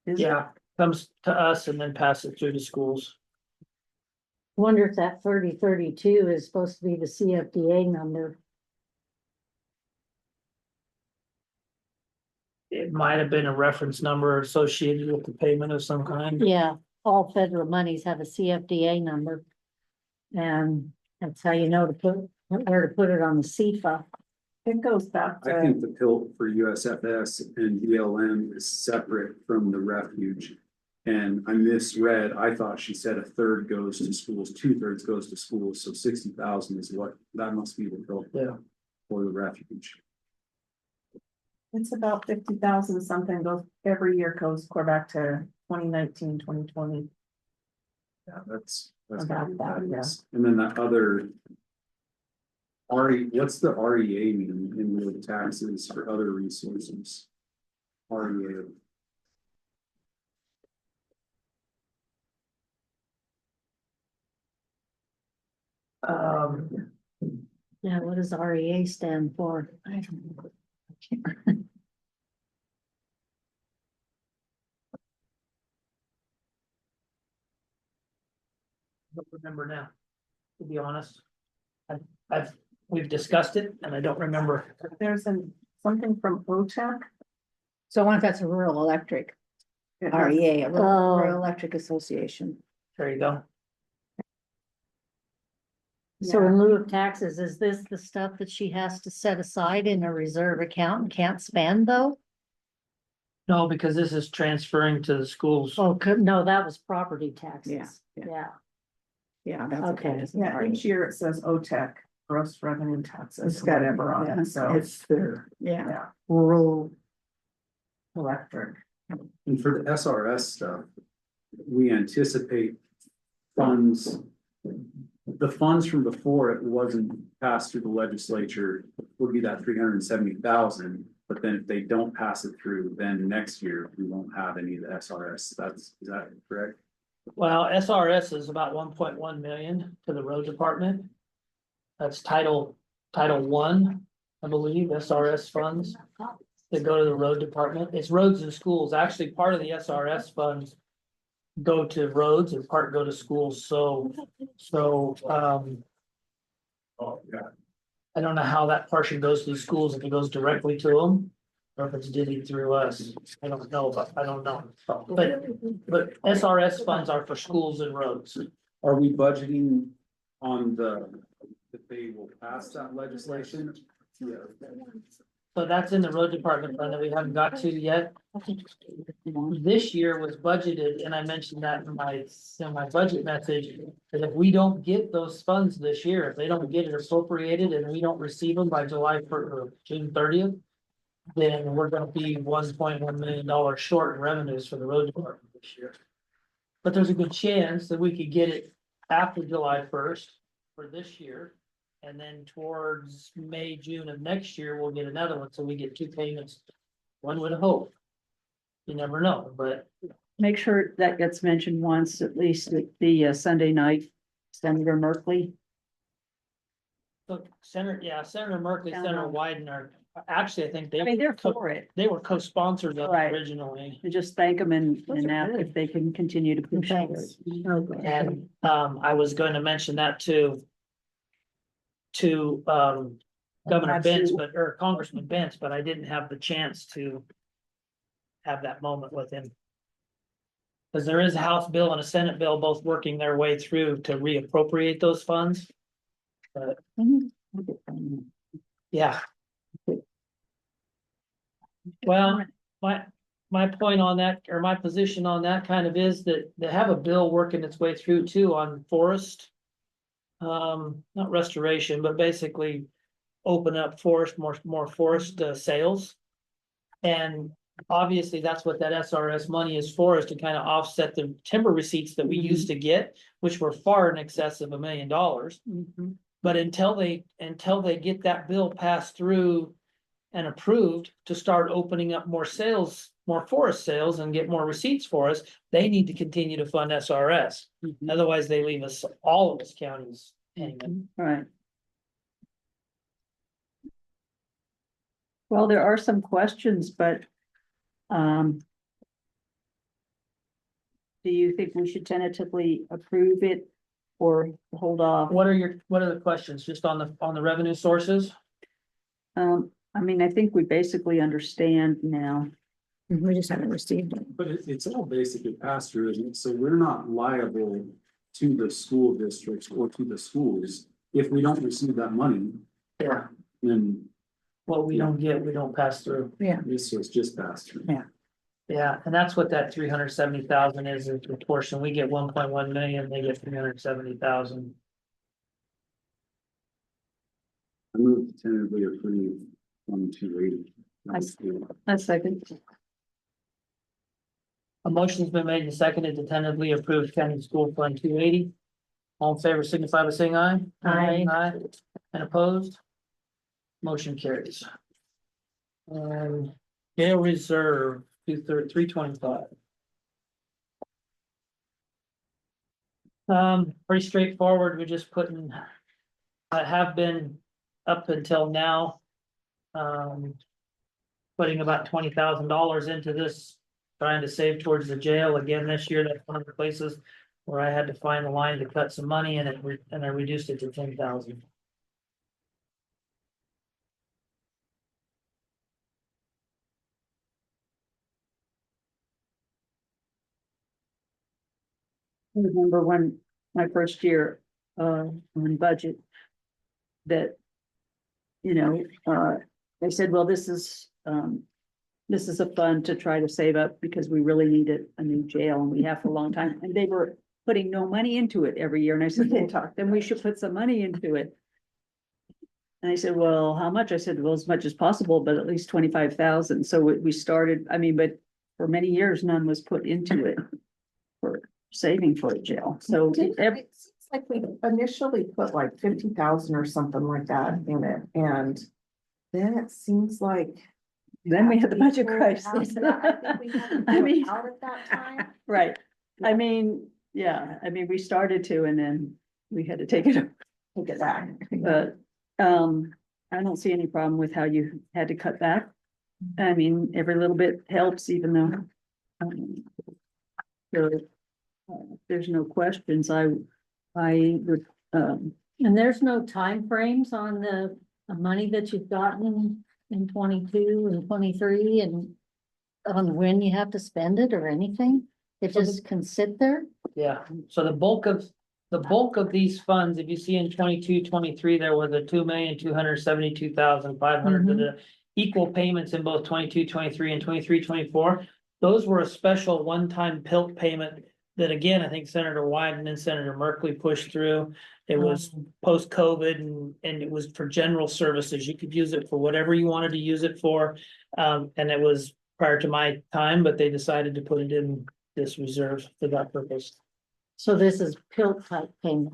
Yeah, comes to us and then pass it through to schools. Wonder if that 3032 is supposed to be the CFDA number. It might have been a reference number associated with the payment of some kind. Yeah, all federal monies have a CFDA number. And that's how you know to put, where to put it on the CFA. It goes back I to, think the pill for USFS and BLM is separate from the refuge. And I misread, I thought she said a third goes to schools, 2/3 goes to schools, so 60,000 is what, that must be the bill. Yeah. For the refuge. it's about 50,000 something goes, every year goes core back to 2019, 2020. Yeah, that's gotta About be that, yeah. fabulous. And then that other. What's the REA mean in the taxes for other resources? REA. Yeah, what does REA stand for? I don't know. Don't remember now, to be honest. We've discussed it and I don't remember. There's something from OTEC. So I wonder if that's a rural electric, It has- REA, a Oh. rural electric association. There you go. So in lieu of taxes, is this the stuff that she has to set aside in a reserve account and can't spend though? No, because this is transferring to the schools. Oh, no, that was property taxes. Yeah, yeah. Yeah, Yeah, that's what Okay. it is. Yeah, each year it says OTEC, gross revenue taxes, It's got it, whatever on yeah, it, so, it's there. Yeah, yeah, Rural, electric. And for the SRS stuff, we anticipate funds. The funds from before it wasn't passed through the legislature would be that 370,000. But then if they don't pass it through, then next year we won't have any of the SRS. Is that correct? Well, SRS is about 1.1 million to the road department. That's title one, I believe, SRS funds that go to the road department. It's roads and schools. Actually, part of the SRS funds go to roads and part go to schools. So, Oh, yeah. I don't know how that portion goes to the schools, if it goes directly to them. Or if it's divvied through us. I don't know. But SRS funds are for schools and roads. Are we budgeting on that they will pass that legislation? Yeah. So that's in the road department fund that we haven't got to yet. This year was budgeted, and I mentioned that in my budget message, that if we don't get those funds this year, if they don't get it appropriated and we don't receive them by July or June 30th. Then we're gonna be $1.1 million short in revenues for the road department this year. But there's a good chance that we could get it after July 1st for this year. And then towards May, June of next year, we'll get another one, so we get two payments. One would hope. You never know, but Make sure that gets mentioned once, at least at the Sunday night, Senator Merkley. look, Senator Merkley, Senator Wyden are, actually, I think I mean, they're for it. they were co-sponsors of it Right. originally. And just thank them and ask if they can continue to push it. And I was going to mention that to Governor Benz, or Congressman Benz, but I didn't have the chance to have that moment with him. Because there is a House bill and a Senate bill both working their way through to reappropriate those funds. But yeah. Well, my point on that, or my position on that kind of is that they have a bill working its way through too on forest. Not restoration, but basically open up forest, more forest sales. And obviously, that's what that SRS money is for, is to kind of offset the timber receipts that we used to get, which were far in excess of $1 million. Mhm. But until they get that bill passed through and approved to start opening up more sales, more forest sales and get more receipts for us, they need to continue to fund SRS. Mhm. Otherwise, they leave us, all of us counties hanging. Right. Well, there are some questions, but, do you think we should tentatively approve it or hold off? What are the questions? Just on the revenue sources? I mean, I think we basically understand now. We just haven't received it. But it's all basically pass through, isn't it? So we're not liable to the school districts or to the schools. If we don't receive that money, Yeah. then What we don't get, we don't pass through. this was just pass through. Yeah, and that's what that 370,000 is the portion. We get 1.1 million, they get 370,000. I moved to tentatively approve 280. A second. A motion's been made and seconded to tentatively approve county school fund 280. All in favor signify by saying aye. Aye. Aye, and opposed? Motion carries. Jail reserve, 325. Pretty straightforward, we're just putting, I have been up until now. Putting about $20,000 into this, trying to save towards the jail again this year. That's one of the places where I had to find a line to cut some money and I reduced it to 10,000. I remember when my first year, on budget. That, they said, well, this is a fund to try to save up because we really needed a new jail and we have for a long time. And they were putting no money into it every year. And I said, well, then we should put some money into it. And I said, well, how much? I said, well, as much as possible, but at least 25,000. So we started, but for many years, none was put into it for saving for a jail. So It seems like we initially put like 50,000 or something like that in it, and then it seems like. then we had the budget Out. crisis. Yeah, I think we had to I pull mean- it out at that time. Right. We started to, and then we had to take it, Take it back. but, I don't see any problem with how you had to cut back. I mean, every little bit helps, even though. There's no questions, I would, And there's no timeframes on the money that you've gotten in 22 and 23 and on when you have to spend it or anything? It just can sit there? Yeah, so the bulk of these funds, if you see in 22, 23, there was a 2,272,500 to the equal payments in both 22, 23 and 23, 24. Those were a special one-time PILT payment that, again, I think Senator Wyden and Senator Merkley pushed through. It was post-COVID and it was for general services. You could use it for whatever you wanted to use it for. And it was prior to my time, but they decided to put it in this reserve for that purpose. So this is pill type payment.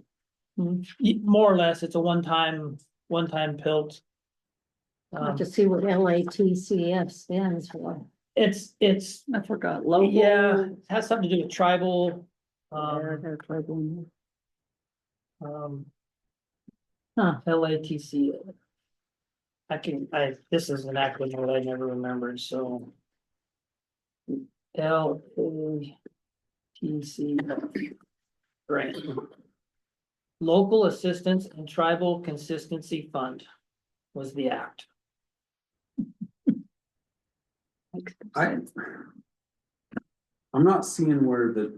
More or less, it's a one-time PILT. I have to see what LATCF stands for. It's, I forgot, local. yeah, it has something to do with tribal. LATC. This is an acronym that I never remembered, so. LATC. Grant. Local Assistance and Tribal Consistency Fund was the act. I'm not seeing where the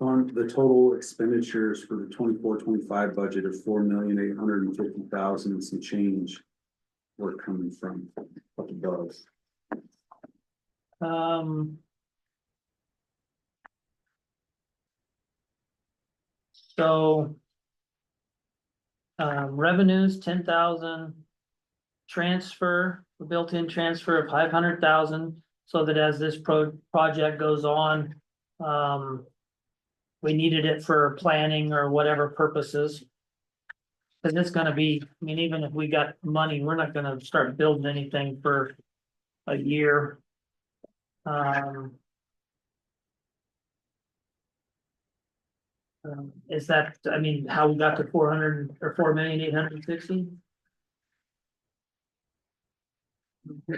total expenditures for the 24-25 budget of 4,850,000 and some change were coming from up above. So. Revenues, 10,000. Transfer, built-in transfer of 500,000. so that as this project goes on, we needed it for planning or whatever purposes. Cause it's gonna be, I mean, even if we got money, we're not gonna start building anything for a year. Is that, I mean, how we got to 400 or 4,860,000?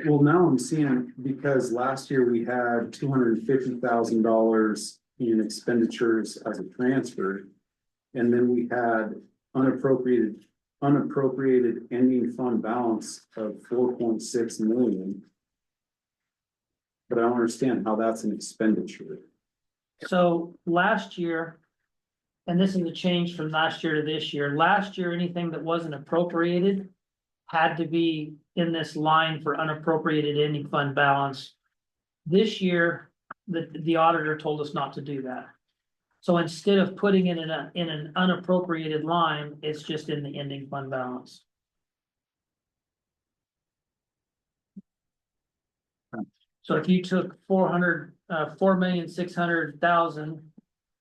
Well, now I'm seeing, because last year we had $250,000 in expenditures as a transfer. And then we had unappropriated ending fund balance of 4.6 million. But I don't understand how that's an expenditure. So last year, and this is a change from last year to this year, last year, anything that wasn't appropriated had to be in this line for unappropriated ending fund balance. This year, the auditor told us not to do that. So instead of putting it in an unappropriated line, it's just in the ending fund balance. So if you took 4,600,000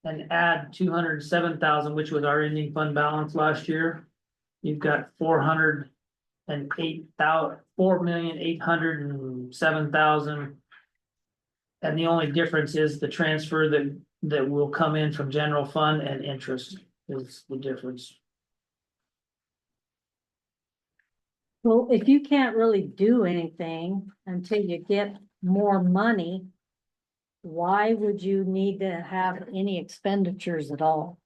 and add 207,000, which was our ending fund balance last year, you've got 4,807,000. And the only difference is the transfer that will come in from general fund and interest is the difference. Well, if you can't really do anything until you get more money, why would you need to have any expenditures at all?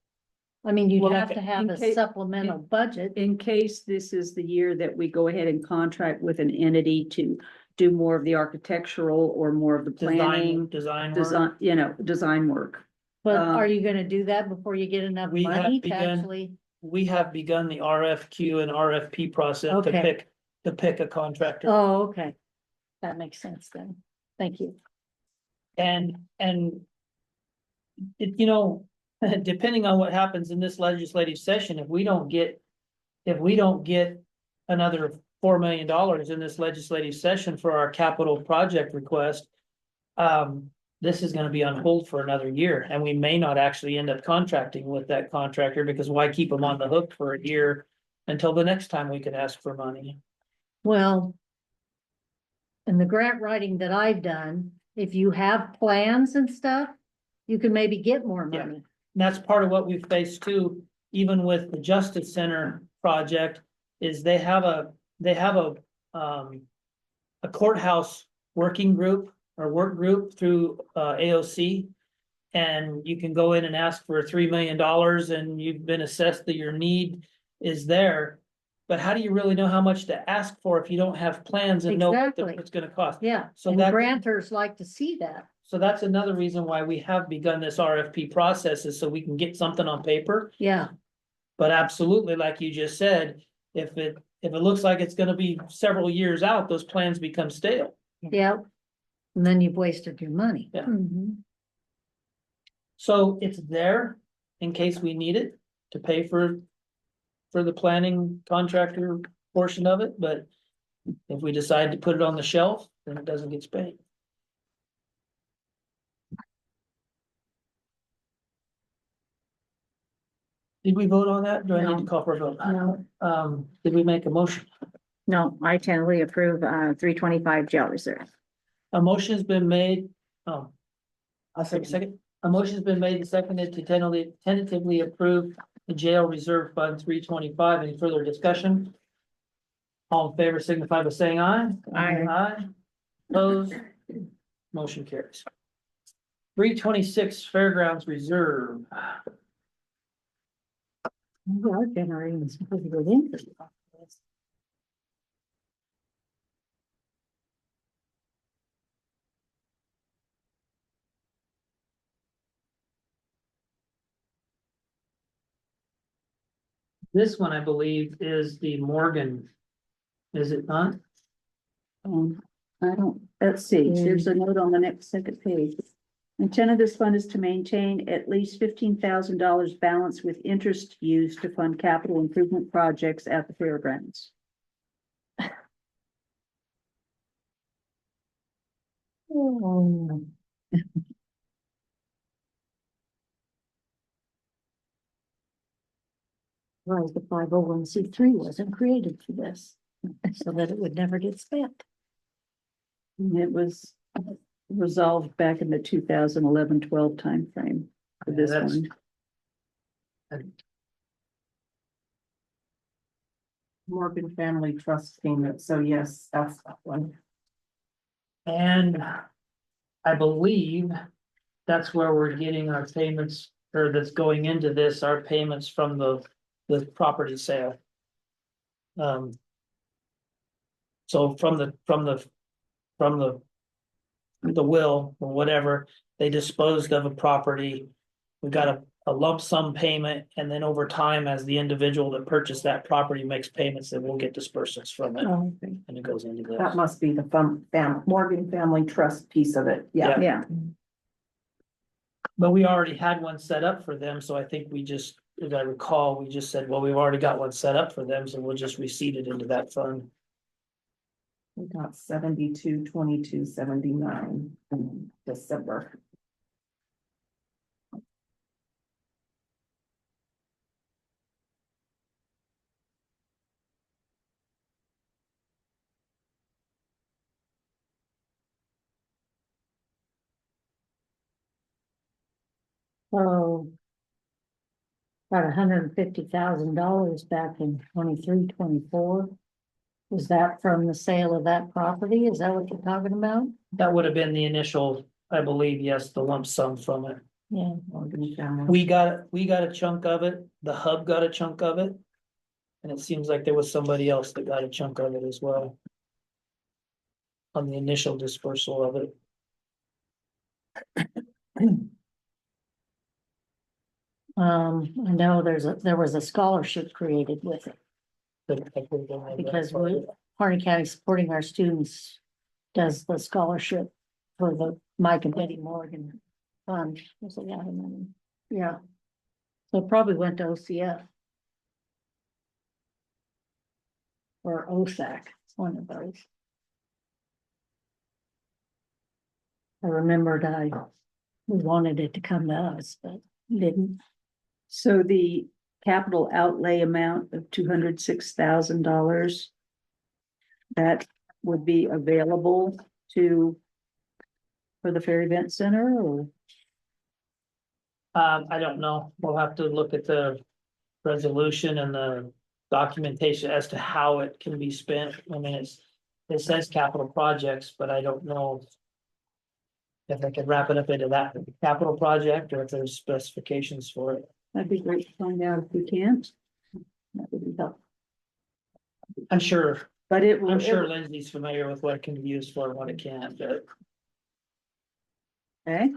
I mean, you'd Well, have to have in a case- supplemental budget. In case this is the year that we go ahead and contract with an entity to do more of the architectural or more of the planning, Design design, design work. But are you gonna do that before you get enough we have money to begun- actually? We have begun the RFQ and RFP process Okay. to pick a contractor. Oh, okay. That makes sense then. Thank you. And it, depending on what happens in this legislative session, if we don't get another $4 million in this legislative session for our capital project request, this is gonna be on hold for another year, and we may not actually end up contracting with that contractor, because why keep them on the hook for a year until the next time we can ask for money? Well, in the grant writing that I've done, if you have plans and stuff, you can maybe get more Yeah. money. And that's part of what we faced too, even with the Justice Center project, is they have a courthouse working group or work group through AOC. And you can go in and ask for $3 million and you've been assessed that your need is there. But how do you really know how much to ask for if you don't have plans and know what Exactly. it's gonna cost? Yeah, So and that- grantors like to see that. So that's another reason why we have begun this RFP process, is so we can get something on paper. Yeah, But absolutely, like you just said, if it looks like it's gonna be several years out, those plans become stale. yeah. And then you've wasted your money. Yeah. Mhm. So it's there in case we need it to pay for the planning contractor portion of it, but if we decide to put it on the shelf, then it doesn't get spent. Did we vote on that? Do I need to No. call for a vote? No. Did we make a motion? No, I tentatively approve, 325 jail reserve. A motion's been made, oh, I'll second. A motion's been made and seconded to tentatively approve the jail reserve fund 325. Any further discussion? All in favor signify by saying aye. Aye. Aye. Opposed? Motion carries. 326 Fairgrounds Reserve. We are generating some pretty good income. This one, I believe, is the Morgan. Is it not? I don't, let's see, there's a note on the next second page. Intent of this fund is to maintain at least $15,000 balance with interest used to fund capital improvement projects at the fairgrounds. Right, the 501c3 wasn't created for this, so that it would never get spent. And it was resolved back in the 2011-12 timeframe for this That's- one. Morgan Family Trust payment, so yes, that's that one. And I believe that's where we're getting our payments, or that's going into this, our payments from the property sale. So from the will or whatever, they disposed of a property. We got a lump sum payment, and then over time, as the individual that purchased that property makes payments, then we'll get disbursements from it, Oh, okay. and it goes into this. That must be the Morgan Family Trust piece of it, yeah. Yeah, But we already had one set up for them, so I think we just, as I recall, we just said, well, we've already got one set up for them, so we'll just receipt it into that fund. We got 72-22-79 in December. So. About $150,000 back in 23-24. Was that from the sale of that property? Is that what you're talking about? That would have been the initial, I believe, yes, the lump sum from it. Yeah. Morgan Family. We got a chunk of it, the hub got a chunk of it. And it seems like there was somebody else that got a chunk of it as well. On the initial dispersal of it. I know there was a scholarship created with it because Harney County Supporting Our Students does the scholarship for the Mike and Betty Morgan Fund. There's a lot of money. Yeah. So it probably went to OCF. Or OSAC, one of those. I remembered we wanted it to come to us, but didn't. So the capital outlay amount of $206,000. That would be available for the Fair Event Center or? I don't know, we'll have to look at the resolution and the documentation as to how it can be spent. I mean, it says capital projects, but I don't know. If I could wrap it up into that capital project or if there's specifications for it. That'd be great to find out if we can't. That would be helpful. I'm sure But I'm sure Lindsay's familiar with what it can be used for and what it can't, but. Okay,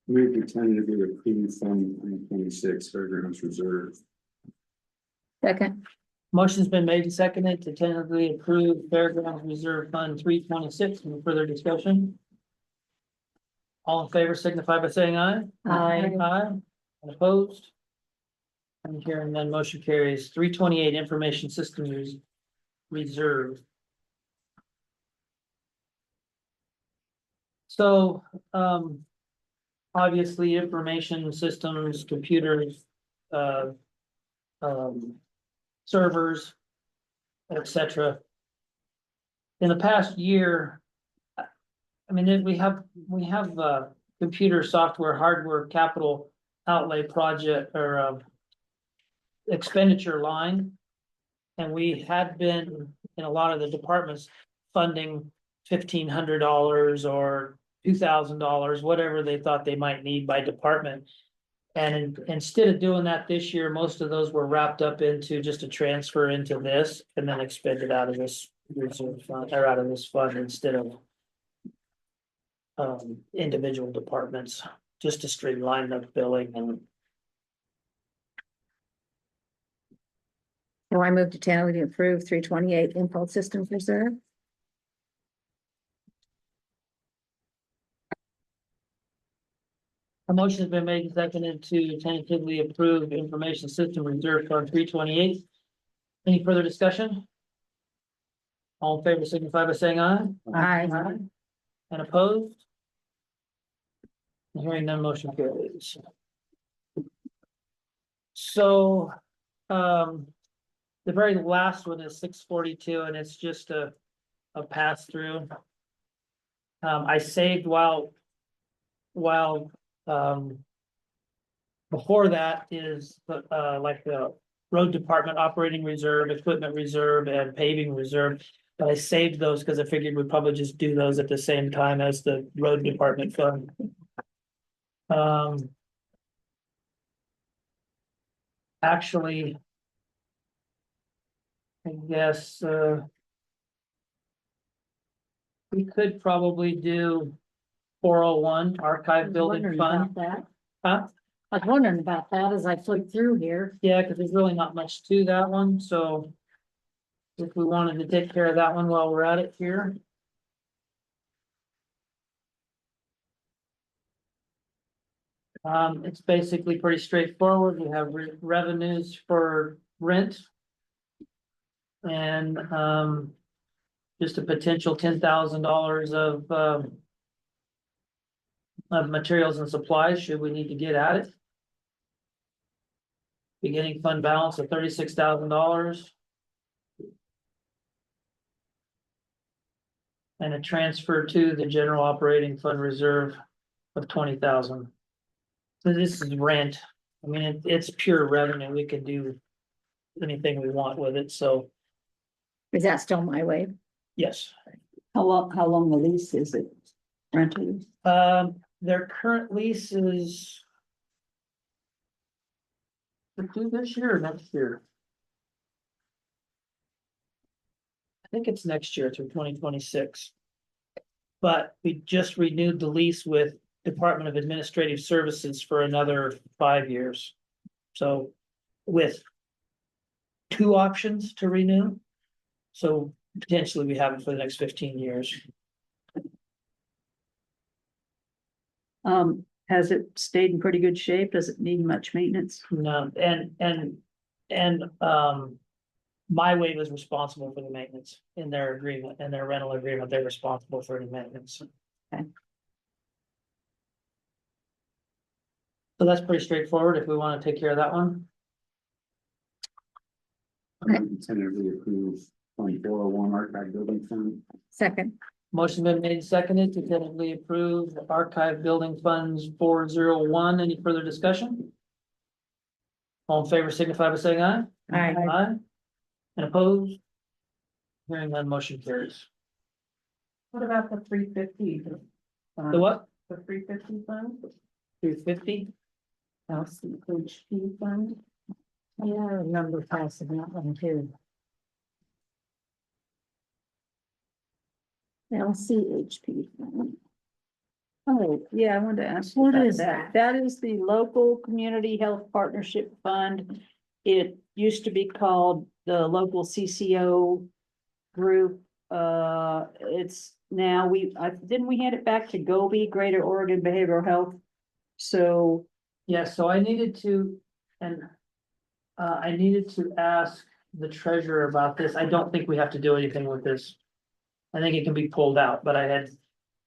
We could tentatively approve Fund 26 Fairgrounds Reserve. second, Motion's been made and seconded to tentatively approve Fairgrounds Reserve Fund 326. Any further discussion? All in favor signify by saying aye. Aye. Aye. And opposed? I'm hearing none, motion carries. 328 Information Systems Reserve. So, obviously, information systems, computers, servers, etc. In the past year, I mean, we have computer software, hardware, capital outlay project or expenditure line. And we had been in a lot of the departments funding $1,500 or $2,000, whatever they thought they might need by department. And instead of doing that this year, most of those were wrapped up into just a transfer into this and then expended out of this reserve fund or out of this fund instead of individual departments, just to streamline the billing and. so I move to tentatively approve 328 Impulse Systems Reserve. A motion has been made and seconded to tentatively approve Information System Reserve Fund 328. Any further discussion? All in favor, signify by saying aye. Aye. And opposed? Hearing none, motion carries. So, the very last one is 642, and it's just a pass through. I saved while, before that is, like the road department operating reserve, equipment reserve, and paving reserve. But I saved those because I figured we'd probably just do those at the same time as the road department fund. Actually, I guess, we could probably do 401 archive building Wondering fund. about that. Huh? I was wondering about that as I flipped through here. Yeah, because there's really not much to that one, so. If we wanted to take care of that one while we're at it here. It's basically pretty straightforward. We have revenues for rent. And, just a potential $10,000 of materials and supplies, should we need to get at it. Beginning fund balance of $36,000. And a transfer to the general operating fund reserve of 20,000. So this is rent. I mean, it's pure revenue. We can do anything we want with it, so Is that still my way? yes. How long the lease is it rented? Their current lease is for this year or next year? I think it's next year through 2026. But we just renewed the lease with Department of Administrative Services for another 5 years. So with 2 options to renew. So potentially we have it for the next 15 years. Has it stayed in pretty good shape? Does it need much maintenance? No, and My Wave is responsible for the maintenance in their agreement, in their rental agreement, they're responsible for the maintenance. Okay. So that's pretty straightforward if we want to take care of that one. Tentatively approve 401 archive building fund. Second. Motion been made, seconded to tentatively approve the archive building funds 401. Any further discussion? All in favor signify by saying aye. Aye. Aye. And opposed? Hearing none, motion carries. What about the 350? The what? The 350 fund? 250? LCHP fund? Yeah, I remember passing that one too. LCHP. Oh, yeah, I wanted to ask. you What about is that? That is the local community health partnership fund. It used to be called the local CCO group. It's now didn't we hand it back to Gobi, Greater Oregon Behavioral Health? So, Yes, so I needed to, and I needed to ask the treasurer about this. I don't think we have to do anything with this. I think it can be pulled out, but as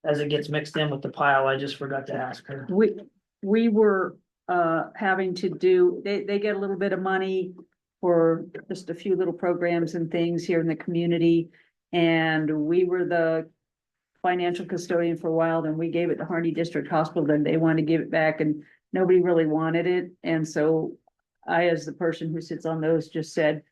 it gets mixed in with the pile, I just forgot to ask her. we were having to do, they get a little bit of money for just a few little programs and things here in the community. And we were the financial custodian for a while, then we gave it to Harney District Hospital, then they wanted to give it back and nobody really wanted it. And so I, as the person who sits on those, just said,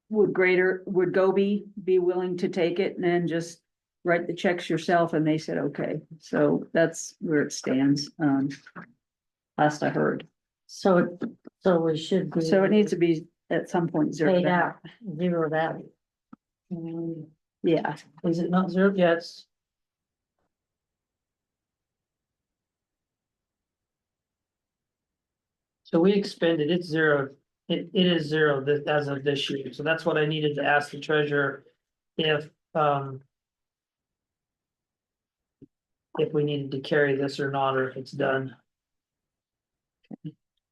would Gobi be willing to take it and then just write the checks yourself? And they said, okay. So that's where it stands. Last I heard. So we should be. So it needs to be at some point zeroed Paid out. out, zeroed out. Yeah, Is it not zero? Yeah, it's. So we expended, it's zero, it is zero as of this year, so that's what I needed to ask the treasurer. If we needed to carry this or not, or if it's done.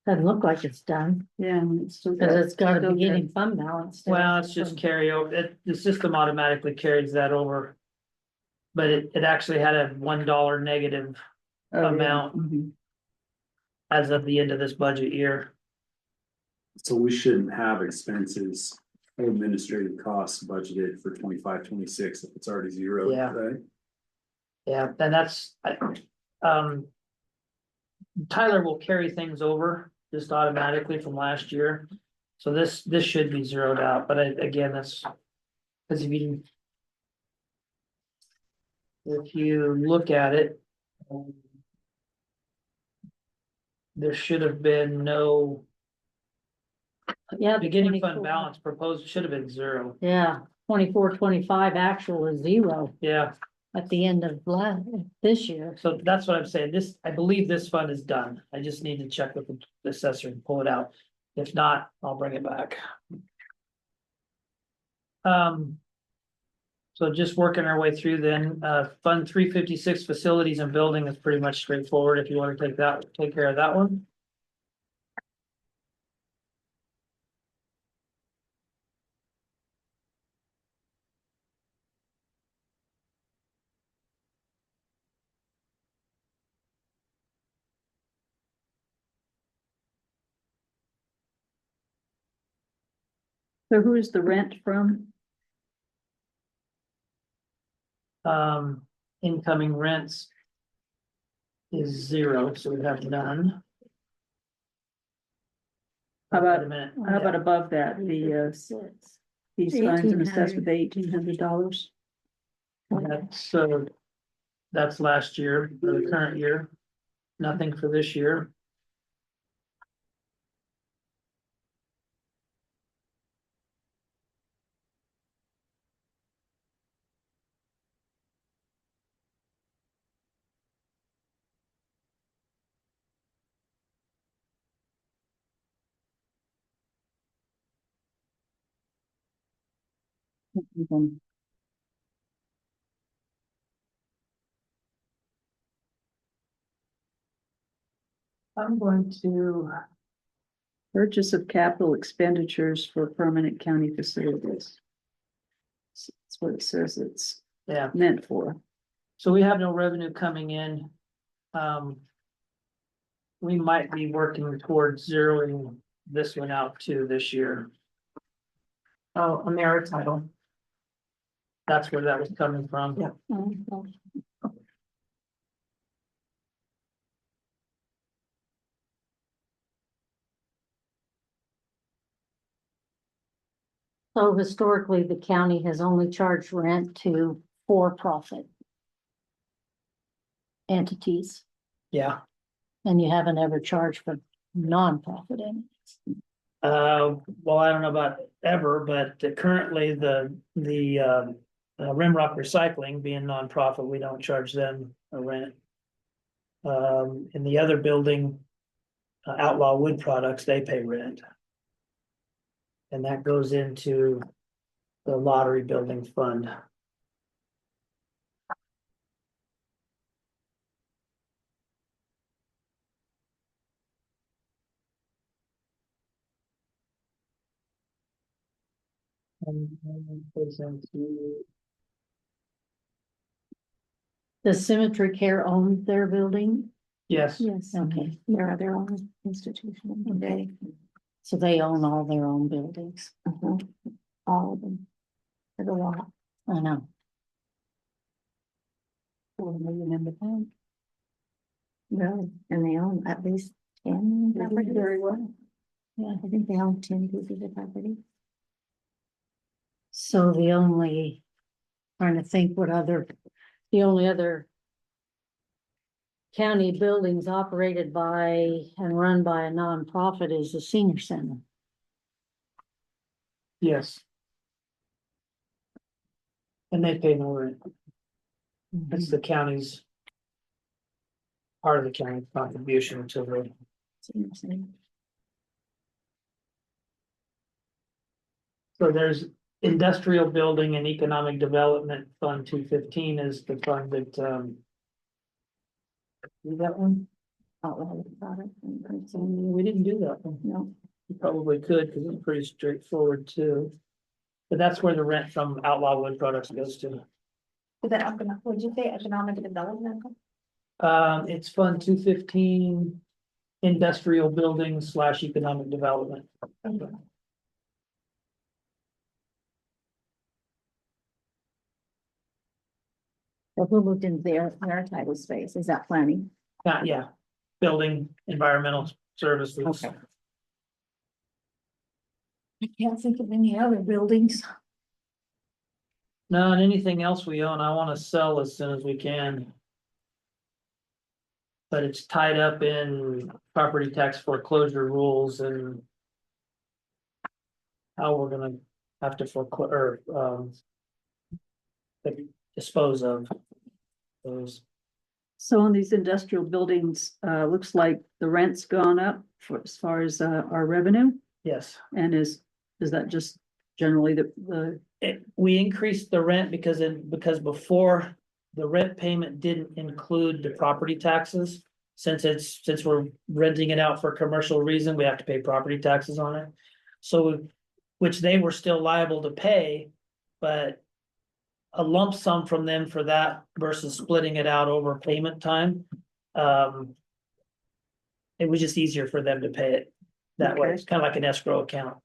Doesn't look like it's done, Yeah. it's still cause it's got a still beginning fund balance. still. Well, it's just carry over, the system automatically carries that over. But it actually had a $1 negative good. Oh, yeah. amount. Mhm. as of the end of this budget year. So we shouldn't have expenses or administrative costs budgeted for 25-26 if it's already zero, Yeah. right? Yeah, and um. Tyler will carry things over just automatically from last year. So this should be zeroed out, but again, that's. Cause if you look at it. There should have been no Yeah. beginning 24. fund balance proposed, should have been zero. Yeah, 24-25 actual is zero Yeah, at the end of this year. so that's what I'm saying. I believe this fund is done. I just need to check with the assessor and pull it out. If not, I'll bring it back. So just working our way through then, Fund 356 facilities and building is pretty much straightforward. If you want to take care of that one. So who is the rent from? Incoming rents is zero, so we have none. How Wait a about, minute. how about above that, the, these fines and assessed with $1,800? That's last year, or the current year. Nothing for this year. I'm going to, Purchase of capital expenditures for permanent county facilities. That's what it says it's yeah, meant for. so we have no revenue coming in. We might be working towards zeroing this one out too this year. Oh, a merit title. That's where that was coming from. Yeah. So historically, the county has only charged rent to for-profit entities, Yeah, and you haven't ever charged for nonprofit entities. well, I don't know about ever, but currently the Rimrock Recycling being nonprofit, we don't charge them a rent. In the other building, Outlaw Wood Products, they pay rent. And that goes into the lottery building fund. Goes into- Does Cemetery Care own their building? Yes, Yes. Okay, they're their own institution. Okay. So they own all their own buildings. All of them. There's a lot. I know. 4 million in the bank. Really, and they own at least 10 properties. Very well. Yeah, I think they own 10 pieces of property. So trying to think the only other county buildings operated by and run by a nonprofit is the senior center. yes. And they pay no rent. It's the county's. Part of the county contribution to the, Senior center. so there's Industrial Building and Economic Development Fund 215 is the fund that, see that one? outlaw about it. We didn't do that one. No, You probably could, because it's pretty straightforward too. But that's where the rent from Outlaw Wood Products goes to. Would you say economic development? It's Fund 215, industrial buildings / economic development. well, who moved into their title space? Is that planning? Yeah, building, environmental services. Okay. I can't think of any other buildings. No, and anything else we own, I wanna sell as soon as we can. But it's tied up in property tax foreclosure rules and how we're gonna have to foreclose, or, dispose of those. So on these industrial buildings, looks like the rent's gone up for, as far as, our revenue. Yes. And is that just generally the, We increased the rent because before the rent payment didn't include the property taxes. Since we're renting it out for a commercial reason, we have to pay property taxes on it. So, which they were still liable to pay, but a lump sum from them for that versus splitting it out over payment time. It was just easier for them to pay it that way. Okay. It's kind of like an escrow account.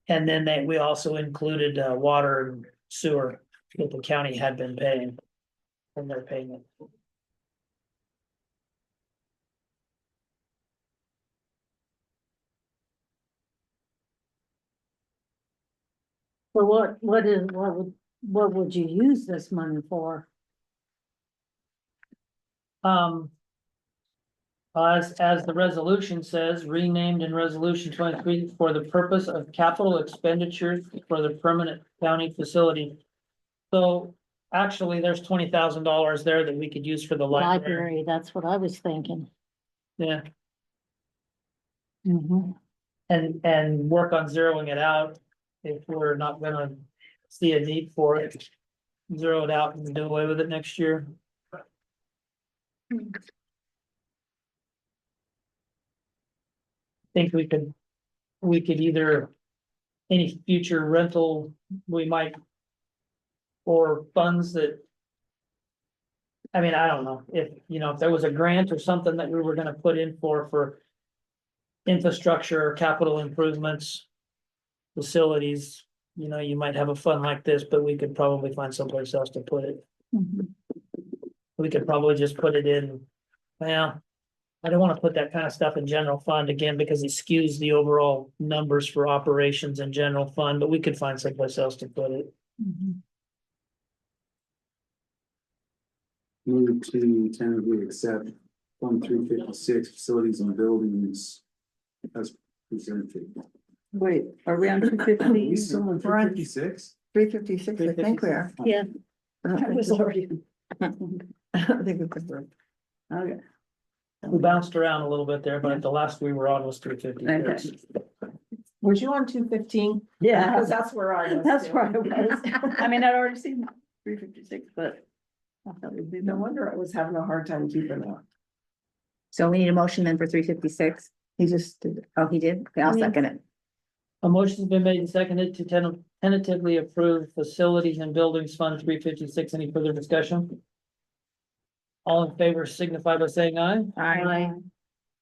And then we also included water and sewer that the county had been paying from their payment. So what would you use this money for? As the resolution says, renamed in resolution 23 for the purpose of capital expenditures for the permanent county facility. So actually, there's $20,000 there that we could use for the library. Library, that's what I was thinking. Yeah, Mhm. and work on zeroing it out if we're not gonna see a need for it. Zero it out and do away with it next year. Think we could either, any future rental, we might. Or funds that. I mean, I don't know, if there was a grant or something that we were gonna put in for. Infrastructure or capital improvements. Facilities, you might have a fund like this, but we could probably find someplace else to put it. We could probably just put it in, well. I don't wanna put that kind of stuff in general fund again, because it skews the overall numbers for operations in general fund, but we could find someplace else to put it. Move to tentatively accept Fund 356 facilities and buildings as presented. Wait, are we on 250? We still on 356? 356, I think we are. yeah, I I was already. think we could. Okay. We bounced around a little bit there, but the last we were on was 356. Was you on 215? Yeah, Because that's where I was. that's too. where I was. I mean, I'd already seen 356, but. I thought it'd be No wonder I was having a hard time keeping up. So we need a motion then for 356. He just did it. Oh, he did? Okay, I'll second it. A motion's been made and seconded to tentatively approve facilities and buildings fund 356. Any further discussion? All in favor signify by saying aye. Aye.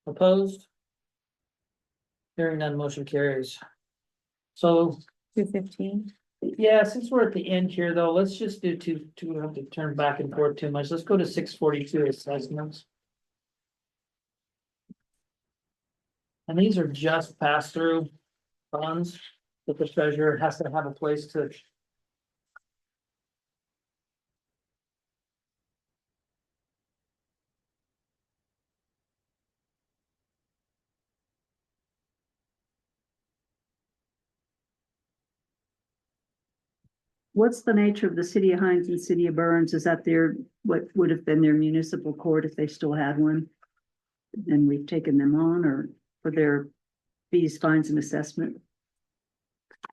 Opposed? Hearing none, motion carries. So, 215. yeah, since we're at the end here, though, let's just do we don't have to turn back and forth too much. Let's go to 642 assessments. And these are just pass-through funds that the treasurer has to have a place to. What's the nature of the city of Hines and city of Burns? Is that what would have been their municipal court if they still had one? And we've taken them on, or for their fees, fines and assessment?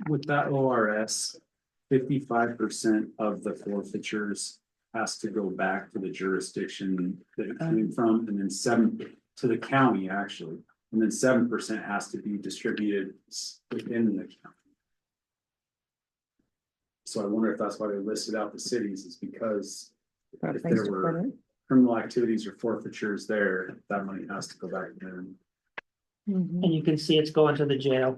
With that ORS, 55% of the forfeitures has to go back to the jurisdiction that it came from, and then to the county, actually. And then 7% has to be distributed within the county. So I wonder if that's why they listed out the cities, is because if there were criminal activities or forfeitures there, that money has to go back there. And you can see it's going to the jail.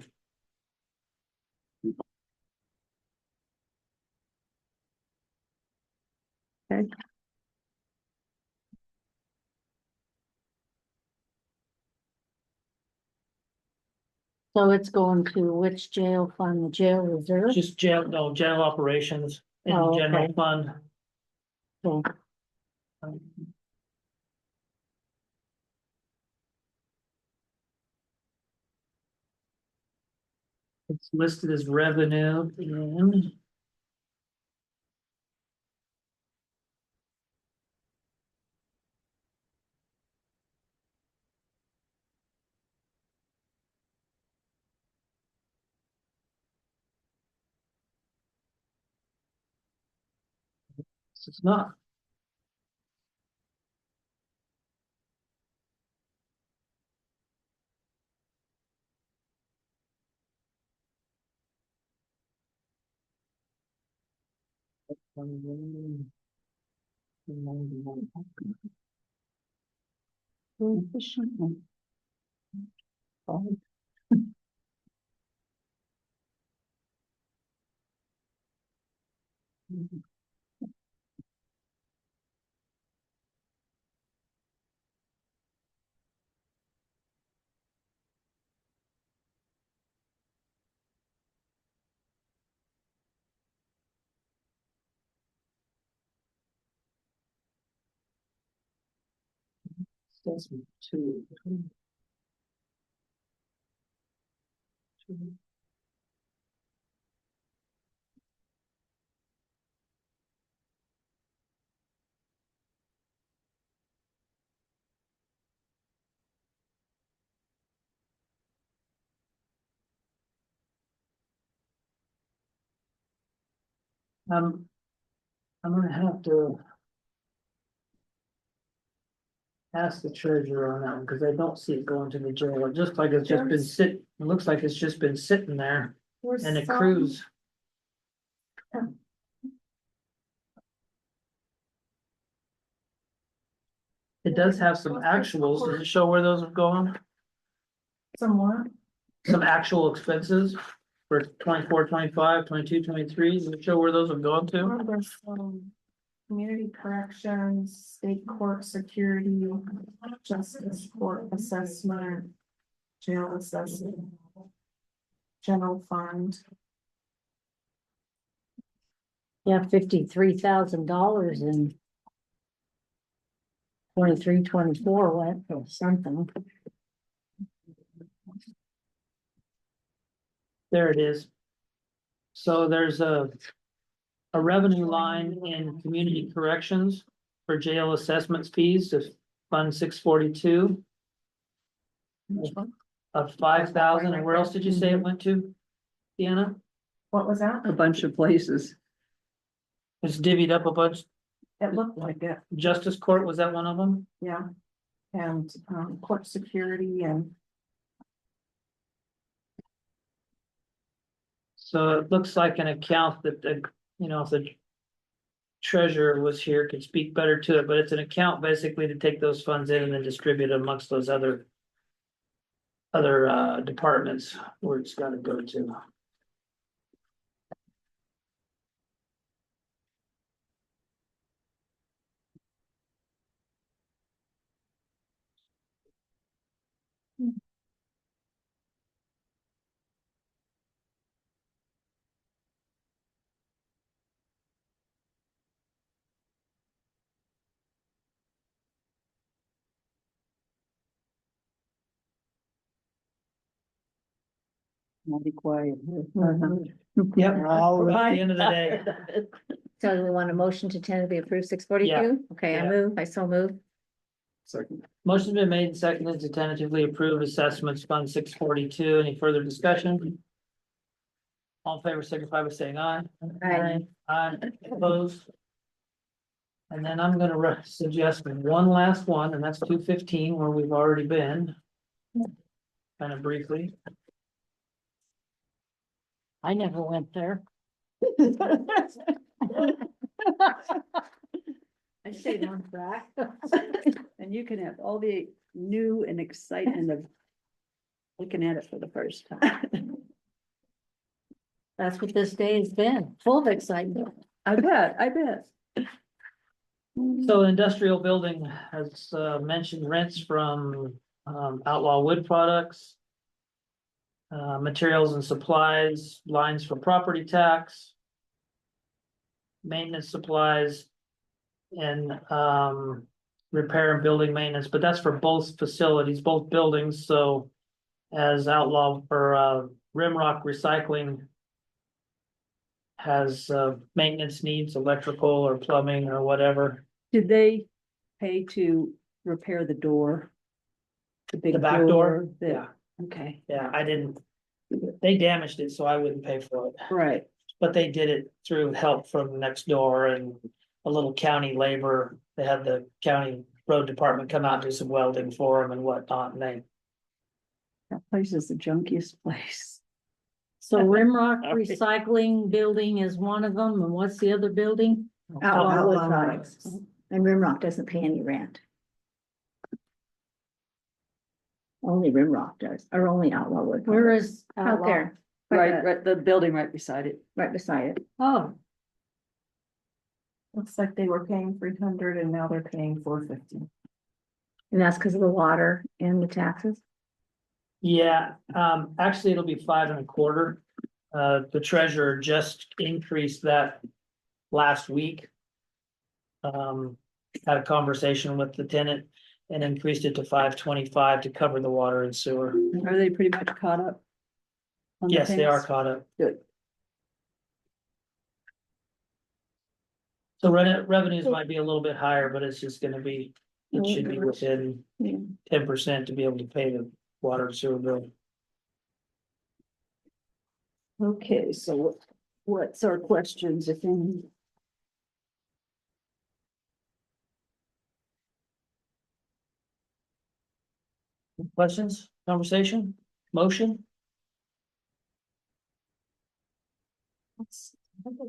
So it's going to which jail fund, the jail reserve? Just jail, no, general operations in Oh, the general okay. fund. So, It's listed as revenue and it's not. Two. I'm gonna have to ask the treasurer on that one, because I don't see it going to the jail. It just like it's just been it looks like it's just been sitting there and it accrues. It does have some actuals. Does it show where those have gone? Somewhat. Some actual expenses for 24, 25, 22, 23. Does it show where those have gone to? There's community corrections, state court security, justice court assessment, jail assessment, general fund. yeah, $53,000 in 23, 24 went for something. There it is. So there's a revenue line in community corrections for jail assessments fees to Fund 642 of 5,000. And where else did you say it went to, Deanna? What was that? A bunch of places. It's divvied up a bunch. It looked like it, Justice Court, was that one of them? yeah. And court security and So it looks like an account that the, if the treasurer was here, could speak better to it, but it's an account basically to take those funds in and then distribute amongst those other departments where it's gotta go to. I'll be quiet. Yep, we're all at the end of the day. So do we want a motion to tentatively approve 642? Okay, Yeah. I so move. Second. Motion's been made and seconded to tentatively approve assessments Fund 642. Any further discussion? All in favor, signify by saying aye. Aye. Aye, opposed? And then I'm gonna suggest one last one, and that's 215, where we've already been. Kind of briefly. I never went there. I stayed on track. And you can have all the new and excitement of looking at it for the first time. That's what this day has been, full of excitement. I bet. So industrial building has mentioned rents from Outlaw Wood Products. Materials and supplies, lines for property tax. Maintenance supplies. And repair and building maintenance, but that's for both facilities, both buildings, so. As Outlaw or Rimrock Recycling. Has maintenance needs, electrical or plumbing or whatever. Did they pay to repair the door? The back door? that- Yeah, Okay, yeah, I didn't. They damaged it, so I wouldn't pay for it, right. but they did it through help from next door and a little county labor. They had the county road department come out and do some welding for them and whatnot, and they. That place is the junkiest place. So Rimrock Okay. Recycling Building is one of them, and what's the other building? Outlaw Wood Outlaw Products. And Rimrock doesn't pay any rent. Only Rimrock does, or only Outlaw Wood. Where Products. is Out Outlaw? there, Right, the building right beside it. right beside it. Oh, Looks like they were paying 300 and now they're paying 450. And that's because of the water and the taxes. Yeah, actually, it'll be 5.25. The treasurer just increased that last week. Had a conversation with the tenant and increased it to 5.25 to cover the water and sewer. Are they pretty much caught up? on the Yes, they are things? caught up. Good. So revenues might be a little bit higher, but it's just gonna be, it should be within Yeah. 10% to be able to pay the water and sewer bill. Okay, so what's our questions, if any? Questions, conversation, motion?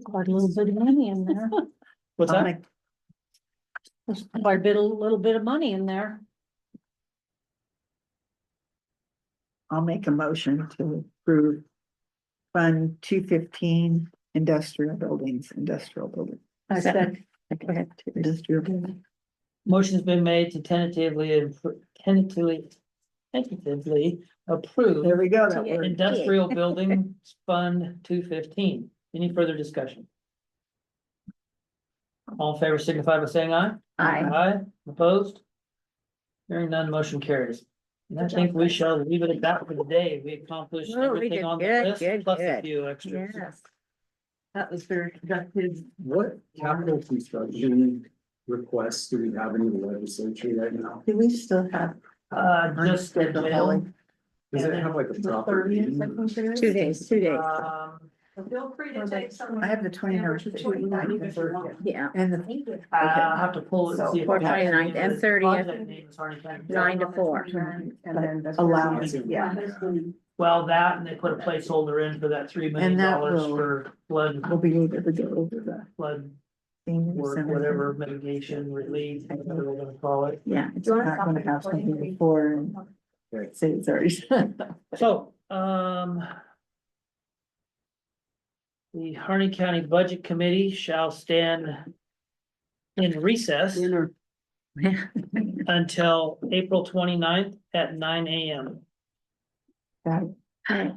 quite a little bit of money in there. What's I'll that? make- There's quite a little bit of money in there. I'll make a motion to approve Fund 215 industrial buildings. I said, Go ahead. Industrial building. Motion's been made to tentatively approve There we go, that word. industrial building fund 215. Any further discussion? All in favor signify by saying aye. Aye. Aye, opposed? Hearing none, motion carries. And I think we shall leave it at that for the day. We accomplished Oh, we everything did on the good, list, good, plus a good. few extras. Yes. that was very productive. What capital construction requests do we have in the legislature right now? Do we still have? Just the bill. Does it have like a proper? 30th, I think it is. 2 days, 2 days. Feel free to take some. I have the 29th, the 29th, the 30th, Yeah, and the. I'll have to pull it and see if. For it has 29th and any 30th. project names or anything. 9 to 4. And then the Allowance. Yeah. Well, that, and they put a placeholder in for that $3 million And that will- for flood We'll be able to go over the work, seniors and whatever, mitigation, relief, whatever we're gonna call it. yeah. It's not gonna have something before and say it's already. So, the Harney County Budget Committee shall stand in recess Dinner. until April 29th at 9 AM. Got it. Okay.